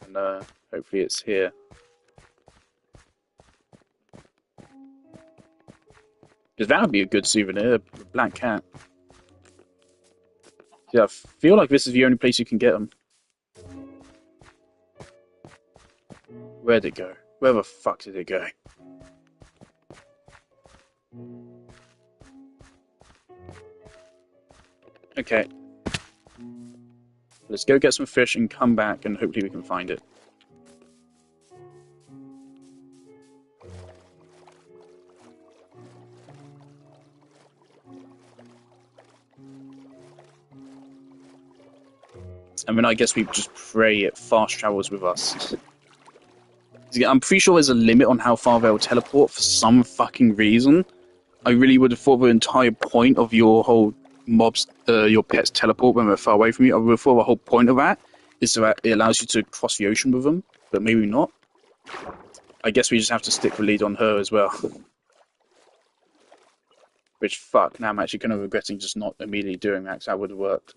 And hopefully it's here. Because that would be a good souvenir, a black cat. Yeah, I feel like this is the only place you can get them. Where'd it go? Where the fuck did it go? Okay. Let's go get some fish and come back and hopefully we can find it. And then I guess we just pray it fast travels with us. I'm pretty sure there's a limit on how far they'll teleport for some fucking reason. I really would have thought the entire point of your whole mobs, your pets teleport when they're far away from you. I would have thought the whole point of that is so that it allows you to cross the ocean with them, but maybe not. I guess we just have to stick the lead on her as well. Which, fuck, now I'm actually kind of regretting just not immediately doing that, because that would have worked.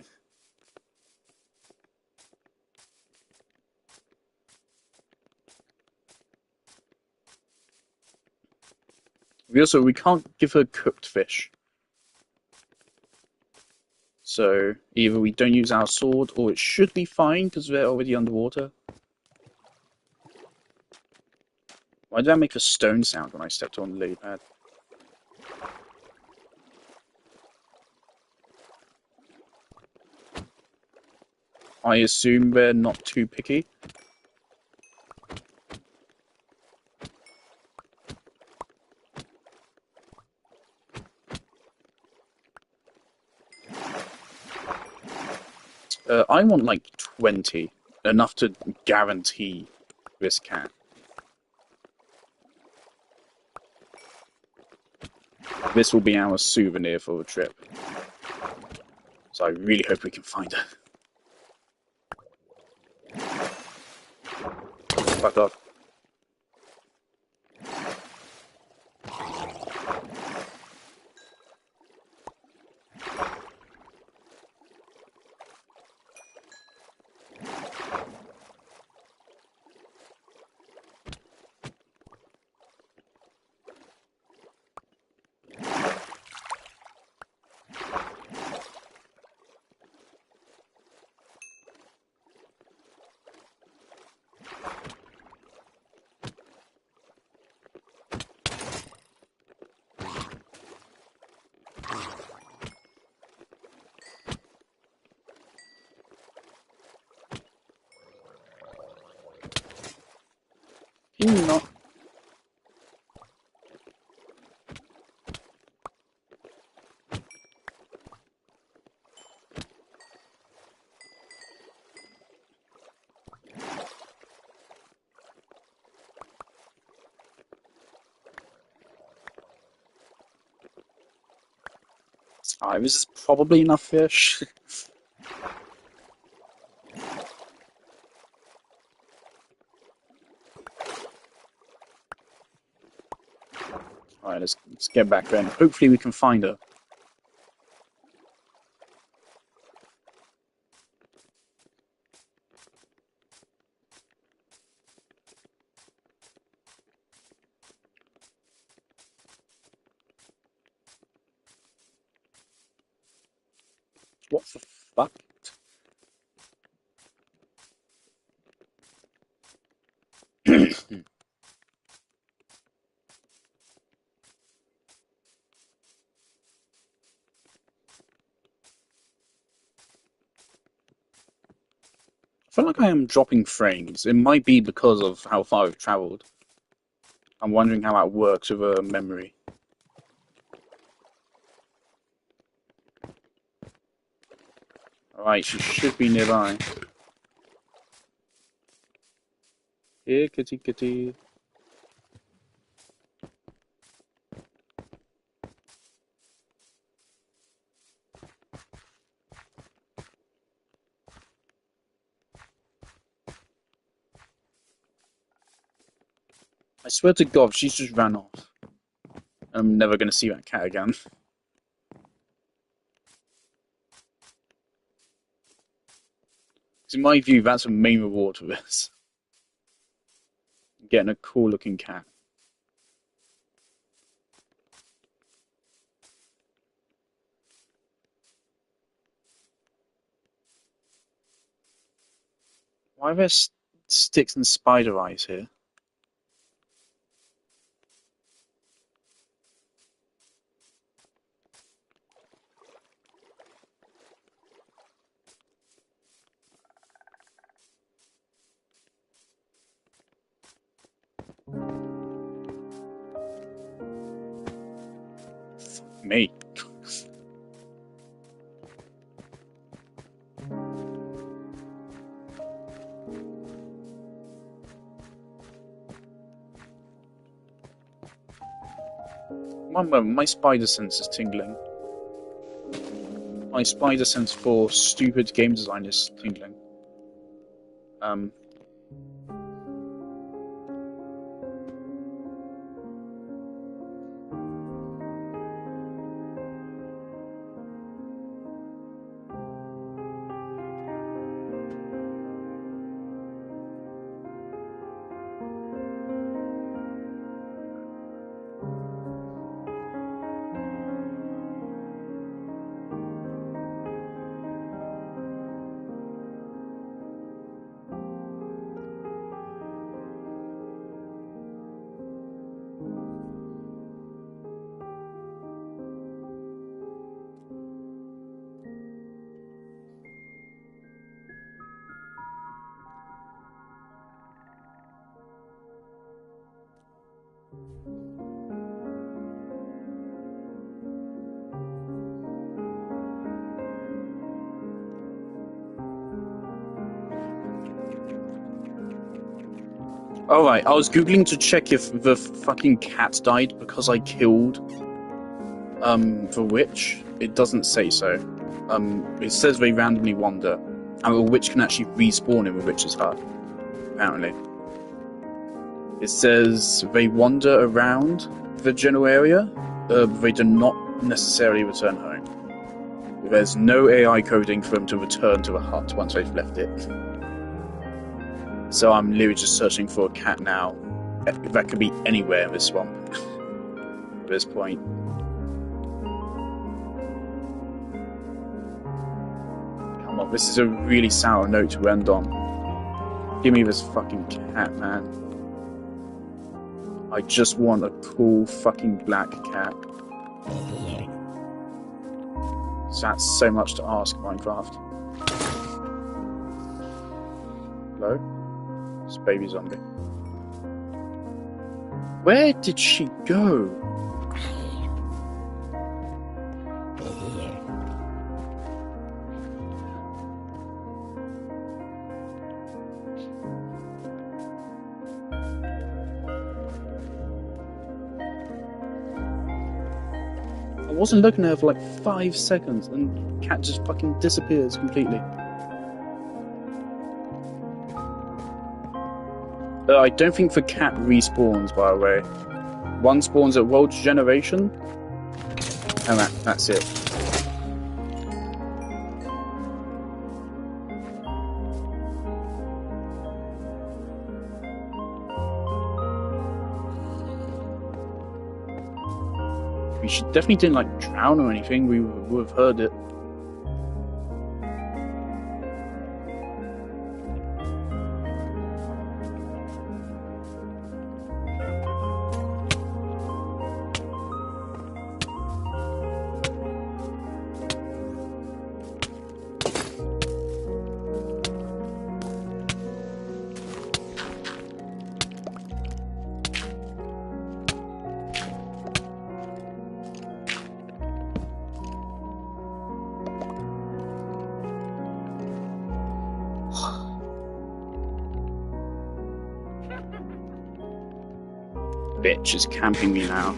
We can't give her cooked fish. So, either we don't use our sword, or it should be fine, because they're already underwater. Why did I make a stone sound when I stepped on the lily pad? I assume they're not too picky. I want like 20, enough to guarantee this cat. This will be our souvenir for the trip. So I really hope we can find her. Fuck off. Alright, this is probably enough fish. Alright, let's get back then. Hopefully we can find her. What the fuck? I feel like I am dropping frames. It might be because of how far I've travelled. I'm wondering how that works with a memory. Alright, she should be nearby. Here, kitty kitty. I swear to God, she's just ran off. I'm never going to see that cat again. In my view, that's a main reward for this. Getting a cool looking cat. Why are there sticks and spider eyes here? Fuck me. One moment, my spider sense is tingling. My spider sense for stupid game design is tingling. Alright, I was googling to check if the fucking cat died because I killed the witch. It doesn't say so. It says they randomly wander, and the witch can actually respawn in the witch's hut, apparently. It says they wander around the general area, they do not necessarily return home. There's no AI coding for them to return to the hut once they've left it. So I'm literally just searching for a cat now. That could be anywhere in this swamp at this point. Come on, this is a really sour note to end on. Give me this fucking cat, man. I just want a cool fucking black cat. So that's so much to ask, Minecraft. Hello? It's baby zombie. Where did she go? wasn't looking at her for like 5 seconds, and cat just fucking disappears completely. I don't think the cat respawns, by the way. One spawns at World Generation, and that's it. She definitely didn't like drown or anything. We would have heard it. Bitch is camping me now.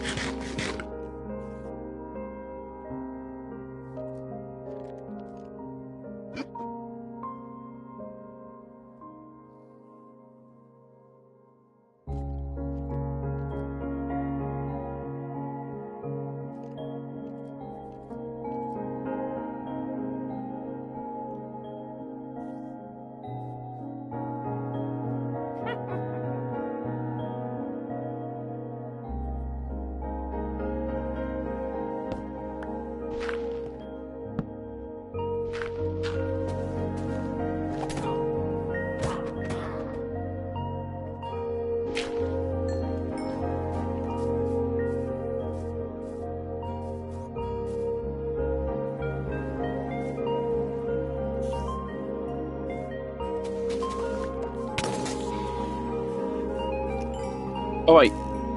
Alright,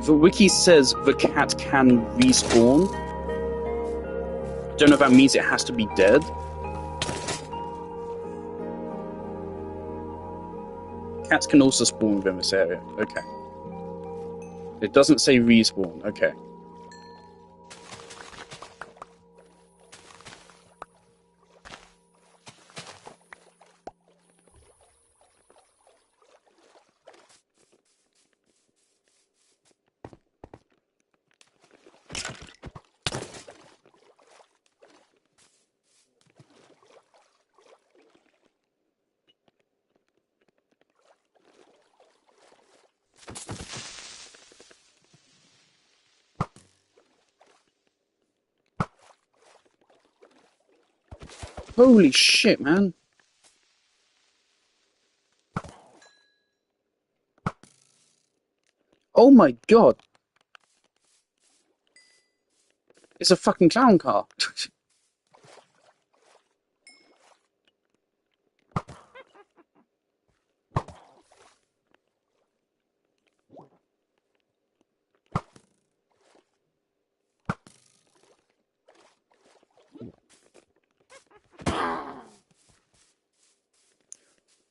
the wiki says the cat can respawn. Don't know if that means it has to be dead. Cats can also spawn within this area. Okay. It doesn't say respawn. Okay. Holy shit, man. Oh my god. It's a fucking clown car.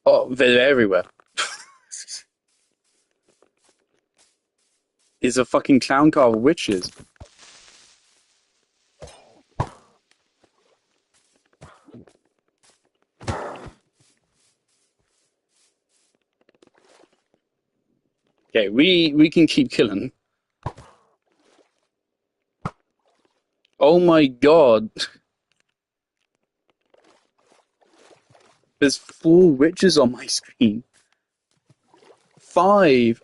Oh, they're everywhere. It's a fucking clown car of witches. Okay, we can keep killing. Oh my god. There's 4 witches on my screen. 5.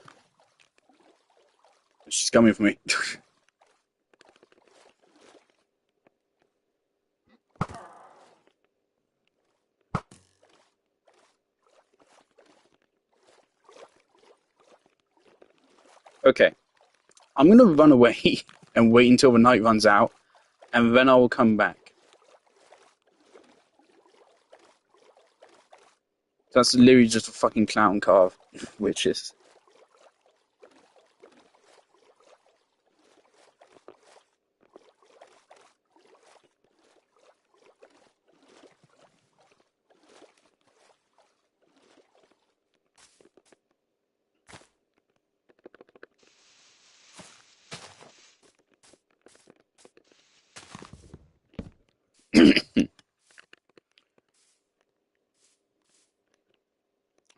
She's coming for me. Okay. I'm gonna run away and wait until the night runs out, and then I will come back. That's literally just a fucking clown car of witches.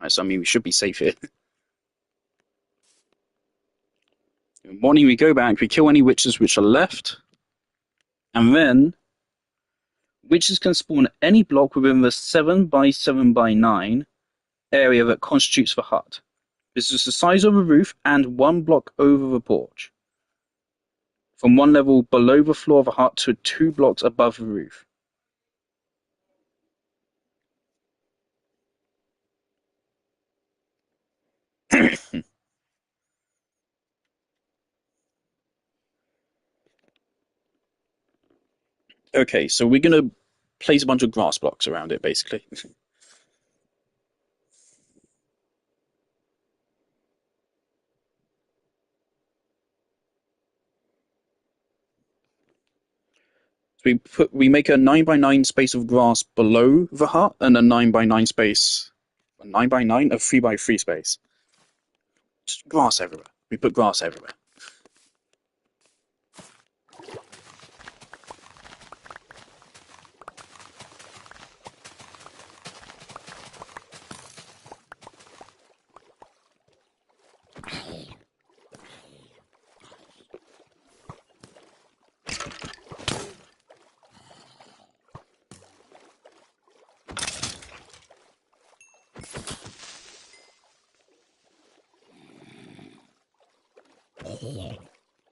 Right, so I mean, we should be safe here. In the morning, we go back, we kill any witches which are left, and then witches can spawn any block within the 7 by 7 by 9 area that constitutes the hut. This is the size of the roof and 1 block over the porch. From 1 level below the floor of the hut to 2 blocks above the roof. Okay, so we're going to place a bunch of grass blocks around it, basically. We make a 9 by 9 space of grass below the hut and a 9 by 9 space, a 9 by 9, a 3 by 3 space. Just grass everywhere. We put grass everywhere.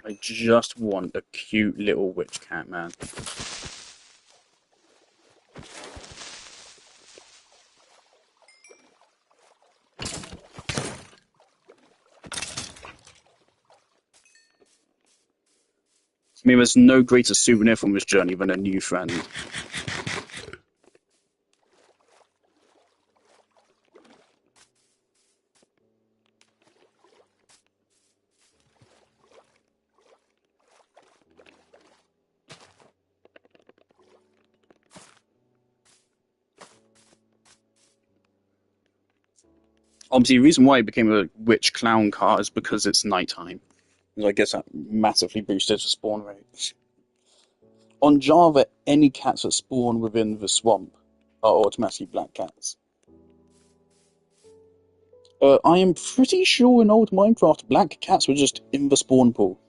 I just want a cute little witch cat, man. I mean, there's no greater souvenir from this journey than a new friend. Obviously, the reason why it became a witch clown car is because it's nighttime. So I guess that massively boosted the spawn rate. On Java, any cats that spawn within the swamp are automatically black cats. I am pretty sure in old Minecraft, black cats were just in the spawn pool.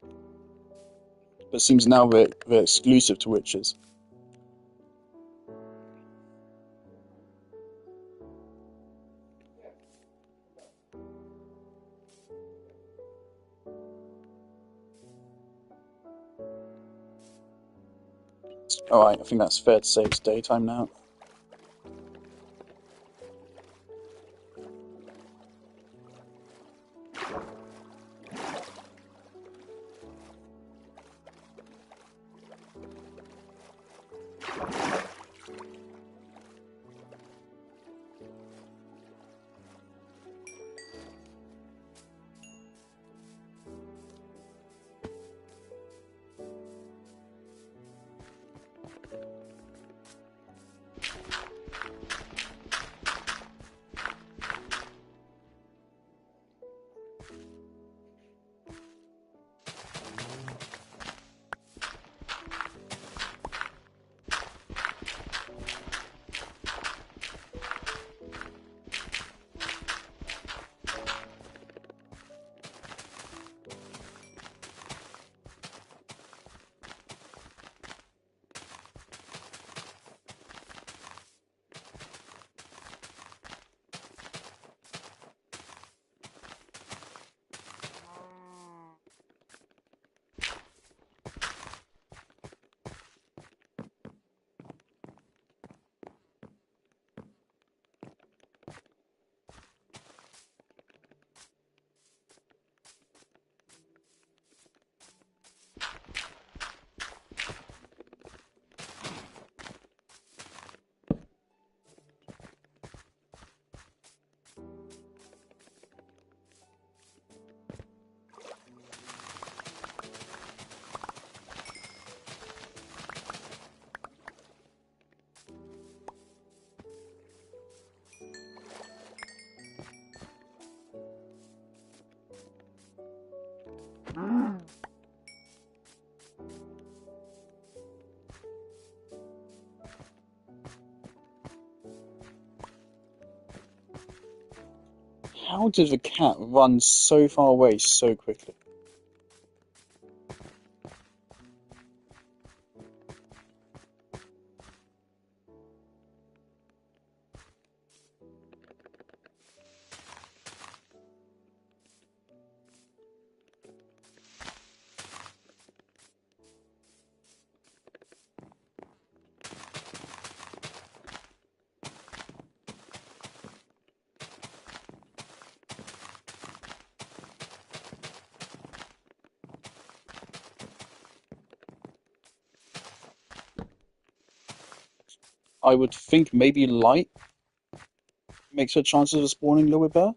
But it seems now they're exclusive to witches. Alright, I think that's fair to say it's daytime now. How did the cat run so far away so quickly? I would think maybe light makes her chances of spawning a little bit better.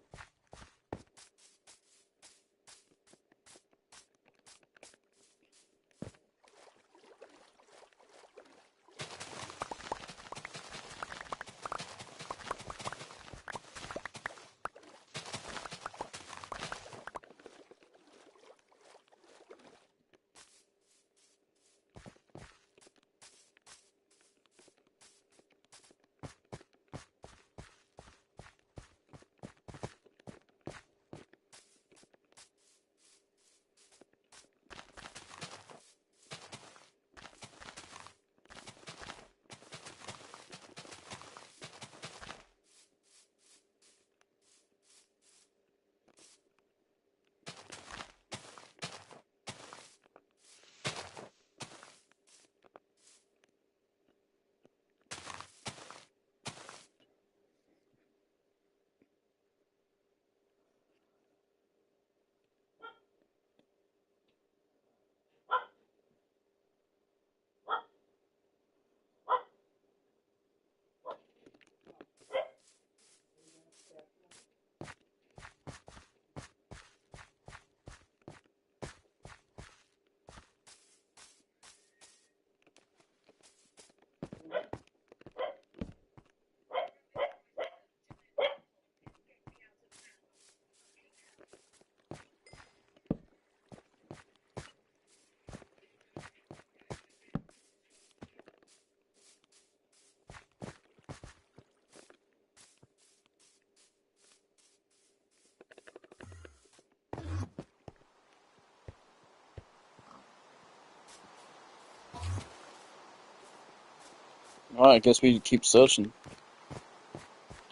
Alright, I guess we keep searching.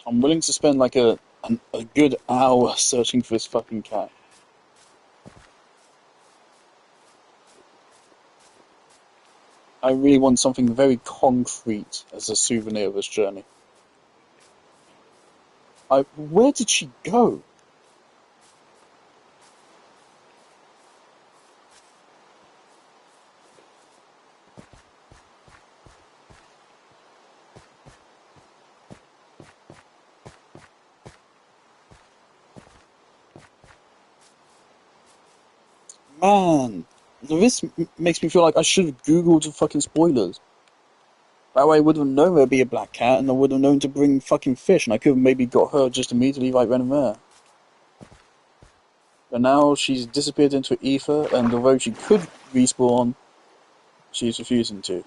I'm willing to spend like a good hour searching for this fucking cat. I really want something very concrete as a souvenir of this journey. Where did she go? Man, this makes me feel like I should have Googled the fucking spoilers. That way I would have known there'd be a black cat, and I would have known to bring fucking fish, and I could have maybe got her just immediately right then and there. But now she's disappeared into ether, and although she could respawn, she's refusing to.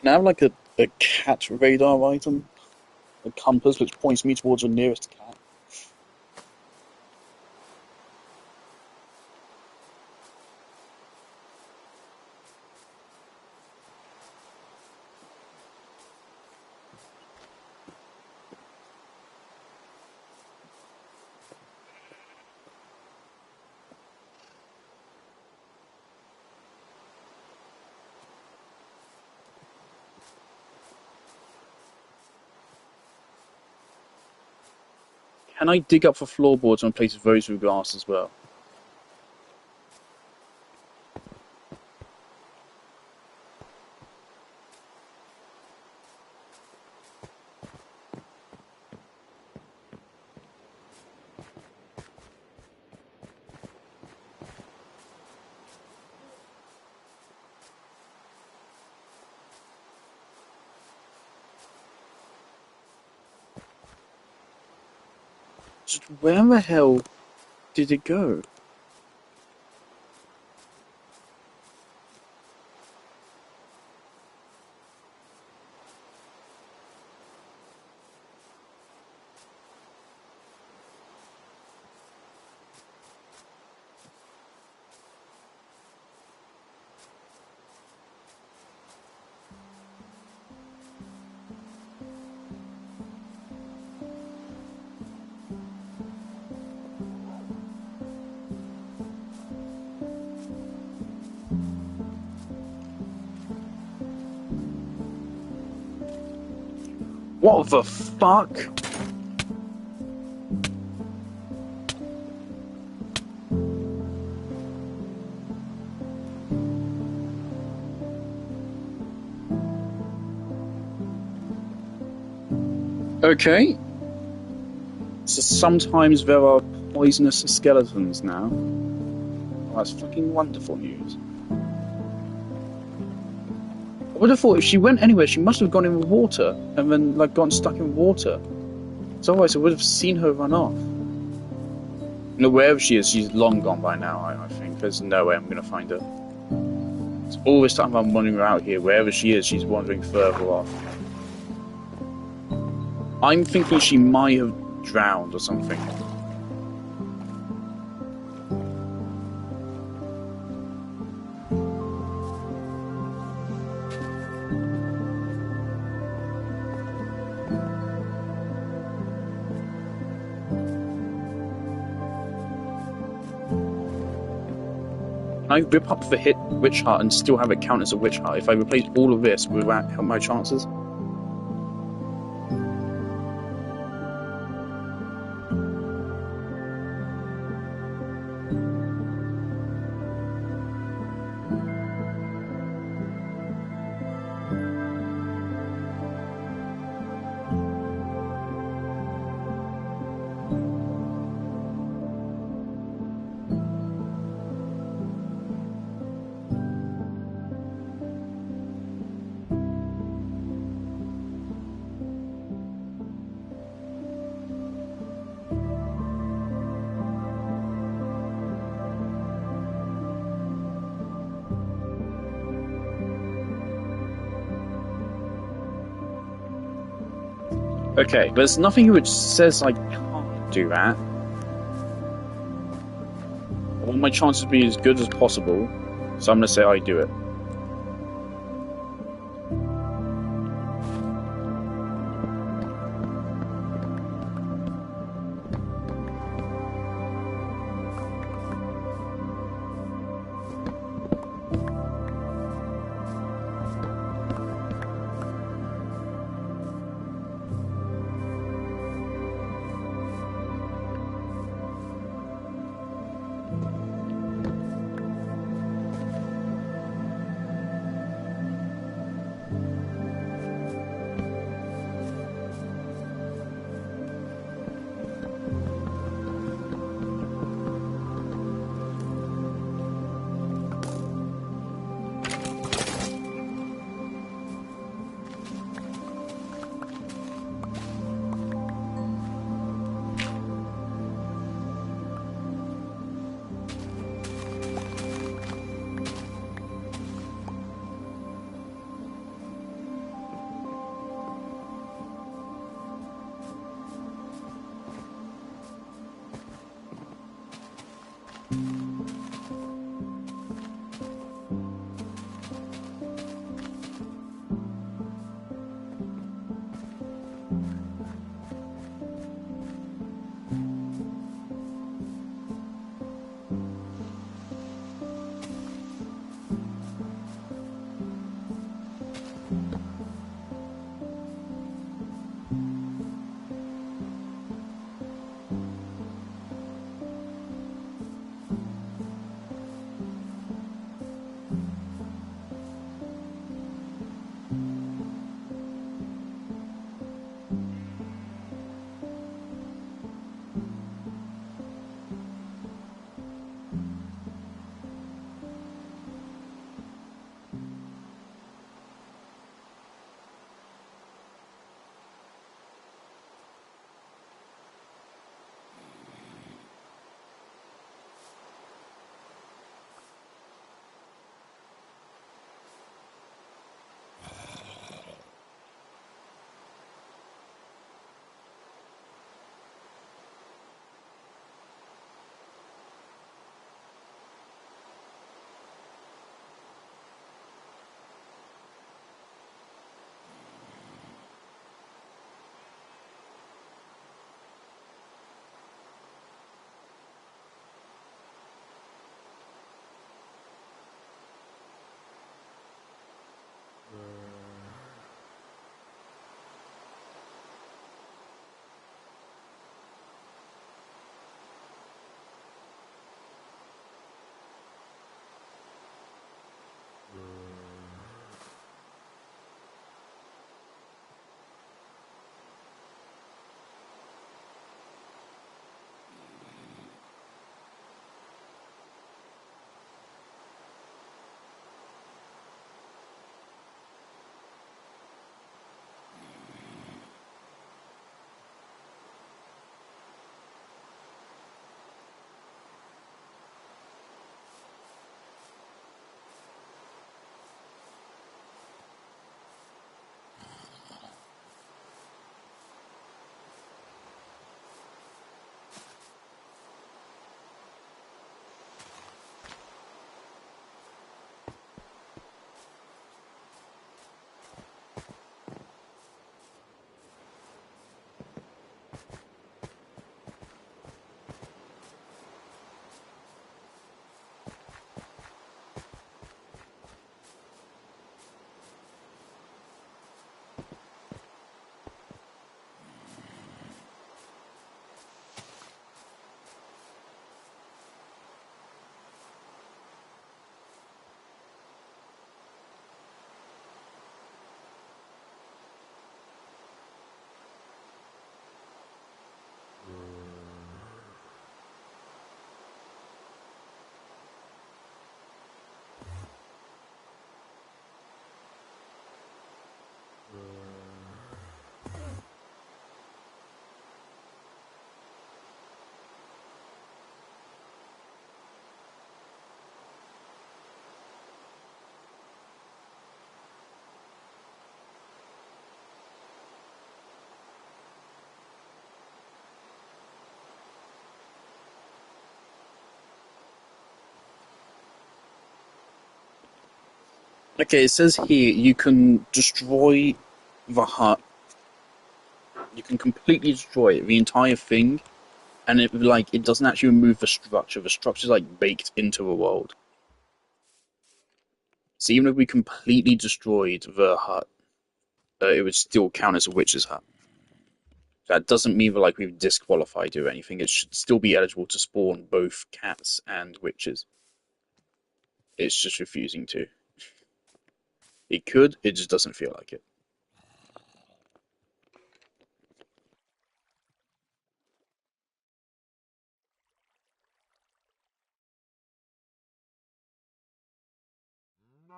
Can I have like a cat radar item? A compass which points me towards the nearest cat? Can I dig up for floorboards and place those through glass as well? Just where the hell did it go? What the fuck? Okay. So sometimes there are poisonous skeletons now. Well, that's fucking wonderful news. I would have thought if she went anywhere, she must have gone in with water and then like gotten stuck in water. So otherwise, I would have seen her run off. You know, wherever she is, she's long gone by now. I think there's no way I'm gonna find her. So all this time I'm wandering out here, wherever she is, she's wandering further off. I'm thinking she might have drowned or something. Can I rip up the hit witch heart and still have it count as a witch heart? If I replace all of this, will that help my chances? Okay, there's nothing which says I can't do that. I want my chances to be as good as possible, so I'm going to say I do it. Okay, it says here you can destroy the hut. You can completely destroy it, the entire thing, and it doesn't actually remove the structure. The structure's like baked into the world. So even if we completely destroyed the hut, it would still count as a witch's hut. That doesn't mean that like we've disqualified you or anything. It should still be eligible to spawn both cats and witches. It's just refusing to. It could, it just doesn't feel like it. No.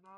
No.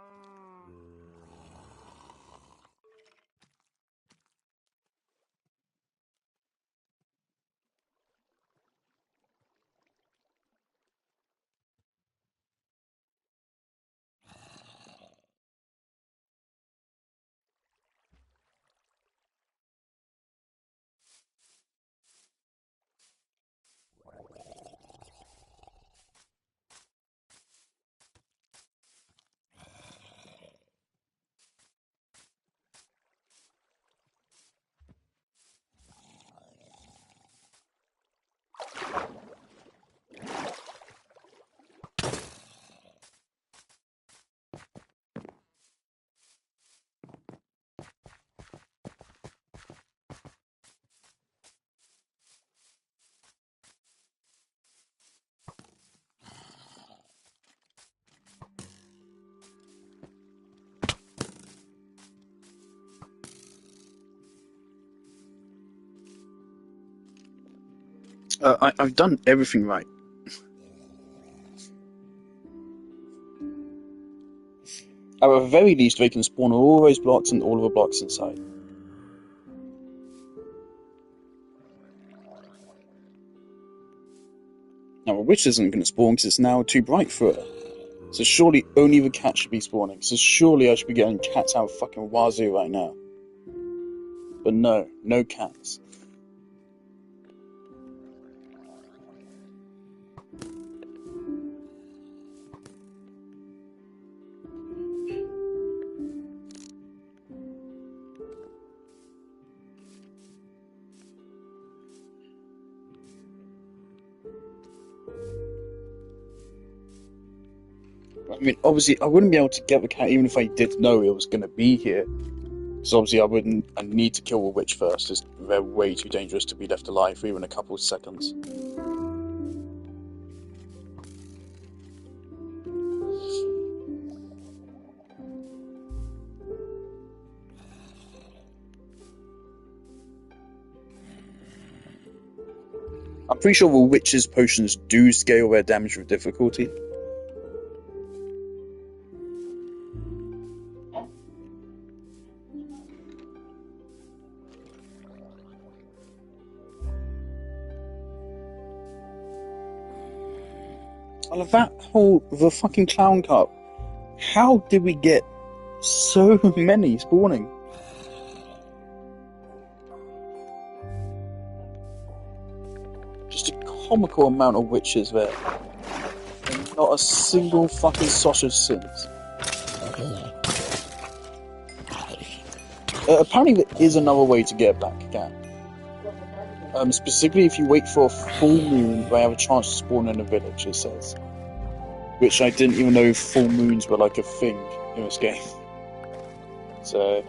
I've done everything right. At the very least, they can spawn all those blocks and all of the blocks inside. Now, the witch isn't going to spawn because it's now too bright for her. So surely only the cat should be spawning. So surely I should be getting cats out of fucking wazoo right now. But no, no cats. I mean, obviously, I wouldn't be able to get the cat even if I did know it was going to be here. Because obviously, I need to kill the witch first. They're way too dangerous to be left alive for even a couple of seconds. I'm pretty sure the witch's potions do scale their damage with difficulty. I love the fucking clown cup. How did we get so many spawning? Just a comical amount of witches there. And not a single fucking sausage since. Apparently there is another way to get a black cat. Specifically if you wait for a full moon, they have a chance to spawn in a village, it says. Which I didn't even know full moons were like a thing in this game. So...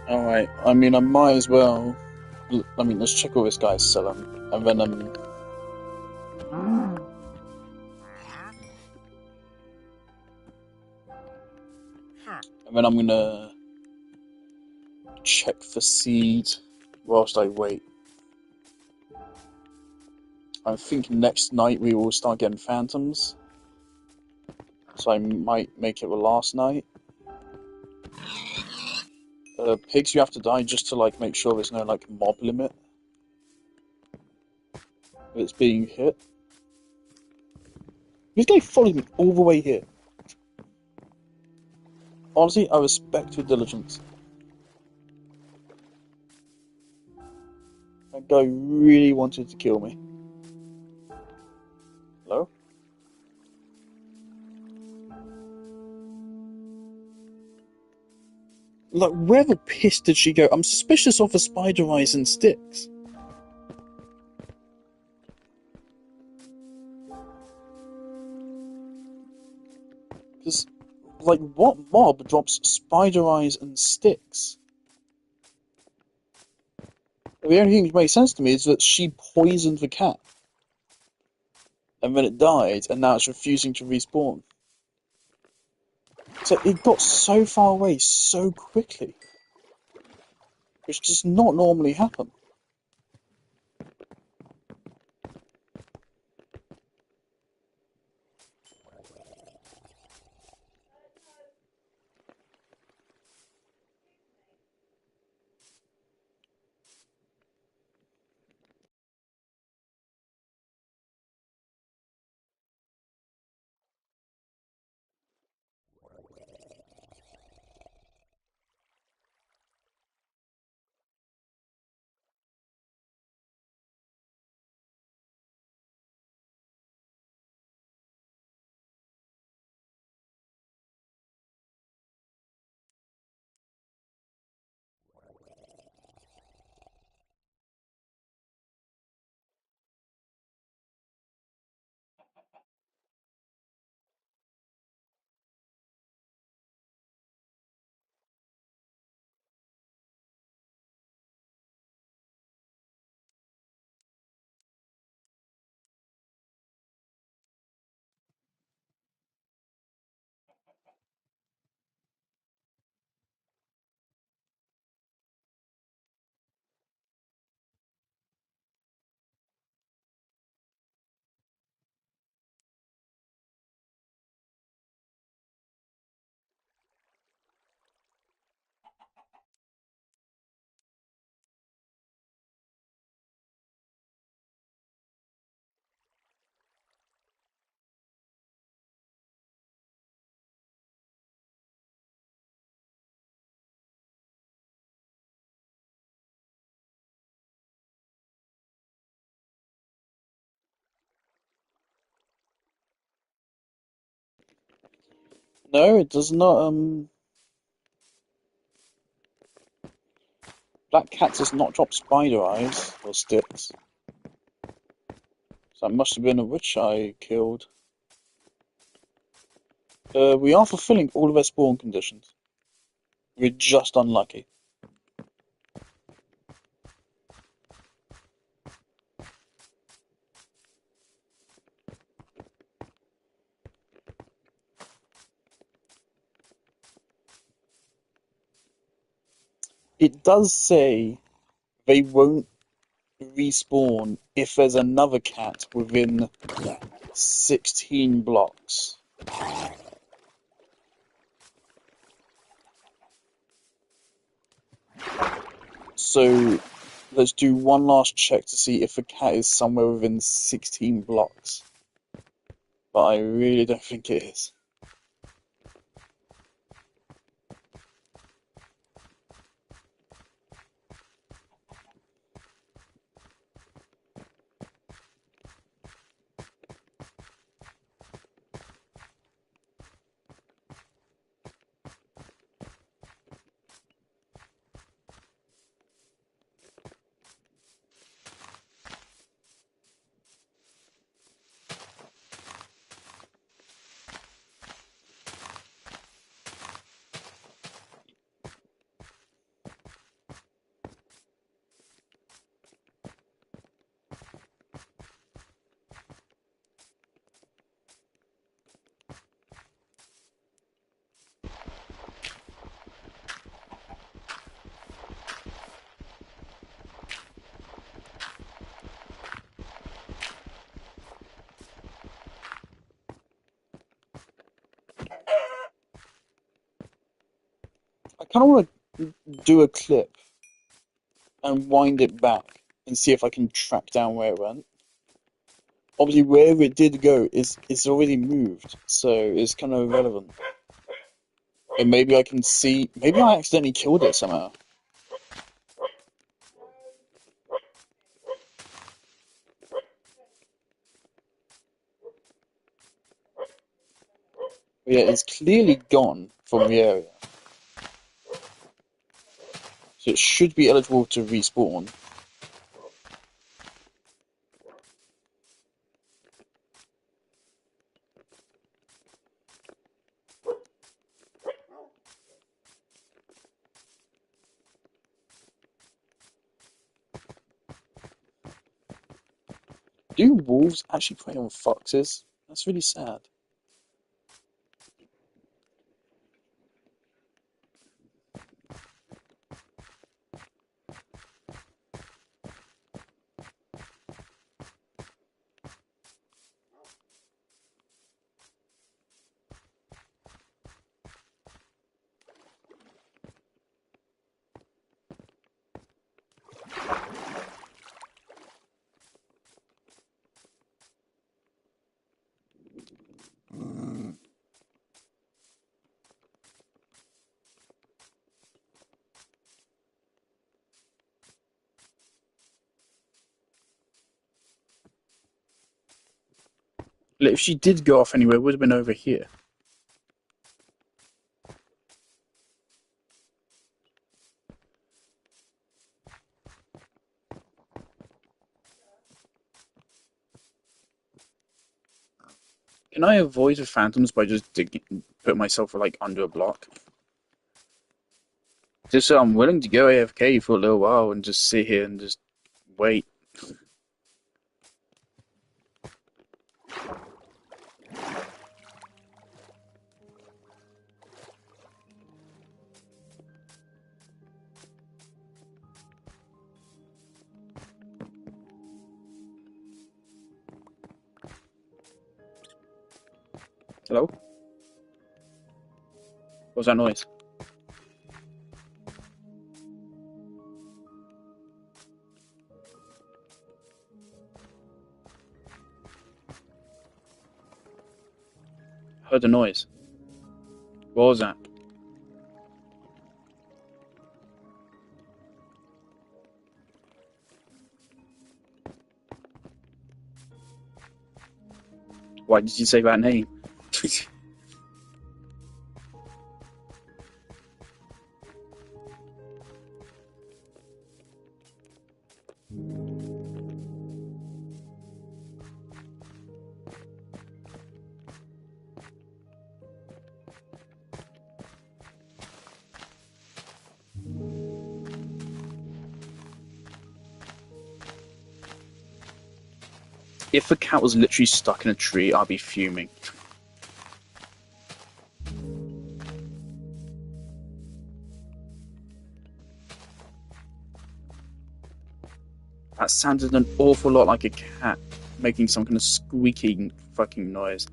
Alright, I mean, I might as well. I mean, let's check all this guy's selling. And then, I'm gonna check for seed whilst I wait. I think next night we will start getting phantoms. So I might make it the last night. Pigs you have to die just to like make sure there's no like mob limit that's being hit. This guy followed me all the way here. Honestly, I respect your diligence. That guy really wanted to kill me. Hello? Like, where the piss did she go? I'm suspicious of the spider eyes and sticks. Because, like, what mob drops spider eyes and sticks? The only thing that makes sense to me is that she poisoned the cat. And then it died, and now it's refusing to respawn. So it got so far away so quickly. Which does not normally happen. No, it does not, Black Cat does not drop spider eyes or sticks. So that must have been a witch I killed. We are fulfilling all of our spawn conditions. We're just unlucky. It does say they won't respawn if there's another cat within 16 blocks. So let's do one last check to see if the cat is somewhere within 16 blocks. But I really don't think it is. kind of want to do a clip and wind it back and see if I can track down where it went. Obviously, wherever it did go is it's already moved, so it's kind of irrelevant. And maybe I can see. Maybe I accidentally killed it somehow. But yeah, it's clearly gone from the area, so it should be eligible to respawn. Do wolves actually prey on foxes? That's really sad. If she did go off anywhere, it would have been over here. Can I avoid the phantoms by just put myself like under a block? Just so I'm willing to go AFK for a little while and just sit here and just wait. Hello? What was that noise? I heard the noise. What was that? Why did you say that name? If a cat was literally stuck in a tree, I'd be fuming. That sounded an awful lot like a cat making some kind of squeaking fucking noise.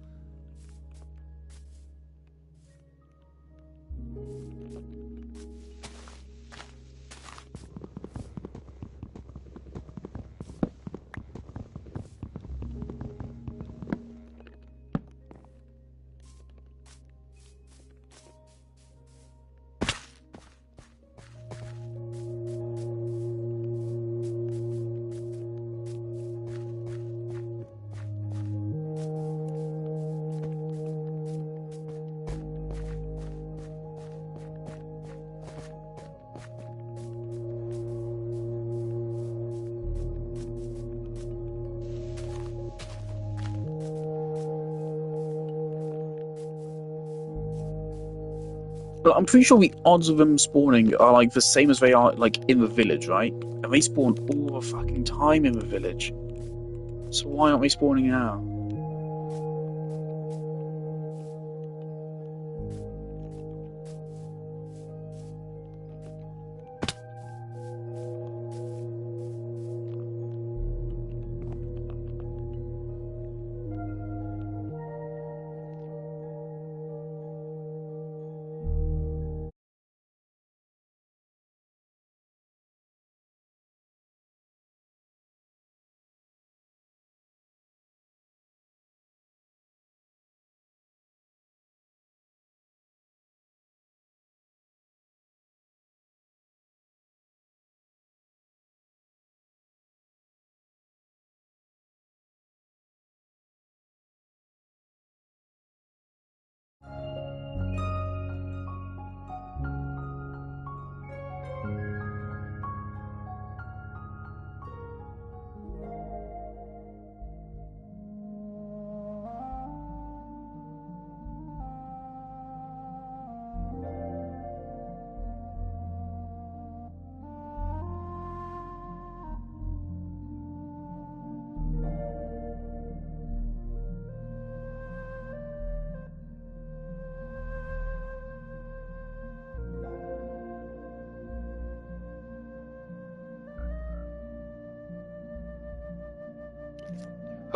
But I'm pretty sure the odds of them spawning are like the same as they are like in the village, right? And they spawn all the fucking time in the village. So why aren't they spawning now?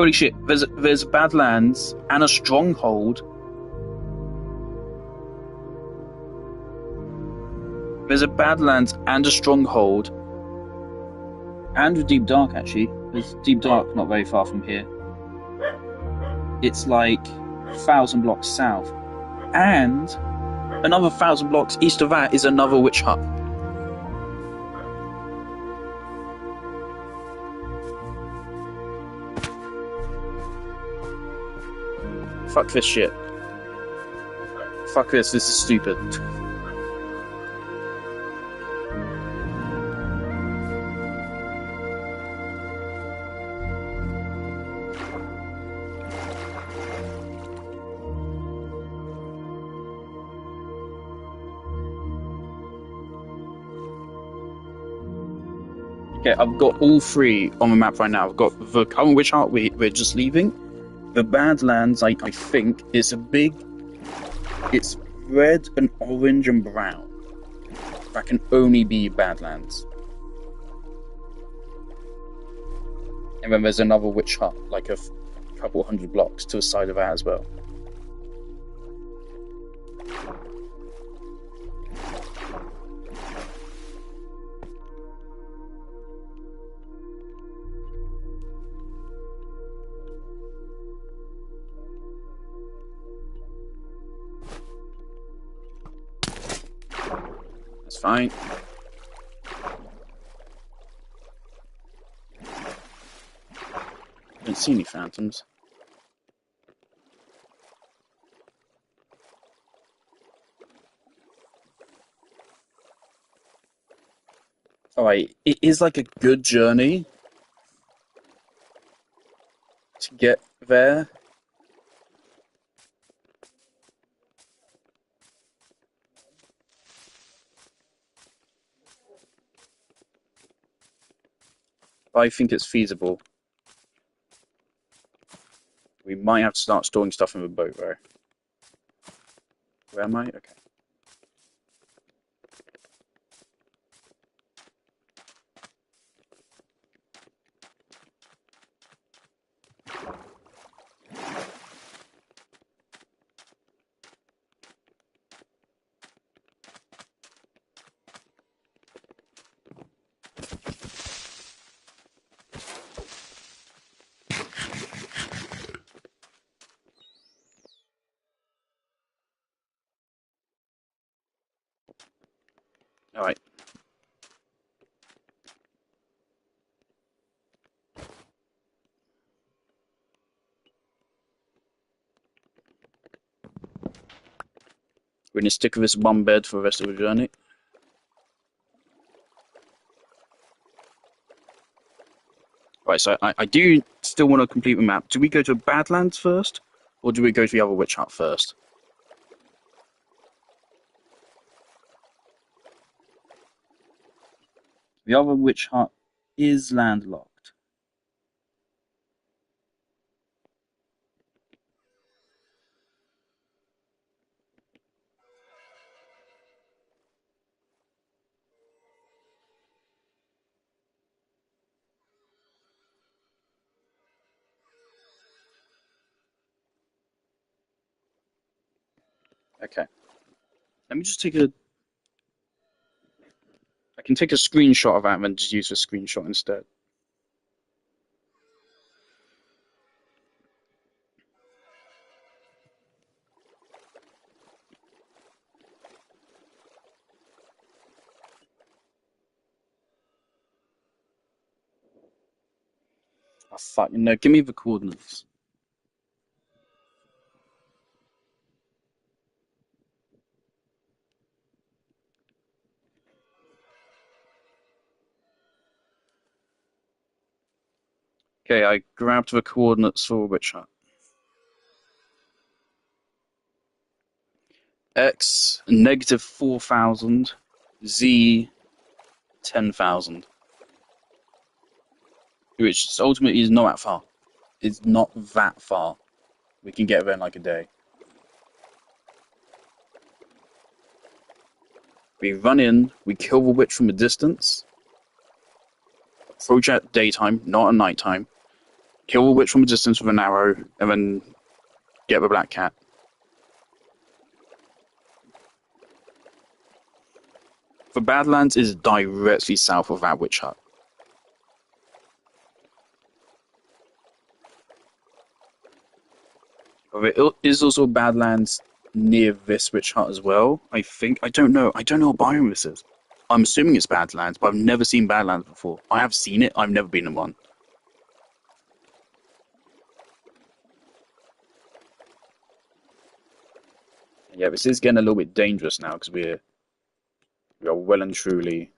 Holy shit! There's Badlands and a stronghold. There's a Badlands and a stronghold, and a Deep Dark actually. There's Deep Dark not very far from here. It's like 1,000 blocks south, and another 1,000 blocks east of that is another witch hut. Fuck this shit. Fuck this. This is stupid. Okay, I've got all three on the map right now. I've got the current witch hut we're just leaving. The Badlands, I think, is a big... It's red and orange and brown. That can only be Badlands. And then there's another witch hut, like a couple hundred blocks to the side of that as well. That's fine. I don't see any phantoms. Alright, it is like a good journey to get there. I think it's feasible. We might have to start storing stuff in the boat, though. Where am I? Okay. Alright. We're going to stick with this one bed for the rest of the journey. Right, so I do still want to complete the map. Do we go to Badlands first? Or do we go to the other witch hut first? The other witch hut is landlocked. Okay. Let me just take a... I can take a screenshot of that and just use a screenshot instead. Oh, fuck. No, give me the coordinates. Okay, I grabbed the coordinates for witch hut. X, negative 4,000. Z, 10,000. Which ultimately is not that far. It's not that far. We can get there in like a day. We run in, we kill the witch from a distance. Approach at daytime, not at nighttime. kill the witch from a distance with an arrow, and then get the black cat. The Badlands is directly south of that witch hut. There is also Badlands near this witch hut as well, I think. I don't know. I don't know what biome this is. I'm assuming it's Badlands, but I've never seen Badlands before. I have seen it, I've never been in one. Yeah, this is getting a little bit dangerous now because we are well and truly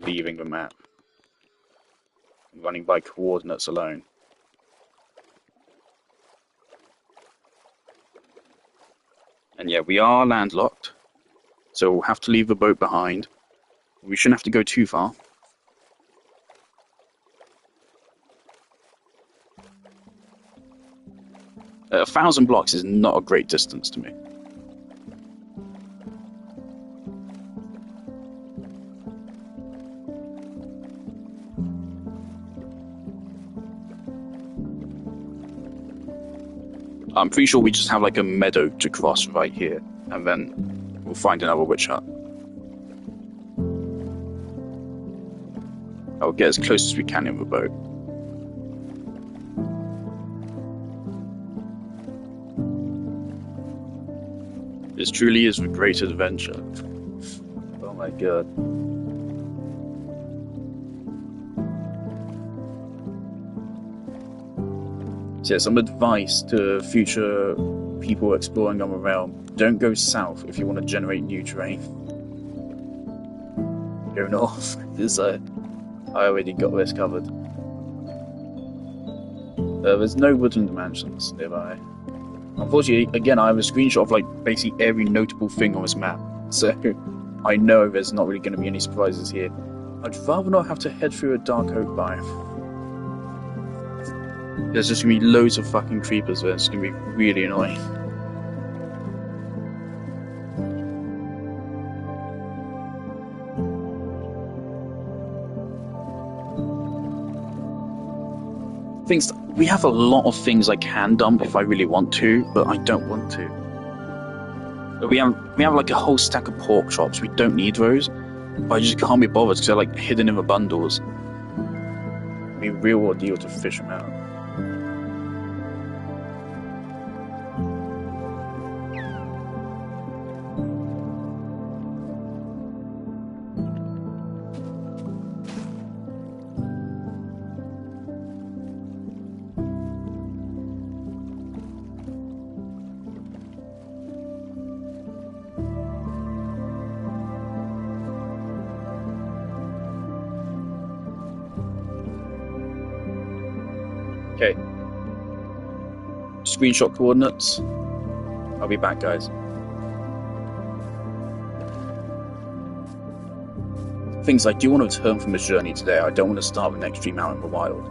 leaving the map. Running by coordinates alone. And yeah, we are landlocked, so we'll have to leave the boat behind. We shouldn't have to go too far. A 1,000 blocks is not a great distance to me. I'm pretty sure we just have like a meadow to cross right here, and then we'll find another witch hut. I'll get as close as we can in the boat. This truly is the great adventure. Oh my god. So yeah, some advice to future people exploring on the realm. Don't go south if you want to generate new terrain. Go north, because I already got this covered. There's no woodland mansions nearby. Unfortunately, again, I have a screenshot of like basically every notable thing on this map, so I know there's not really going to be any surprises here. I'd rather not have to head through a dark oak biome. There's just going to be loads of fucking creepers there. It's going to be really annoying. We have a lot of things I can dump if I really want to, but I don't want to. We have like a whole stack of pork chops. We don't need those, but I just can't be bothered because they're like hidden in the bundles. It'd be a real ordeal to fish them out. Okay. Screenshot coordinates. I'll be back, guys. Things I do want to return from this journey today. I don't want to start the next stream out in the wild.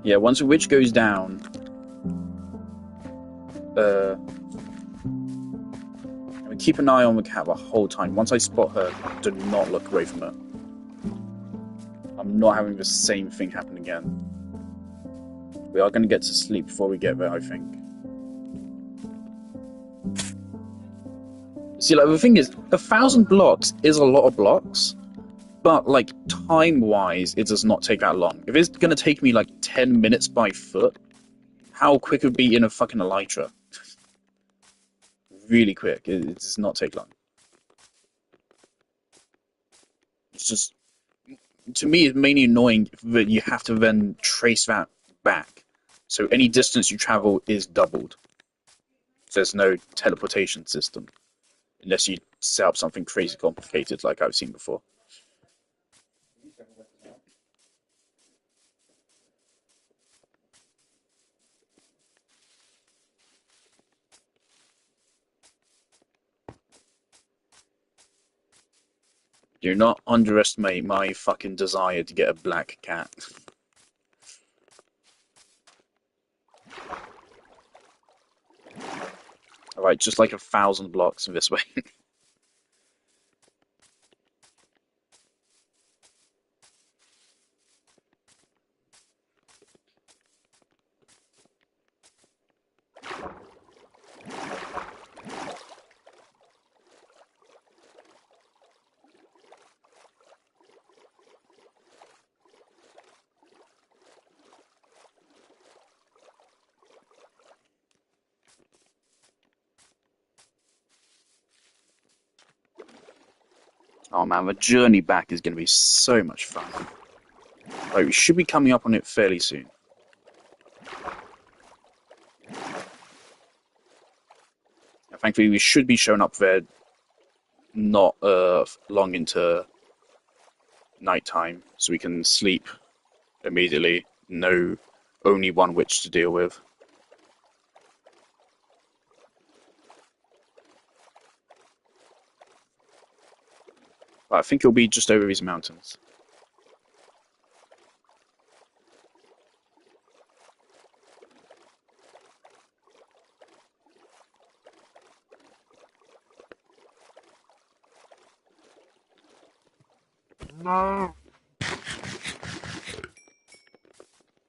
Yeah, once a witch goes down, I mean, keep an eye on the cat the whole time. Once I spot her, do not look away from her. I'm not having the same thing happen again. We are going to get to sleep before we get there, I think. See, like, the thing is, 1,000 blocks is a lot of blocks, but, like, time-wise, it does not take that long. If it's going to take me, like, 10 minutes by foot, how quick would it be in a fucking Elytra? Really quick. It does not take long. It's just, to me, it's mainly annoying that you have to then trace that back. So any distance you travel is doubled. There's no teleportation system. Unless you set up something crazy complicated like I've seen before. Do not underestimate my fucking desire to get a black cat. Alright, just like 1,000 blocks this way. Oh man, the journey back is going to be so much fun. Right, we should be coming up on it fairly soon. Thankfully, we should be showing up there not long into nighttime, so we can sleep immediately. No, only one witch to deal with. But I think it'll be just over these mountains. No.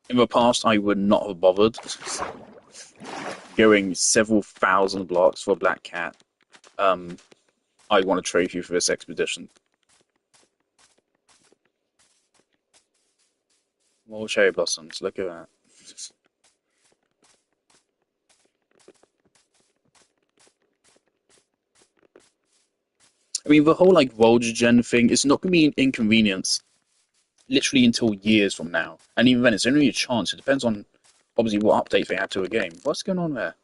In the past, I would not have bothered going several thousand blocks for a black cat. I want a trophy for this expedition. More cherry blossoms, look at that. I mean, the whole like Volgen thing is not going to be an inconvenience literally until years from now. And even then, it's only a chance. It depends on, obviously, what updates they add to a game. What's going on there?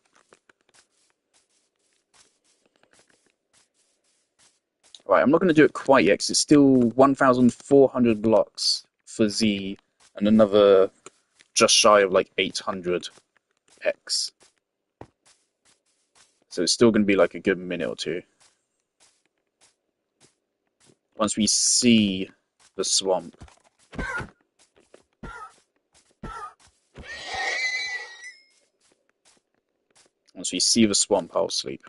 Right, I'm not going to do it quite yet, because it's still 1,400 blocks for Z, and another just shy of like 800 X. So it's still going to be like a good minute or two. Once we see the swamp. Once we see the swamp, I'll sleep.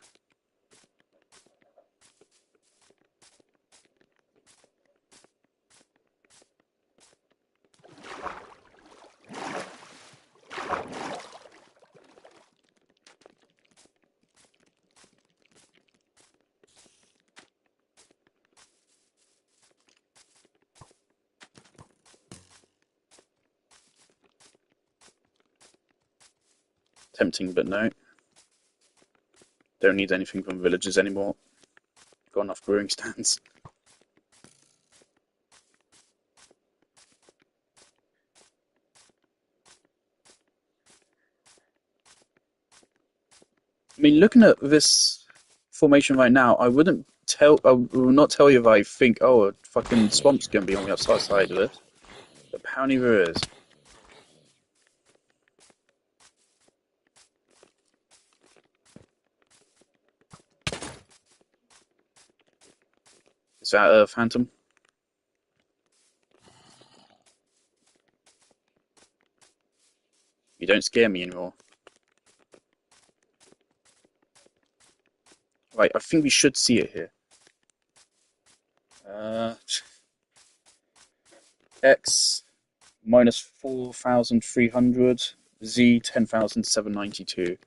Tempting, but no. Don't need anything from villagers anymore. Got enough brewing stands. I mean, looking at this formation right now, I will not tell you if I think, oh, a fucking swamp's gonna be on the other side of it. But apparently there is. Is that a phantom? You don't scare me anymore. Right, I think we should see it here. X minus 4,300, Z 10,792.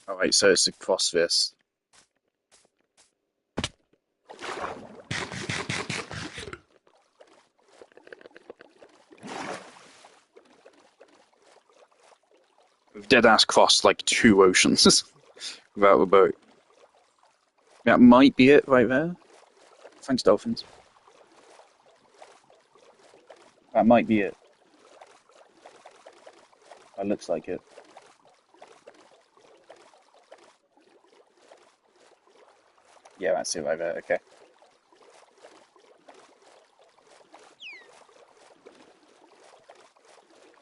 Alright, so it's across this. We've dead ass crossed like 2 oceans without a boat. That might be it right there. Thanks, dolphins. That might be it. That looks like it. Yeah, that's it right there, okay.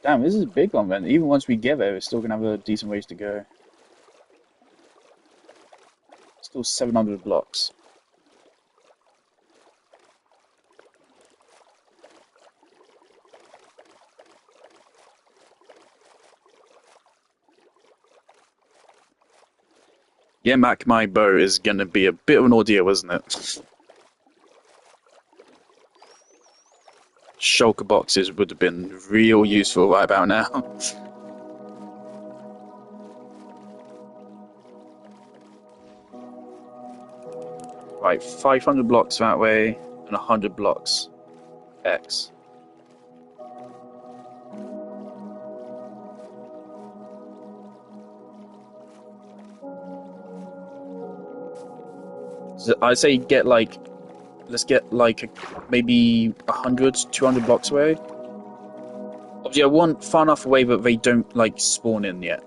Damn, this is a big one, man. Even once we get there, we're still gonna have a decent ways to go. Still 700 blocks. Yeah, Mac, my bow is gonna be a bit of an ordeal, isn't it? Shulker boxes would have been real useful right about now. Right, 500 blocks that way, and 100 blocks X. So I say get like, let's get like maybe 100, 200 blocks away. Obviously, I want far enough away that they don't like spawn in yet.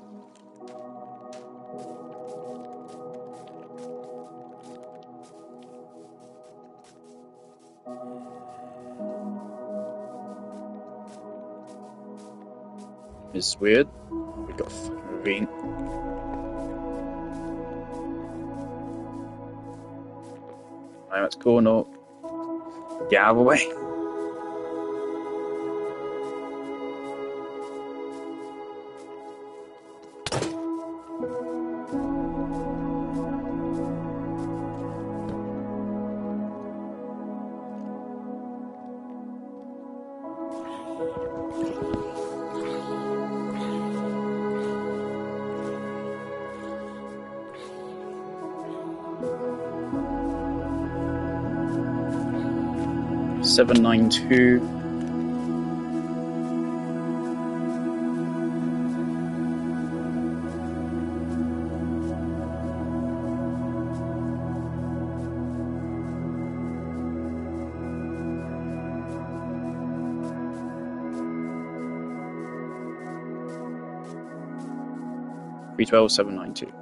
It's weird. We got a fucking ravine. Right, that's cool. No, get out of the way. Seven nine two. Three 12 792.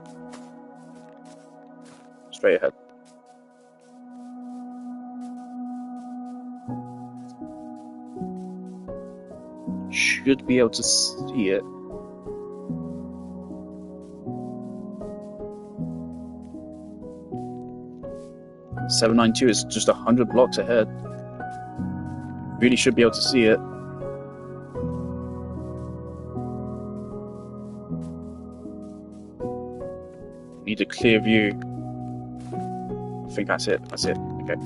Straight ahead. Should be able to see it. Seven nine two is just 100 blocks ahead. Really should be able to see it. Need a clear view. I think that's it. That's it. Okay.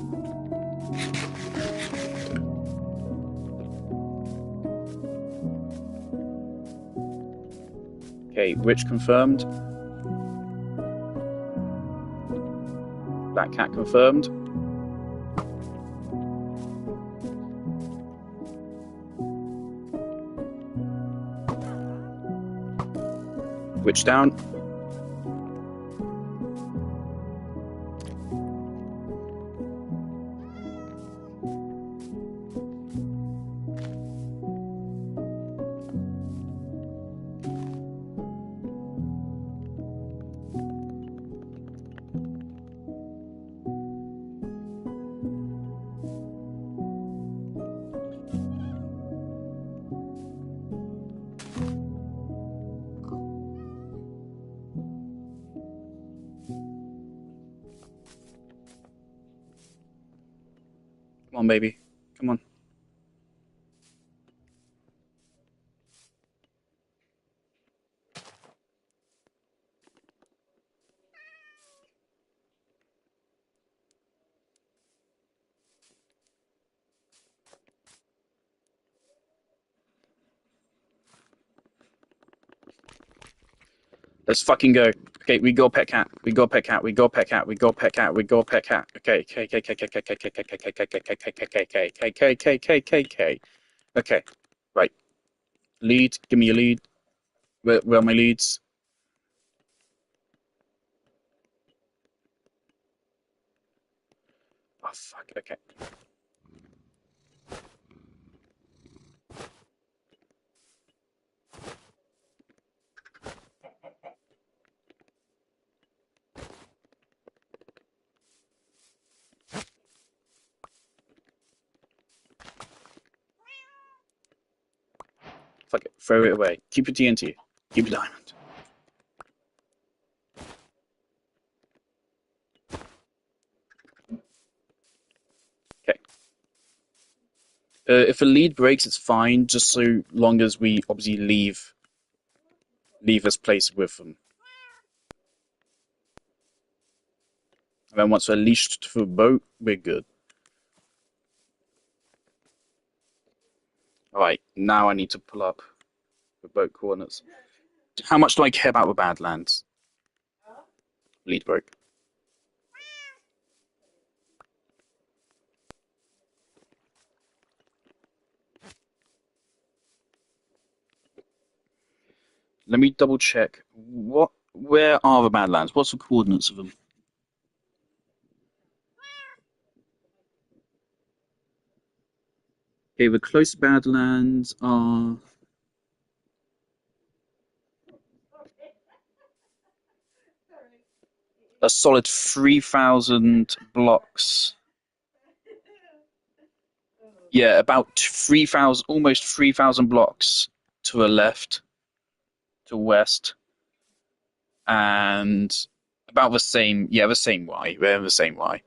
Okay, which confirmed? Black cat confirmed. Which down? Come on, baby. Come on. Let's fucking go. Okay, we go pet cat. We go pet cat. We go pet cat. We go pet cat. We go pet cat. Okay, okay, okay, okay, okay, okay, okay, okay, okay, okay, okay, okay, okay, okay, okay, okay. Okay, right. Lead. Give me your lead. Where are my leads? Oh fuck. Okay. Fuck it. Throw it away. Keep your TNT. Keep your diamond. Okay. If a lead breaks, it's fine, just so long as we obviously leave this place with them. And then once we're leashed to a boat, we're good. Alright, now I need to pull up the boat coordinates. How much do I care about the Badlands? Lead broke. Let me double check. Where are the Badlands? What's the coordinates of them? Okay, the close Badlands are a solid 3,000 blocks. Yeah, about 3,000, almost 3,000 blocks to the left, to west, and about the same. Yeah, the same Y. They're the same Y.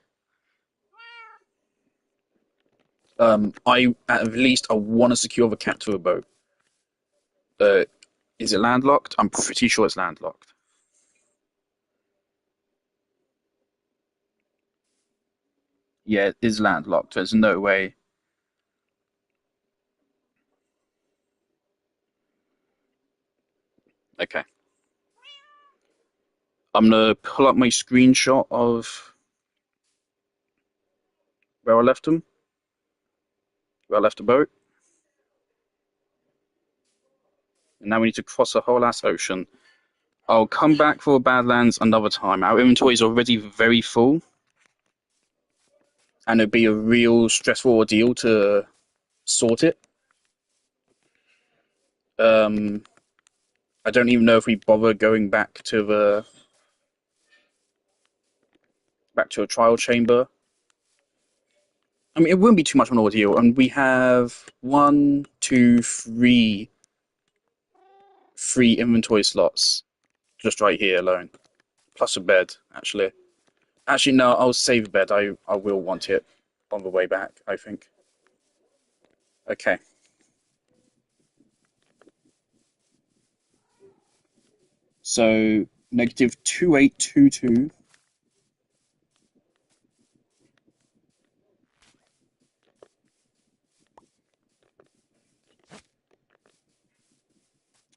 I at least I want to secure the cat to a boat. Uh, is it landlocked? I'm pretty sure it's landlocked. Yeah, it is landlocked. There's no way. Okay. I'm gonna pull up my screenshot of where I left them. Where I left the boat. And now we need to cross a whole ass ocean. I'll come back for Badlands another time. Our inventory is already very full, and it'd be a real stressful ordeal to sort it. Um, I don't even know if we bother going back to a trial chamber. I mean, it wouldn't be too much of an ordeal, and we have one, two, three inventory slots just right here alone, plus a bed. Actually, no, I'll save a bed. I will want it on the way back, I think. Okay. So negative 2822.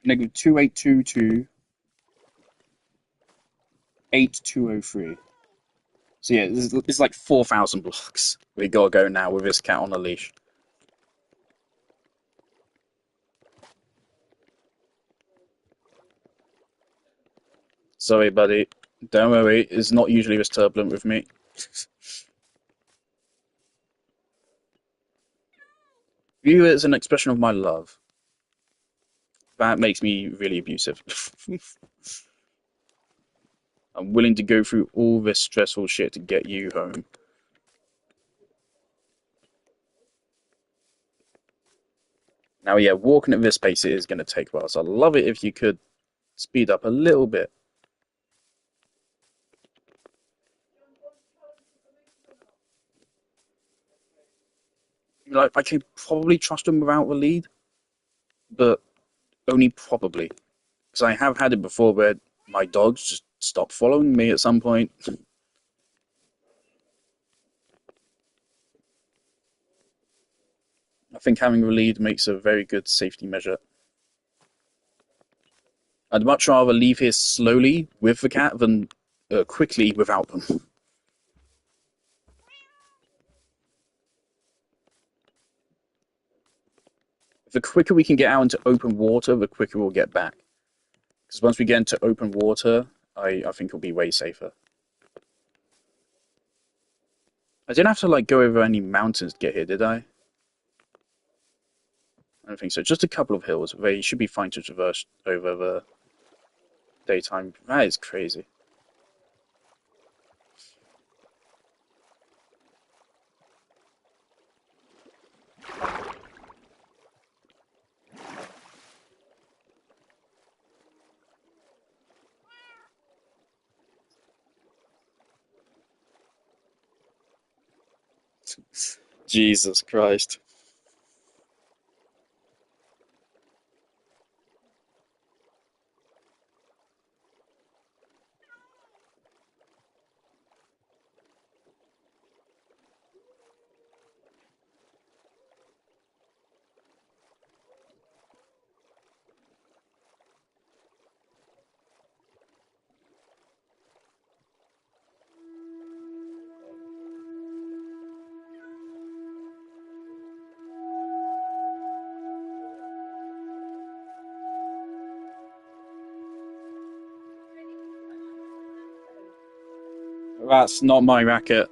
Negative 2822 8203. So yeah, it's like 4,000 blocks. We gotta go now with this cat on a leash. Sorry, buddy. Don't worry, it's not usually this turbulent with me. View it as an expression of my love. That makes me really abusive. I'm willing to go through all this stressful shit to get you home. Now, yeah, walking at this pace is going to take a while, so I'd love it if you could speed up a little bit. Like, I could probably trust him without the lead, but only probably. Because I have had it before where my dogs just stop following me at some point. I think having the lead makes a very good safety measure. I'd much rather leave here slowly with the cat than quickly without them. The quicker we can get out into open water, the quicker we'll get back. Because once we get into open water, I think it'll be way safer. I didn't have to like go over any mountains to get here, did I? I don't think so. Just a couple of hills. They should be fine to traverse over the daytime. That is crazy. Jesus Christ. That's not my racket.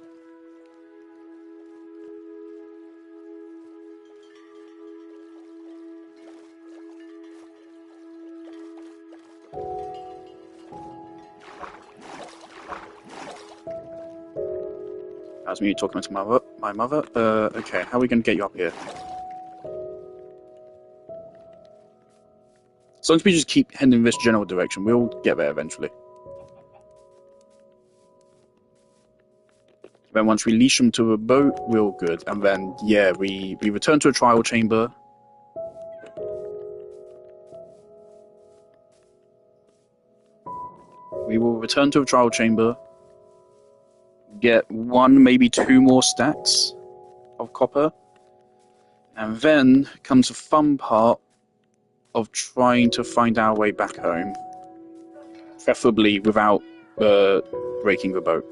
That's me talking to my mother. Okay, how are we going to get you up here? As long as we just keep heading in this general direction, we'll get there eventually. Then once we leash them to a boat, we're all good. And then, yeah, we return to a trial chamber. We will return to a trial chamber, get 1, maybe 2 more stacks of copper, and then comes the fun part of trying to find our way back home, preferably without breaking the boat.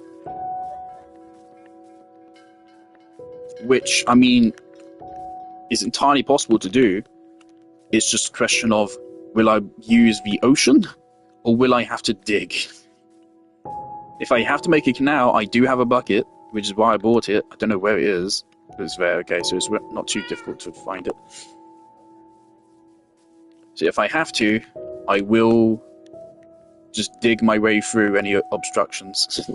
Which, I mean, is entirely possible to do. It's just a question of, will I use the ocean, or will I have to dig? If I have to make a canal, I do have a bucket, which is why I bought it. I don't know where it is. It's there, okay, so it's not too difficult to find it. So if I have to, I will just dig my way through any obstructions.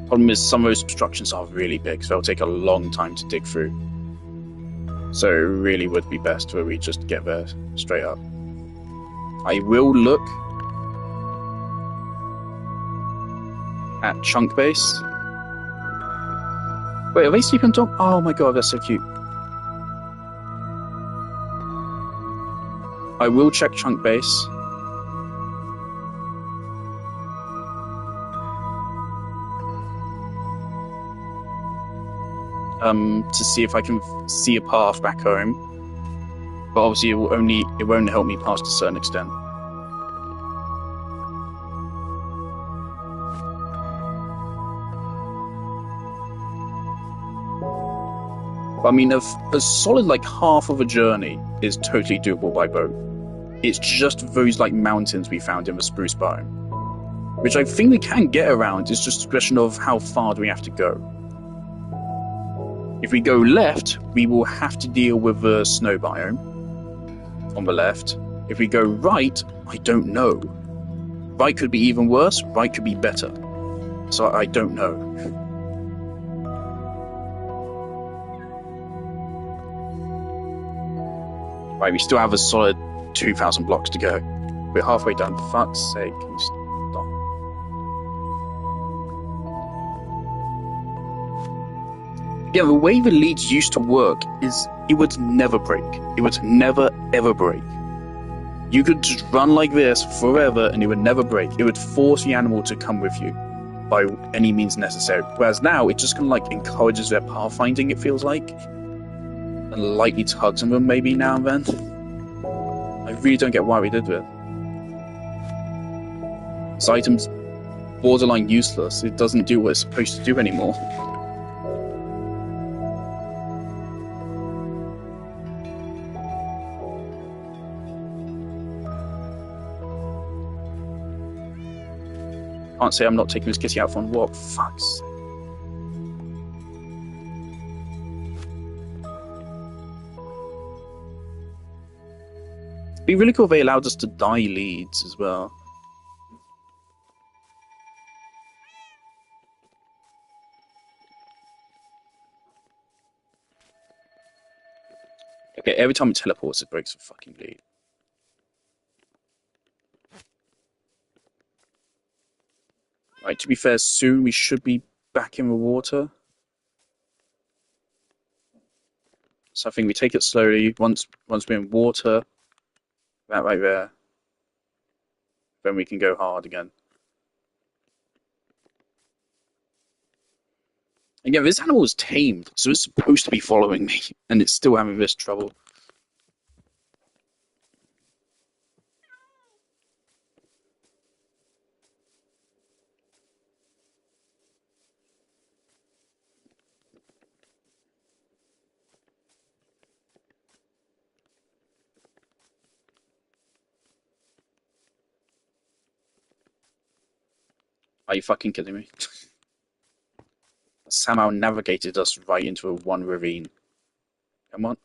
Problem is, some of those obstructions are really big, so they'll take a long time to dig through. So it really would be best where we just get there straight up. I will look at Chunk Base. Wait, are they sleeping on top? Oh my god, that's so cute. I will check Chunk Base. To see if I can see a path back home, but obviously it won't help me past a certain extent. But I mean, a solid like half of a journey is totally doable by boat. It's just those like mountains we found in the spruce biome, which I think we can get around. It's just a question of how far do we have to go. If we go left, we will have to deal with the snow biome on the left. If we go right, I don't know. Right could be even worse, right could be better. So I don't know. Right, we still have a solid 2,000 blocks to go. We're halfway done, for fuck's sake. Can you stop? Yeah, the way the leads used to work is it would never break. It would never, ever break. You could just run like this forever and it would never break. It would force the animal to come with you by any means necessary. Whereas now, it just kind of like encourages their pathfinding, it feels like. And lightly tugs on them maybe now and then. I really don't get why we did it. This item's borderline useless. It doesn't do what it's supposed to do anymore. Can't say I'm not taking this kitty out for a walk. Fuck's. It'd be really cool if they allowed us to dye leads as well. Okay, every time it teleports, it breaks a fucking lead. Right, to be fair, soon we should be back in the water. So I think we take it slowly. Once we're in water, that right there, then we can go hard again. Again, this animal is tamed, so it's supposed to be following me, and it's still having this trouble. Are you fucking kidding me? Somehow navigated us right into a one ravine. Come on.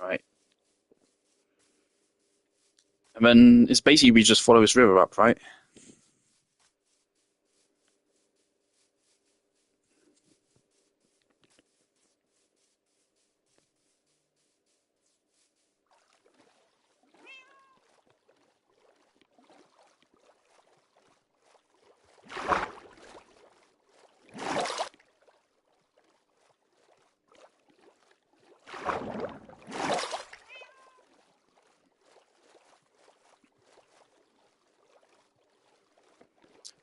Alright. And then it's basically we just follow this river up, right?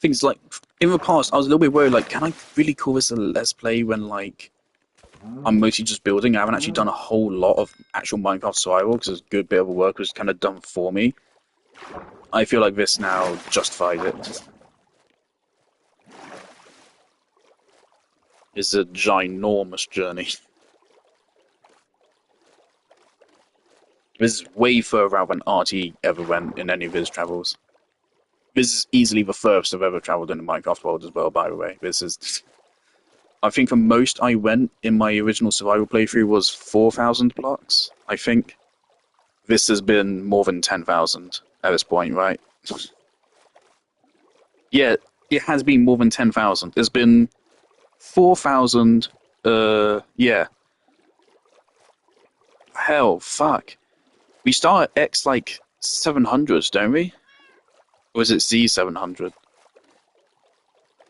Things like in the past, I was a little bit worried. Like, can I really call this a let's play when like I'm mostly just building? I haven't actually done a whole lot of actual Minecraft survival because a good bit of work was kind of done for me. I feel like this now justifies it. It's a ginormous journey. This is way further out than RT ever went in any of his travels. This is easily the furthest I've ever travelled in the Minecraft world as well, by the way. This is... I think the most I went in my original survival playthrough was 4,000 blocks, I think. This has been more than 10,000 at this point, right? Yeah, it has been more than 10,000. There's been 4,000, yeah. Hell, fuck. We start at X like 700s, don't we? Or is it Z700?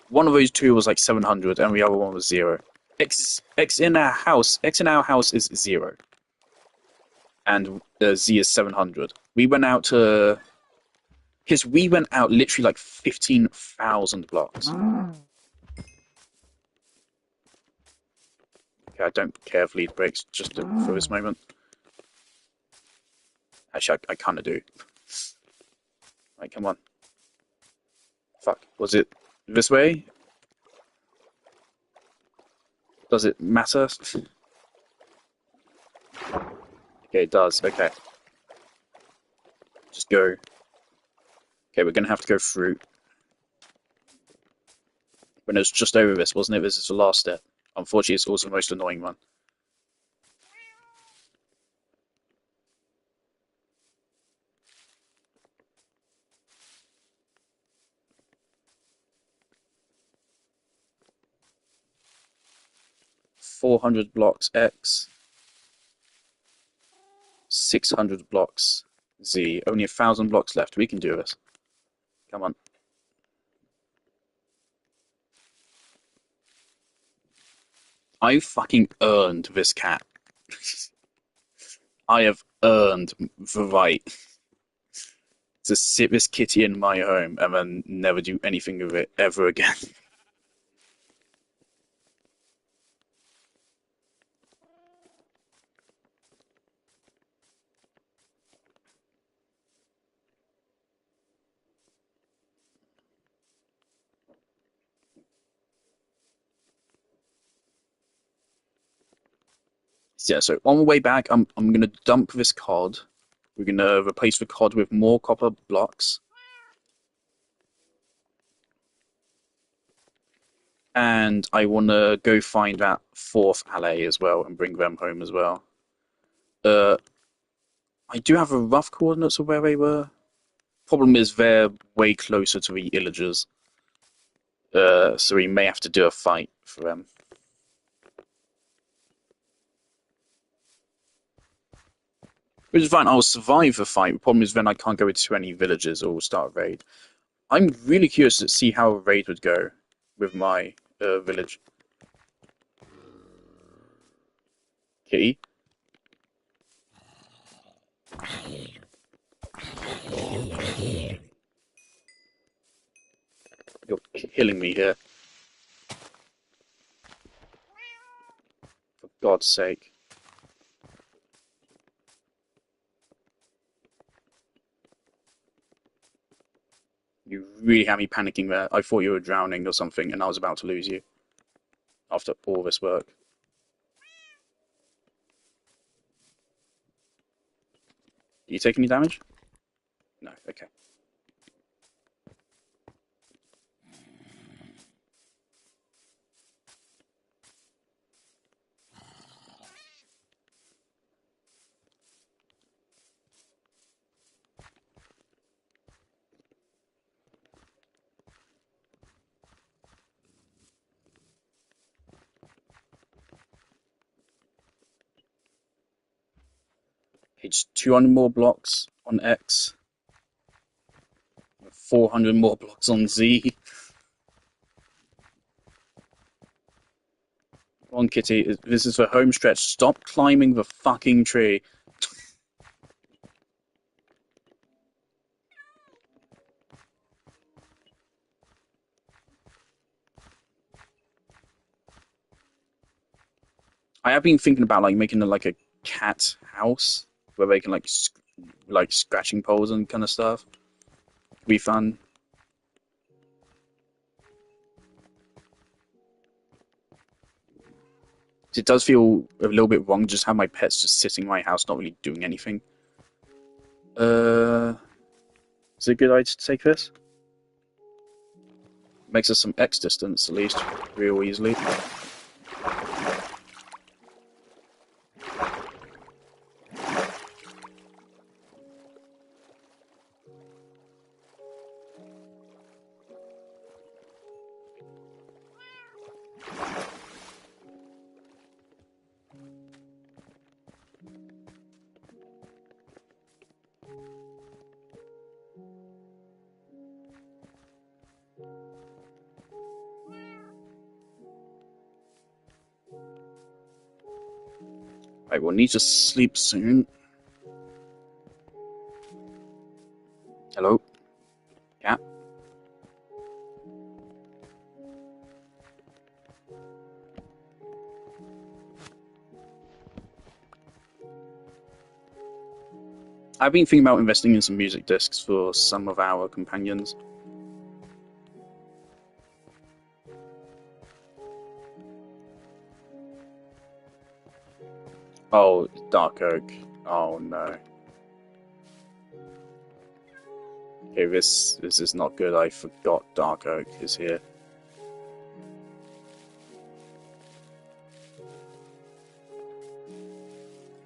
One of those two was like 700, and the other one was 0. X in our house is 0, and Z is 700. We went out to, because we went out literally like 15,000 blocks. Okay, I don't care if lead breaks just for this moment. Actually, I kind of do. Right, come on. Fuck, was it this way? Does it matter? Okay, it does. Okay. Just go. Okay, we're gonna have to go through. When it was just over this, wasn't it? This is the last step. Unfortunately, it's also the most annoying one. $400 blocks X, 600 blocks Z. Only 1,000 blocks left. We can do this. Come on. I fucking earned this cat. I have earned the right to sit this kitty in my home and then never do anything with it ever again. Yeah, so on the way back, I'm gonna dump this cod. We're gonna replace the cod with more copper blocks, and I wanna go find that fourth alley as well and bring them home as well. Uh, I do have a rough coordinates of where they were. Problem is they're way closer to the illagers, so we may have to do a fight for them. Which is fine. I'll survive the fight. The problem is then I can't go into any villages or start a raid. I'm really curious to see how a raid would go with my village. Kitty, you're killing me here. For God's sake. You really had me panicking there. I thought you were drowning or something, and I was about to lose you after all this work. Do you take any damage? No, okay. It's 200 more blocks on X, 400 more blocks on Z. Come on, Kitty, this is the home stretch. Stop climbing the fucking tree. I have been thinking about like making like a cat house where they can like scratching poles and kind of stuff. Be fun. It does feel a little bit wrong just have my pets just sitting in my house, not really doing anything. Is it a good idea to take this? Makes us some X distance at least, real easily. Right, we'll need to sleep soon. Hello? Cat? I've been thinking about investing in some music discs for some of our companions. Oh, Dark Oak. Oh no. Okay, this is not good. I forgot Dark Oak is here.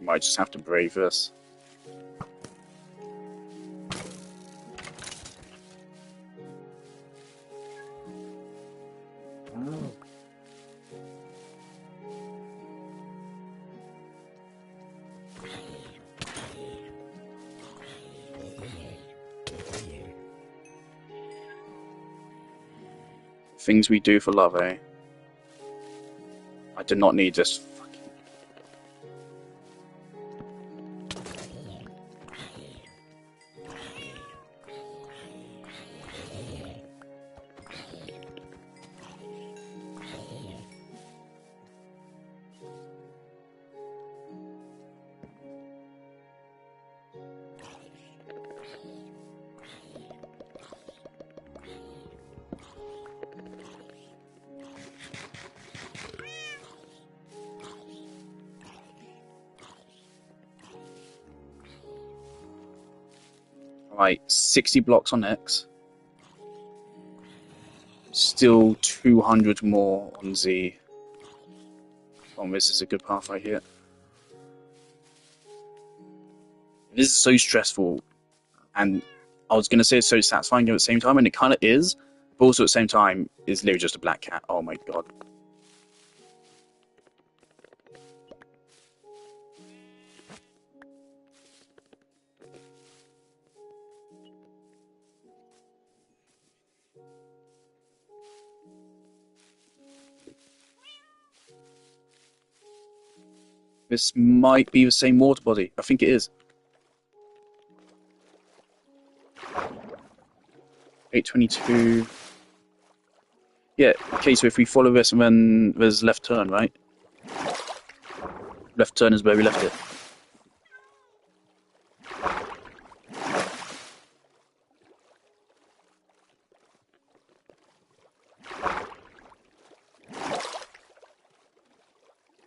Might just have to brave this. Things we do for love, eh? I did not need this fucking... Right, 60 blocks on X. Still 200 more on Z. Oh, this is a good path right here. This is so stressful, and I was going to say it's so satisfying at the same time, and it kind of is, but also at the same time, it's literally just a black cat. Oh my god. This might be the same water body. I think it is. 822. Yeah, okay, so if we follow this and then there's left turn, right? Left turn is where we left it.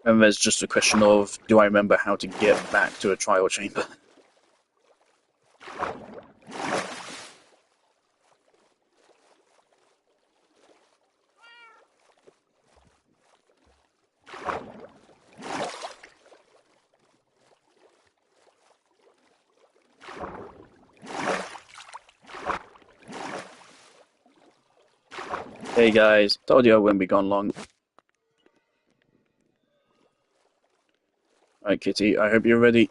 And there's just a question of, do I remember how to get back to a trial chamber? Hey guys, told you I wouldn't be gone long. Alright, Kitty, I hope you're ready.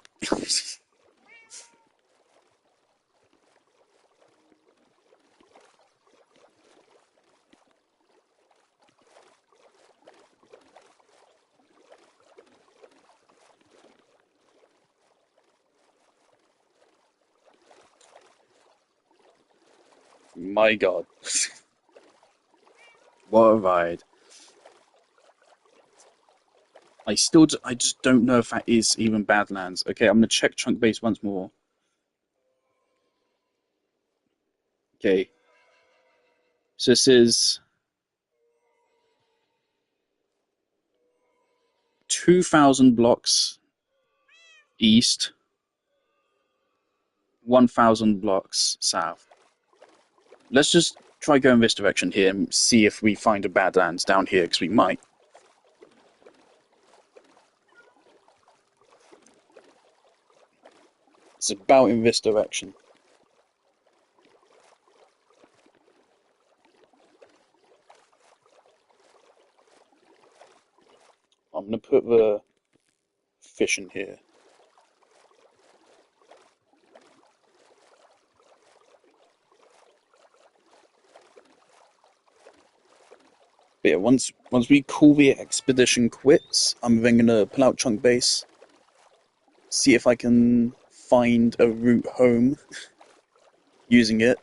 My god. What a ride. I just don't know if that is even Badlands. Okay, I'm gonna check Chunk Base once more. Okay. So this is 2,000 blocks east, 1,000 blocks south. Let's just try going this direction here and see if we find a Badlands down here, because we might. It's about in this direction. I'm going to put the fish in here. But yeah, once we call the expedition quits, I'm then going to pull out Chunk Base, see if I can find a route home using it.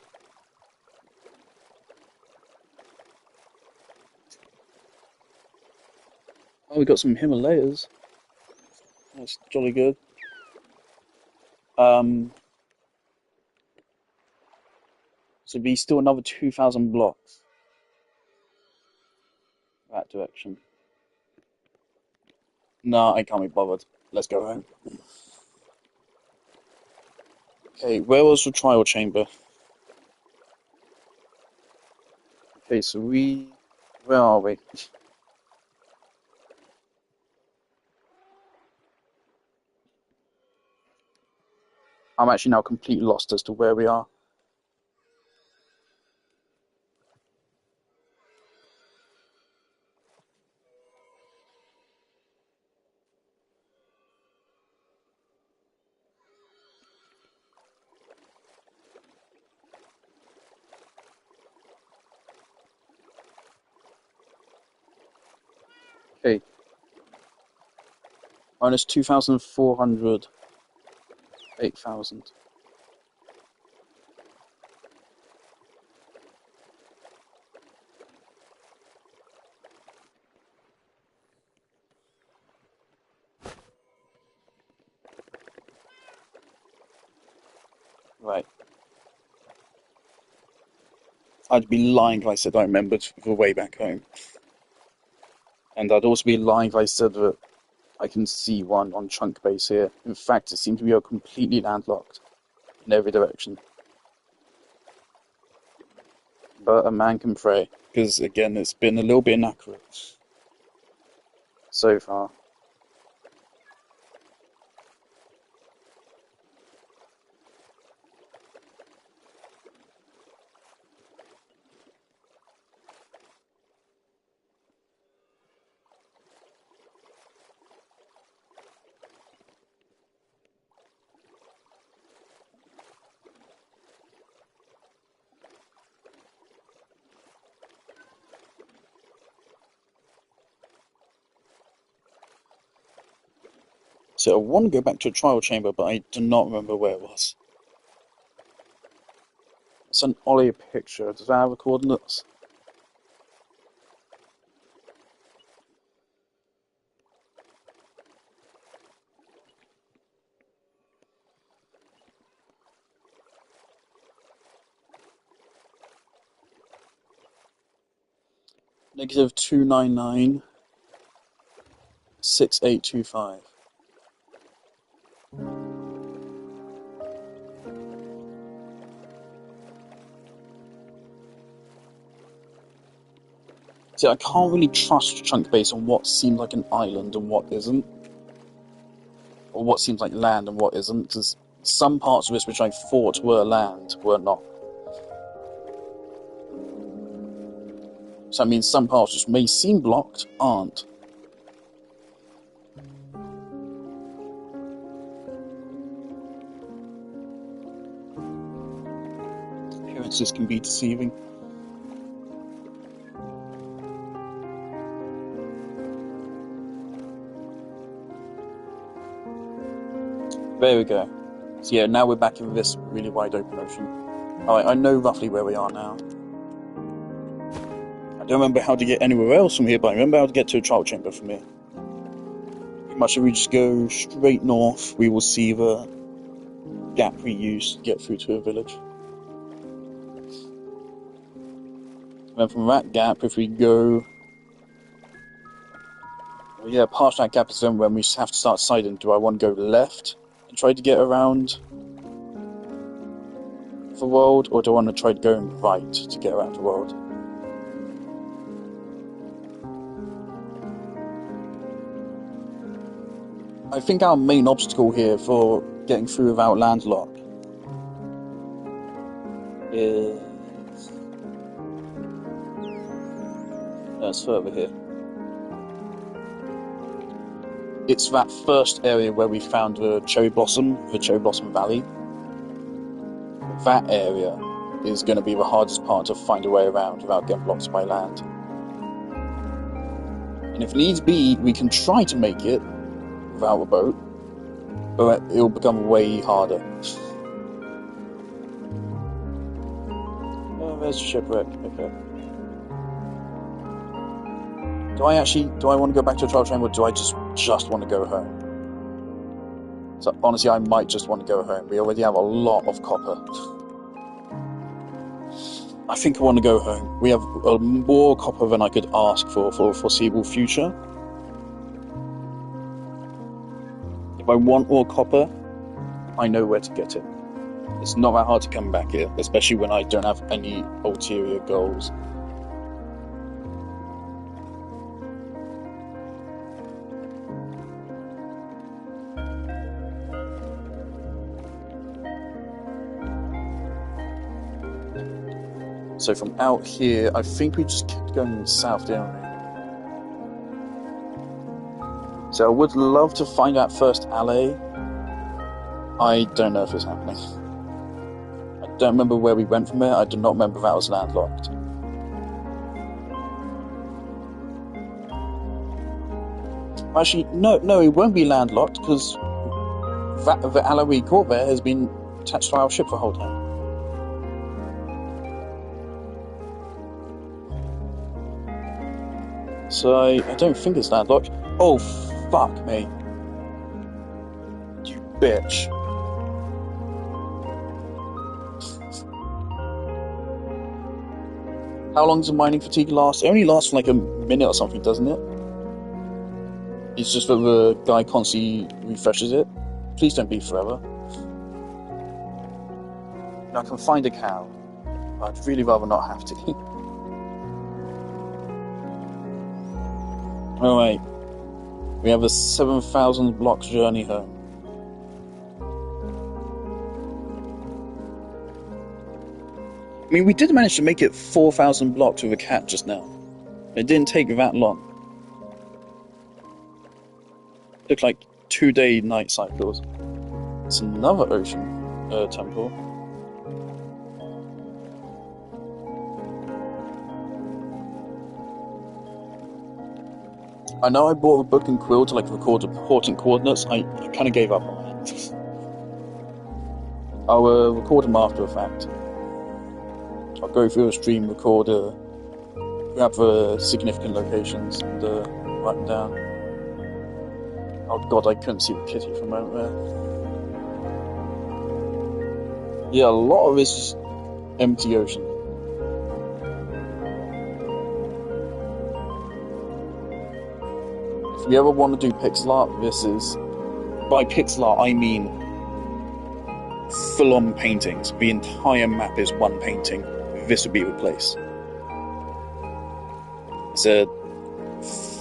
Oh, we got some Himalayas. That's jolly good. So be still another 2,000 blocks that direction. No, I can't be bothered. Let's go home. Okay, where was the trial chamber? Okay, so where are we? I'm actually now completely lost as to where we are. Okay. Minus 2,400. 8,000. Right. I'd be lying if I said I remembered the way back home. And I'd also be lying if I said that I can see one on Chunk Base here. In fact, it seems to be completely landlocked in every direction. but a man can pray. Because, again, it's been a little bit inaccurate so far. So I want to go back to a trial chamber, but I do not remember where it was. It's an Ollie picture. Does that have the coordinates? Negative 299 6825. See, I can't really trust Chunk Base on what seems like an island and what isn't. Or what seems like land and what isn't, because some parts of this which I thought were land were not. So that means some parts which may seem blocked aren't. Appearances can be deceiving. There we go. So yeah, now we're back in this really wide open ocean. Alright, I know roughly where we are now. I don't remember how to get anywhere else from here, but I remember how to get to a trial chamber from here. Pretty much if we just go straight north, we will see the gap we used to get through to a village. And then from that gap, if we go... Well, yeah, past that gap is then when we have to start deciding, do I want to go left and try to get around the world, or do I want to try going right to get around the world? I think our main obstacle here for getting through without landlock is... It's further here. It's that first area where we found the Cherry Blossom Valley. That area is going to be the hardest part to find a way around without getting blocked by land. And if needs be, we can try to make it without a boat, but it'll become way harder. Oh, there's a shipwreck. Okay. Do I want to go back to a trial chamber, or do I just want to go home? So honestly, I might just want to go home. We already have a lot of copper. I think I want to go home. We have more copper than I could ask for a foreseeable future. If I want more copper, I know where to get it. It's not that hard to come back here, especially when I don't have any ulterior goals. So from out here, I think we just kept going south, didn't we? So I would love to find that first alley. I don't know if it's happening. I don't remember where we went from there. I do not remember if that was landlocked. Actually, no, it won't be landlocked because the alley we caught there has been attached to our ship the whole time. So I don't think it's landlocked. Oh, fuck me. You bitch. How long does a mining fatigue last? It only lasts for like a minute or something, doesn't it? It's just that the guy constantly refreshes it. Please don't be forever. Now I can find a cow. I'd really rather not have to. Alright, we have a 7,000 blocks journey home. I mean, we did manage to make it 4,000 blocks with a cat just now. It didn't take that long. It looked like 2-day night cycles. It's another ocean temple. I know I bought a book and quill to like record important coordinates. I kind of gave up on that. I'll record them after the fact. I'll go through a stream, record, grab the significant locations and write them down. Oh god, I couldn't see the kitty for a moment there. Yeah, a lot of it's just empty ocean. If you ever want to do pixel art, this is... By pixel art, I mean full-on paintings. The entire map is one painting. This would be the place. It's a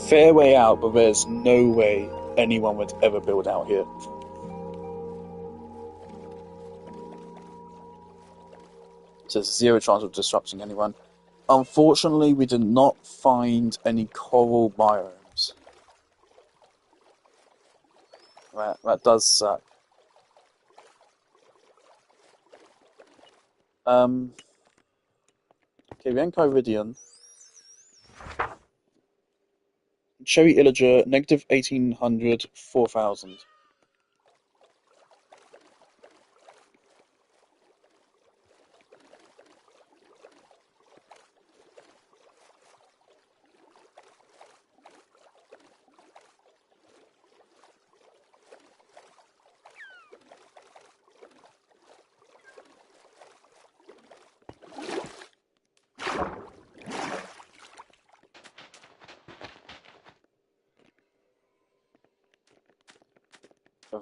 fair way out, but there's no way anyone would ever build out here. So there's zero chance of disrupting anyone. Unfortunately, we did not find any coral biomes. That does suck. Okay, Renkai Iridian. Cherry Illager, negative 1800, 4000.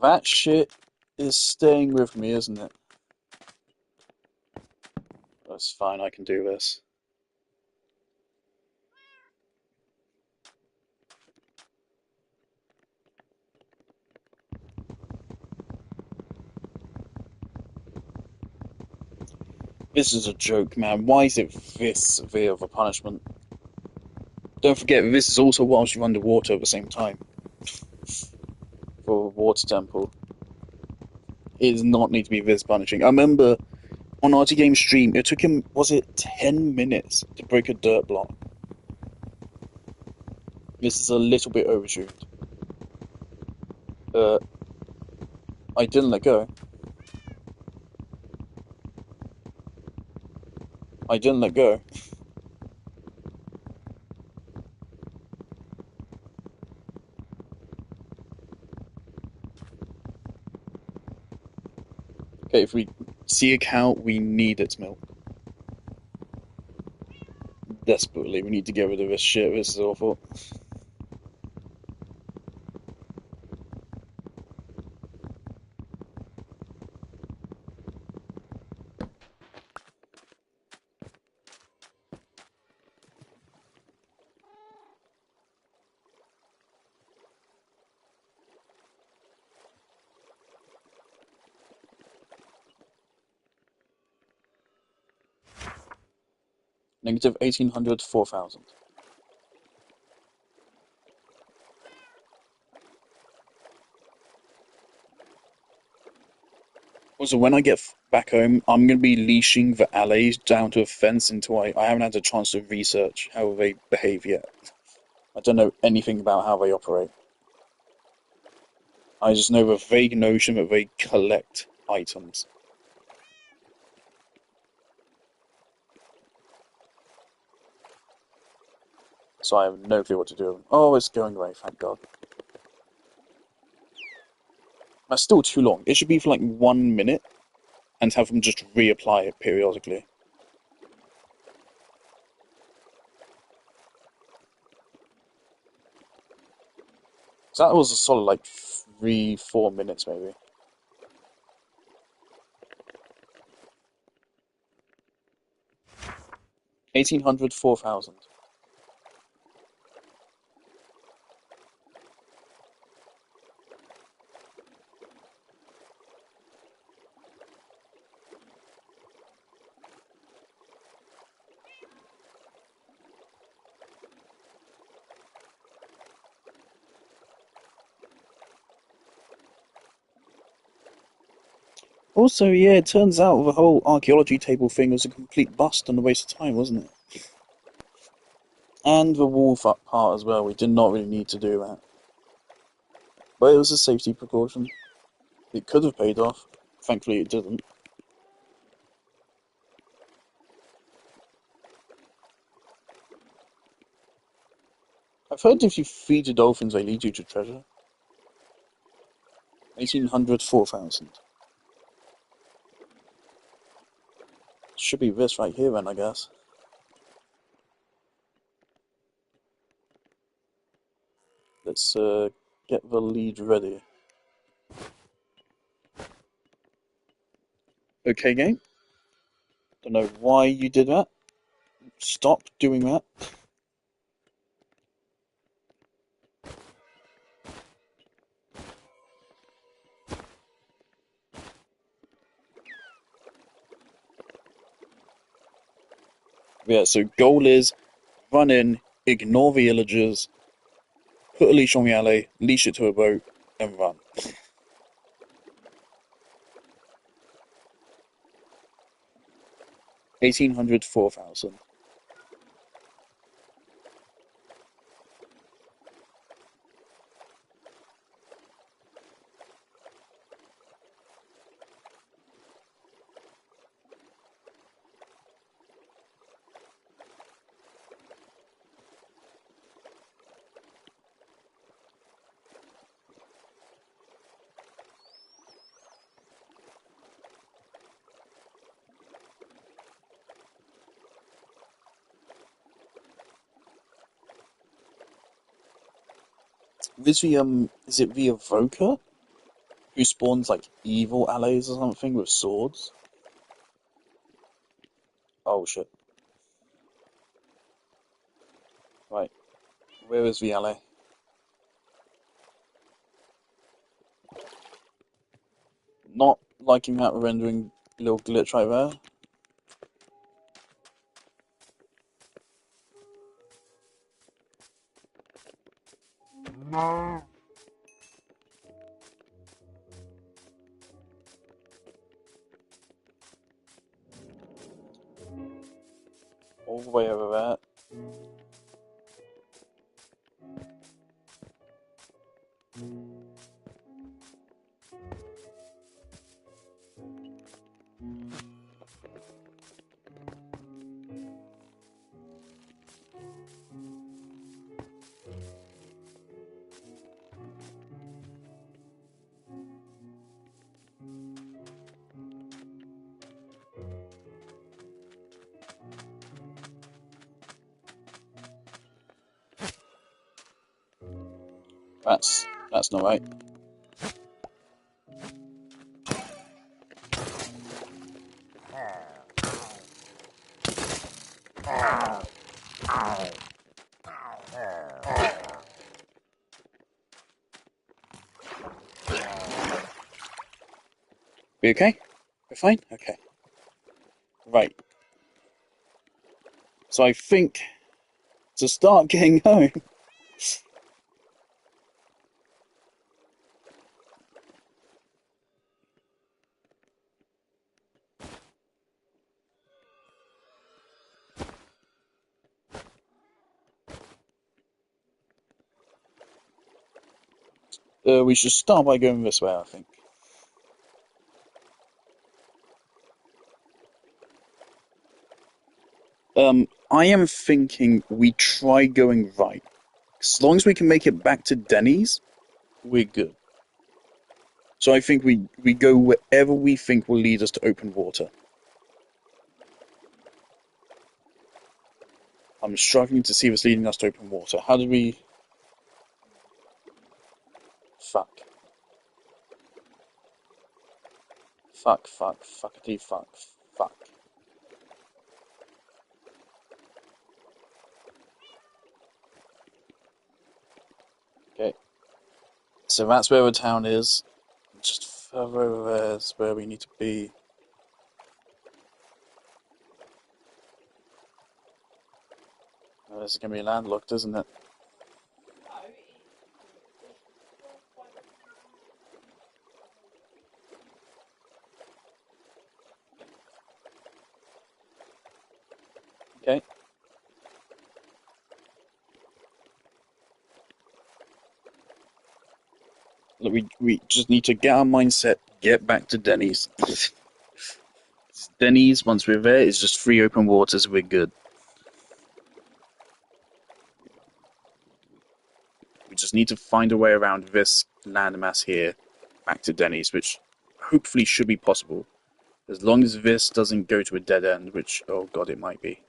That shit is staying with me, isn't it? That's fine, I can do this. This is a joke, man. Why is it this severe of a punishment? Don't forget, this is also whilst you're underwater at the same time. For a water temple. It does not need to be this punishing. I remember on RT Games stream, it took him, was it 10 minutes to break a dirt block? This is a little bit overtuned. I didn't let go. I didn't let go. Okay, if we see a cow, we need its milk. Desperately, we need to get rid of this shit. This is awful. Negative 1800, 4000. Also, when I get back home, I'm going to be leashing the allays down to a fence until I haven't had a chance to research how they behave yet. I don't know anything about how they operate. I just know the vague notion that they collect items. So I have no clue what to do. Oh, it's going away, thank God. That's still too long. It should be for like 1 minute and have them just reapply it periodically. So that was a solid like 3-4 minutes maybe. 1800, 4000. Also, yeah, it turns out the whole archaeology table thing was a complete bust and a waste of time, wasn't it? And the wall part as well, we did not really need to do that. But it was a safety precaution. It could have paid off. Thankfully it didn't. I've heard if you feed the dolphins, they lead you to treasure. 1800, 4000. Should be this right here then, I guess. Let's get the lead ready. Okay, game. Don't know why you did that. Stop doing that. Yeah, so goal is run in, ignore the villagers, put a leash on the alley, leash it to a boat, and run. 1800, 4000. Is it the Evoker? Who spawns like evil allies or something with swords? Oh shit. Right. Where is the ally? Not liking that rendering little glitch right there. No. All the way over there. That's not right. We okay? We're fine? Okay. Right. So I think to start getting home. We should start by going this way, I think. I am thinking we try going right. As long as we can make it back to Denny's, we're good. So I think we go wherever we think will lead us to open water. I'm struggling to see what's leading us to open water. How did we... Fuck. Fuck, fuck, fuckity fuck, fuck. So that's where the town is. Just further over there is where we need to be. Oh, this is going to be landlocked, isn't it? Okay. Look, we just need to get our mindset, get back to Denny's. Denny's, once we're there, is just free open waters, we're good. We just need to find a way around this landmass here, back to Denny's, which hopefully should be possible. As long as this doesn't go to a dead end, which, oh god, it might be.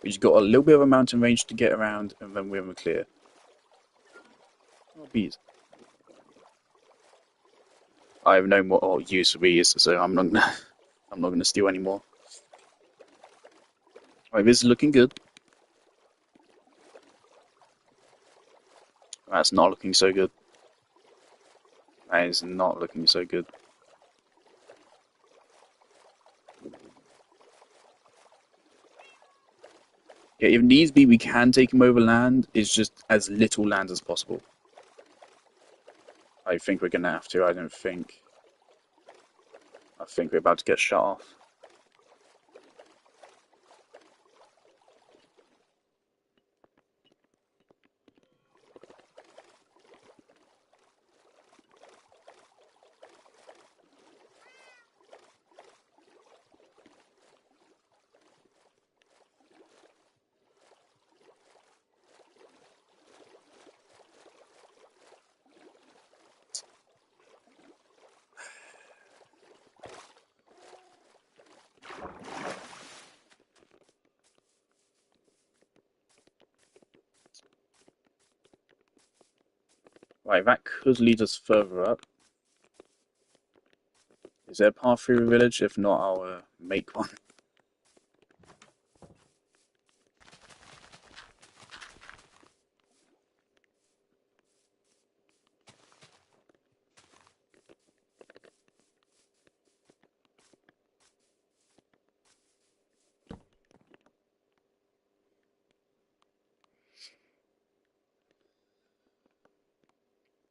We just got a little bit of a mountain range to get around, and then we're clear. Oh, bees. I have no more use for bees, so I'm not gonna steal anymore. Alright, this is looking good. That's not looking so good. That is not looking so good. Yeah, if needs be, we can take him over land. It's just as little land as possible. I think we're gonna have to. I think we're about to get shut off. Right, that could lead us further up. Is there a path through the village? If not, I'll make one.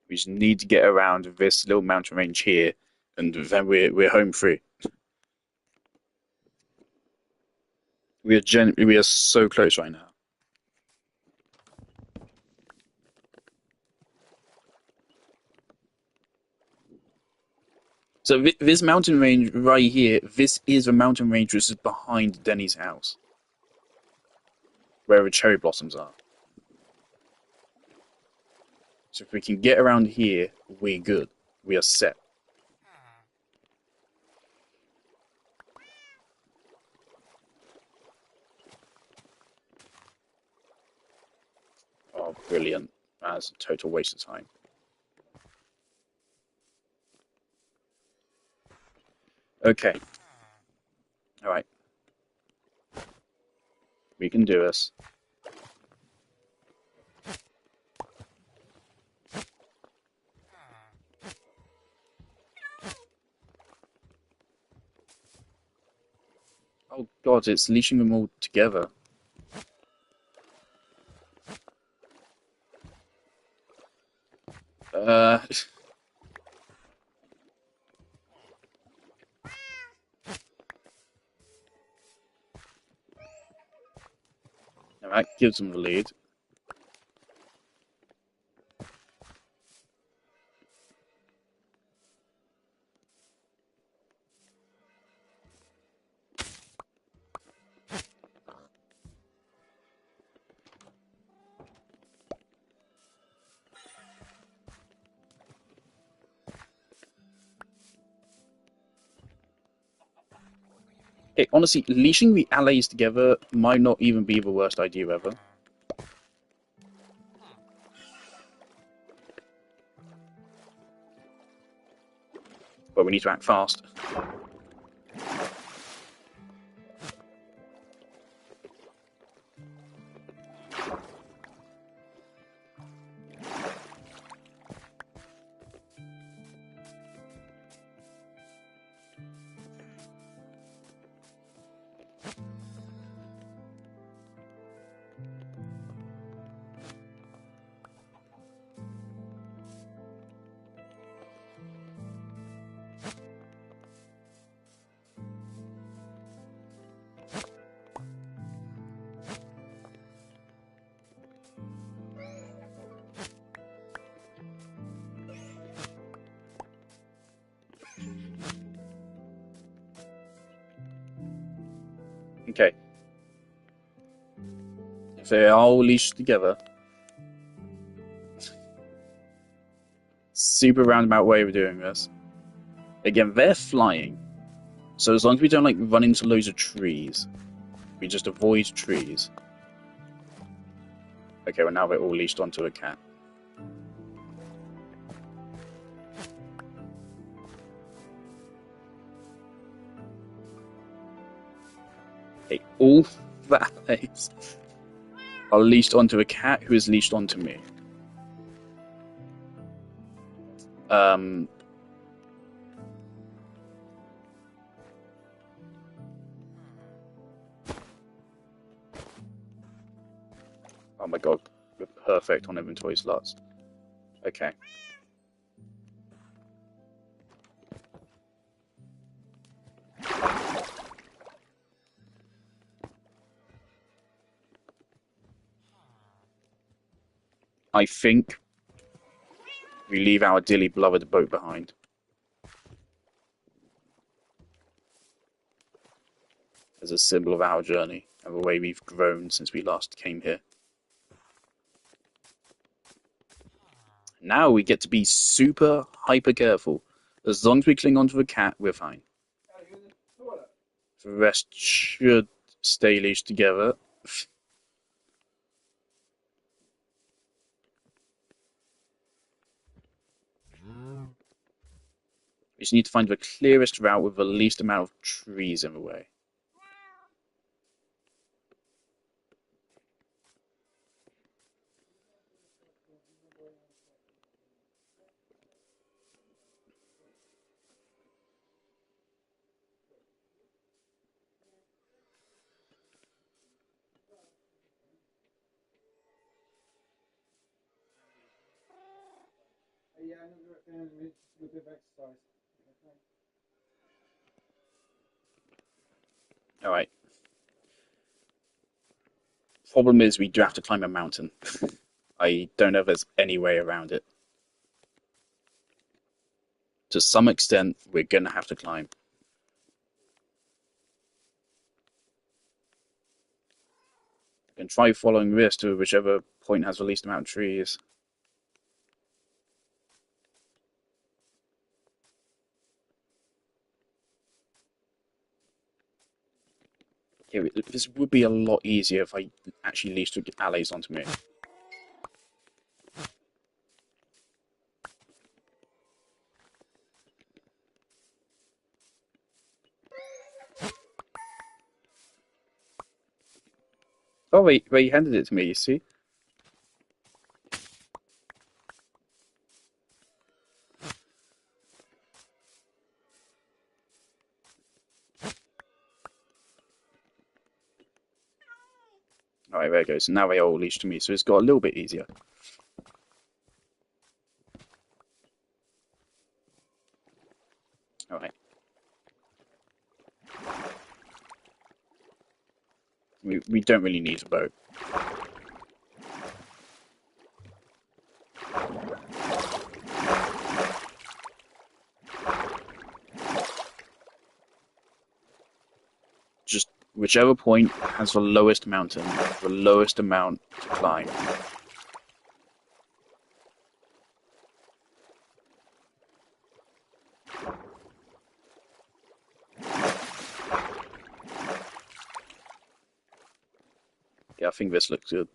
We just need to get around this little mountain range here, and then we're home free. We are so close right now. So this mountain range right here, this is a mountain range which is behind Denny's house, where the cherry blossoms are. So if we can get around here, we're good. We are set. Oh, brilliant. That's a total waste of time. Okay. Alright. We can do this. Oh god, it's leashing them all together. Uh... That gives them the lead. Hey, honestly, leashing the allies together might not even be the worst idea ever. But we need to act fast. Okay. If they're all leashed together. Super roundabout way of doing this. Again, they're flying. So as long as we don't, like, run into loads of trees, we just avoid trees. Okay, well, now they're all leashed onto a cat. Okay, all valets are leashed onto a cat who is leashed onto me. Oh my god, we're perfect on inventory slots. Okay. I think we leave our dearly beloved boat behind. As a symbol of our journey and the way we've grown since we last came here. Now we get to be super hyper careful. As long as we cling onto the cat, we're fine. The rest should stay leashed together. We just need to find the clearest route with the least amount of trees in the way. Alright. Problem is, we do have to climb a mountain. I don't know if there's any way around it. To some extent, we're gonna have to climb. I can try following this to whichever point has the least amount of trees. Yeah, this would be a lot easier if I actually leased allies onto me. Oh wait, he handed it to me, you see? Alright, there it goes. Now they are all leashed to me, so it's got a little bit easier. Alright. We don't really need a boat. Just whichever point has the lowest mountain, the lowest amount to climb. Yeah, I think this looks good.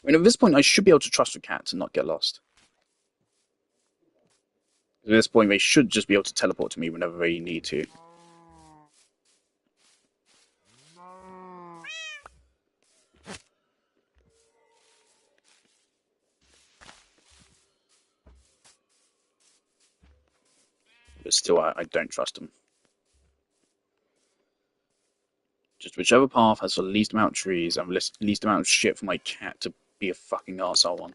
I mean, at this point, I should be able to trust the cats and not get lost. At this point, they should just be able to teleport to me whenever they need to. But still, I don't trust them. Just whichever path has the least amount of trees and the least amount of shit for my cat to be a fucking arsehole on.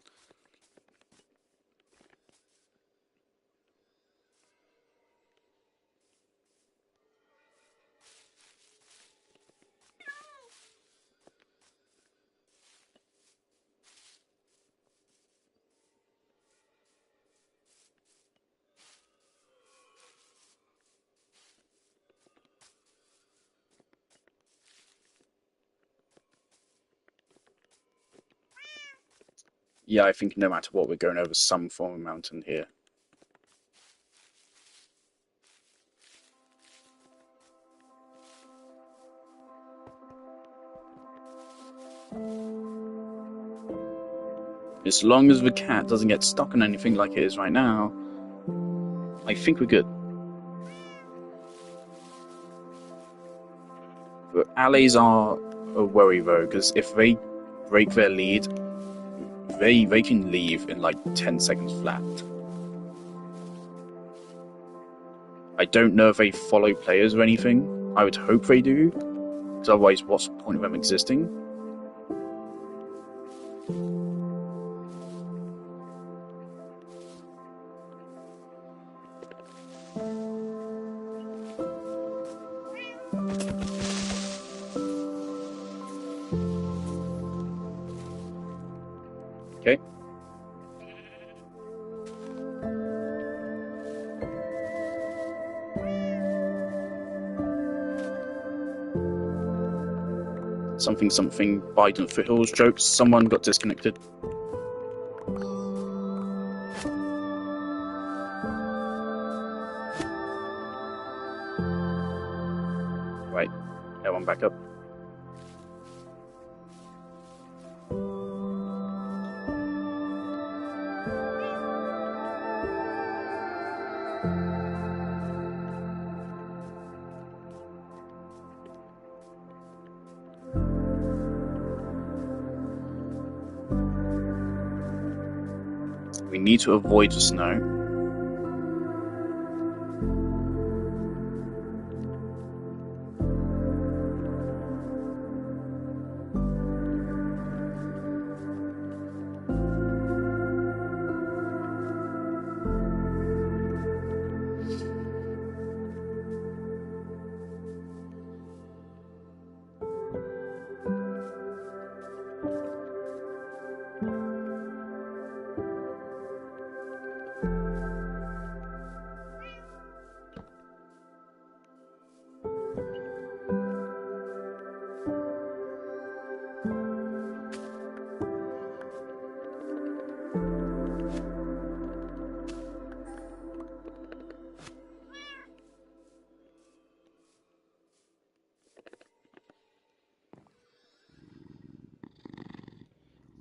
Yeah, I think no matter what, we're going over some form of mountain here. As long as the cat doesn't get stuck on anything like it is right now, I think we're good. But alleys are a worry though, because if they break their lead, they can leave in like 10 seconds flat. I don't know if they follow players or anything. I would hope they do, because otherwise what's the point of them existing? Okay. Something Biden foothills jokes. Someone got disconnected. Right, that one back up. We need to avoid the snow.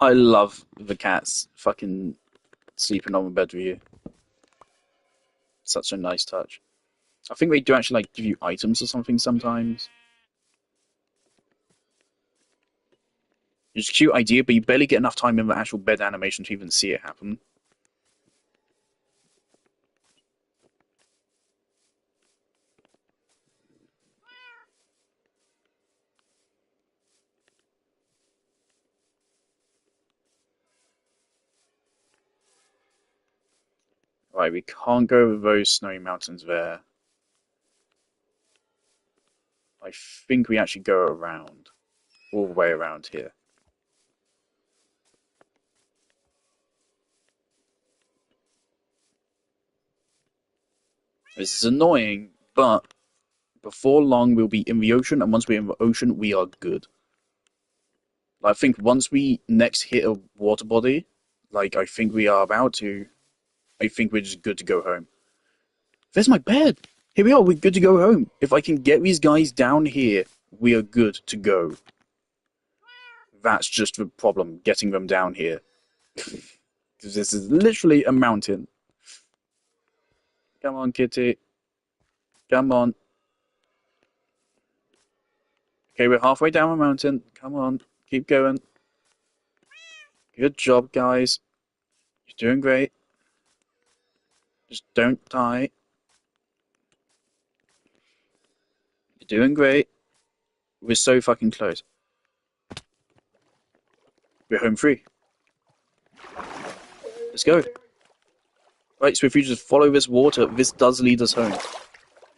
I love the cats fucking sleeping on the bed with you. Such a nice touch. I think they do actually like give you items or something sometimes. It's a cute idea, but you barely get enough time in the actual bed animation to even see it happen. Right, we can't go over those snowy mountains there. I think we actually go around, all the way around here. This is annoying, but before long we'll be in the ocean, and once we're in the ocean, we are good. I think once we next hit a water body, like I think we are about to, I think we're just good to go home. There's my bed! Here we are, we're good to go home. If I can get these guys down here, we are good to go. That's just the problem, getting them down here. Because this is literally a mountain. Come on, kitty. Come on. Okay, we're halfway down the mountain. Come on, keep going. Good job, guys. You're doing great. Just don't die. You're doing great. We're so fucking close. We're home free. Let's go. Right, so if you just follow this water, this does lead us home.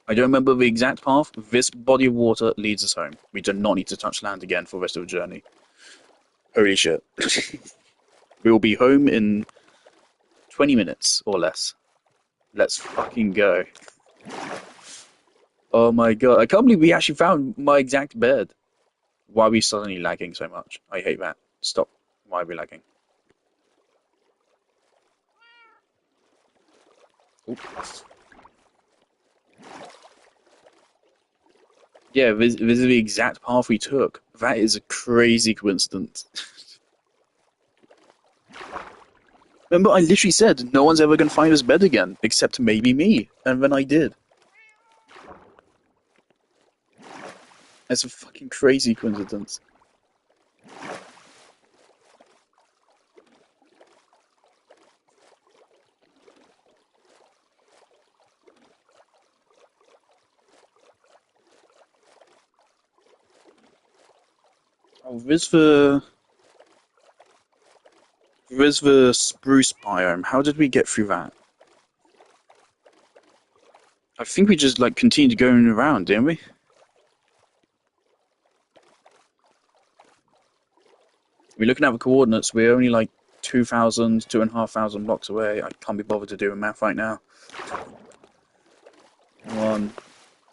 I don't remember the exact path. This body of water leads us home. We do not need to touch land again for the rest of the journey. Holy shit. We will be home in 20 minutes or less. Let's fucking go. Oh my god, I can't believe we actually found my exact bed. Why are we suddenly lagging so much? I hate that. Stop. Why are we lagging? Yeah, this is the exact path we took. That is a crazy coincidence. Remember, I literally said no one's ever gonna find this bed again, except maybe me, and then I did. That's a fucking crazy coincidence. Oh, there's the spruce biome. How did we get through that? I think we just like continued going around, didn't we? We're looking at the coordinates. We're only like 2,000, 2,500 blocks away. I can't be bothered to do a math right now. Come on.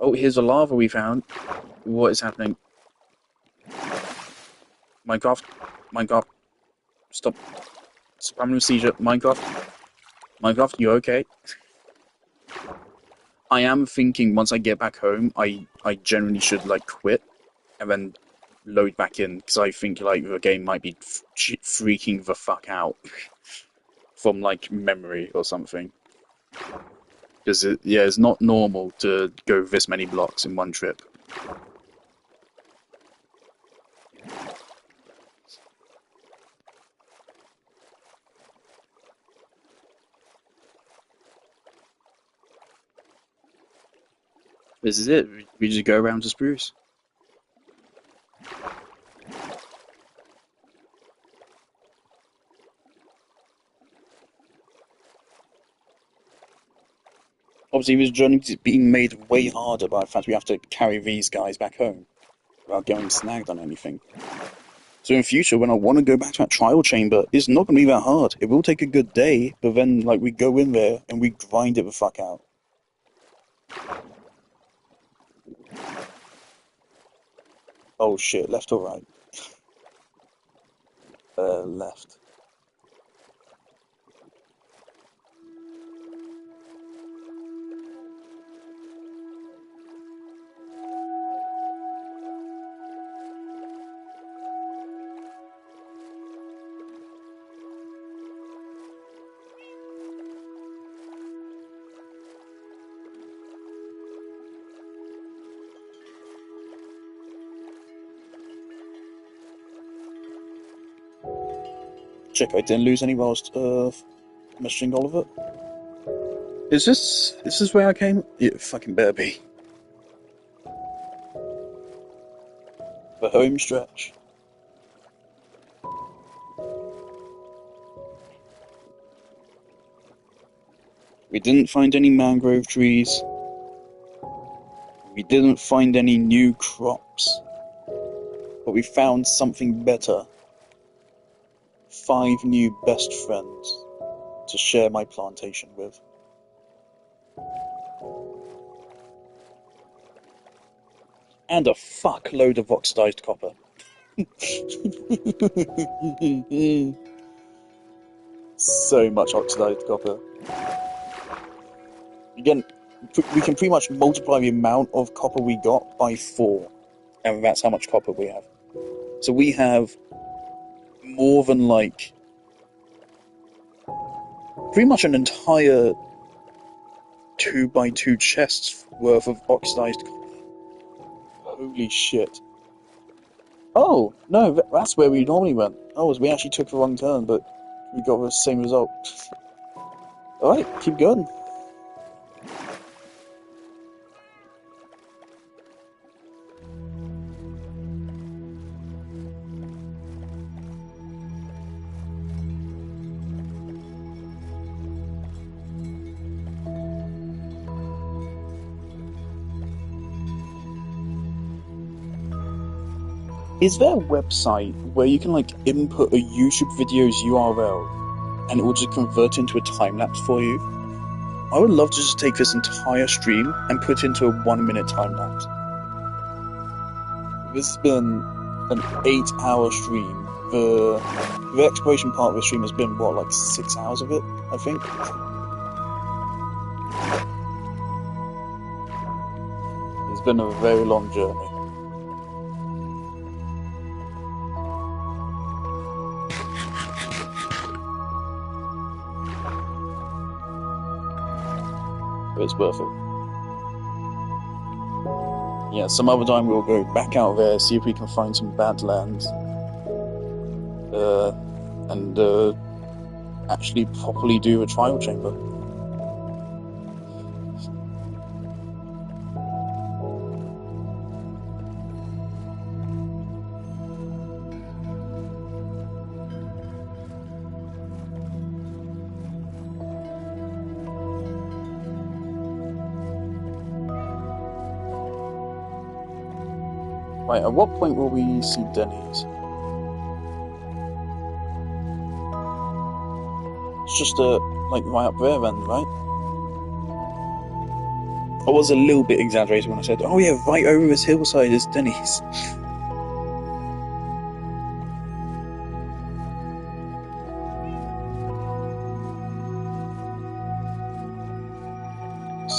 Oh, here's the lava we found. What is happening? Minecraft. Minecraft. Stop. Spamming seizure. Minecraft. Minecraft, you okay? I am thinking once I get back home, I generally should like quit and then load back in because I think like the game might be freaking the fuck out from like memory or something. Because yeah, it's not normal to go this many blocks in one trip. This is it. We just go around to Spruce. Obviously, this journey is being made way harder by the fact we have to carry these guys back home without getting snagged on anything. So in future, when I want to go back to that trial chamber, it's not going to be that hard. It will take a good day, but then like we go in there and we grind it the fuck out. Oh shit, left or right? Left. Check I didn't lose any whilst messaging Oliver. Is this where I came? Yeah, fucking better be. The home stretch. We didn't find any mangrove trees. We didn't find any new crops. But we found something better. 5 new best friends to share my plantation with. And a fuckload of oxidized copper. So much oxidized copper. Again, we can pretty much multiply the amount of copper we got by 4. And that's how much copper we have. So we have more than like pretty much an entire 2x2 chests worth of oxidized copper. Holy shit. Oh, no, that's where we normally went. Oh, we actually took the wrong turn, but we got the same result. Alright, keep going. Is there a website where you can like input a YouTube video's URL and it will just convert into a time lapse for you? I would love to just take this entire stream and put it into a 1-minute time lapse. This has been an 8-hour stream. The exploration part of the stream has been what, like 6 hours of it, I think. been a very long journey. But it's worth it. Yeah, some other time we'll go back out there, see if we can find some Badlands. And actually properly do a trial chamber. Right, at what point will we see Denny's? It's just like right up there then, right? I was a little bit exaggerated when I said, oh yeah, right over this hillside is Denny's.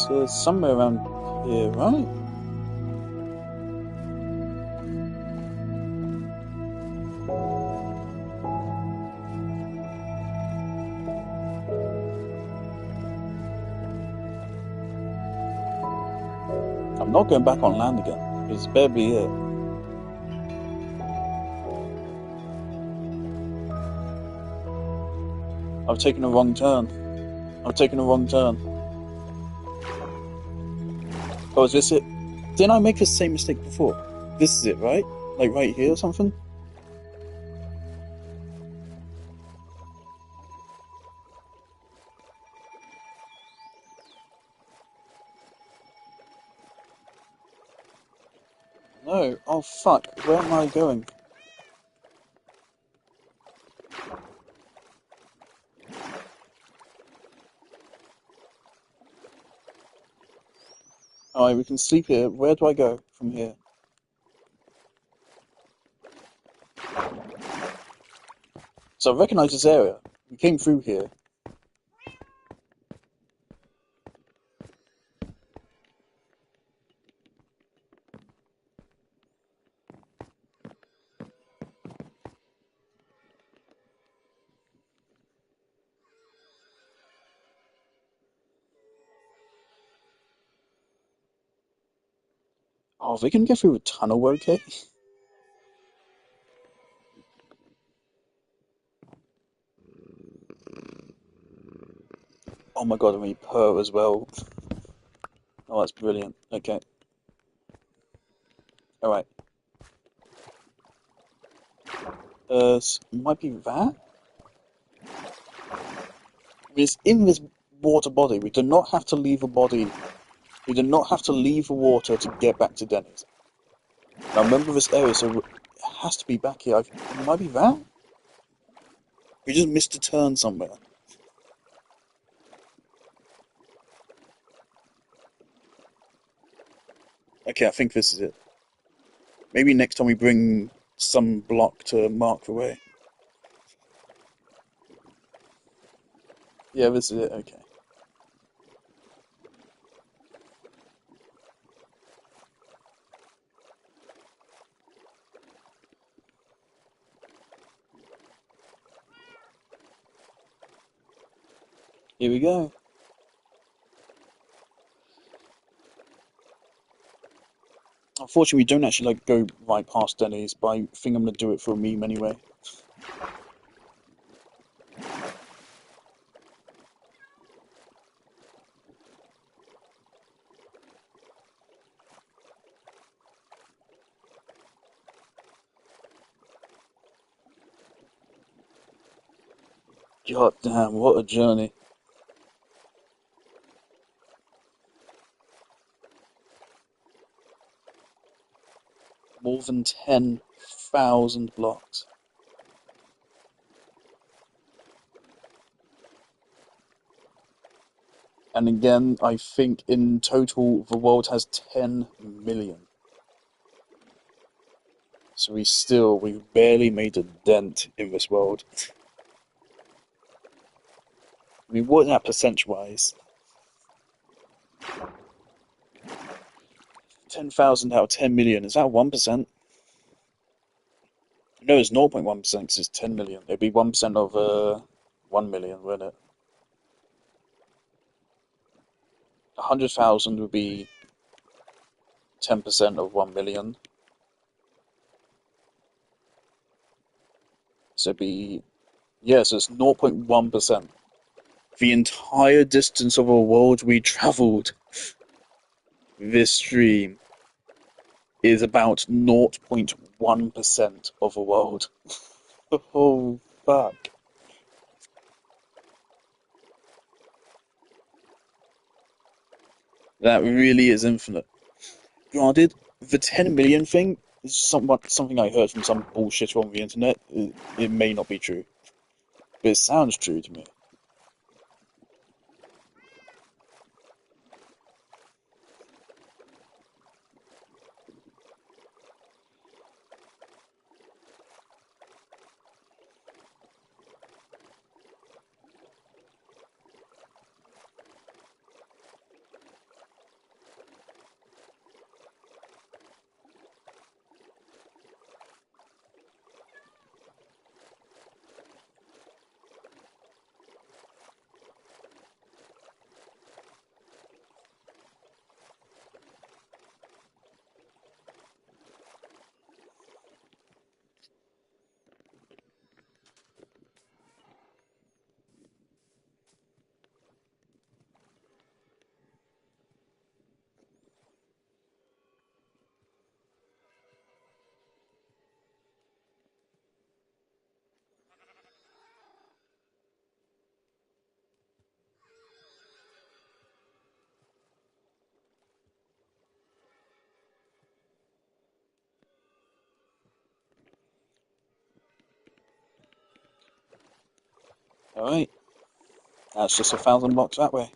So somewhere around here, right? I'm not going back on land again. It's better be it. I've taken a wrong turn. I've taken a wrong turn. Oh, is this it? Didn't I make the same mistake before? This is it, right? Like right here or something? No. Oh fuck. Where am I going? Alright, we can sleep here. Where do I go from here? So I recognise this area. We came through here. Oh, we can get through a tunnel, okay? Oh my god, and we purr as well. Oh, that's brilliant. Okay. Alright. Might be that? It's in this water body. We do not have to leave a body. We do not have to leave the water to get back to Denny's. Now remember this area, so it has to be back here. It might be that? We just missed a turn somewhere. Okay, I think this is it. Maybe next time we bring some block to mark the way. Yeah, this is it, okay. Here we go. Unfortunately, we don't actually like go right past Denny's, but I think I'm gonna do it for a meme anyway. God damn, what a journey. More than 10,000 blocks. And again, I think in total the world has 10 million. So we barely made a dent in this world. I mean, what is that percentage-wise? 10,000 out of 10 million. Is that 1%? No, it's 0.1% because it's 10 million. It'd be 1% of 1 million, wouldn't it? 100,000 would be 10% of 1 million. So it'd be, yeah, so it's 0.1%. The entire distance of a world we traveled this stream is about 0.1% of a world. Oh, fuck. That really is infinite. Granted, the 10 million thing is something I heard from some bullshit on the internet. It may not be true, but it sounds true to me. Alright, that's just 1,000 blocks that way.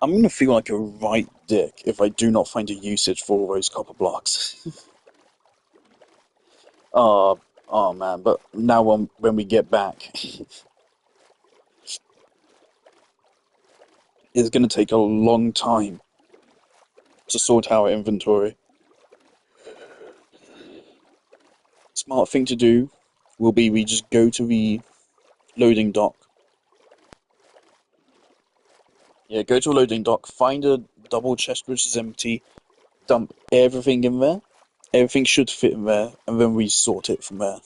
I'm gonna feel like a right dick if I do not find a usage for all those copper blocks. Oh man, but now when we get back, it's gonna take a long time to sort out our inventory. Smart thing to do will be we just go to the loading dock. Yeah, go to a loading dock, find a double chest which is empty, dump everything in there. Everything should fit in there, and then we sort it from there.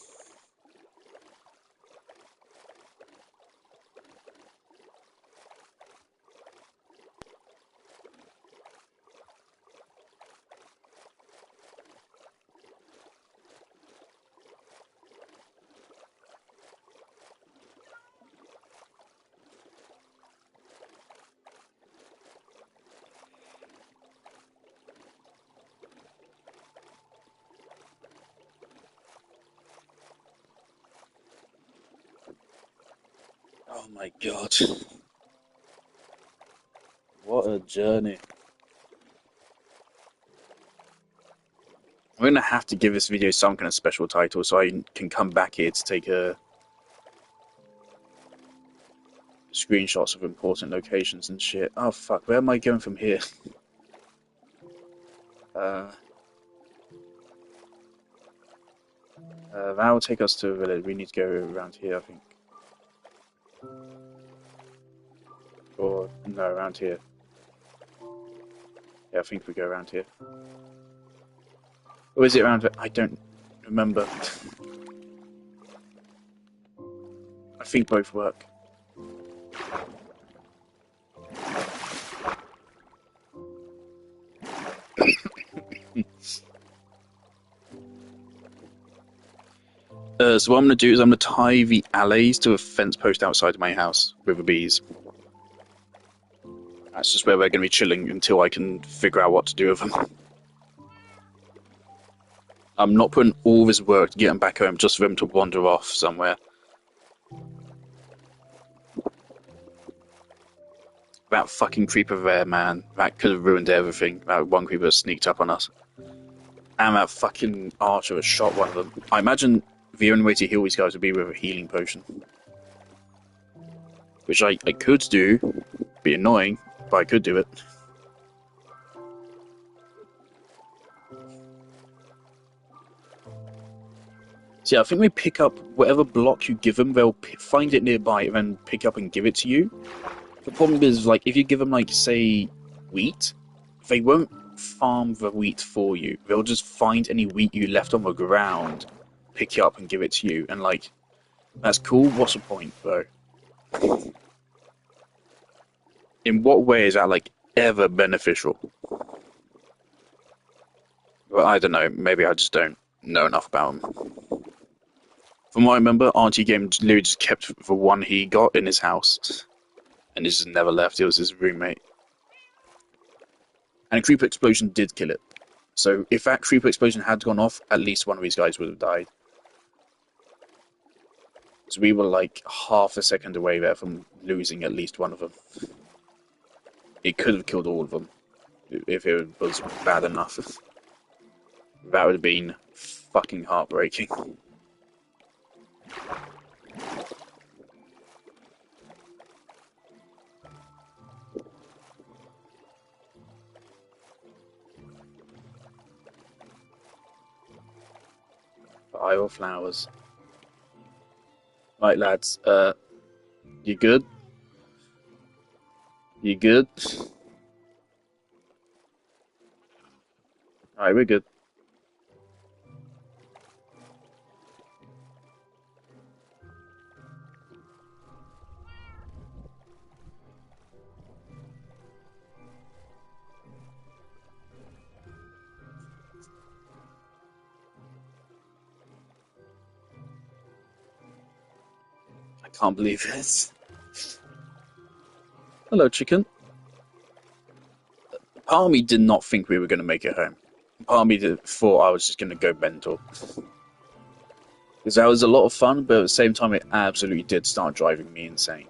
Oh my god. What a journey. I'm gonna have to give this video some kind of special title so I can come back here to take screenshots of important locations and shit. Oh fuck, where am I going from here? That will take us to a village. We need to go around here, I think. Or, no, around here. Yeah, I think we go around here. Or is it around here? I don't remember. I think both work. So what I'm going to do is I'm going to tie the allays to a fence post outside of my house with the bees. That's just where we're going to be chilling until I can figure out what to do with them. I'm not putting all this work to get them back home just for them to wander off somewhere. That fucking creeper there, man. That could have ruined everything. That one creeper sneaked up on us. And that fucking archer has shot one of them. I imagine the only way to heal these guys would be with a healing potion. Which I could do, be annoying, but I could do it. So yeah, I think we pick up whatever block you give them, they'll find it nearby and then pick up and give it to you. The problem is, like, if you give them, like, say, wheat, they won't farm the wheat for you. They'll just find any wheat you left on the ground, pick it up and give it to you. And, like, that's cool, what's the point, though? In what way is that, like, ever beneficial? Well, I don't know, maybe I just don't know enough about them. From what I remember, Auntie Game literally just kept the one he got in his house. And he just never left, it was his roommate. And a creeper explosion did kill it. So if that creeper explosion had gone off, at least one of these guys would have died. So we were like half a second away there from losing at least one of them. It could have killed all of them if it was bad enough. That would have been fucking heartbreaking. Isle flowers. Right, lads. You good? You good? Alright, we're good. I can't believe this. Hello, chicken. Part of me did not think we were going to make it home. Part of me thought I was just going to go mental. Because that was a lot of fun, but at the same time it absolutely did start driving me insane.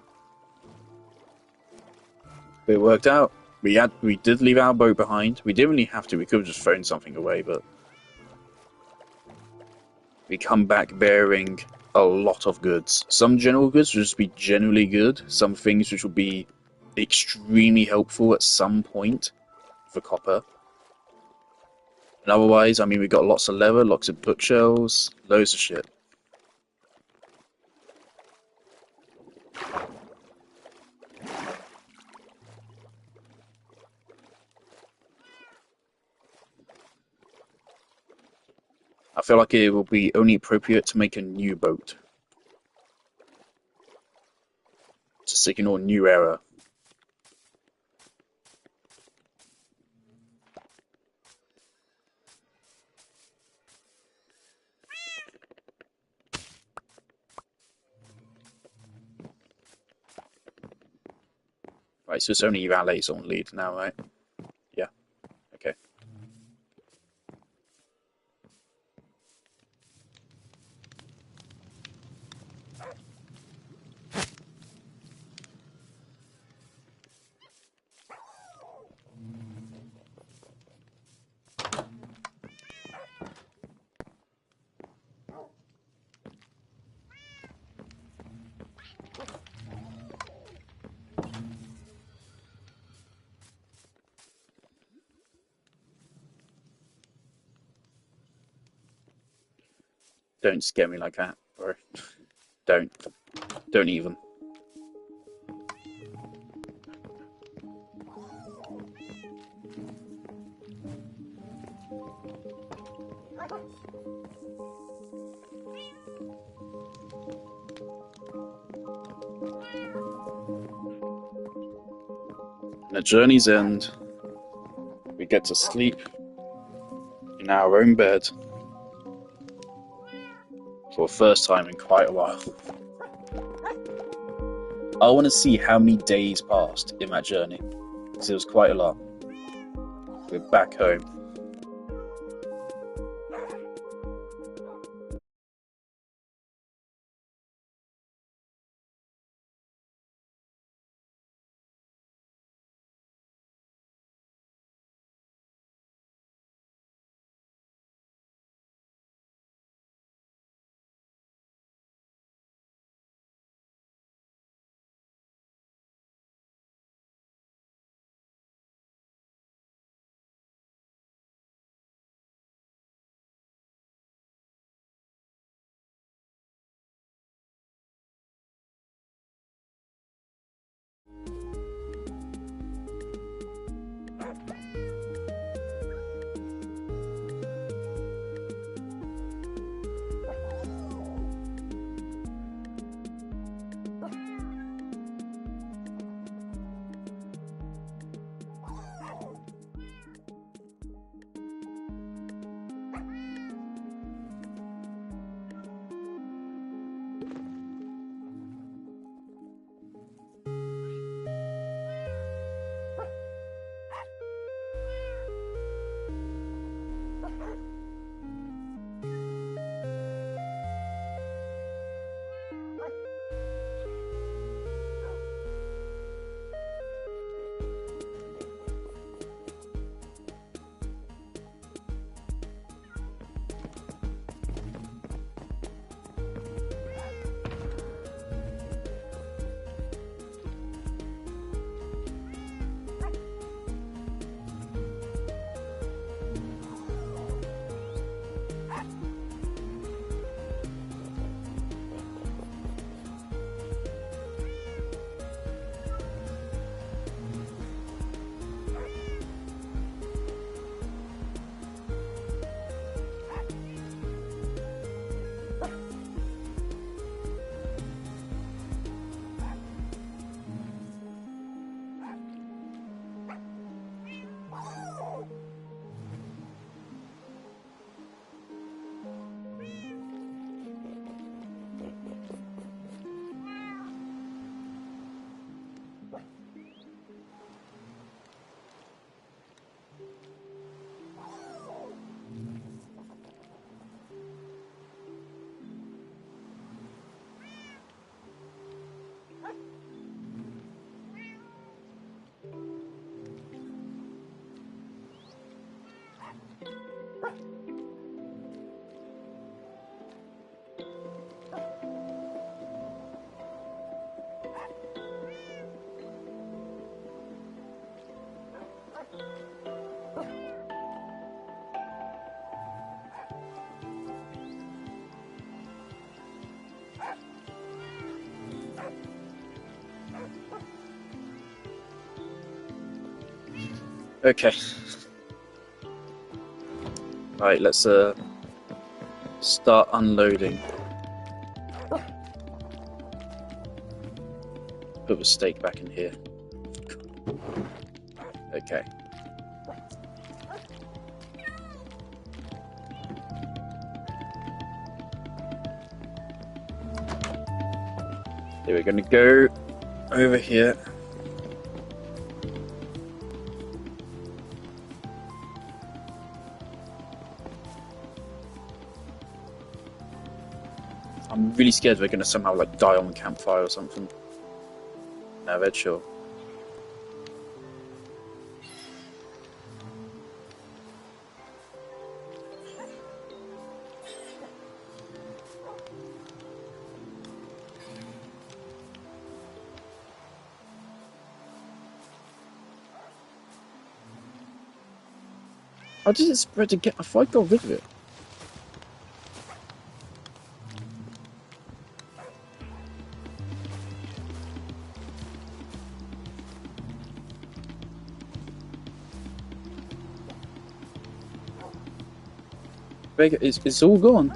But it worked out. We did leave our boat behind. We didn't really have to, we could have just thrown something away, but we come back bearing a lot of goods. Some general goods will just be generally good, some things which will be extremely helpful at some point for copper. And otherwise, I mean, we got lots of leather, lots of bookshelves, loads of shit. I feel like it will be only appropriate to make a new boat. To signal a new era. Right, so it's only valets on lead now, right? Yeah. Okay. Don't scare me like that, bro. Don't. Don't even. And at journey's end, we get to sleep in our own bed for the first time in quite a while. I want to see how many days passed in that journey, because it was quite a lot. We're back home. Okay. Right, let's start unloading. Put the steak back in here. Okay. Then we're gonna go over here. I'm really scared we're gonna somehow like die on the campfire or something. No, that's sure. How did it spread again? I thought I got rid of it. It's all gone.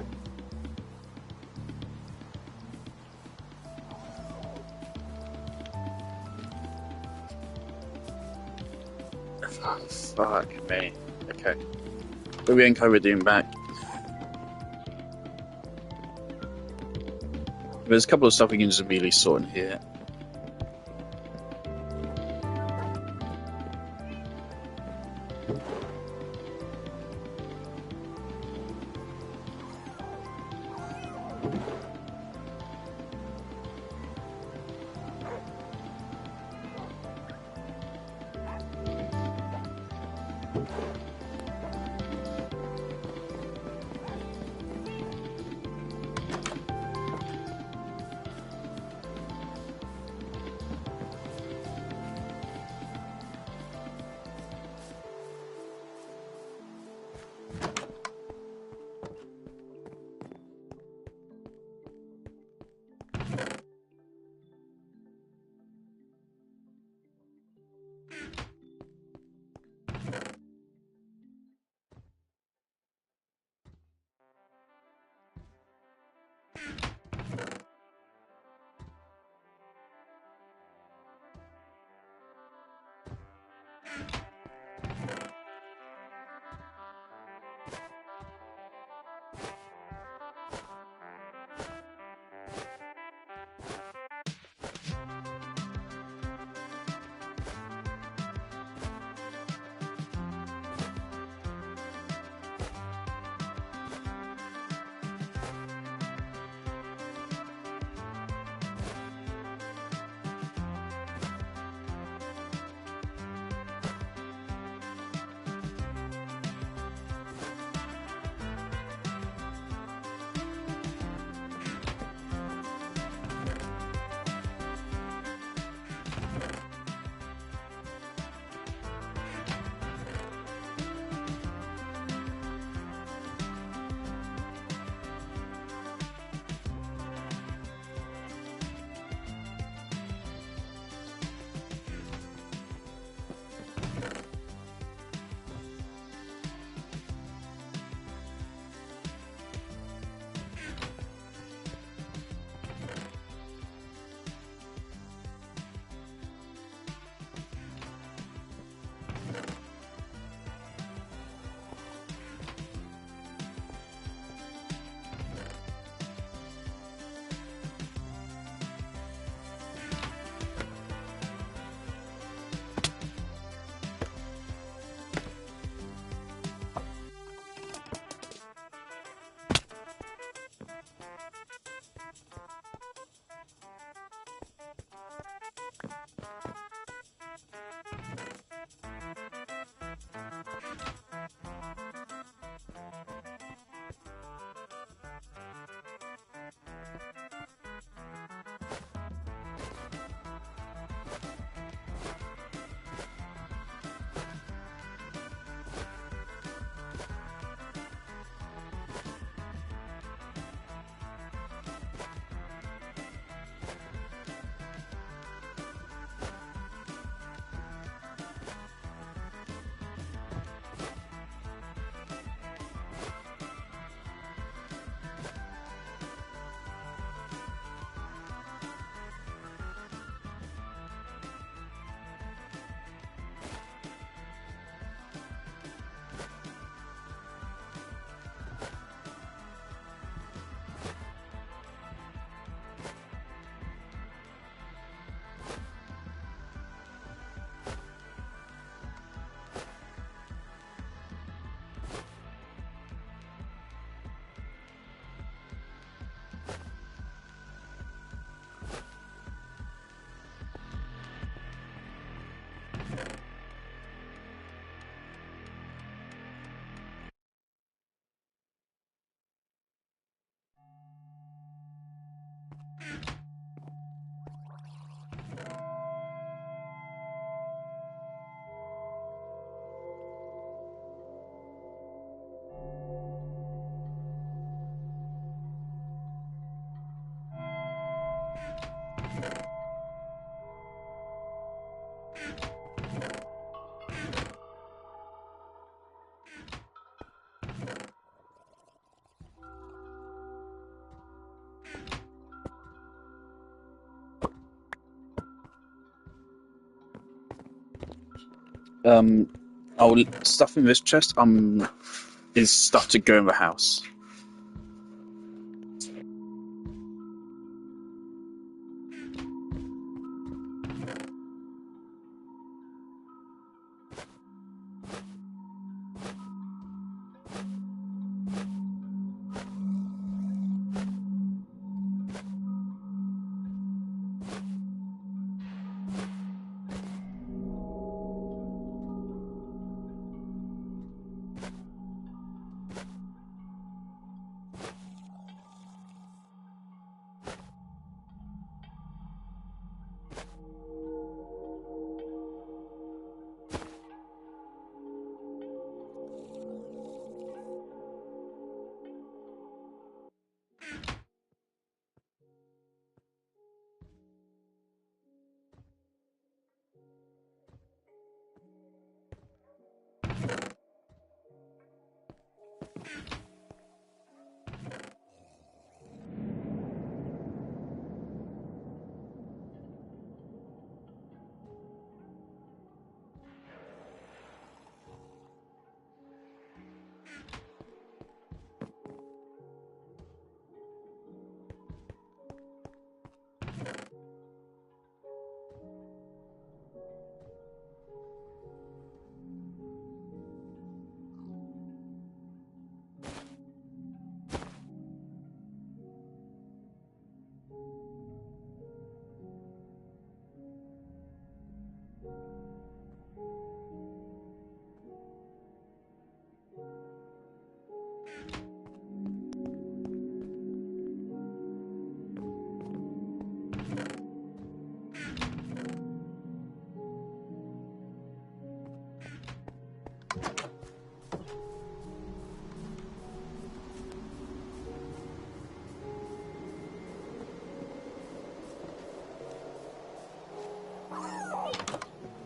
Oh, fuck me. Okay. But we ain't covered doing back. There's a couple of stuff we can just immediately sort in here. Stuff in this chest is stuff to go in the house.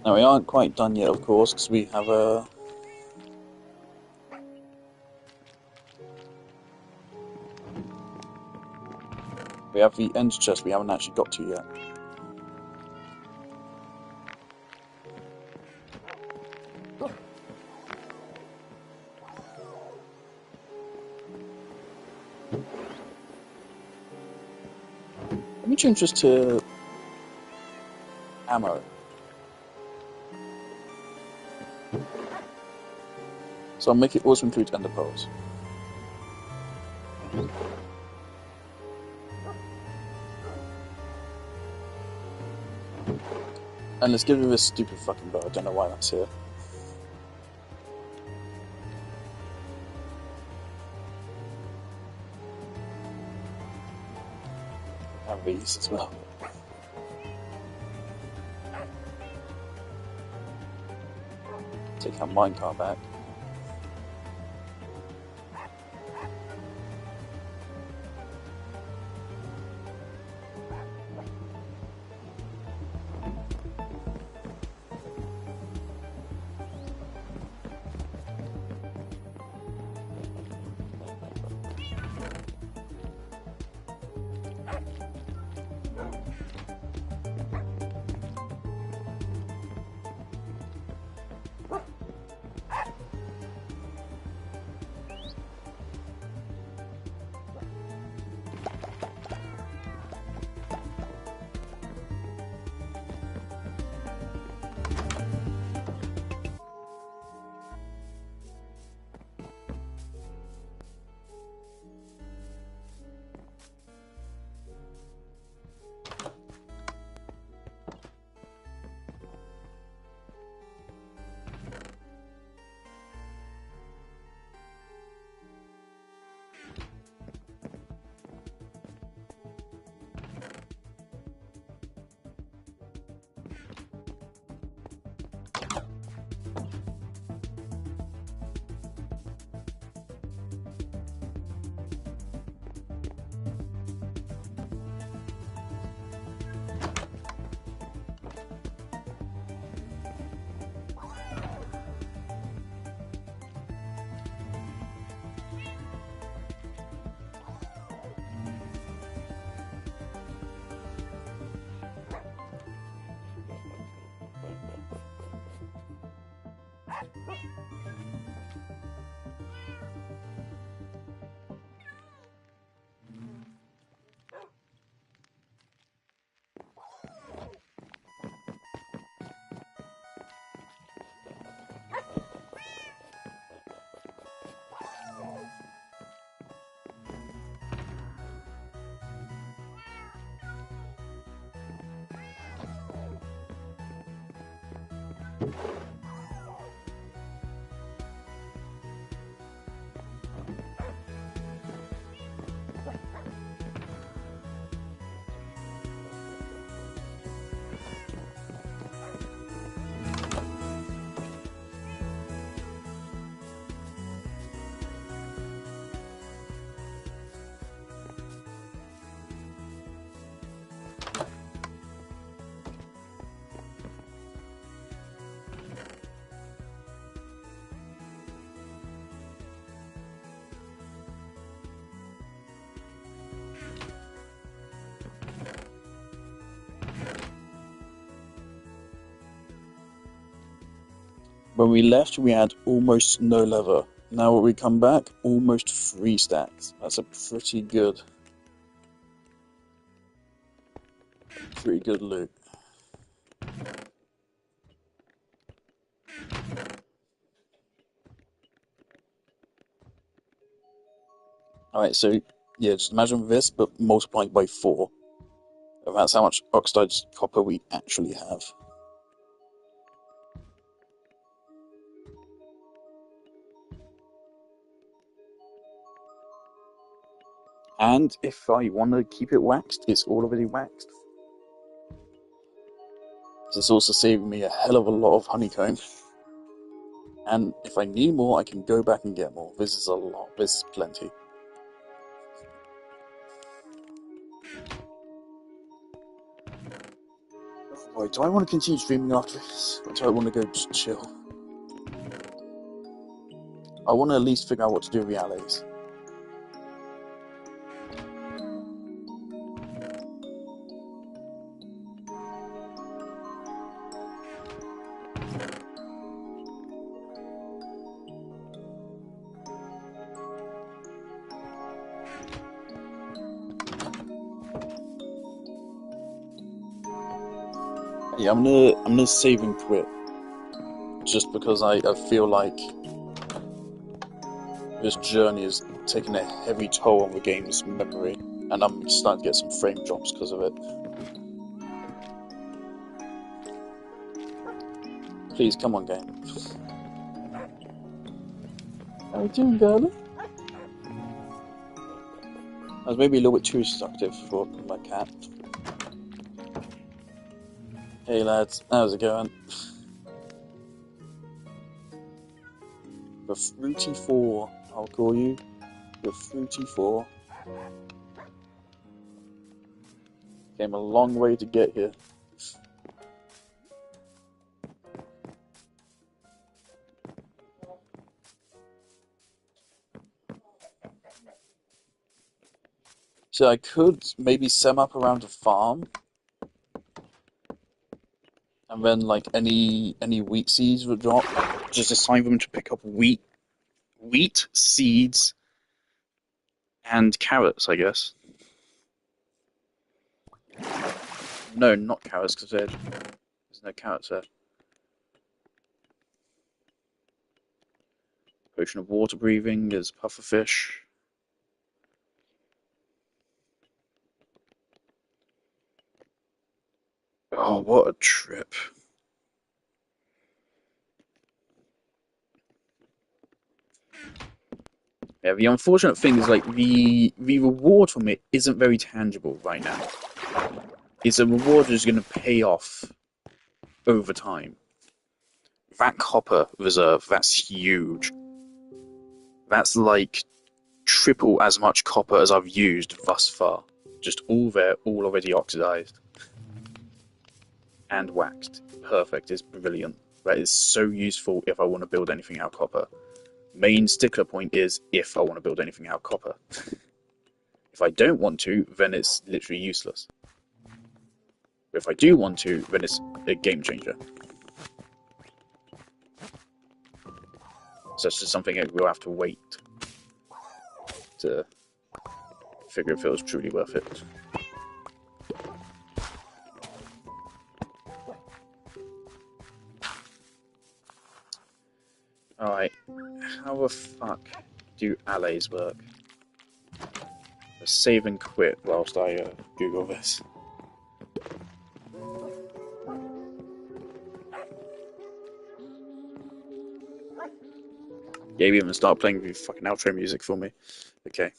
Now we aren't quite done yet, of course, because we have the end chest we haven't actually got to yet. Let me change this to ammo. So I'll make it also include ender pearls. And let's give it this stupid fucking bow. I don't know why that's here. And these as well. Take our minecart back. When we left, we had almost no leather. Now when we come back, almost 3 stacks. That's a pretty good loot. Alright, so yeah, just imagine this, but multiplied by 4. And that's how much oxidized copper we actually have. And if I want to keep it waxed, it's already waxed. So it's also saving me a hell of a lot of honeycomb. And if I need more, I can go back and get more. This is a lot. This is plenty. Right, do I want to continue streaming after this? Or do I want to go just chill? I want to at least figure out what to do with the alleys. Yeah, I'm gonna save and quit. Just because I feel like this journey is taking a heavy toll on the game's memory, and I'm starting to get some frame drops because of it. Please, come on, game. How you doing, darling? I was maybe a little bit too seductive for my cat. Hey lads, how's it going? The Fruity 4, I'll call you. The Fruity 4. Came a long way to get here. So I could maybe set up around a farm. And then like any wheat seeds would drop. Just assign them to pick up wheat seeds, and carrots, I guess. No, not carrots, because there's no carrots there. Potion of water breathing, there's pufferfish. Oh, what a trip. Yeah, the unfortunate thing is like the reward from it isn't very tangible right now. It's a reward that's going to pay off over time. That copper reserve, that's huge. That's like triple as much copper as I've used thus far. Just all there, all already oxidized. And waxed. Perfect, it's brilliant. That is so useful if I want to build anything out of copper. Main stickler point is if I want to build anything out of copper. If I don't want to, then it's literally useless. But if I do want to, then it's a game changer. that's just something that we'll have to wait to figure if it was truly worth it. Alright, how the fuck do allays work? Let's save and quit whilst I Google this. Gabe even start playing the fucking outro music for me. Okay.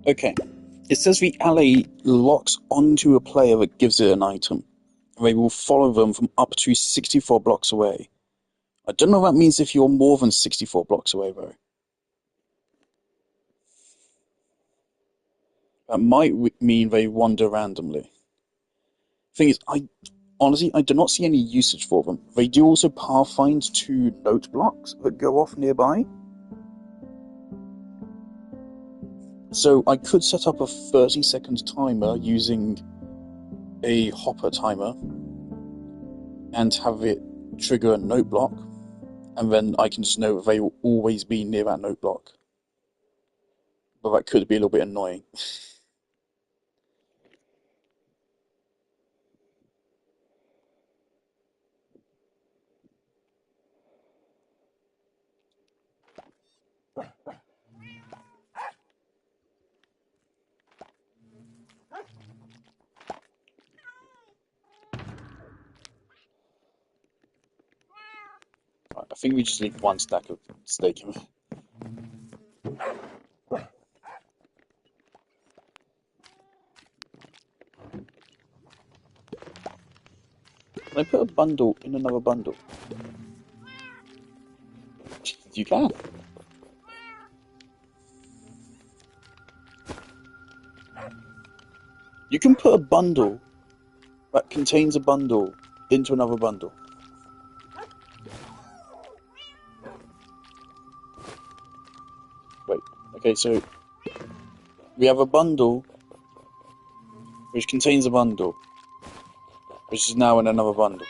Okay. It says the ally locks onto a player that gives it an item. They will follow them from up to 64 blocks away. I don't know what that means if you're more than 64 blocks away, though. That might mean they wander randomly. Thing is, honestly, I do not see any usage for them. They do also pathfind to note blocks that go off nearby. So I could set up a 30-second timer using a hopper timer and have it trigger a note block, and then I can just know that they will always be near that note block. But that could be a little bit annoying. Right, I think we just need one stack of steak in there. Can I put a bundle in another bundle? You can. You can put a bundle that contains a bundle into another bundle. Wait, okay, so we have a bundle which contains a bundle, which is now in another bundle.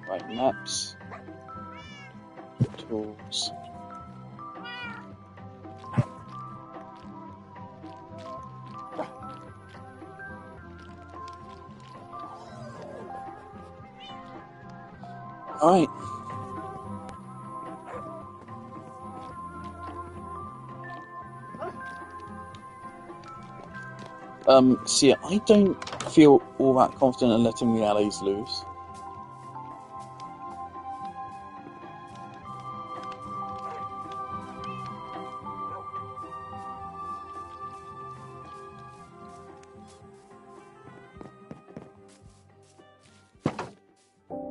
Right, maps, tools. Alright. See, I don't feel all that confident in letting the allies loose.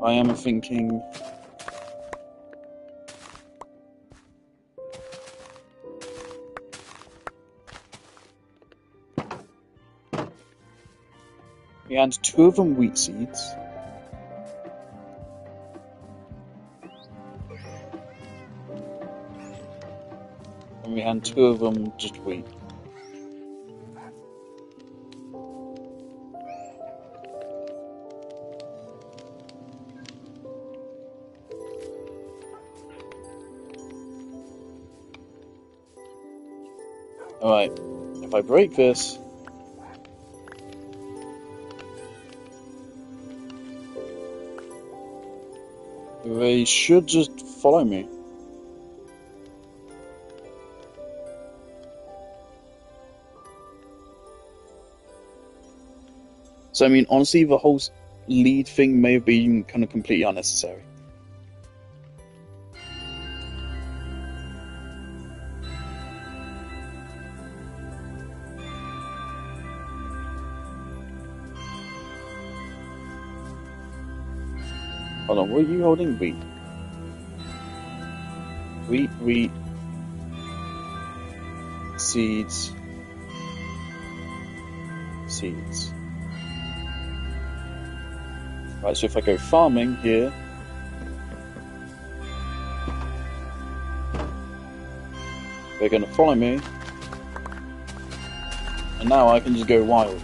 I am thinking... We had 2 of them wheat seeds. And we had 2 of them just wheat. Alright, if I break this... they should just follow me. So, I mean, honestly, the whole lead thing may have been kind of completely unnecessary. Hold on, what are you holding? Wheat. Wheat. Seeds. Seeds. Right, so if I go farming here... they're going to follow me. And now I can just go wild.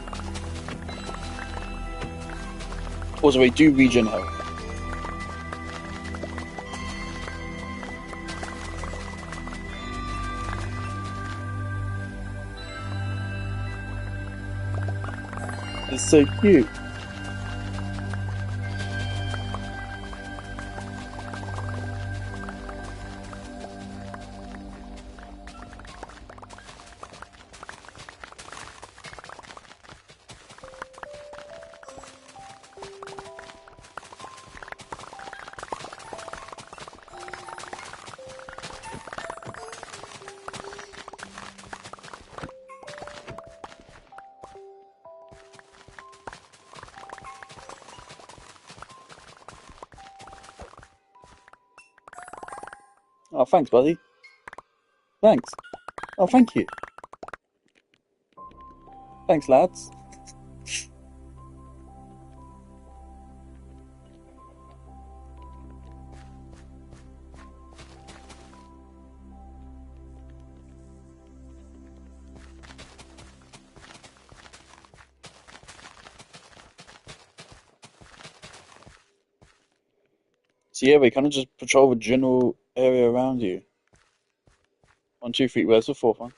Also, they do regen health. It's so cute. Oh, thanks, buddy. Thanks. Oh, thank you. Thanks, lads. So yeah, we kind of just patrol the general area around you. 1, 2, 3. Where's the fourth one?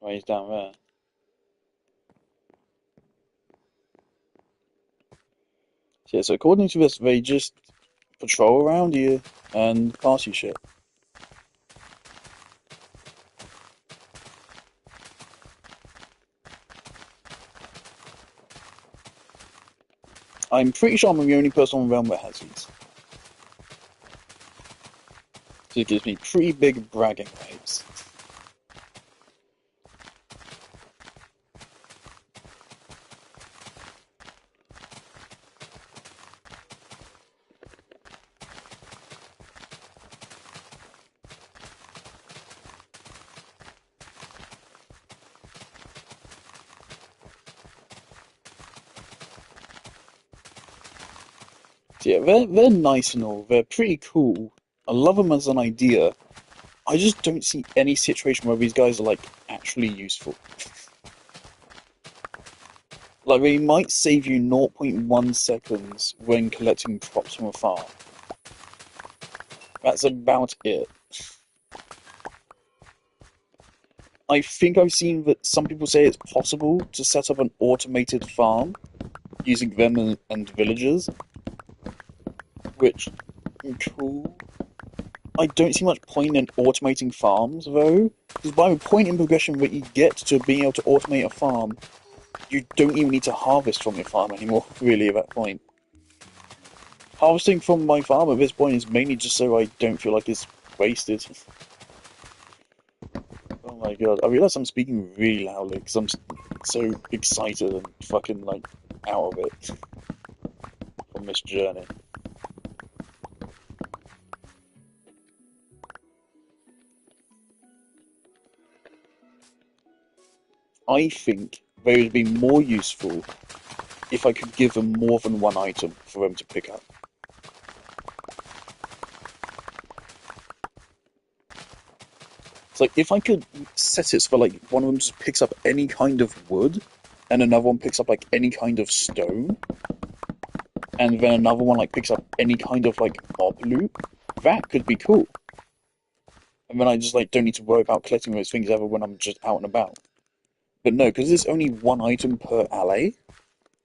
Oh, he's down there. So, yeah, so according to this, they just patrol around you and pass you shit. I'm pretty sure I'm the only person on the realm that has these. So it gives me pretty big bragging rights. So yeah, they're nice and all. They're pretty cool. I love them as an idea. I just don't see any situation where these guys are like actually useful. Like they might save you 0.1 seconds when collecting crops from a farm. That's about it. I think I've seen that some people say it's possible to set up an automated farm using them and villagers, which cool. I don't see much point in automating farms though, because by the point in progression that you get to being able to automate a farm, you don't even need to harvest from your farm anymore, really, at that point. Harvesting from my farm at this point is mainly just so I don't feel like it's wasted. Oh my god, I realize I'm speaking really loudly because I'm so excited and fucking like out of it from this journey. I think they would be more useful if I could give them more than one item for them to pick up. It's like if I could set it so that like one of them just picks up any kind of wood, and another one picks up like any kind of stone, and then another one like picks up any kind of like mob loot, that could be cool. And then I just like don't need to worry about collecting those things ever when I'm just out and about. But no, because there's only one item per alley,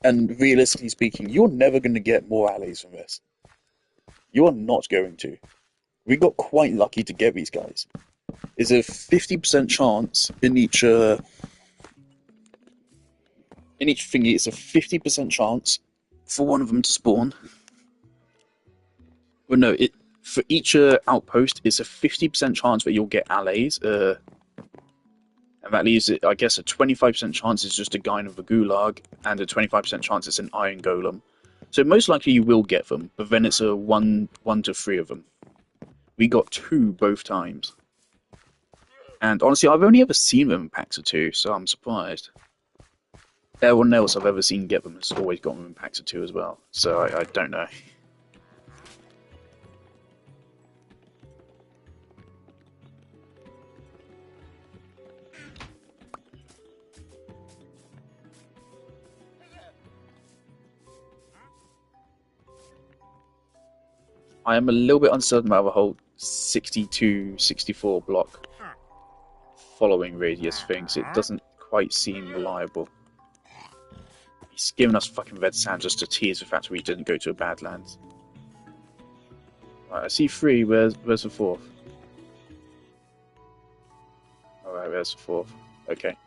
and realistically speaking, you're never going to get more alleys from this. You are not going to. We got quite lucky to get these guys. There's a 50% chance in each thingy. It's a 50% chance for one of them to spawn. Well, no, it for each outpost, it's a 50% chance that you'll get allays. And that leaves it, I guess, a 25% chance is just a guy in the gulag, and a 25% chance it's an iron golem. So most likely you will get them, but then it's a 1 to 3 of them. We got 2 both times. And honestly, I've only ever seen them in packs of 2, so I'm surprised. Everyone else I've ever seen get them has always got them in packs of 2 as well, so I don't know. I am a little bit uncertain about the whole 62-64 block following radius thing, so it doesn't quite seem reliable. He's giving us fucking red sand just to tease the fact we didn't go to a Badlands. Right, I see 3, where's the 4th? Alright, there's the 4th. Okay.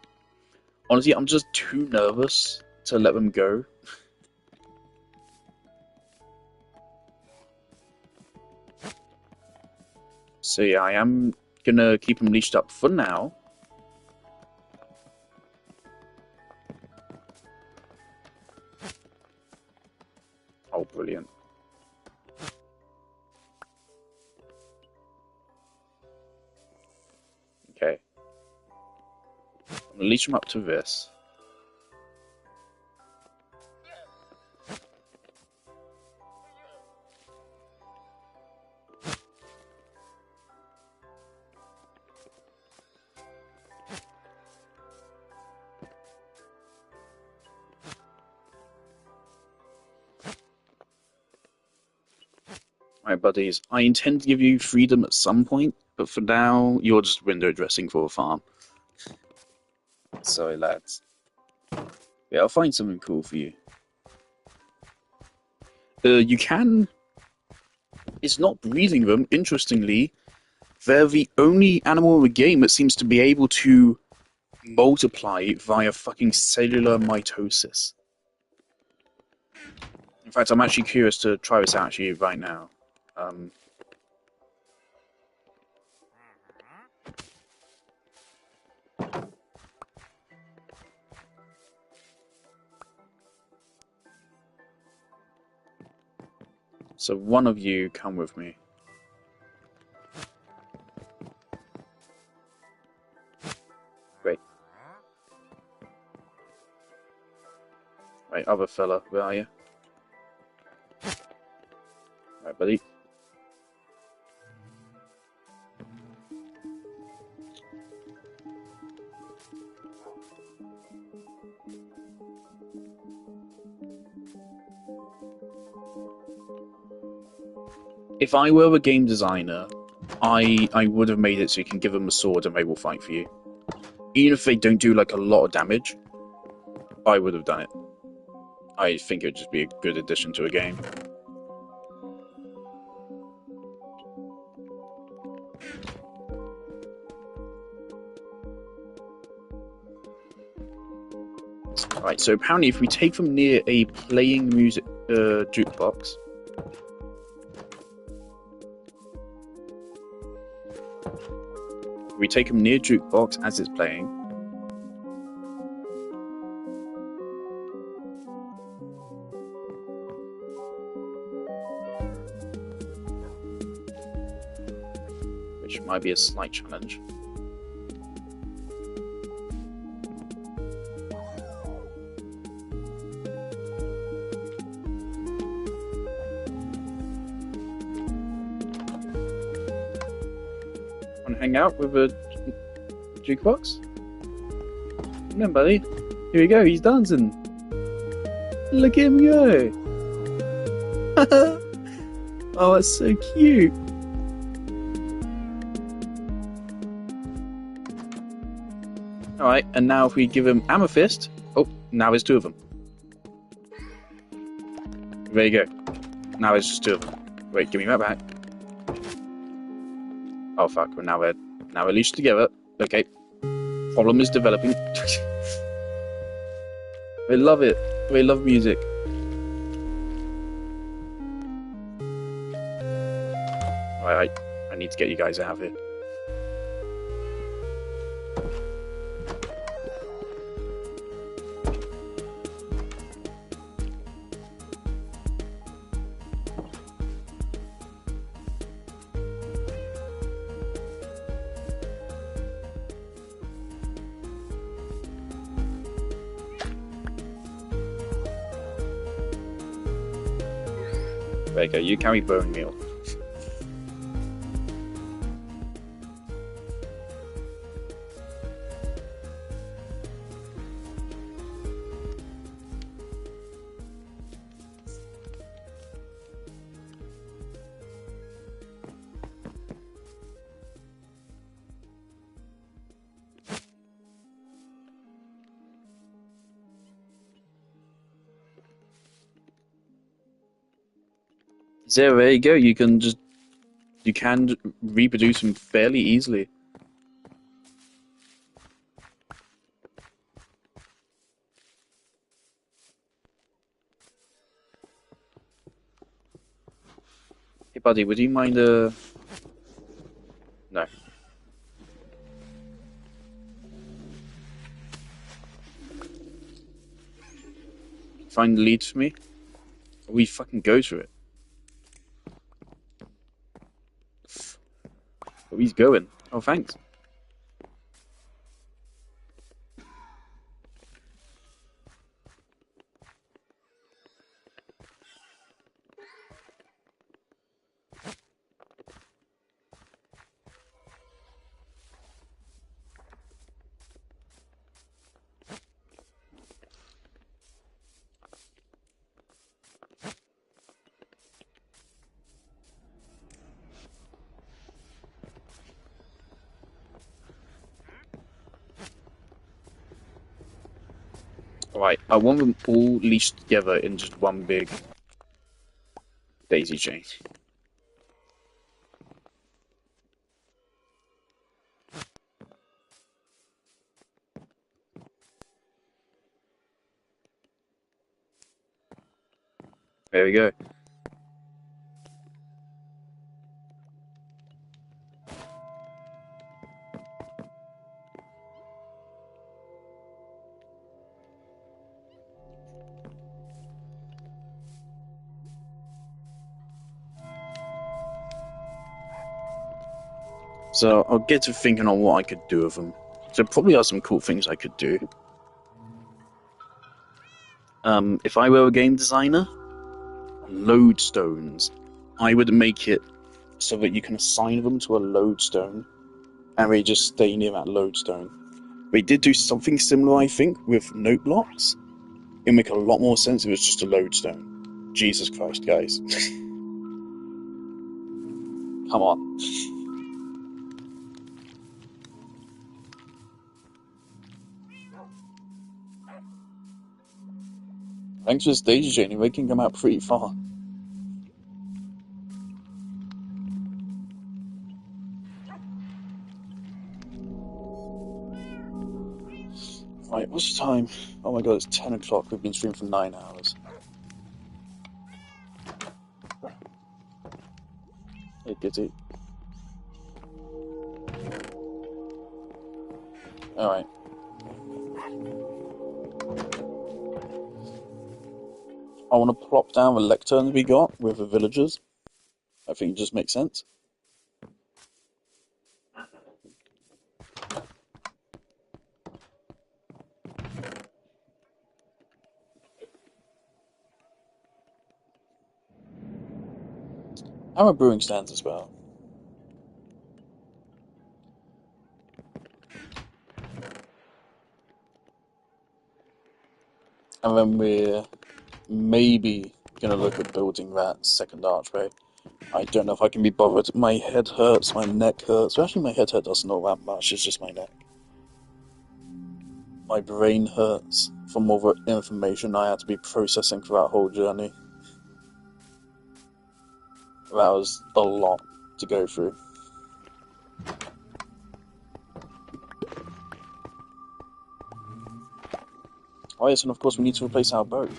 Honestly, I'm just too nervous to let them go. So yeah, I am gonna keep them leashed up for now. Oh, brilliant. Leech him up to this. Alright, buddies. I intend to give you freedom at some point, but for now, you're just window dressing for a farm. Sorry, lads. Yeah, I'll find something cool for you. You can... It's not breeding them, interestingly. They're the only animal in the game that seems to be able to multiply via fucking cellular mitosis. In fact, I'm actually curious to try this out actually right now. So one of you come with me. Great. Right, other fella, where are you? Right, buddy. If I were a game designer, I would have made it so you can give them a sword and they will fight for you. Even if they don't do like a lot of damage, I would have done it. I think it would just be a good addition to a game. Right, so apparently if we take them near a playing music jukebox, we take them near jukebox as it's playing. Which might be a slight challenge. Want to hang out with a jukebox? Come on, buddy. Here we go, he's dancing. Look at him go. Oh, that's so cute. Alright, and now if we give him Amethyst... Oh, now there's two of them. There you go. Now there's just two of them. Wait, give me that back. Oh fuck, well, now we're leashed together. Okay. Problem is developing. They love it. They love music. Right, I need to get you guys out of here. There you go, you carry bone meal. So there you go, you can reproduce them fairly easily. Hey buddy, would you mind No. Find the leads for me? We fucking go through it. Oh, he's going. Oh, thanks. Right, I want them all leashed together in just one big daisy chain. There we go. So I'll get to thinking on what I could do with them. So probably are some cool things I could do. If I were a game designer, lodestones. I would make it so that you can assign them to a lodestone, and they just stay near that lodestone. They did do something similar, I think, with note blocks. It'd make a lot more sense if it was just a lodestone. Jesus Christ, guys. Come on. Thanks for this daisy chaining, they can come out pretty far. Right, what's the time? Oh my god, it's 10 o'clock. We've been streaming for 9 hours. Hey, Gitty. Alright. I want to plop down the lecterns we got with the villagers. I think it just makes sense. How are brewing stands as well? And then we're maybe going to look at building that second archway. I don't know if I can be bothered. My head hurts, my neck hurts. Well, actually, my head doesn't know that much, it's just my neck. My brain hurts from all the information I had to be processing for that whole journey. That was a lot to go through. Oh yes, and of course we need to replace our boat.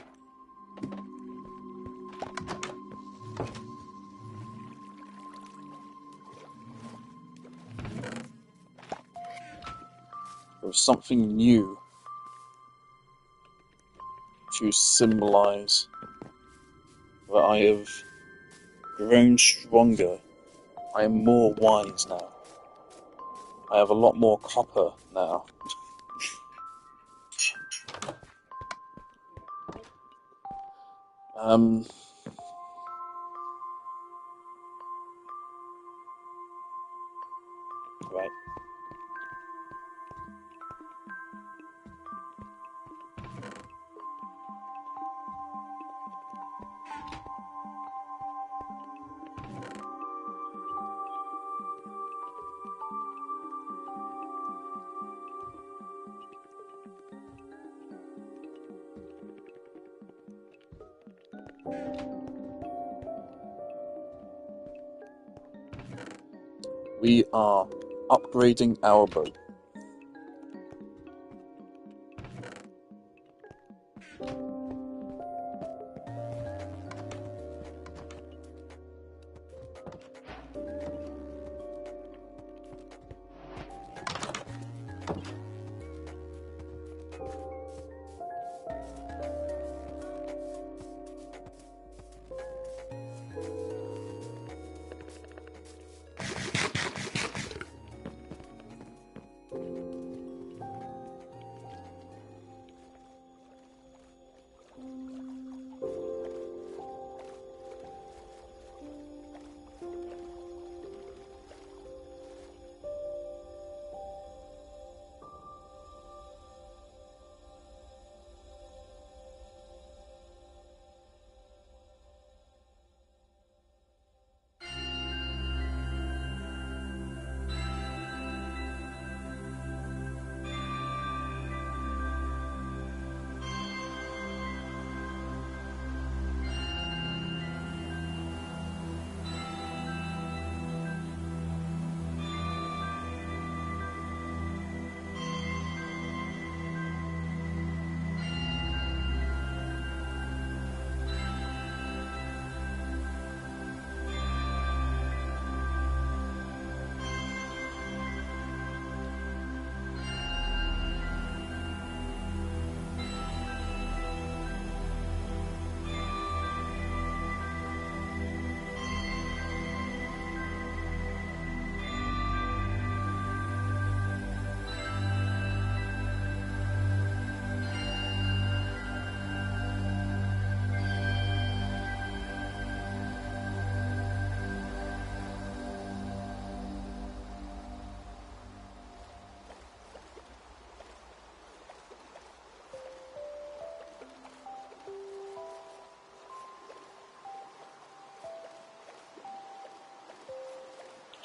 With something new to symbolize that I have grown stronger. I am more wise now. I have a lot more copper now. Right. We are upgrading our boat.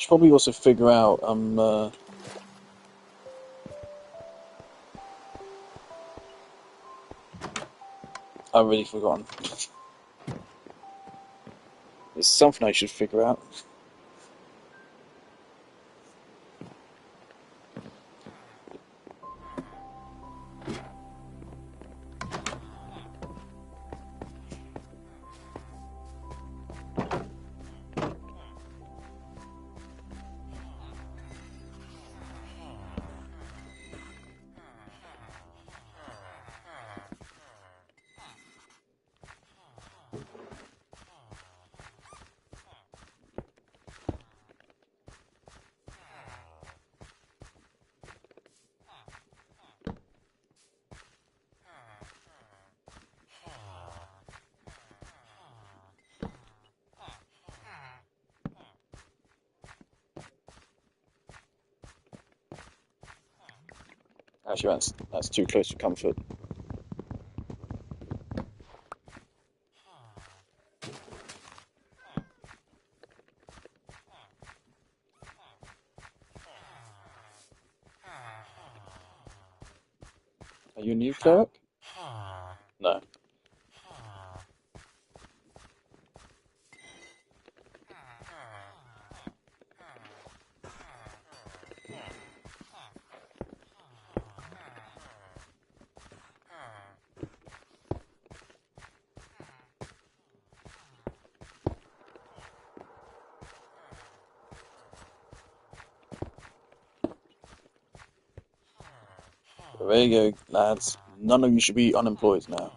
Should probably also figure out I've really forgotten. There's something I should figure out. Actually, that's too close to comfort. Are you a new cleric? No. There you go, lads. None of you should be unemployed now.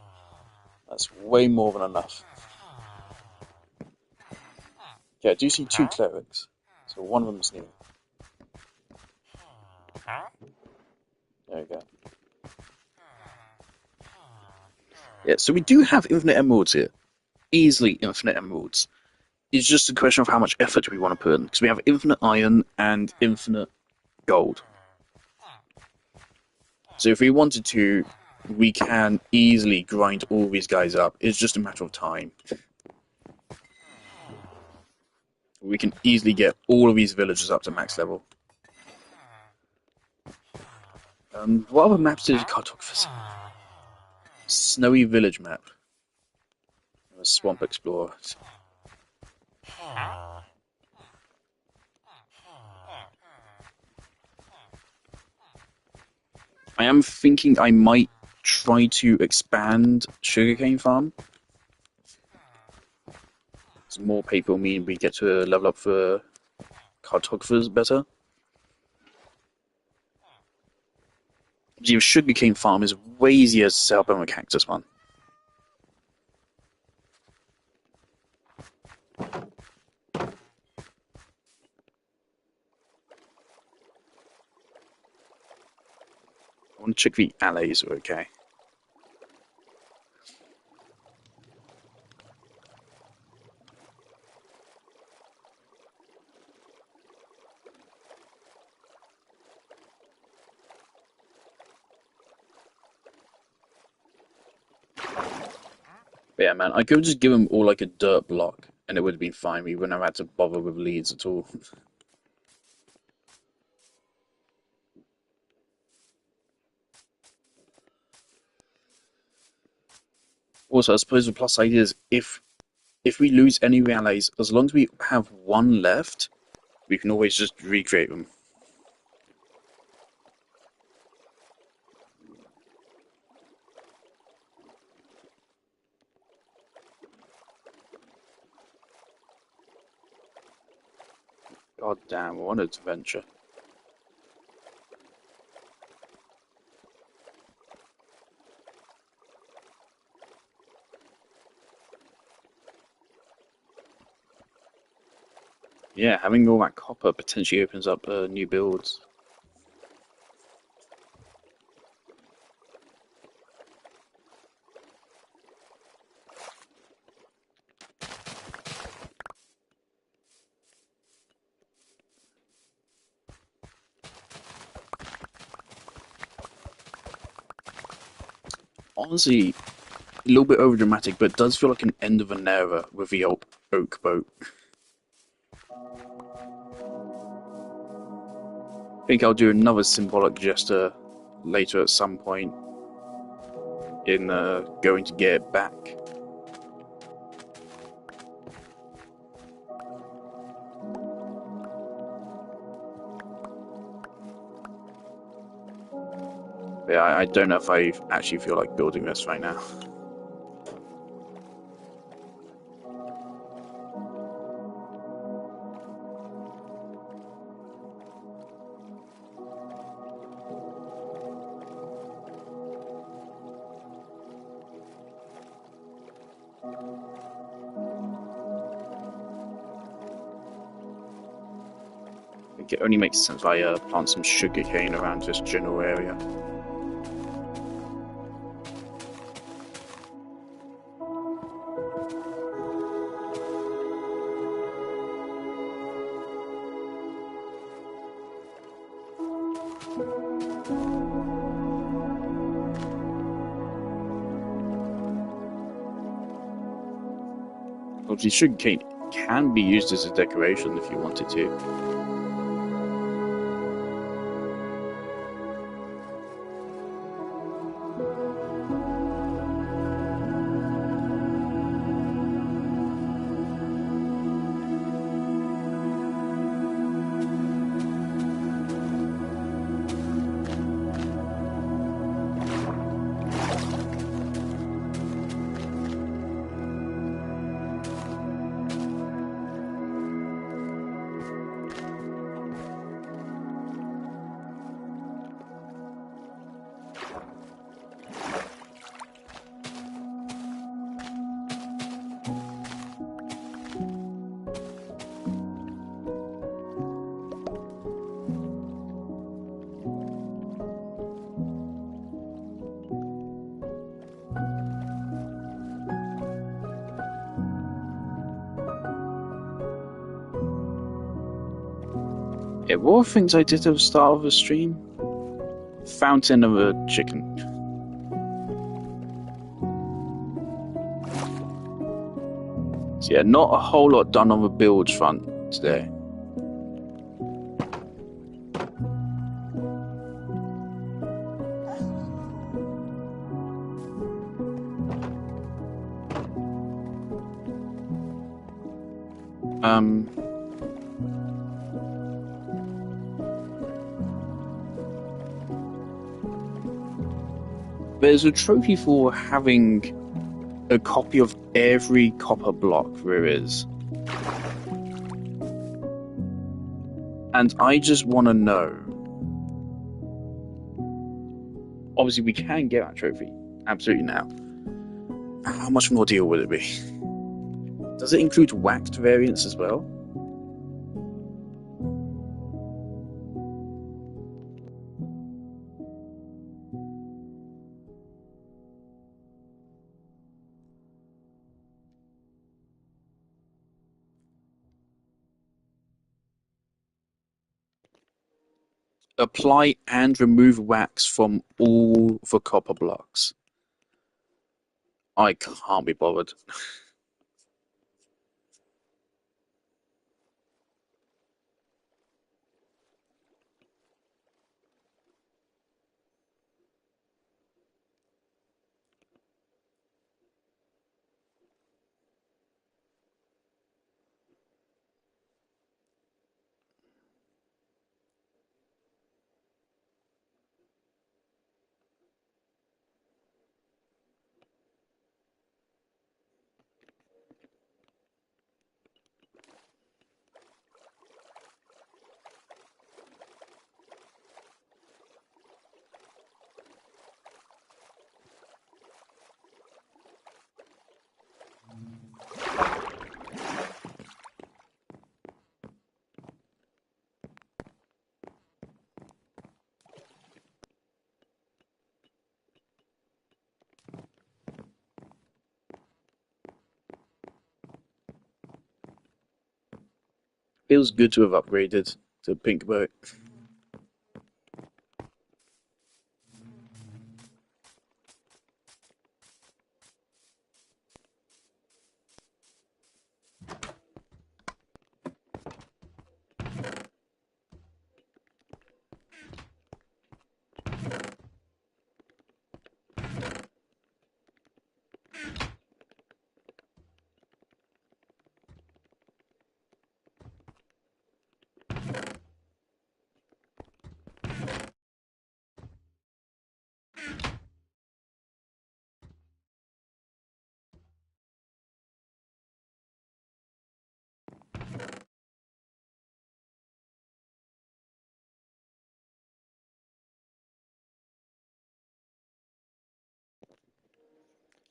That's way more than enough. Yeah, I do see 2 clerics, so one of them's new. There you go. Yeah, so we do have infinite emeralds here. Easily infinite emeralds. It's just a question of how much effort we want to put in, because we have infinite iron and infinite gold. So if we wanted to, we can easily grind all these guys up. It's just a matter of time. We can easily get all of these villagers up to max level. What other maps did cartographers? Snowy village map. A swamp explorer. I am thinking I might try to expand sugarcane farm. So more people mean we get to level up for cartographers better. The sugarcane farm is way easier to set up than a cactus one. I want to check the allays are okay. But yeah, man, I could just give them all like a dirt block and it would have been fine. We wouldn't have had to bother with leads at all. Also, I suppose the plus side is if we lose any allays, as long as we have one left, we can always just recreate them. God damn, what an adventure. Yeah, having all that copper potentially opens up new builds. Honestly, a little bit overdramatic, but it does feel like an end of an era with the old oak boat. I think I'll do another symbolic gesture later at some point in going to get it back. Yeah, I don't know if I actually feel like building this right now. I think it only makes sense if I plant some sugarcane around this general area. Obviously, sugarcane can be used as a decoration if you wanted to. Yeah, what were things I did at the start of the stream? Fountain of a chicken. So yeah, not a whole lot done on the build front today. There's a trophy for having a copy of every copper block there is. And I just want to know. Obviously, we can get that trophy. Absolutely now. How much more deal would it be? Does it include waxed variants as well? Apply and remove wax from all the copper blocks. I can't be bothered. Feels good to have upgraded to pink boat.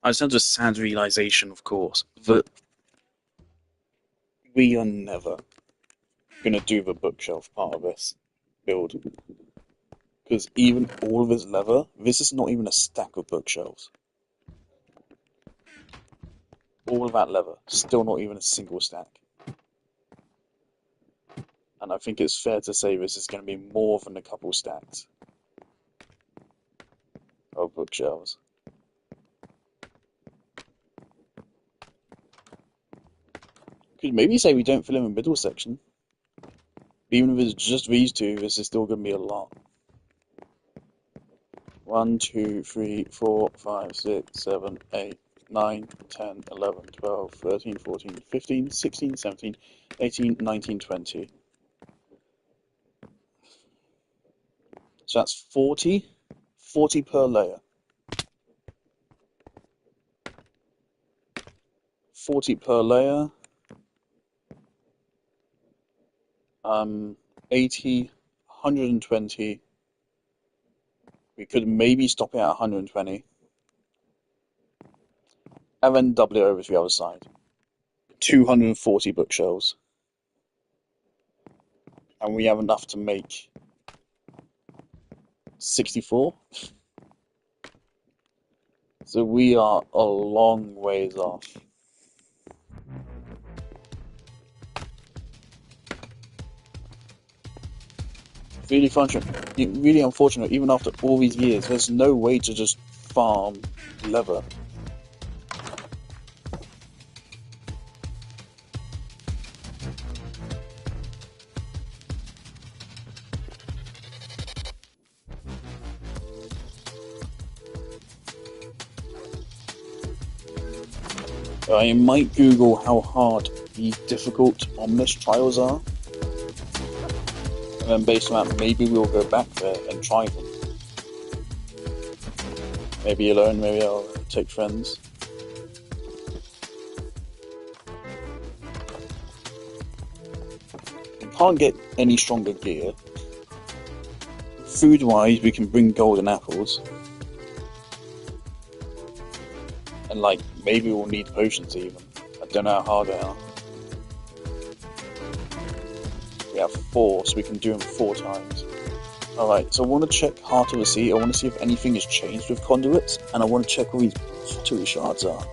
I just had a sad realization, of course, that we are never gonna do the bookshelf part of this build. Because even all of this leather, this is not even a stack of bookshelves. All of that leather, still not even a single stack. And I think it's fair to say this is going to be more than a couple stacks of bookshelves. Could maybe say we don't fill in the middle section. Even if it's just these two, this is still going to be a lot. 1, 2, 3, 4, 5, 6, 7, 8, 9, 10, 11, 12, 13, 14, 15, 16, 17, 18, 19, 20. So that's 40. 40 per layer. 40 per layer. 80, 120. We could maybe stop it at 120. And then double it over to the other side. 240 bookshelves. And we have enough to make 64. So we are a long ways off. Really really unfortunate, even after all these years, there's no way to just farm leather. I might Google how hard these difficult Omnis trials are. And then based on that, maybe we'll go back there and try them. Maybe alone, maybe I'll take friends. We can't get any stronger gear. Food-wise, we can bring golden apples. And like, maybe we'll need potions even. I don't know how hard they are. We have 4, so we can do them 4 times. Alright, so I want to check Heart of the Sea. I want to see if anything has changed with conduits, and I want to check where these pottery shards are.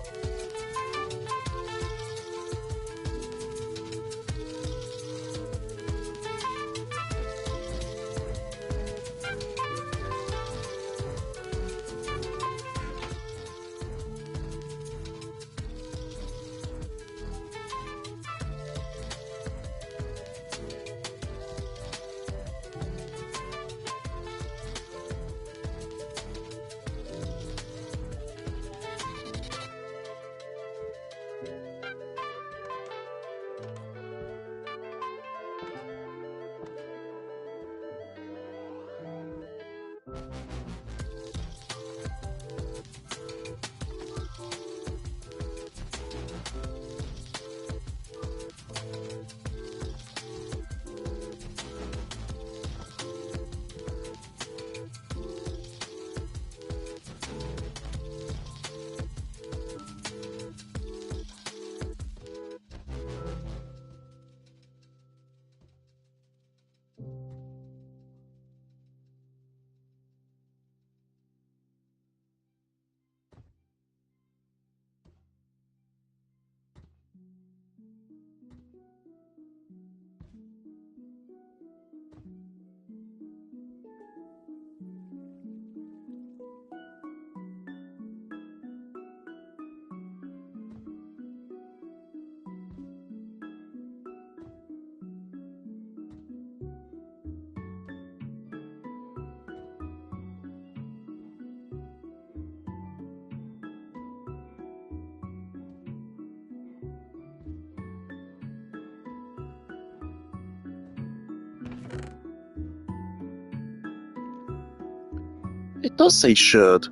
It does say sherd.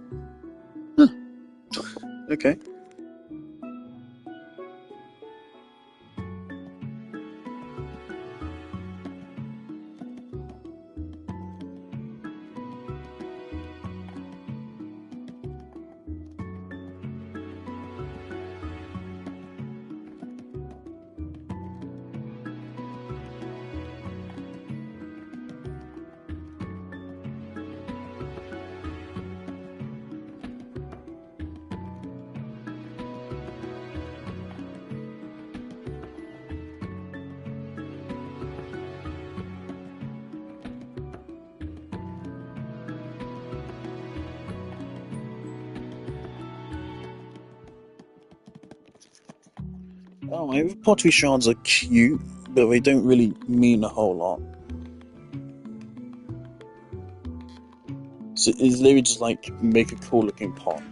Huh. Okay. Oh, my pottery shards are cute, but they don't really mean a whole lot. So it's literally just like make a cool looking pot.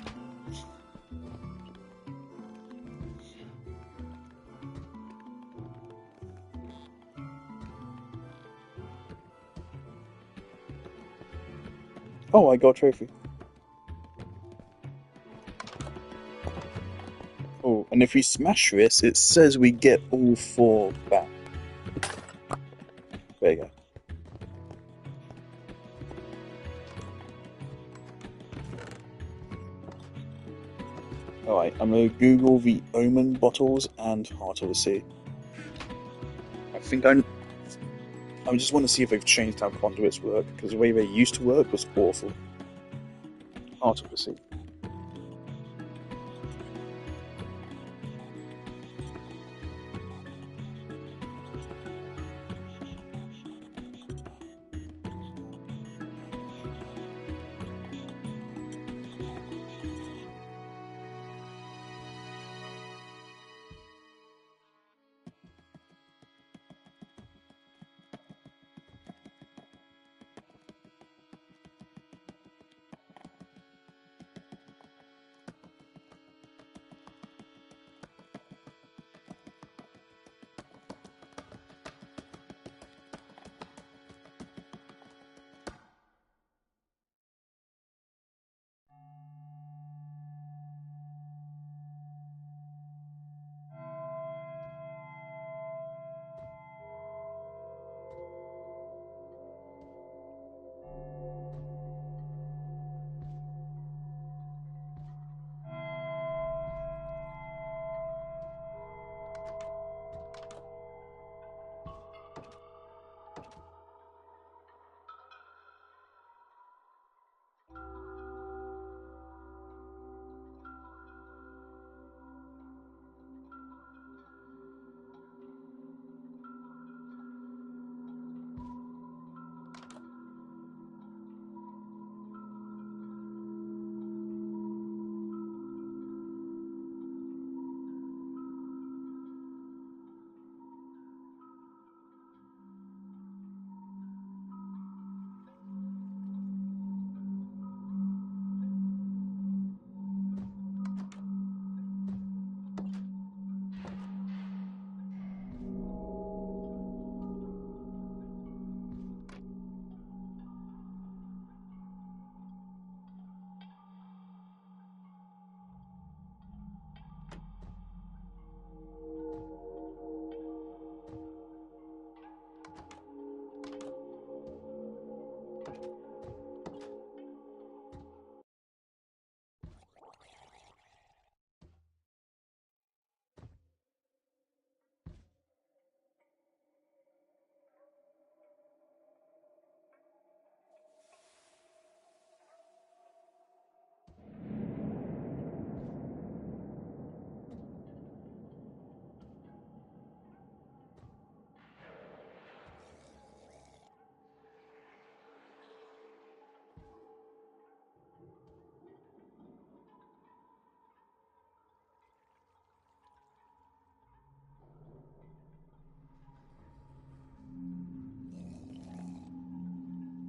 Oh, I got a trophy. Oh, and if we smash this, it says we get all 4 back. There you go. Alright, I'm gonna Google the Omen bottles and Heart of the Sea. I just want to see if they've changed how conduits work, because the way they used to work was awful. Heart of the Sea.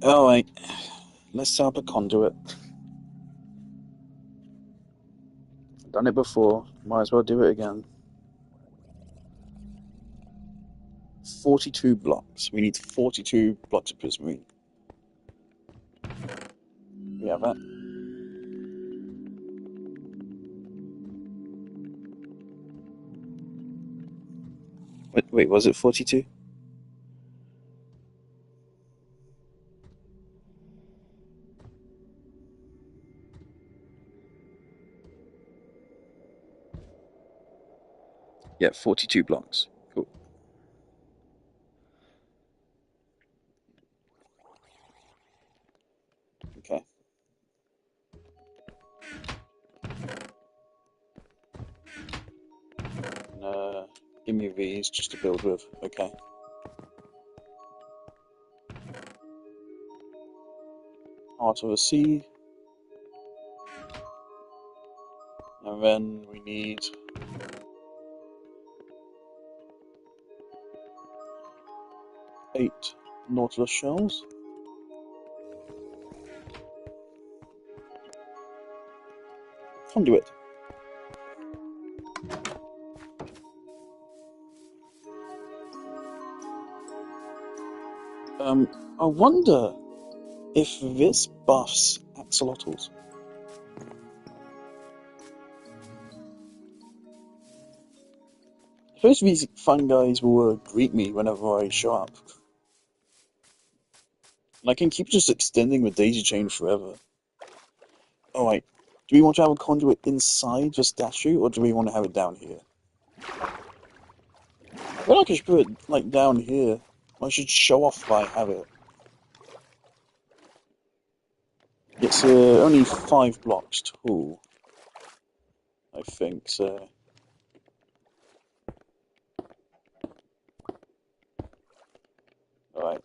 Alright, let's set up a conduit. I've done it before, might as well do it again. 42 blocks. We need 42 blocks of prismarine. We have that. Wait, was it 42? Yeah, 42 blocks. Cool. Okay. Give me these just to build with. Okay. Heart of the Sea. And then we need 8 Nautilus shells. Conduit. I wonder if this buffs axolotls. I suppose these fun guys will greet me whenever I show up. And I can keep just extending the daisy chain forever. Alright, do we want to have a conduit inside the statue, or do we want to have it down here? I feel like I should put it, like, down here. I should show off if I have it. It's only 5 blocks tall, I think, so... Alright.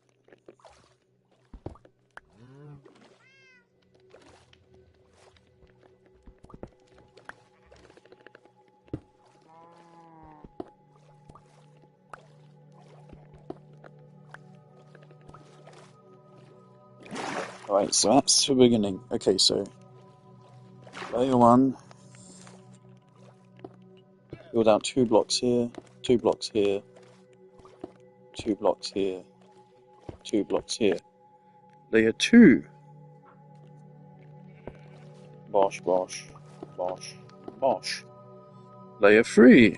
Alright, so that's the beginning. Okay, so... Layer 1. Build out 2 blocks here, 2 blocks here, 2 blocks here, 2 blocks here. Layer 2. Bosh, bosh, bosh, bosh. Layer 3.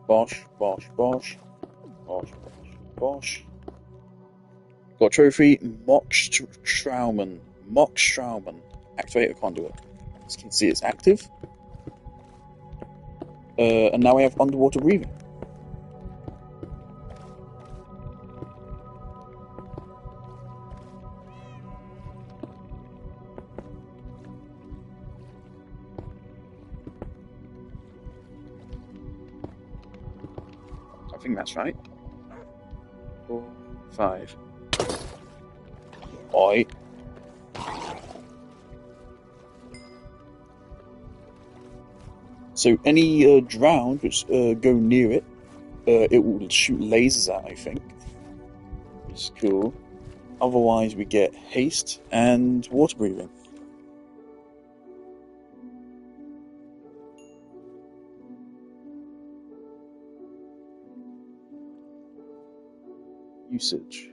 Bosh, bosh, bosh, bosh, bosh, bosh. Got a trophy, Mock Strauman. Mock Strauman. Activate a conduit. As you can see, it's active. And now we have underwater breathing. I think that's right. 4, 5. Oi. So any drowned which go near it, it will shoot lasers at, I think. Which is cool. Otherwise we get haste and water breathing. Usage.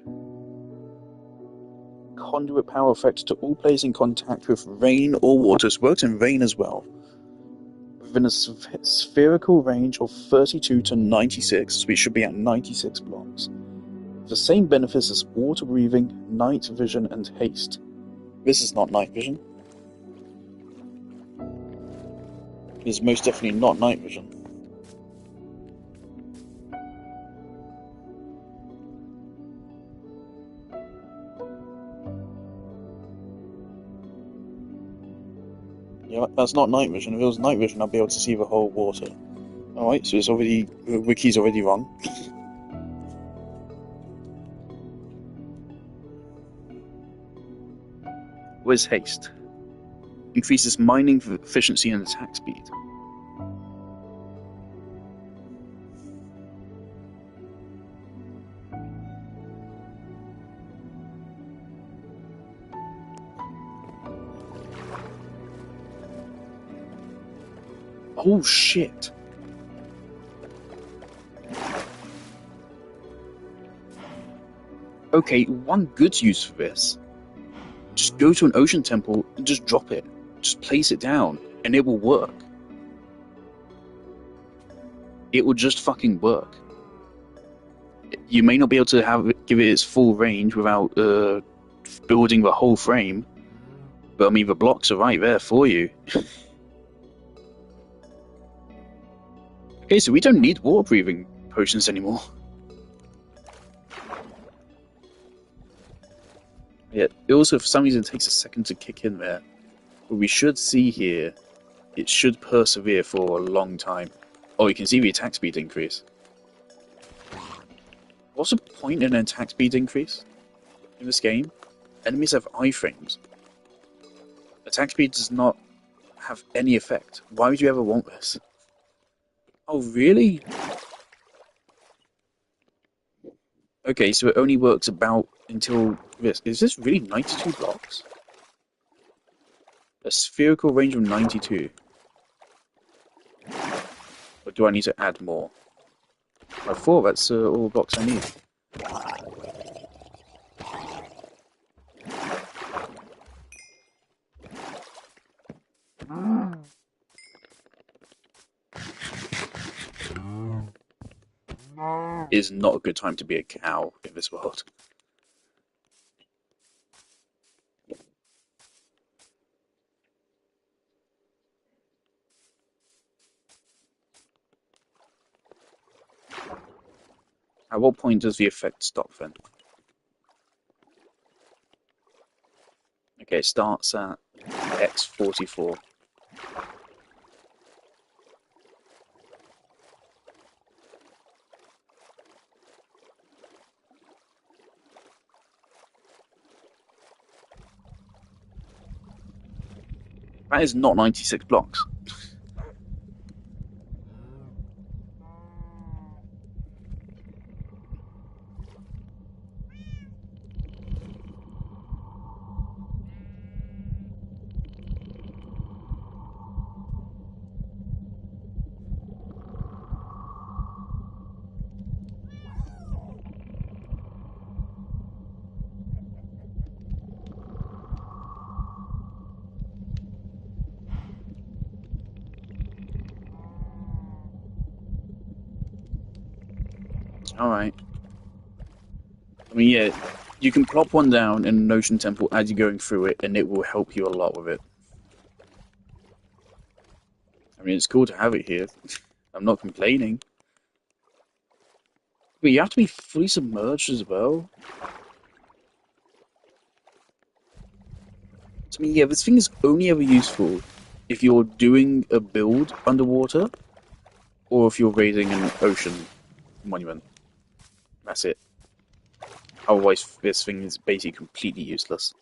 Conduit power effect to all players in contact with rain or water. So it works in rain as well. Within a spherical range of 32 to 96, so we should be at 96 blocks. The same benefits as water breathing, night vision, and haste. This is not night vision. It is most definitely not night vision. Yeah, that's not night vision. If it was night vision, I'd be able to see the whole water. Alright, so it's already... Wiki's already wrong. What is haste? Increases mining efficiency and attack speed. Oh shit! Okay, one good use for this. Just go to an ocean temple and just drop it. Just place it down, and it will work. It will just fucking work. You may not be able to give it its full range without building the whole frame, but I mean the blocks are right there for you. Okay, so we don't need water breathing potions anymore. Yeah, it also for some reason takes a second to kick in there. But we should see here, it should persevere for a long time. Oh, you can see the attack speed increase. What's the point in an attack speed increase in this game? Enemies have iframes. Attack speed does not have any effect. Why would you ever want this? Oh, really? Okay, so it only works about until this. Is this really 92 blocks? A spherical range of 92. Or do I need to add more? I thought that's all the blocks I need. It is not a good time to be a cow in this world. At what point does the effect stop then? Okay, it starts at X44. That is not 96 blocks. Alright. I mean, yeah, you can plop one down in an ocean temple as you're going through it, and it will help you a lot with it. I mean, it's cool to have it here. I'm not complaining. But you have to be fully submerged as well. So, I mean, yeah, this thing is only ever useful if you're doing a build underwater, or if you're raiding an ocean monument. That's it. Otherwise, this thing is basically completely useless.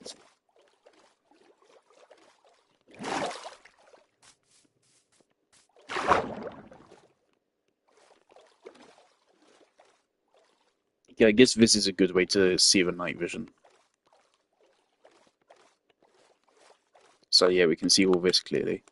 Yeah, I guess this is a good way to see the night vision. So yeah, we can see all this clearly.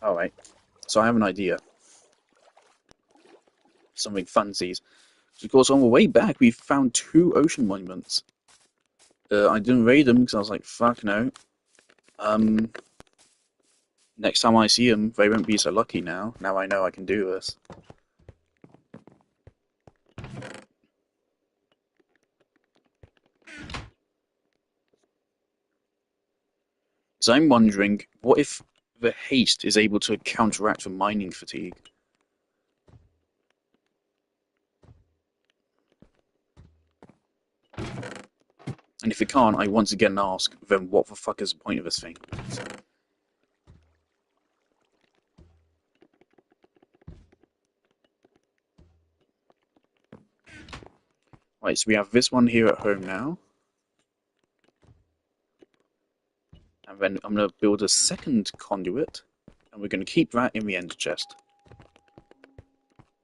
Alright, so I have an idea. Something funsies. Of course, on the way back, we found 2 ocean monuments. I didn't raid them because I was like, fuck no. Next time I see them, they won't be so lucky now. Now I know I can do this. So I'm wondering, what if the haste is able to counteract the mining fatigue? And if it can't, I once again ask, then what the fuck is the point of this thing? Right, so we have this one here at home now. And then I'm going to build a second conduit, and we're going to keep that in the ender chest.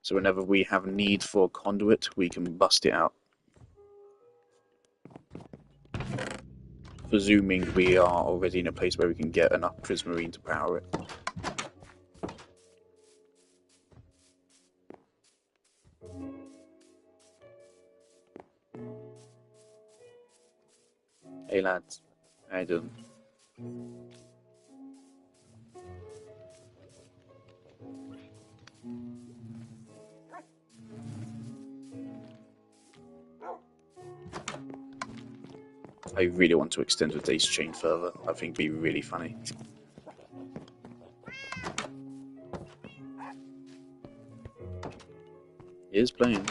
So whenever we have need for a conduit, we can bust it out. Presuming we are already in a place where we can get enough prismarine to power it. Hey lads, how you doing? I really want to extend the days chain further. I think it'd be really funny. He is playing.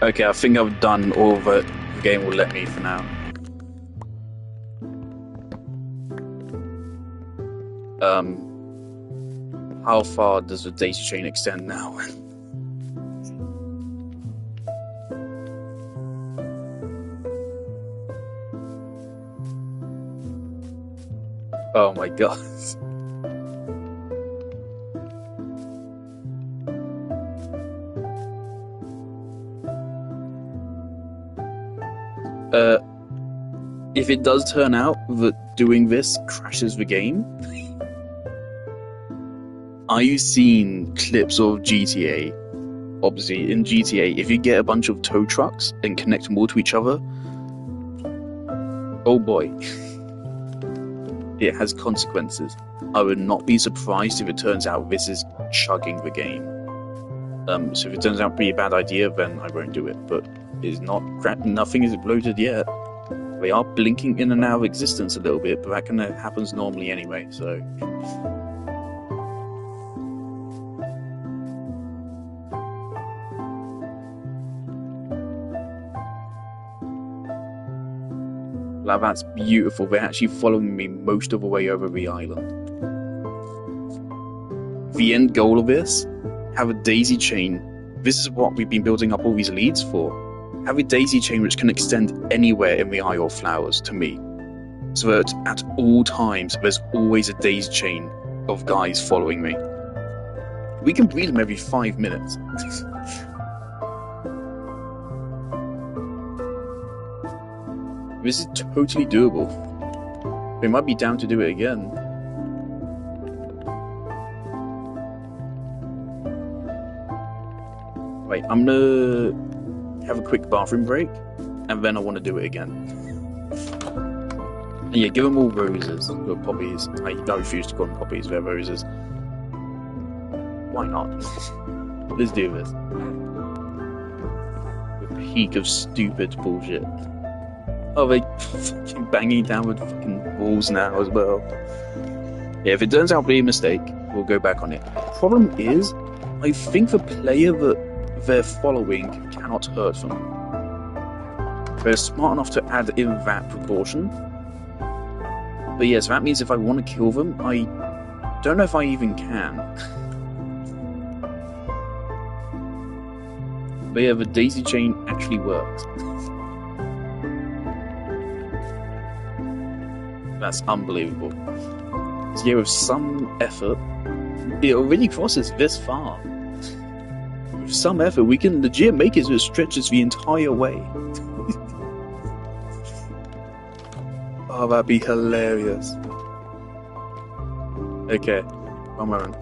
Okay, I think I've done all that the game will let me for now. How far does the data chain extend now? Oh my god. If it does turn out that doing this crashes the game, I've seen clips of GTA. Obviously, in GTA, if you get a bunch of tow trucks and connect them all to each other, oh boy, it has consequences. I would not be surprised if it turns out this is chugging the game. So if it turns out to be a bad idea, then I won't do it. But it's not. Nothing is loaded yet. They are blinking in and out of existence a little bit, but that kind of happens normally anyway, so... Like, that's beautiful. They're actually following me most of the way over the island. The end goal of this? Have a daisy chain. This is what we've been building up all these leads for. Have a daisy chain which can extend anywhere in the Isle of Flowers to me. So that at all times there's always a daisy chain of guys following me. We can breed them every 5 minutes. This is totally doable. We might be down to do it again. Wait, I'm gonna have a quick bathroom break, and then I want to do it again. And yeah, give them all roses, or poppies. I refuse to call them poppies, they're roses. Why not? Let's do this. The peak of stupid bullshit. Oh, they fucking banging down with fucking walls now as well. Yeah, if it turns out to be a mistake, we'll go back on it. Problem is, I think the player that they're following cannot hurt them. They're smart enough to add in that precaution. But yes, that means if I want to kill them, I don't know if I even can. But yeah, the daisy chain actually works. That's unbelievable. So yeah, with some effort, it already crosses this far. With some effort, we can legit make it so it stretches the entire way. Oh, that'd be hilarious. Okay, one moment.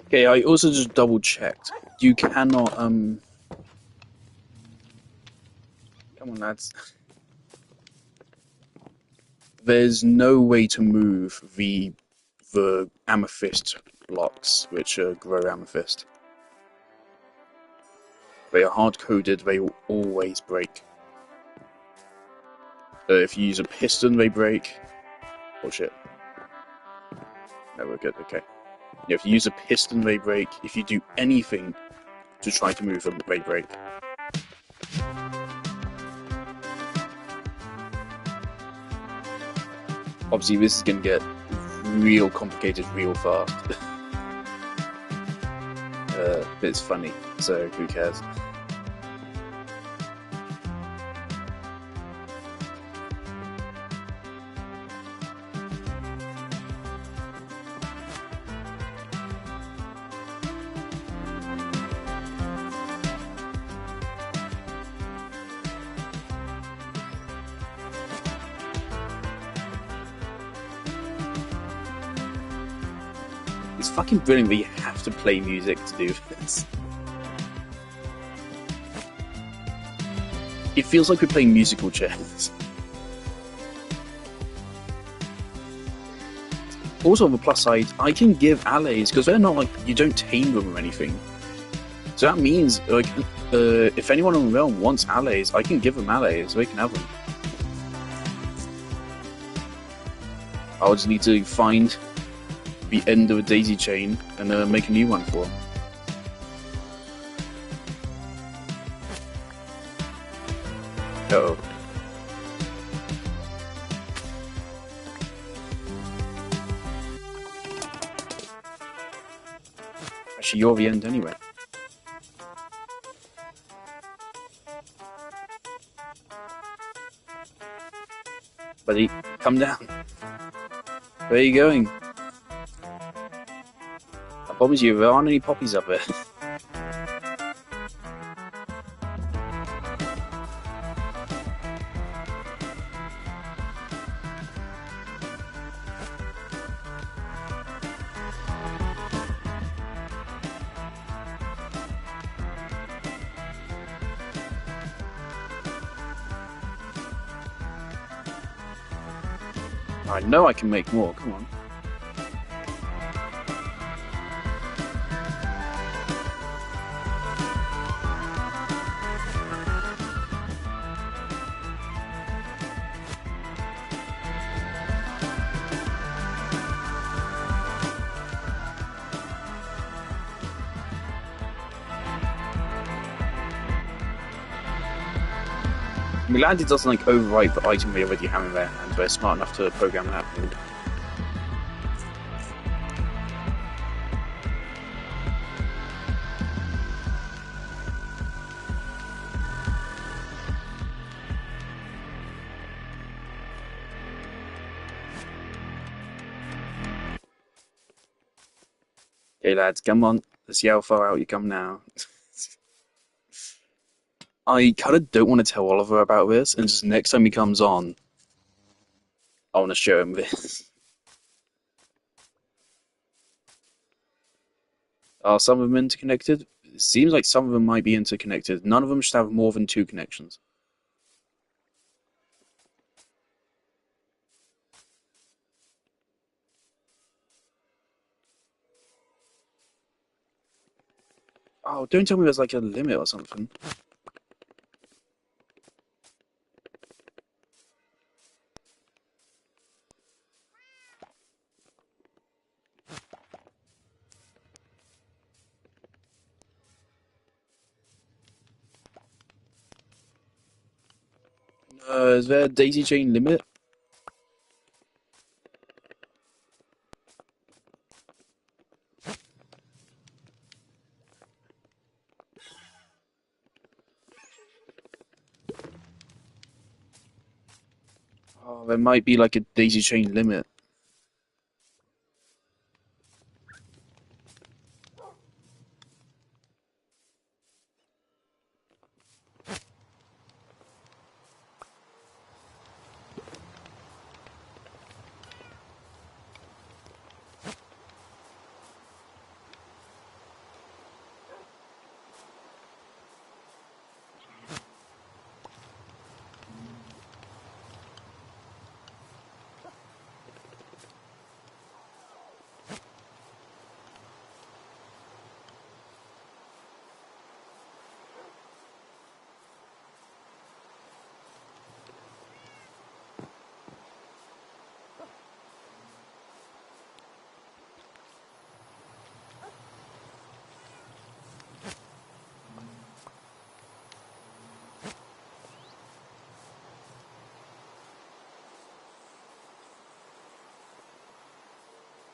Okay, I also just double checked. You cannot come on lads. There's no way to move the amethyst blocks, which grow amethyst. They are hard coded, they will always break. If you use a piston, they break. Oh shit. No, we're good, okay. Yeah, if you use a piston, they break. If you do anything to try to move them, they break. Obviously, this is going to get real complicated real fast. But it's funny, so who cares? It's fucking brilliant that you have to play music to do this. It feels like we're playing musical chairs. Also, on the plus side, I can give allays, because they're not like, you don't tame them or anything. So that means, like, if anyone on the realm wants allays, I can give them allays, they can have them. I'll just need to find the end of a daisy chain and make a new one for them. Uh-oh. Actually, you're the end anyway. Buddy, come down. Where are you going? I promise you, there aren't any poppies up there. I know I can make more, come on. I'm glad it doesn't like overwrite the item they already have in their hands. They're smart enough to program that thing. Okay, lads, come on. Let's see how far out you come now. I kind of don't want to tell Oliver about this, and just next time he comes on, I want to show him this. Are some of them interconnected? It seems like some of them might be interconnected. None of them should have more than 2 connections. Oh, don't tell me there's like a limit or something. Is there a daisy chain limit? Oh, there might be like a daisy chain limit.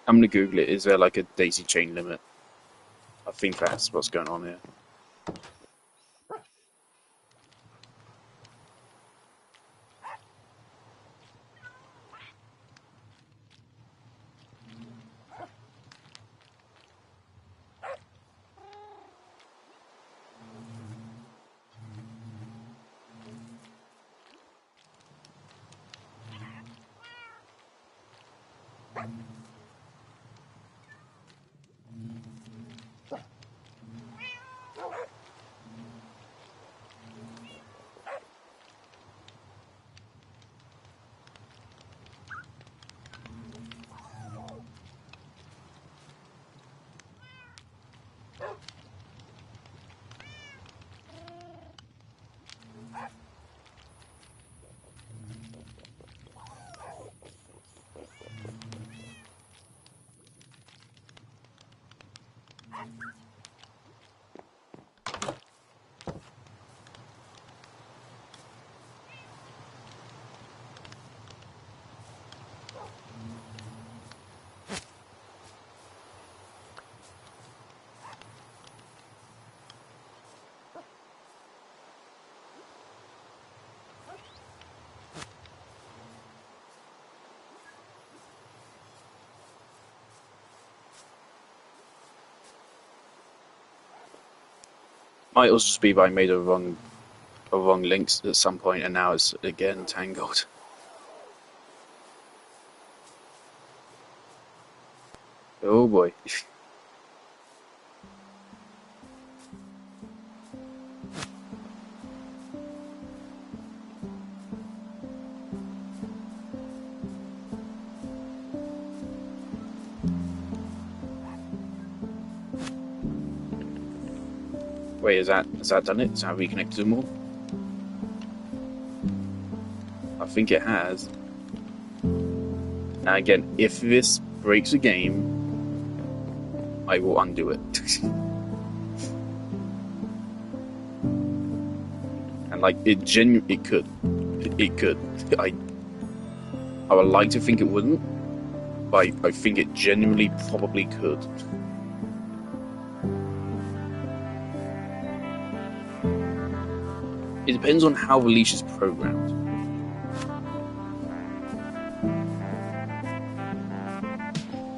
I'm gonna Google it. Is there like a daisy chain limit? I think that's what's going on here. Might also just be that I made a wrong links at some point, and now it's again tangled. Oh boy. Wait, has that done it? Has that reconnected them all? I think it has. Now again, if this breaks the game, I will undo it. And And like it could. It could. I would like to think it wouldn't, but I think it genuinely probably could. It depends on how the leash is programmed.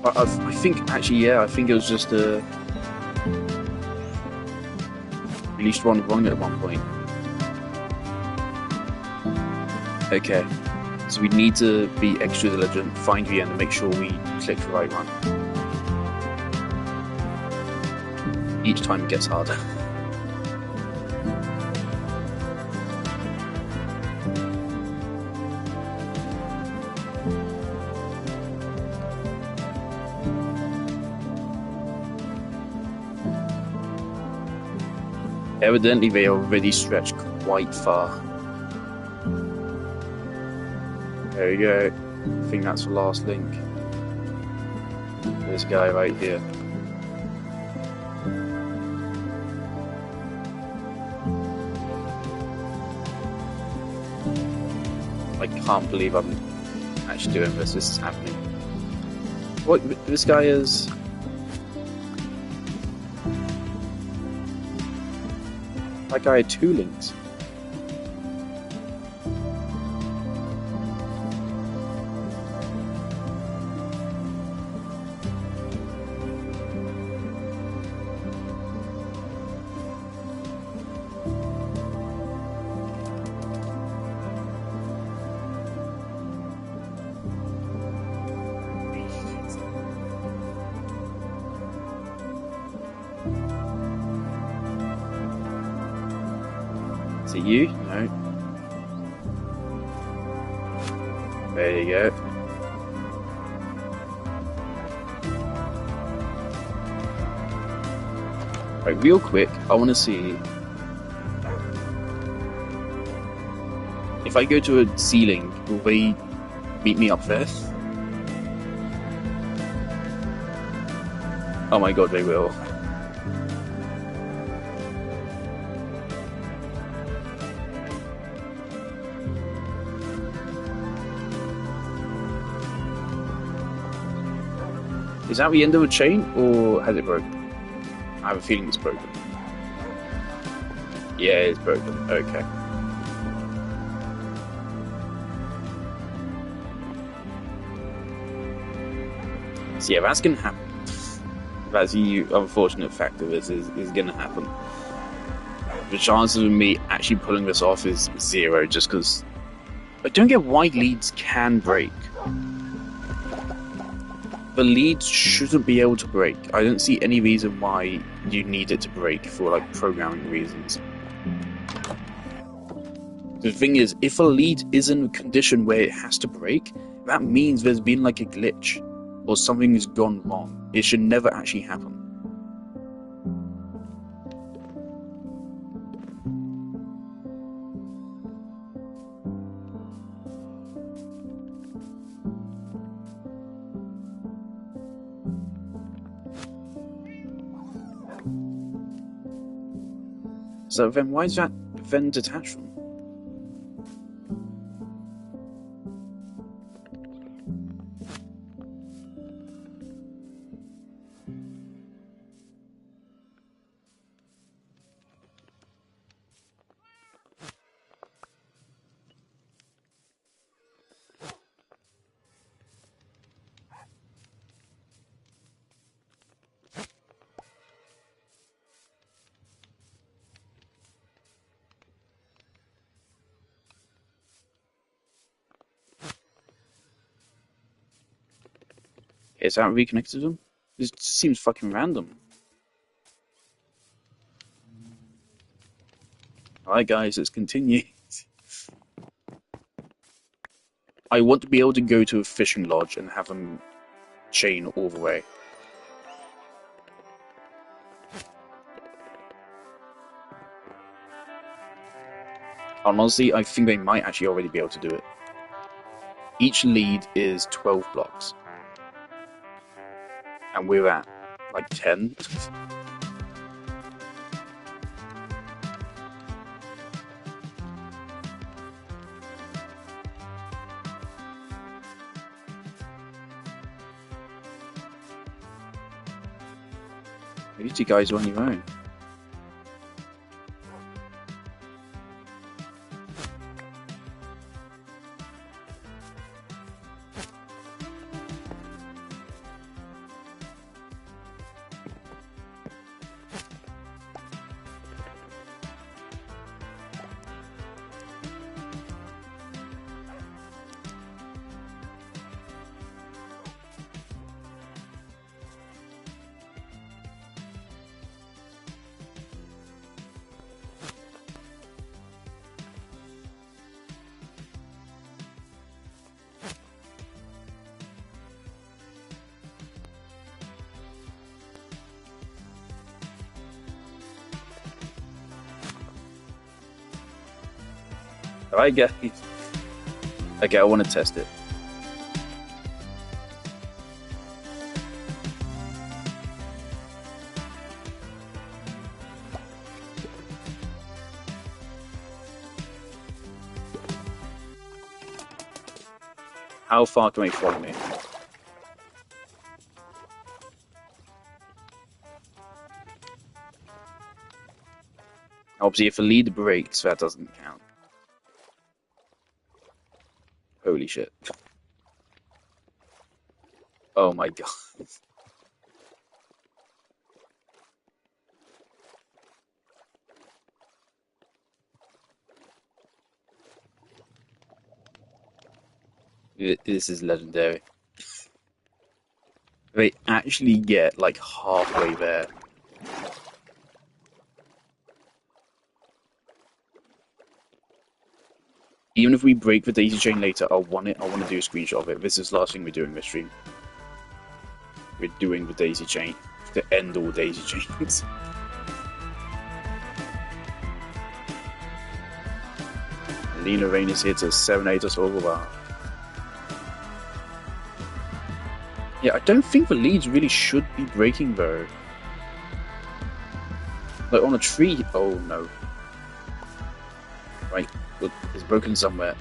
I think actually, yeah, I think it was just released one wrong at one point. Okay, so we need to be extra diligent, find the end, and make sure we click the right one. Each time it gets harder. Evidently, they already stretched quite far. There we go. I think that's the last link. This guy right here. I can't believe I'm actually doing this. This is happening. What? This guy is... That guy had 2 links. Is it you? No. There you go. Right, real quick, I want to see if I go to a ceiling, will they meet me up there? Oh my god, they will. Is that the end of the chain, or has it broken? I have a feeling it's broken. Yeah, it's broken. Okay. So yeah, that's gonna happen. That's the unfortunate fact of this is gonna happen. The chances of me actually pulling this off is 0, just because I don't get why leads can break. The leads shouldn't be able to break. I don't see any reason why you need it to break for like programming reasons. The thing is, if a lead is in a condition where it has to break, that means there's been like a glitch or something has gone wrong. It should never actually happen. So then why is that then detached from? Is that reconnected them? This just seems fucking random. Alright guys, let's continue. I want to be able to go to a fishing lodge and have them chain all the way. Honestly, I think they might actually already be able to do it. Each lead is 12 blocks. And we're at, like, 10. At least you guys are on your own. I get it. Okay, I want to test it. How far can we follow me? Obviously, if the lead breaks, that doesn't count. Holy shit. Oh my god. This is legendary. They actually get like halfway there. Even if we break the daisy chain later, I want to do a screenshot of it. This is the last thing we're doing this stream. We're doing the daisy chain to end all daisy chains. Lena Rain is here to serenade us all about. Yeah, I don't think the leads really should be breaking though. Like on a tree. Oh no. Right, look, it's broken somewhere.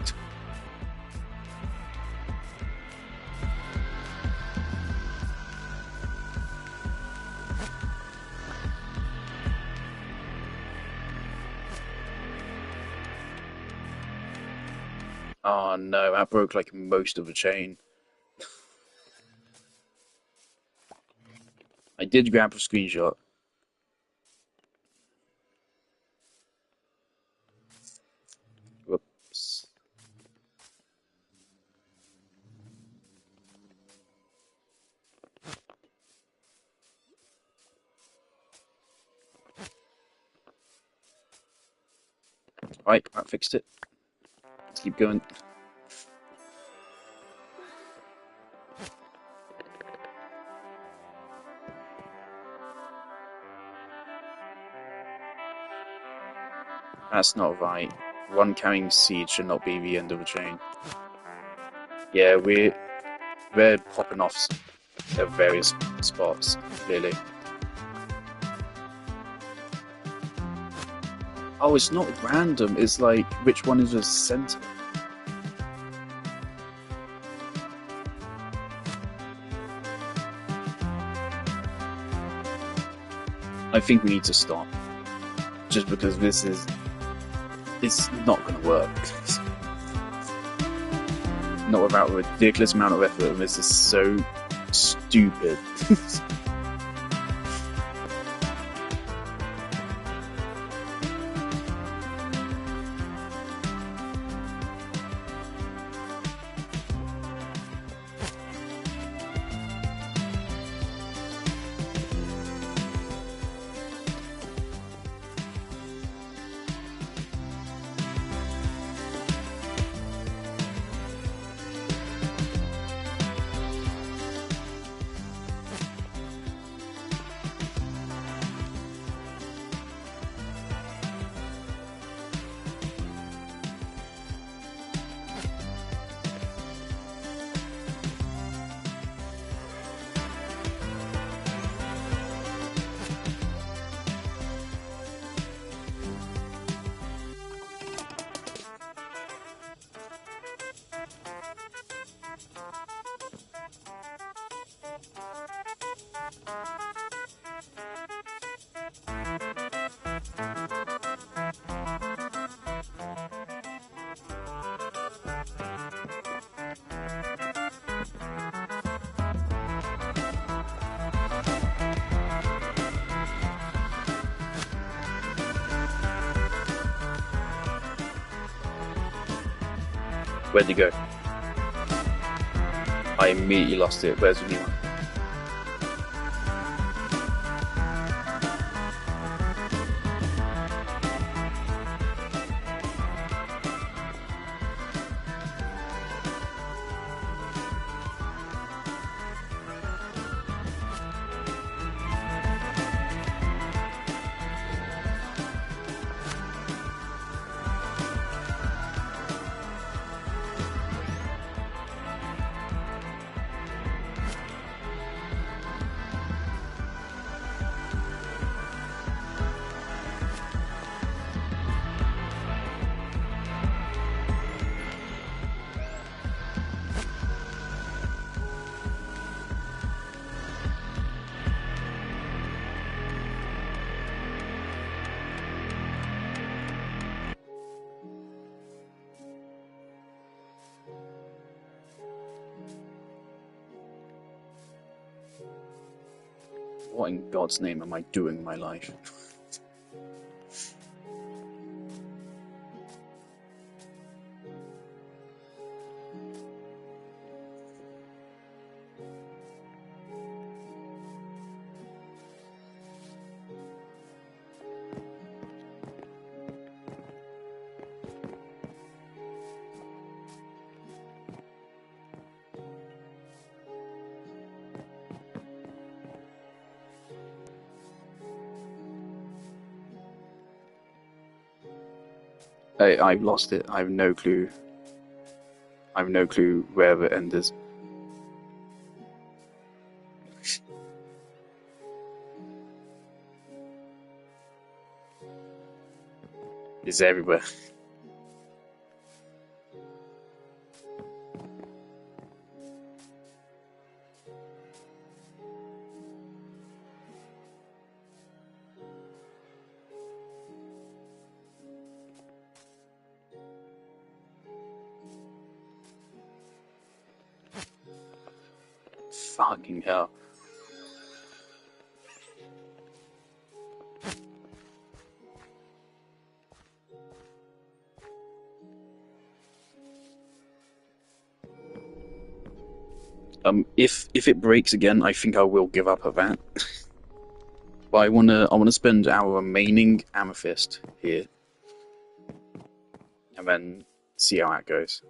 Oh no, that broke like most of the chain. I did grab a screenshot. Whoops. Right, I fixed it. Let's keep going. That's not right. One carrying seed should not be the end of the chain. Yeah, we're popping off at various spots, clearly. Oh, it's not random. It's like, which one is the center? I think we need to stop. Just because this is... It's not going to work. Not without a ridiculous amount of effort, and this is so stupid. Where'd you go? I immediately lost it. Where's the new one? What in God's name am I doing in my life? I've lost it. I have no clue. I have no clue where the end is. It's everywhere. Fucking hell. If it breaks again, I think I will give up at that. But I wanna spend our remaining amethyst here, and then see how that goes.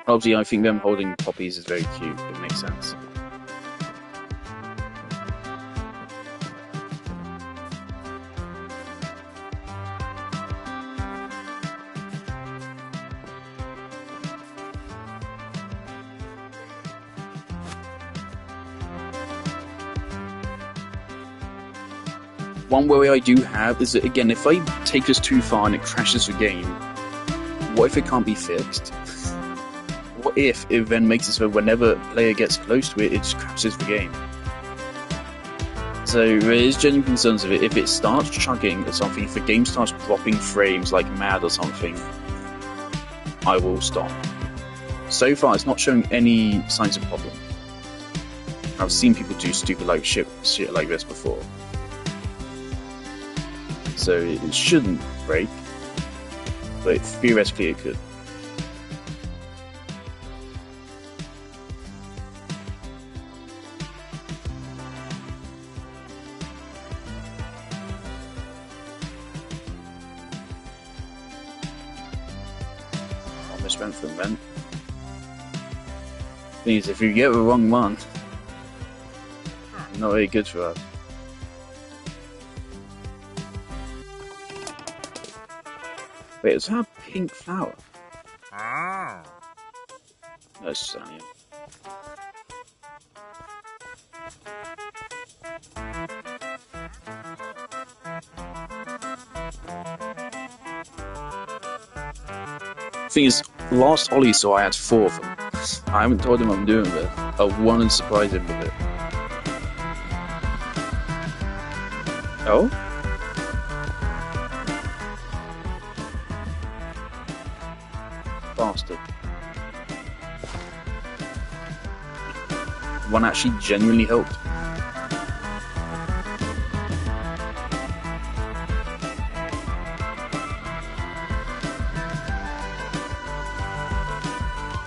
Obviously, I think them holding poppies is very cute. It makes sense. One worry I do have is that, again, if I take this too far and it crashes the game, what if it can't be fixed? What if it then makes it so whenever a player gets close to it, it just crashes the game? So there is genuine concerns of it. If it starts chugging or something, if the game starts dropping frames like mad or something, I will stop. So far, it's not showing any signs of problem. I've seen people do stupid like shit like this before. So it shouldn't break, but theoretically it could. Almost went for a vent. Thing is, if you get the wrong one, not very good for us. Wait, is that a pink flower? Ah. No, it's just onion. Thing is, last Holly saw I had 4 of them. I haven't told him I'm doing it. I wanted to surprise him with it. Oh? Bastard. One actually genuinely helped.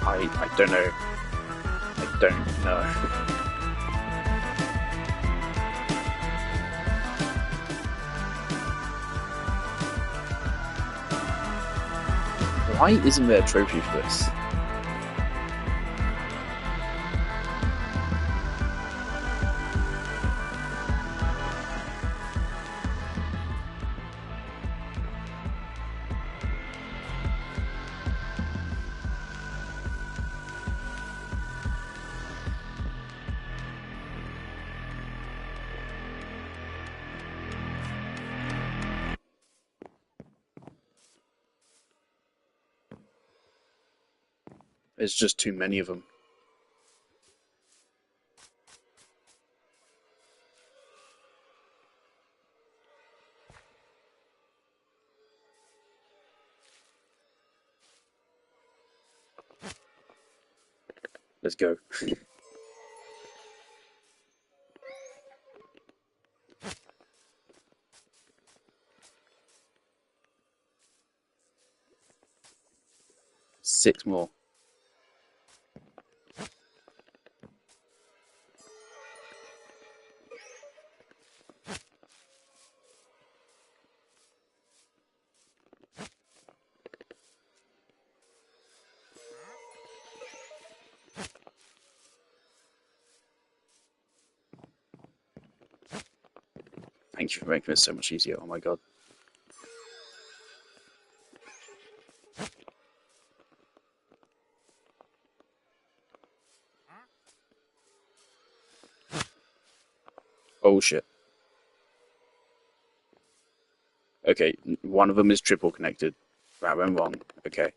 I don't know. I don't know. Why isn't there a trophy for this? There's just too many of them. Let's go. Six more. Thank you for making it so much easier. Oh my god. Oh shit. Okay, one of them is triple connected. That went wrong. Okay.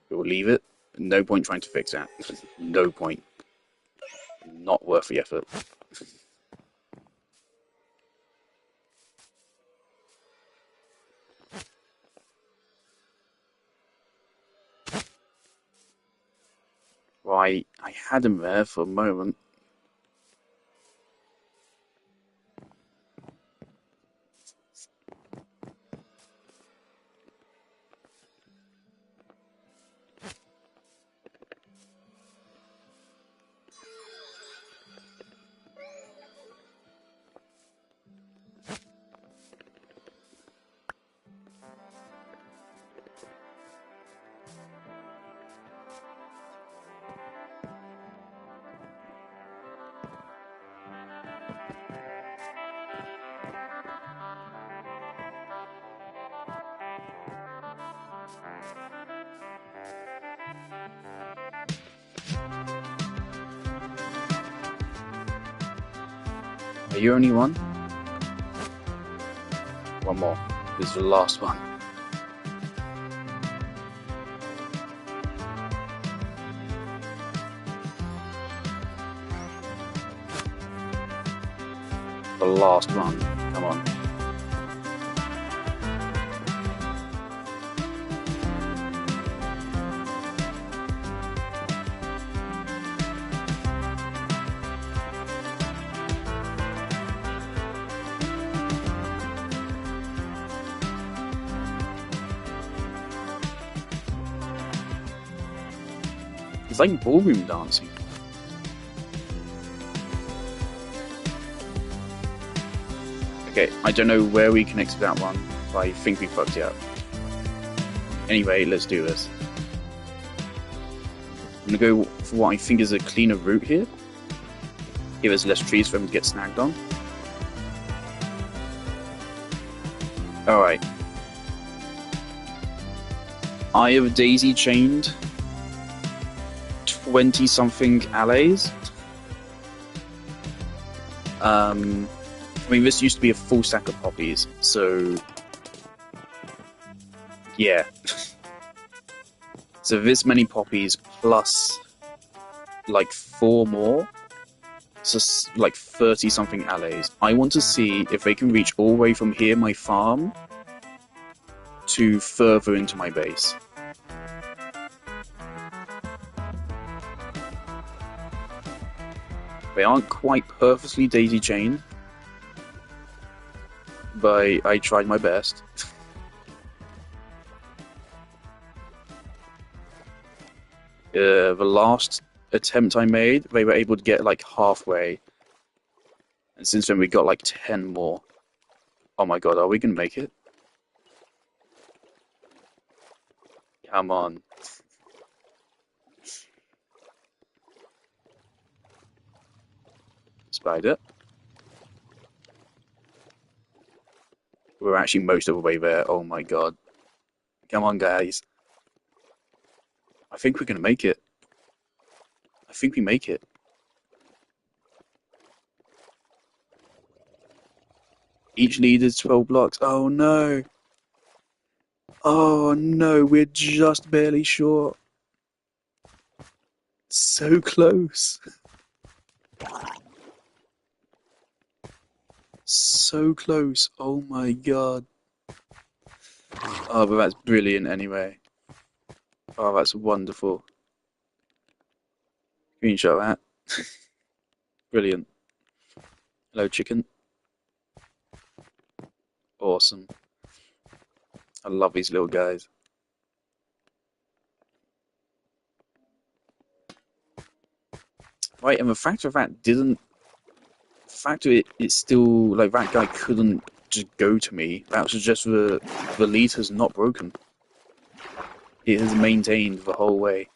We'll leave it. No point trying to fix that. No point. Not worth the effort. Right, I had him there for a moment. Are you only one? One more. This is the last one. The last one. Come on. It's like ballroom dancing. Okay, I don't know where we connected that one, but I think we fucked it up. Anyway, let's do this. I'm gonna go for what I think is a cleaner route here. Give us less trees for him to get snagged on. Alright. I have daisy chained 20-something allays. I mean, this used to be a full stack of poppies, so yeah. So this many poppies plus like 4 more, so like 30 something allays. I want to see if they can reach all the way from here, my farm, to further into my base. They aren't quite perfectly daisy chained, but I tried my best. The last attempt I made, they were able to get like halfway, and since then we got like 10 more. Oh my god, are we gonna make it? Come on. Spider. We're actually most of the way there. Oh my god. Come on, guys. I think we're gonna make it. I think we make it. Each lead is 12 blocks. Oh no. Oh no, we're just barely short. So close. So close. Oh my god. Oh, but that's brilliant anyway. Oh, that's wonderful. Screenshot that. Brilliant. Hello, chicken. Awesome. I love these little guys. Right, and the fact of that didn't... The fact of it's still... Like, that guy couldn't just go to me. That was just the lead has not broken. It has maintained the whole way.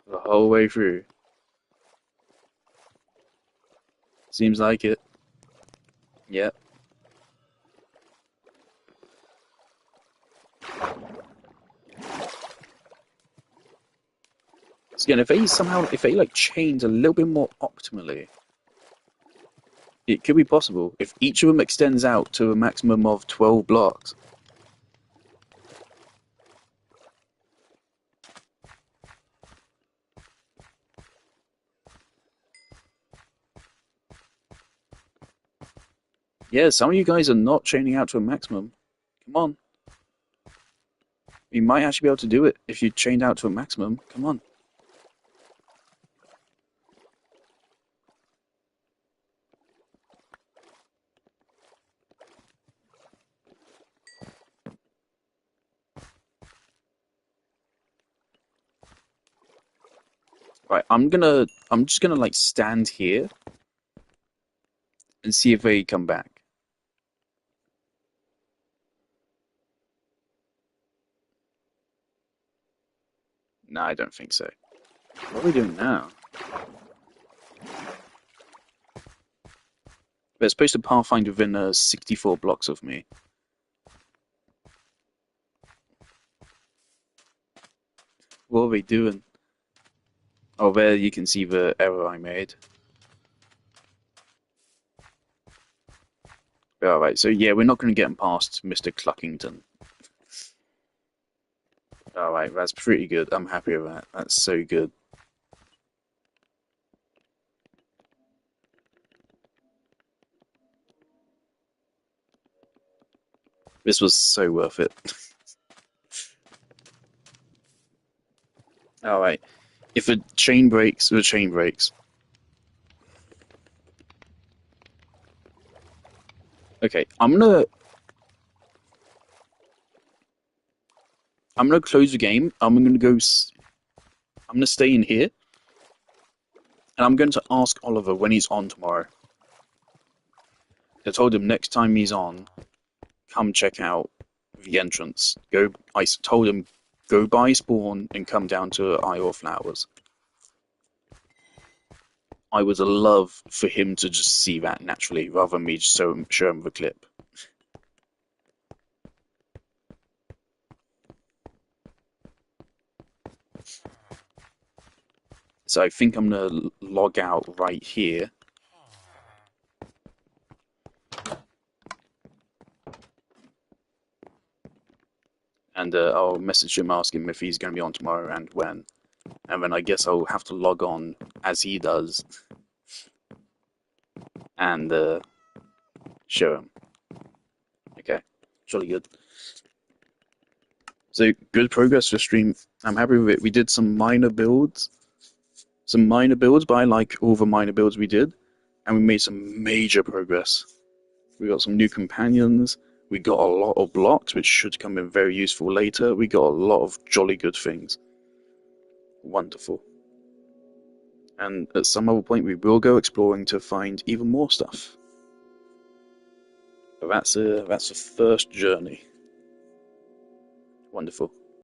The whole way through. Seems like it. Yep. So again, if they like chained a little bit more optimally, it could be possible. If each of them extends out to a maximum of 12 blocks. Yeah, some of you guys are not chaining out to a maximum. Come on. You might actually be able to do it if you chained out to a maximum. Come on. Right, I'm just gonna like stand here and see if they come back. No, I don't think so. What are we doing now? They're supposed to pathfind within 64 blocks of me. What are they doing? Oh, there you can see the error I made. Alright, so yeah, we're not going to get him past Mr. Cluckington. Alright, that's pretty good. I'm happy with that. That's so good. This was so worth it. Alright. If a chain breaks, the chain breaks. Okay, I'm gonna close the game. I'm gonna stay in here. And I'm going to ask Oliver when he's on tomorrow. I told him next time he's on, come check out the entrance. I told him, go buy spawn and come down to Iowa Flowers. I would love for him to just see that naturally, rather than me just show him the clip. So I think I'm going to log out right here. And I'll message him, ask him if he's going to be on tomorrow and when. And then I guess I'll have to log on as he does and show him. Okay, jolly good. So good progress for stream. I'm happy with it. We did some minor builds, but I like all the minor builds we did, and we made some major progress. We got some new companions. We got a lot of blocks, which should come in very useful later. We got a lot of jolly good things. Wonderful. And at some other point, we will go exploring to find even more stuff. But that's a first journey. Wonderful.